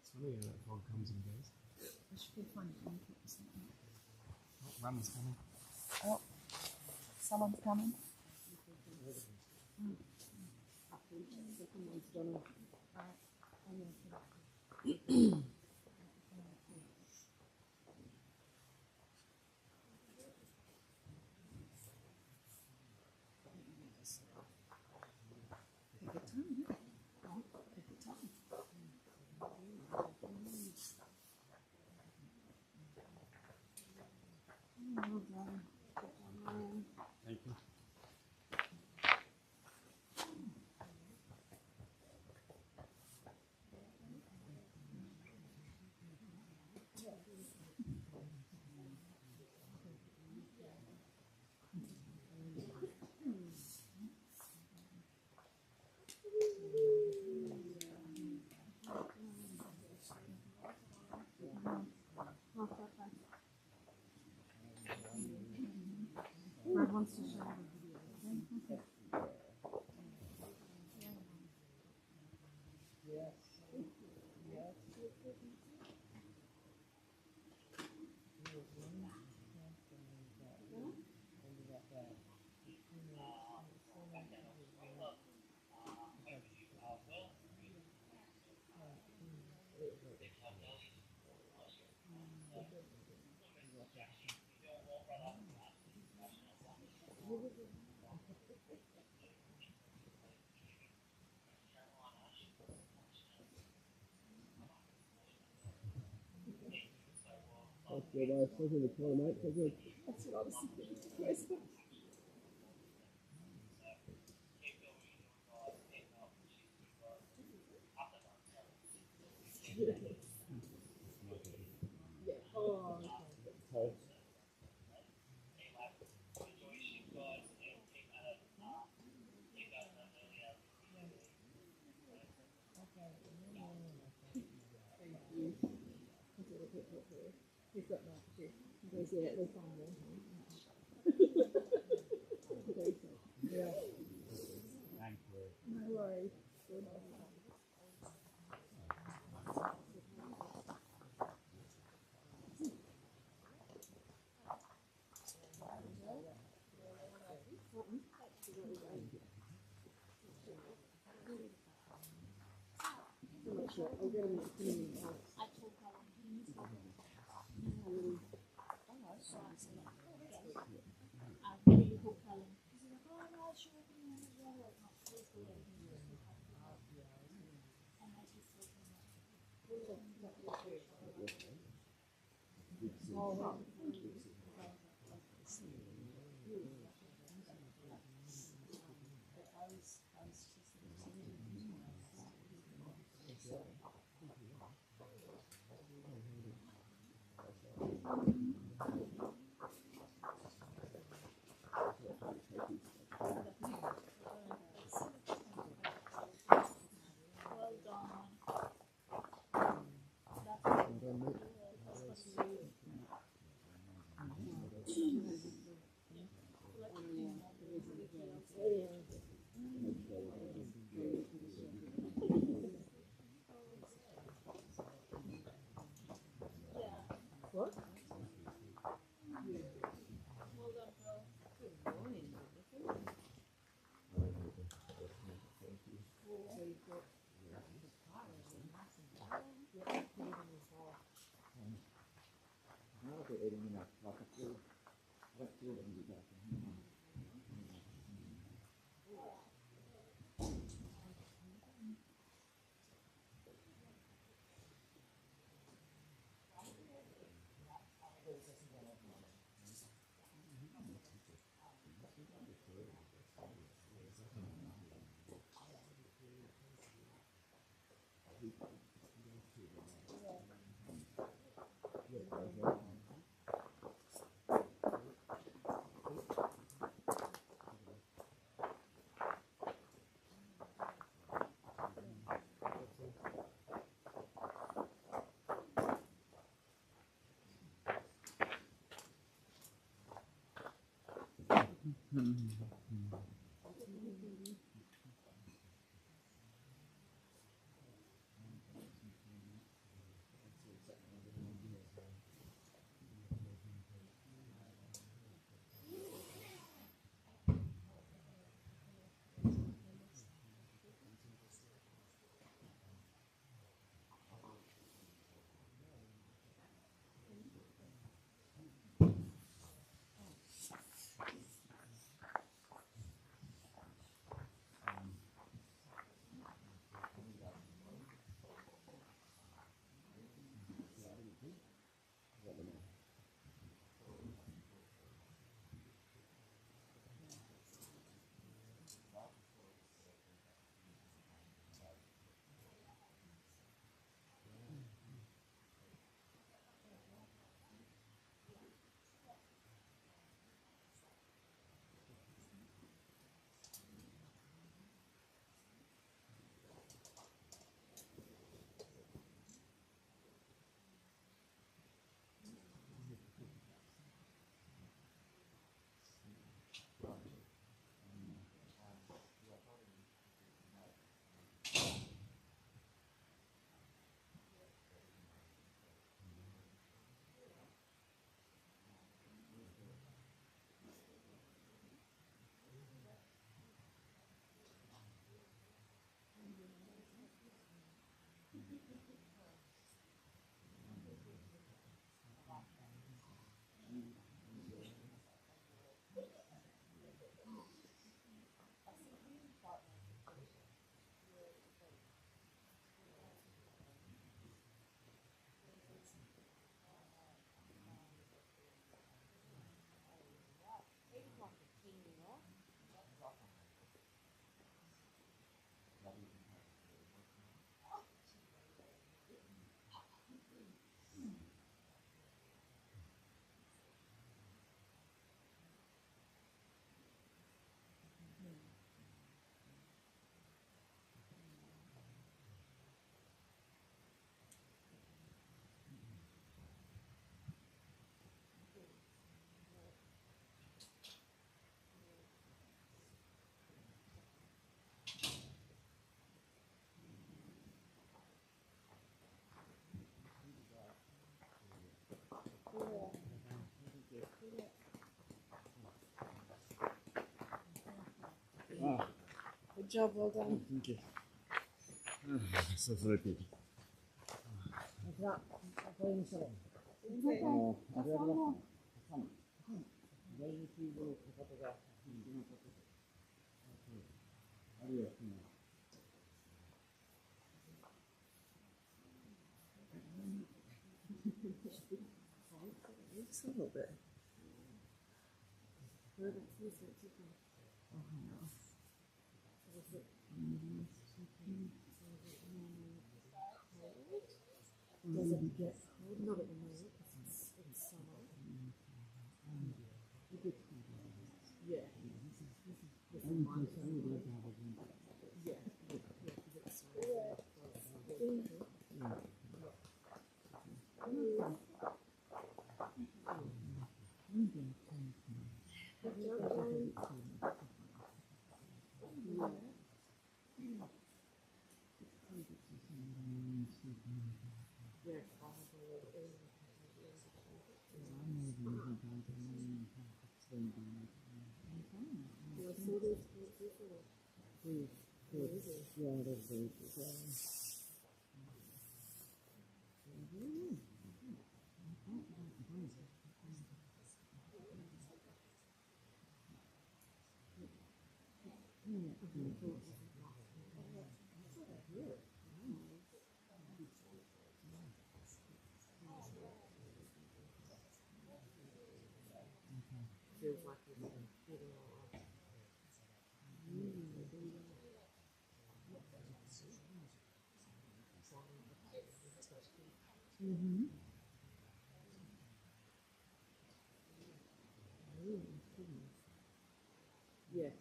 Speaker 17: It's funny how that fog comes and goes.
Speaker 10: It should be fun.
Speaker 17: Rum's coming.
Speaker 10: Oh, someone's coming. Perfect time, isn't it? Oh, perfect time. wants to show the video.
Speaker 11: That's good. I was talking to Connor, mate. So good.
Speaker 10: That's what I was thinking. Yeah. Oh, okay. He's got that too. He goes, yeah, they're fine there. Yeah.
Speaker 2: Thank you.
Speaker 10: No worries. Good. I'll get him to me. What? job, well done.
Speaker 16: Thank you. So sleepy.
Speaker 10: Right, I'll go into it.
Speaker 16: Okay.
Speaker 10: That's all.
Speaker 11: Just a little bit.
Speaker 10: Does it get cold? Not at the moment because it's summer. Yeah.
Speaker 11: Feels like it's getting all up.
Speaker 10: Mm-hmm.
Speaker 11: Yes.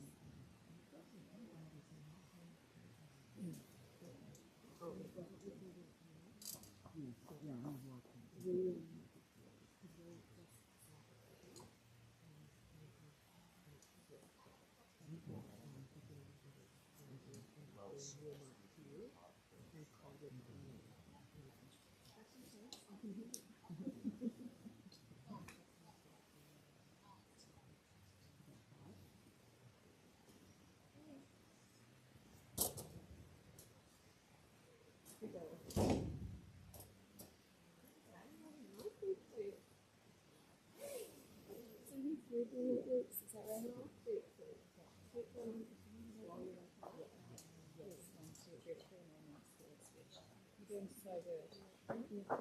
Speaker 10: Is that right? You're doing so good. Yeah.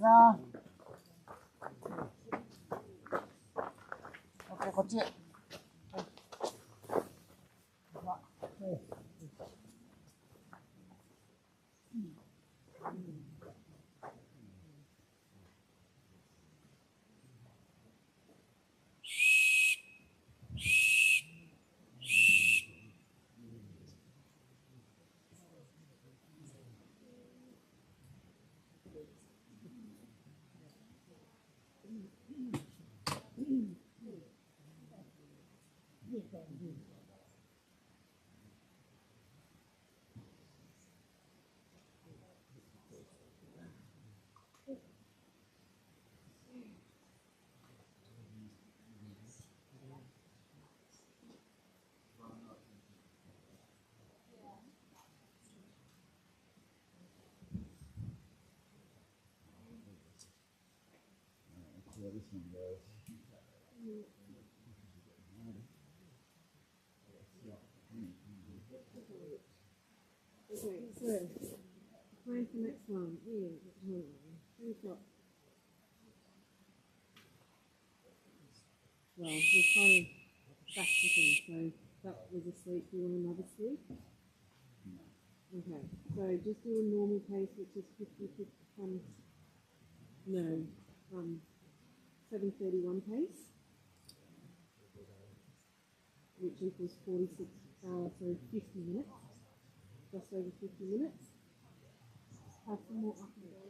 Speaker 14: 자, 오케이, 그렇지.
Speaker 16: Yeah, this one goes.
Speaker 10: Okay, so plan for next one is 3 o'clock. Well, we're kind of back to things. So that was a sleep. Do you want another sleep? Okay. So just do a normal pace, which is 50 no, 7:31 pace, which equals 46. So 50 minutes. Just over 50 minutes. Have some more up and down.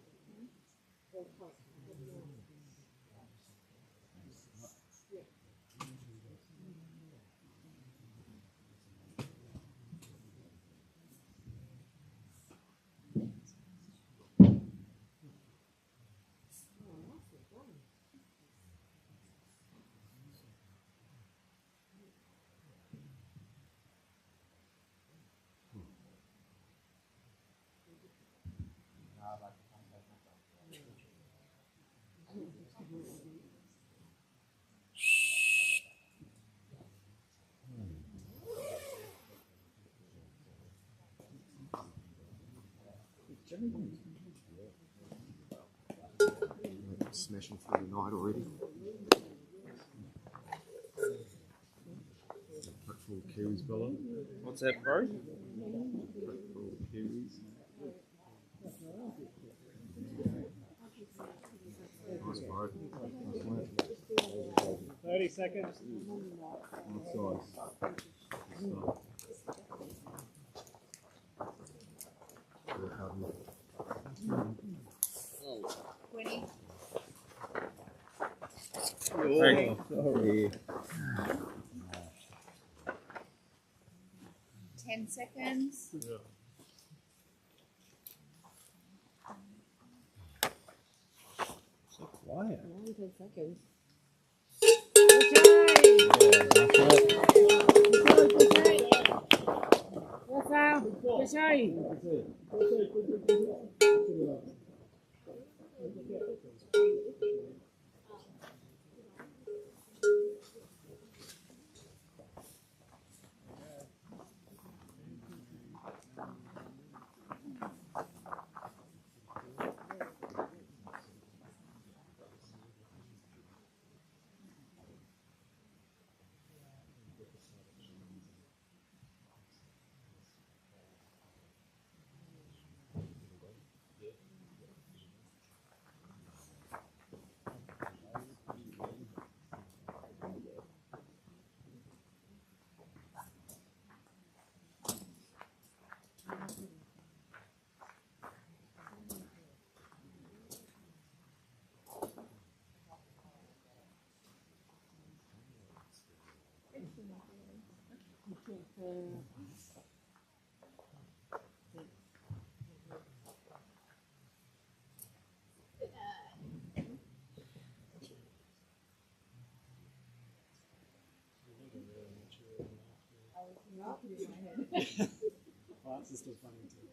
Speaker 3: Smashing through the night already. Pack full of kiwis, Bella.
Speaker 9: What's that, bro?
Speaker 3: Pack full of kiwis. Nice, bro. Nice work.
Speaker 15: 30 seconds.
Speaker 3: Nice size. Good stuff. Work hard, mate.
Speaker 5: 20.
Speaker 3: Oh, sorry.
Speaker 5: 10 seconds.
Speaker 15: Yeah.
Speaker 3: So quiet.
Speaker 10: 10 seconds.
Speaker 2: Plants are still funny too.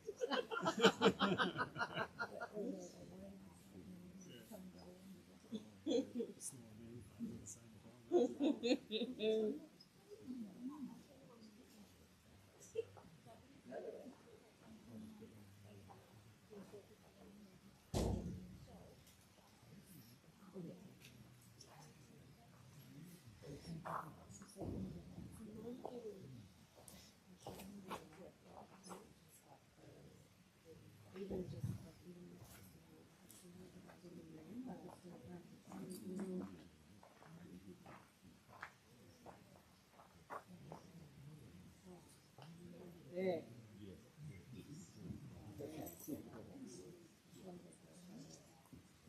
Speaker 10: Yeah.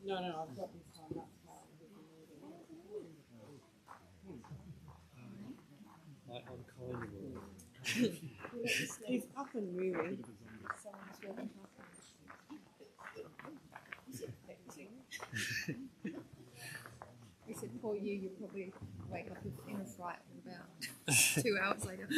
Speaker 10: No, I've got this one. That's fine.
Speaker 2: I'm kind of
Speaker 10: He's up and moving. Someone's walking past him.
Speaker 5: He said, poor you probably wake up in a fright about 2 hours later.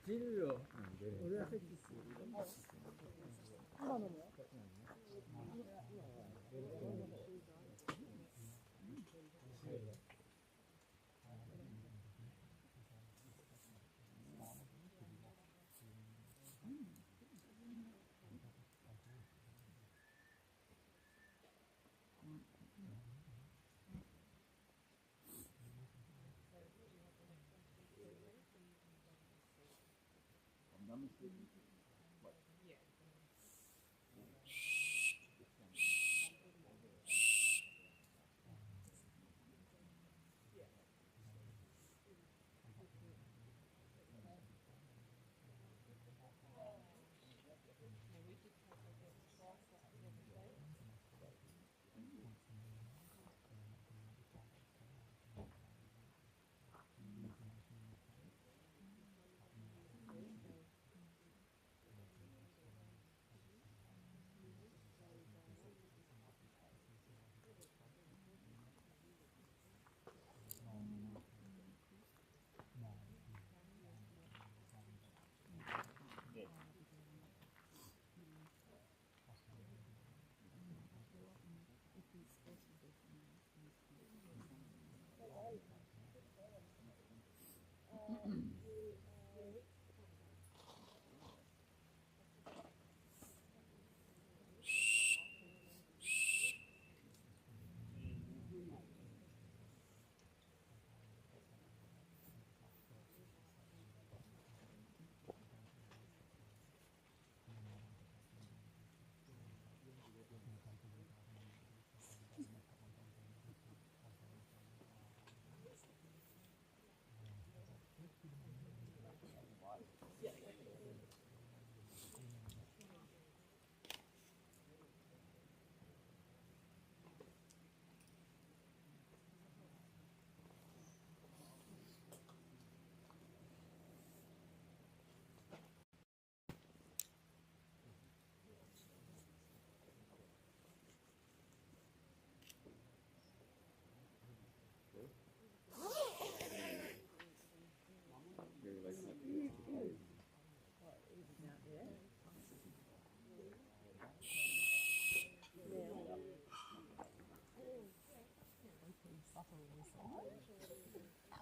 Speaker 6: 딜로 우리 앞에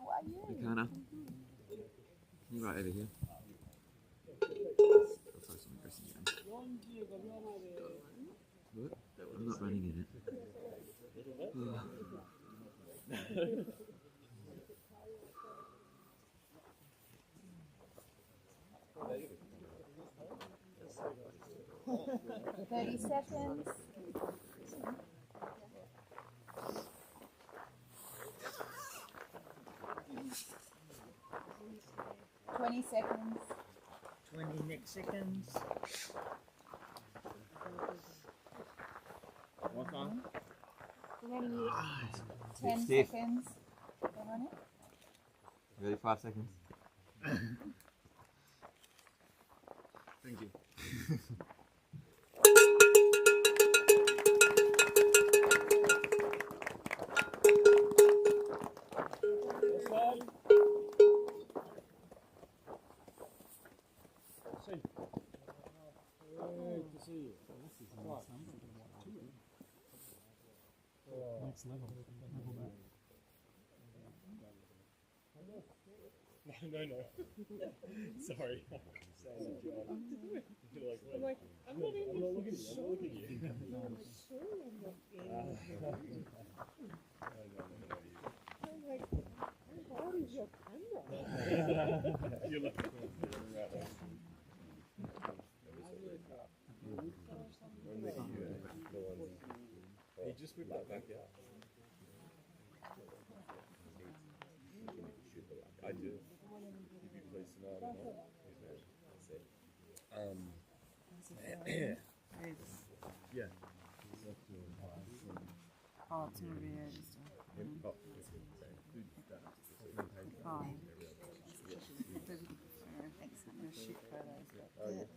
Speaker 10: How are you?
Speaker 3: Kana, you right over here. What? I'm not running in it.
Speaker 10: 30 seconds. Twenty seconds.
Speaker 14: 20 next seconds.
Speaker 3: One time.
Speaker 10: Ready? 10
Speaker 3: Steve.
Speaker 10: seconds. Go on it.
Speaker 3: Ready? 5 seconds. Thank you.
Speaker 2: Next level. Level back.
Speaker 9: No. Sorry.
Speaker 7: I'm like, I'm not even
Speaker 9: looking at you. I'm not looking at you.
Speaker 7: I'm sure I'm not getting I'm like, how old is your camera?
Speaker 9: You're like, he just whipped that back out. I do. You'd be pleased to know I don't know. That's it. Yeah.
Speaker 17: Oh, it's going to be just fine. No shit photos, but like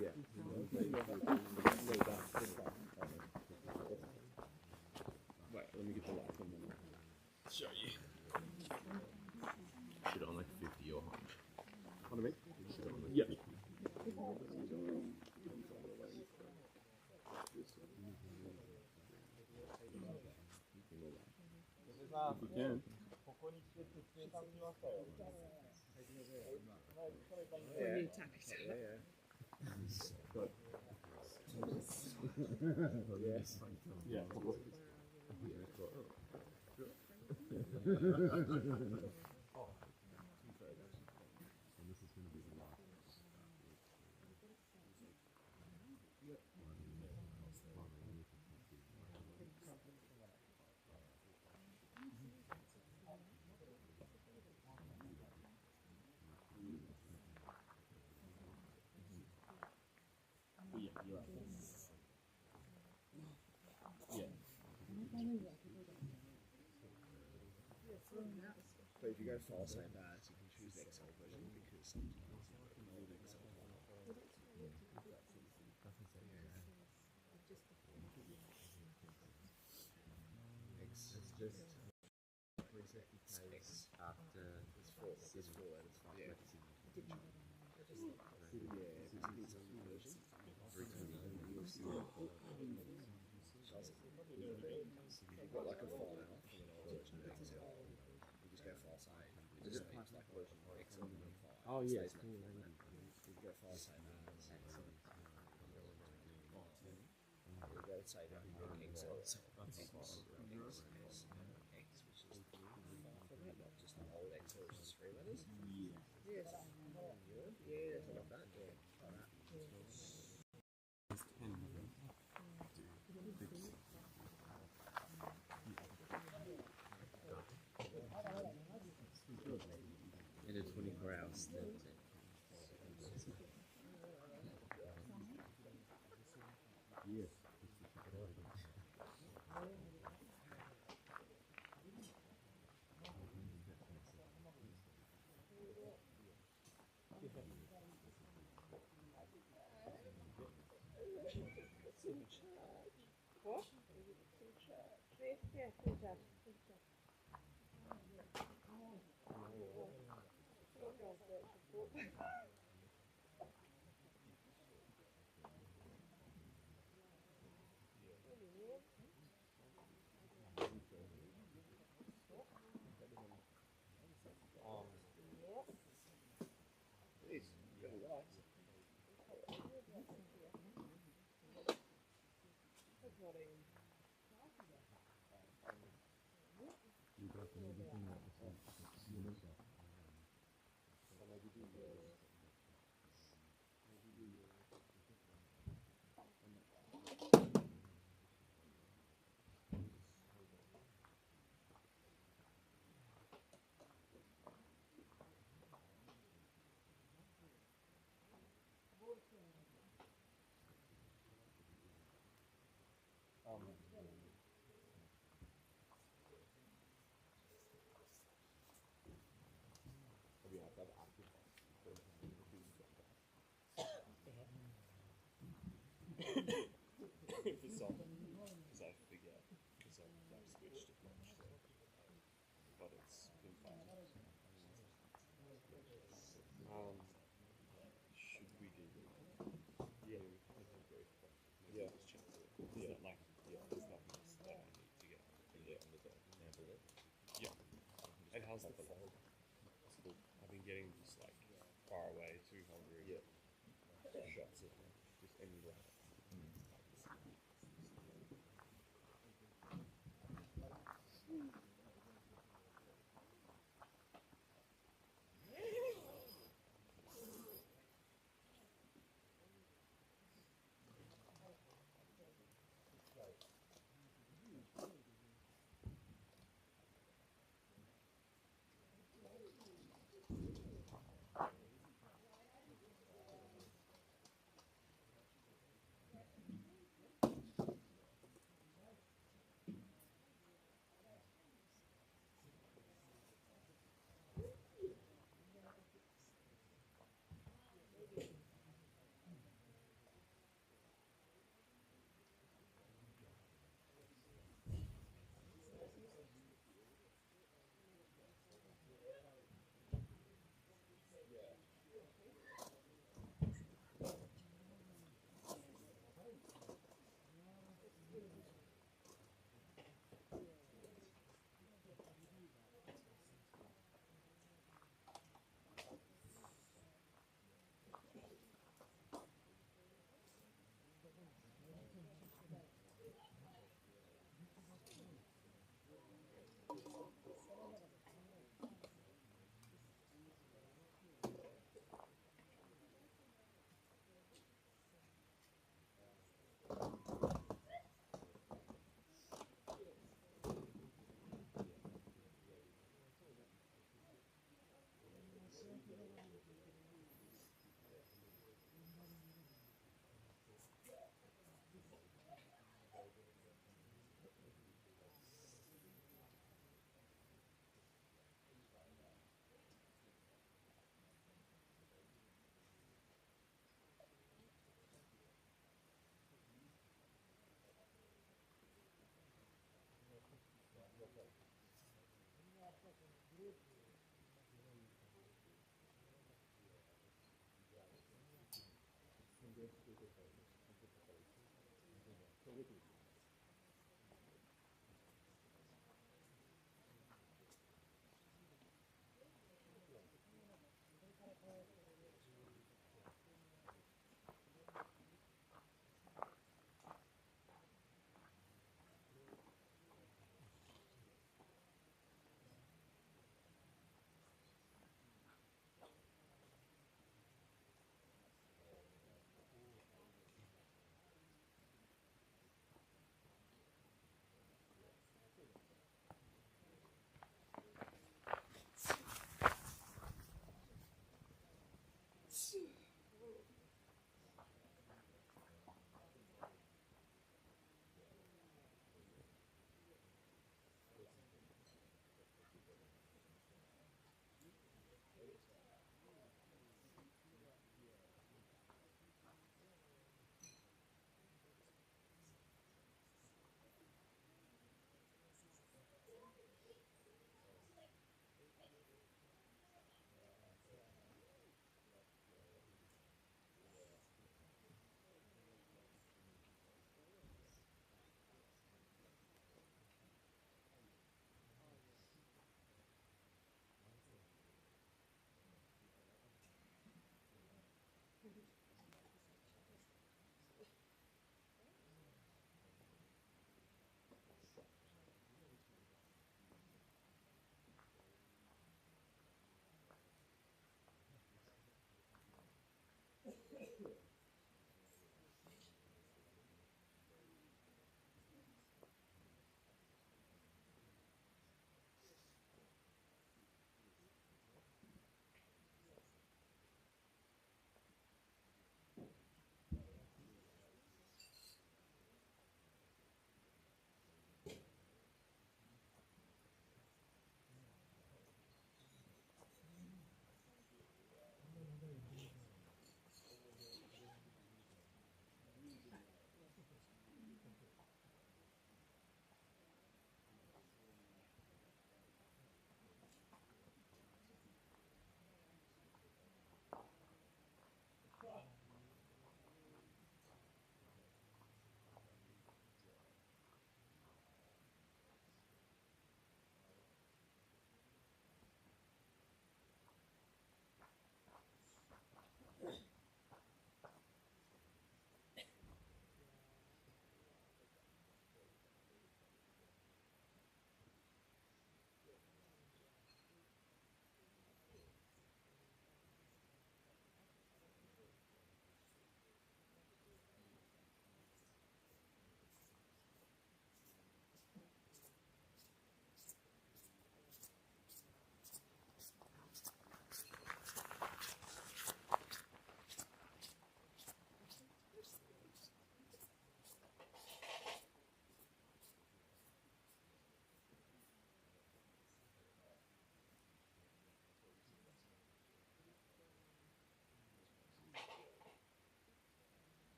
Speaker 3: Yeah.
Speaker 12: Let me get the light on them. Show you. Should on like 50 or 100. What do you mean? Should on like 50. Yes. Yeah.
Speaker 3: So if you go file save as, you can choose the Excel version because sometimes the old Excel file. X. It's just 360 after there's four letters. Yeah. Yeah, it's a new version. 320. You've got like a file from an old version of Excel. You just go file save. It just makes like version Excel new file.
Speaker 12: Oh yeah, it's
Speaker 3: cool. You go file save as. You go save it in Excel. X, which is the alphabet, not just the old Excel, which is 3 letters. Yeah. Yes. Yeah, something like that. Yeah. Try that.
Speaker 12: In a 24 hours. Yes.
Speaker 7: What? Yeah, full charge.
Speaker 3: Please, really nice.
Speaker 12: You got everything that for some, because I forget, because I've switched it much, so, but it's been fun. Should we do? Yeah. Yeah. Just check it. Yeah. Like, yeah. There's nothing else that I need to get on the dog. Yeah. And how's the fog? It's cool. I've been getting just like far away, 200. Yeah. Shots of just any light.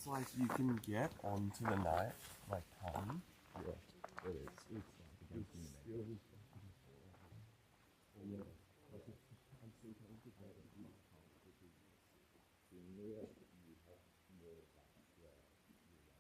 Speaker 12: It's like you can get onto the night, like come.
Speaker 16: Yeah, it is. It's like against the
Speaker 12: Still
Speaker 16: yeah. Like I'm still trying to get it in my house because in there you have more of that where you're like getting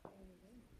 Speaker 16: coming in, getting in, and you're like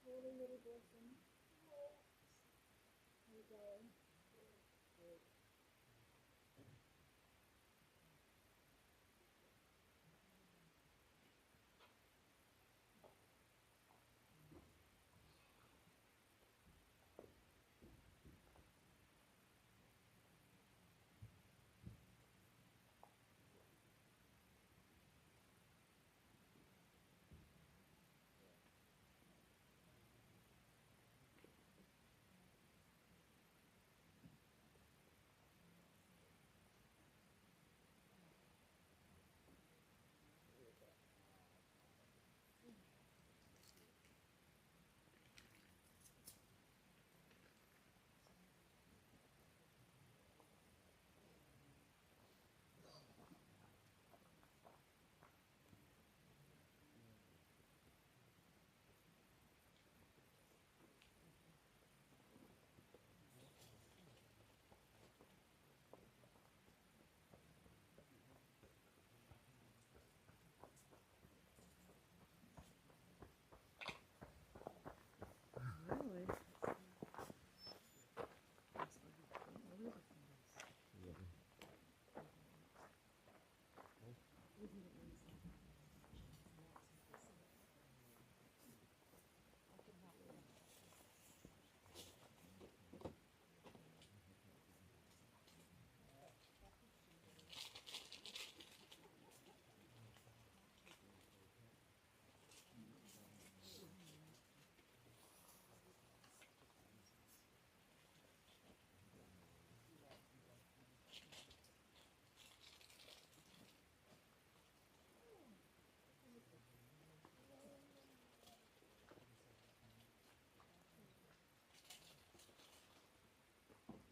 Speaker 13: Morning, little blossom. How you going?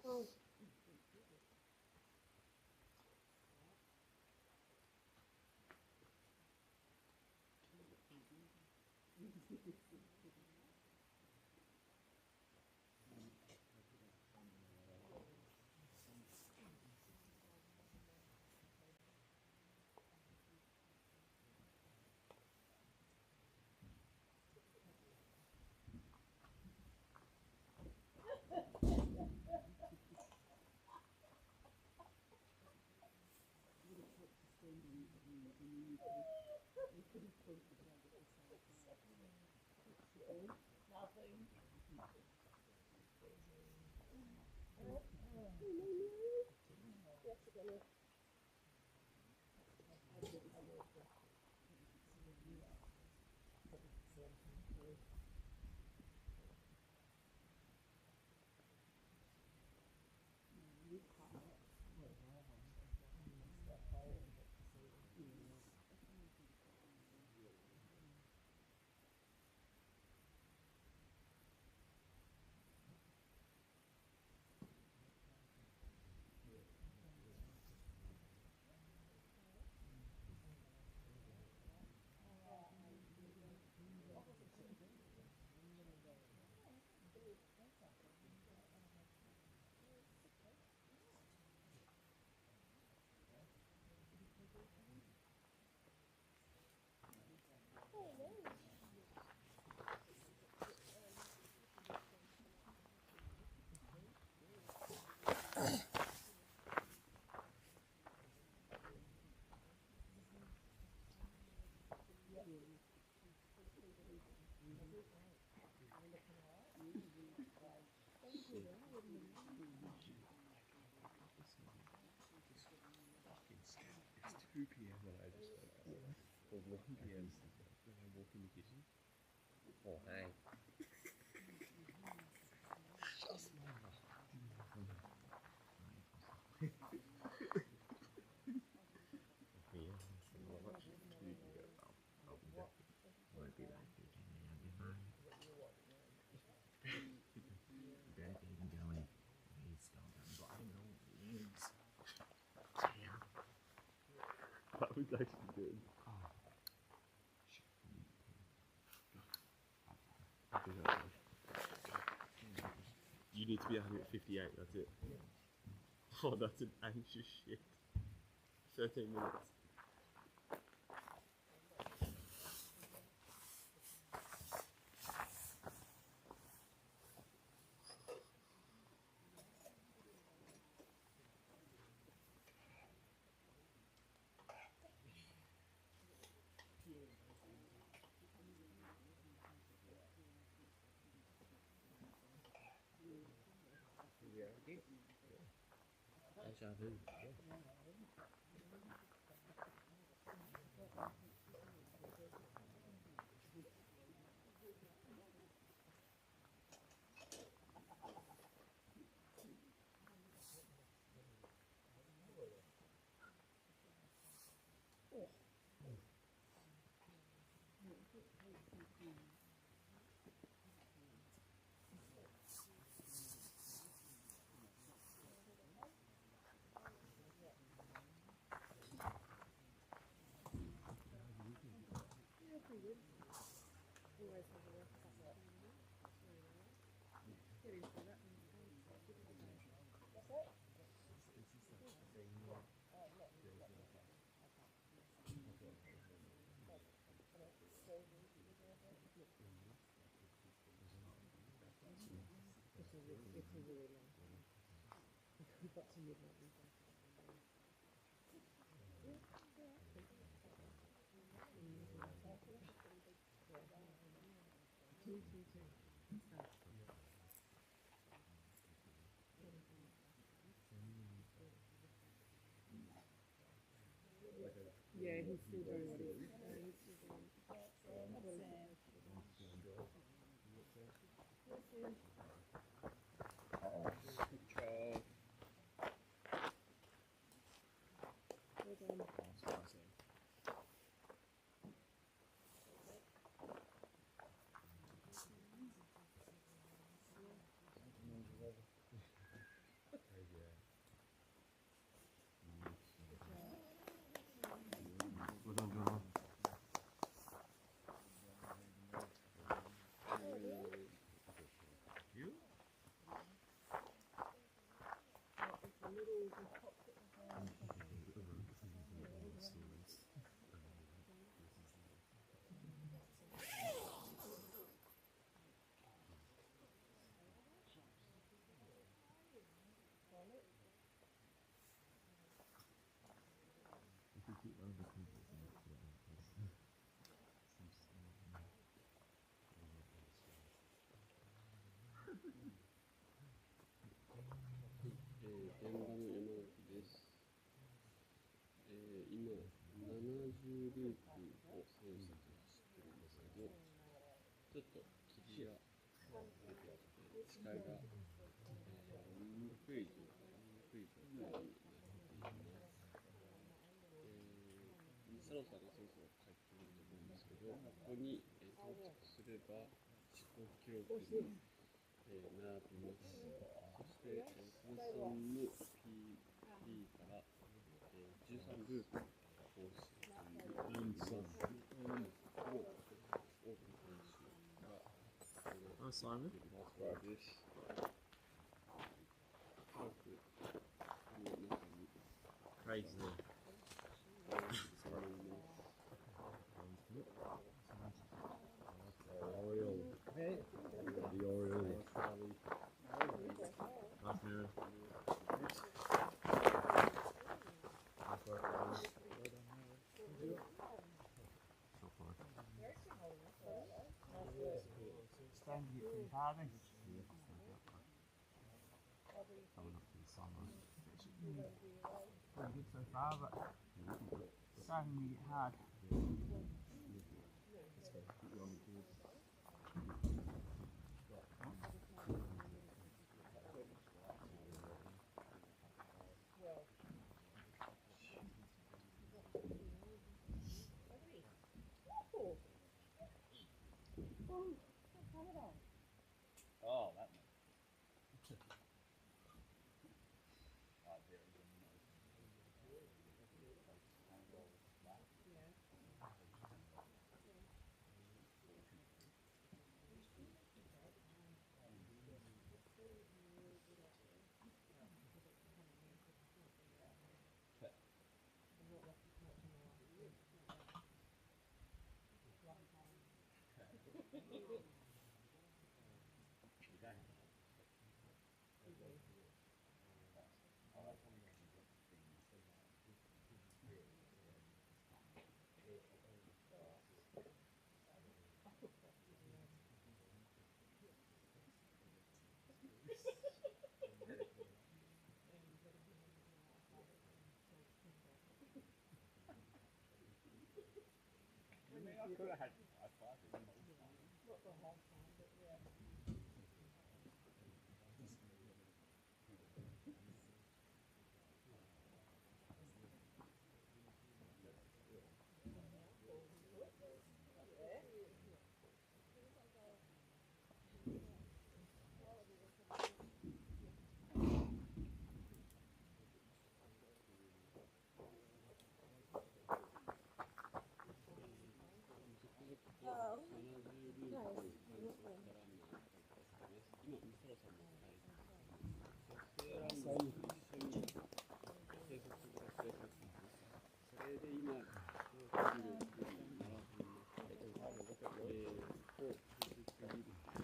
Speaker 13: Good.
Speaker 16: It's 2 p.m. when I just woke up. Or 1 p.m. when I walk in the kitchen. Oh, hey. Just won't be that good in the other man. Better even going. He's still biting all the eggs. Damn. That was actually good. You need to be 158, that's it. Oh, that's an anxious shit. 13 minutes. Deja vu.
Speaker 11: It's a really long time. We've got to midnight. Yeah, he's still doing what he's doing.
Speaker 16: Simon? Crazy. The Oriole. Nice mirror. Nice work,
Speaker 11: starting to get pretty hard then.
Speaker 16: Coming up to the summer.
Speaker 11: Pretty good so far, but starting to get hard.
Speaker 16: Oh, that one. I could have had high five with him all the time.
Speaker 10: Not the whole time, but yeah.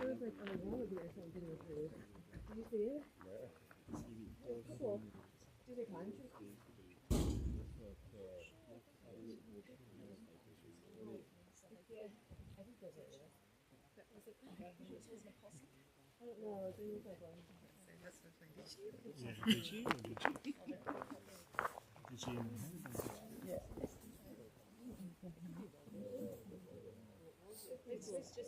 Speaker 10: It was like on a wallaby or something with her. Did you see it? Cool. Do they climb trees? Yeah, I think those are it. That was it. I don't know. I think it was like one.
Speaker 4: Yeah, did she? Or did she? Did she?
Speaker 10: Yeah. It's just.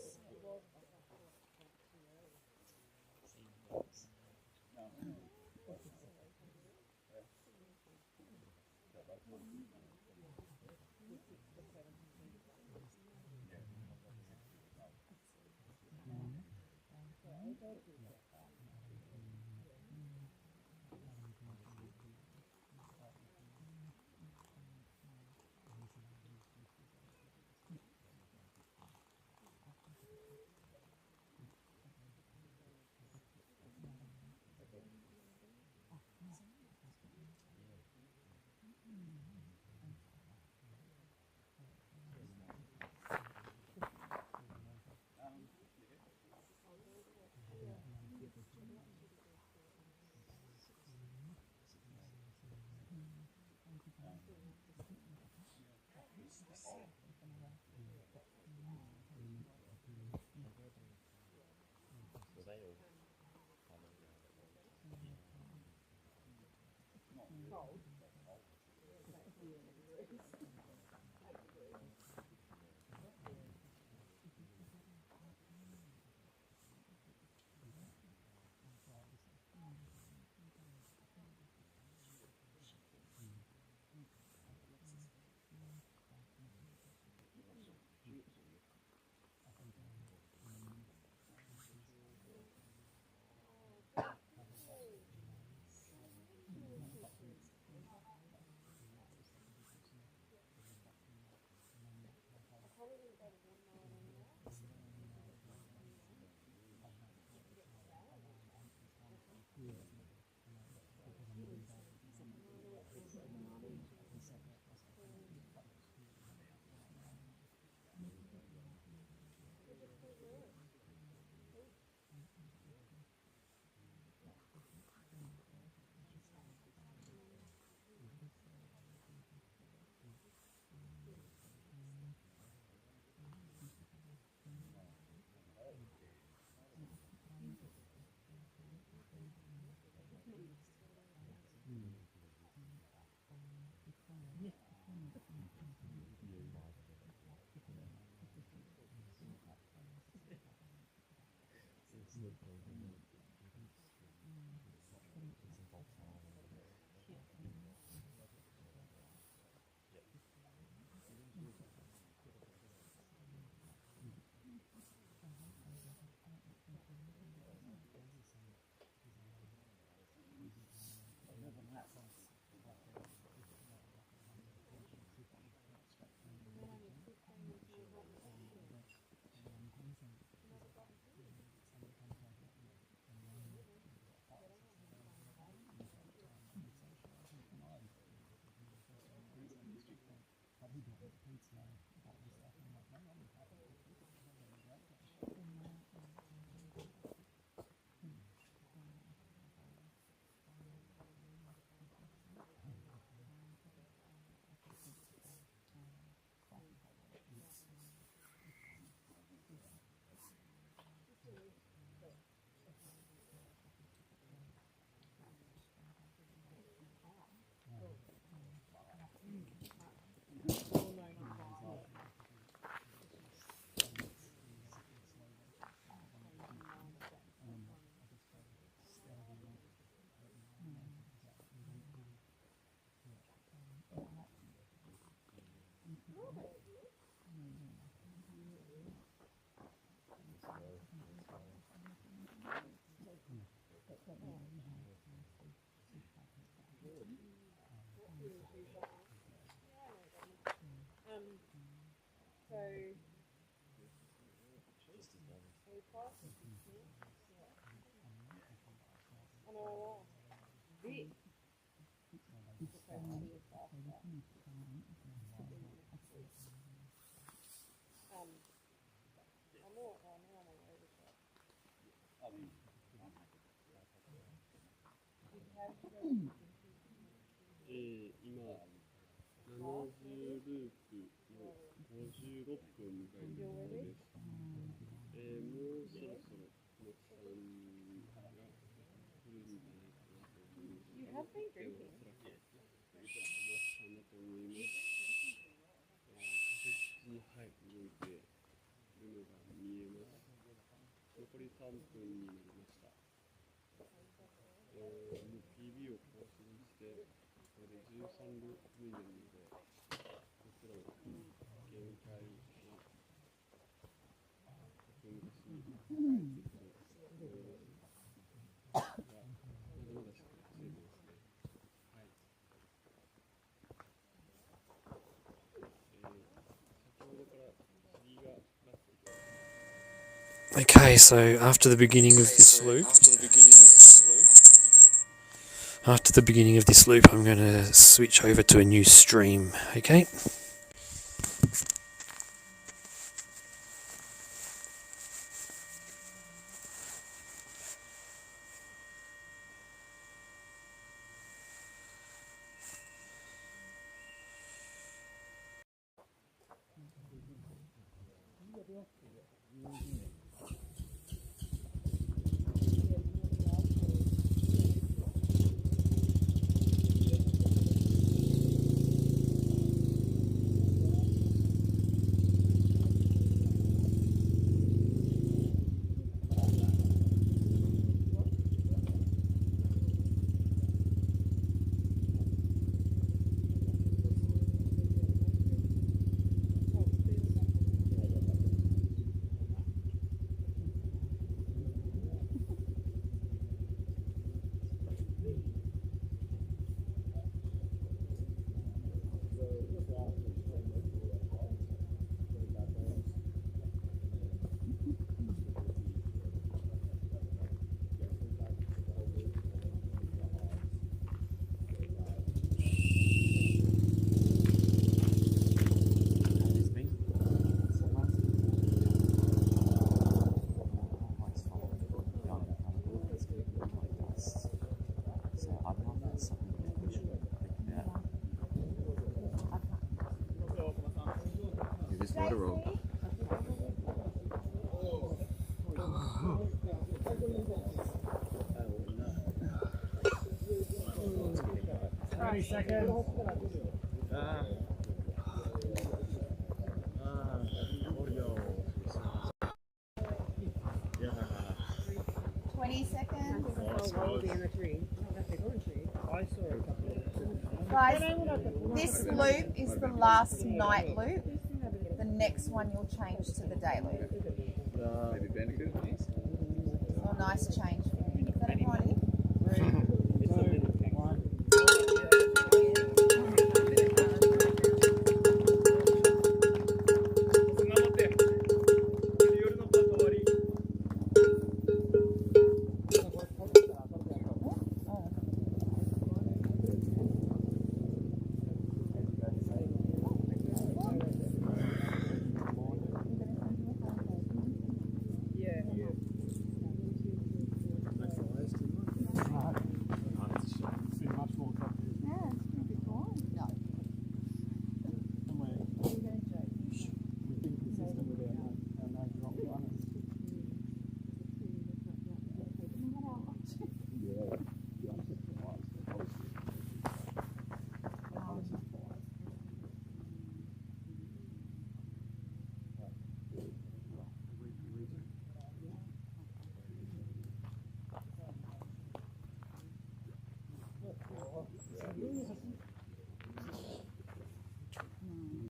Speaker 15: 今、70ループの56分を迎えるところです。もうそろそろ小松さんが来るんじゃないかなと思います。おそらく小松さんだと思います。確実に、はい、動いているのが見えます。残り3分になりました。もう PB を更新して、これで13ループ目になるので、もちろん限界は分割に変えていくと思います。が、まだまだしっかり稼いでますね。はい。先ほどから霧がなっていて。
Speaker 8: Okay, so after the beginning of this loop, I'm going to switch over to a new stream. Okay.
Speaker 14: Seconds.
Speaker 4: I saw a couple of
Speaker 5: Guys, this loop is the last night loop. The next one you'll change to the day loop.
Speaker 15: Maybe Bandicoot?
Speaker 5: Oh, nice change.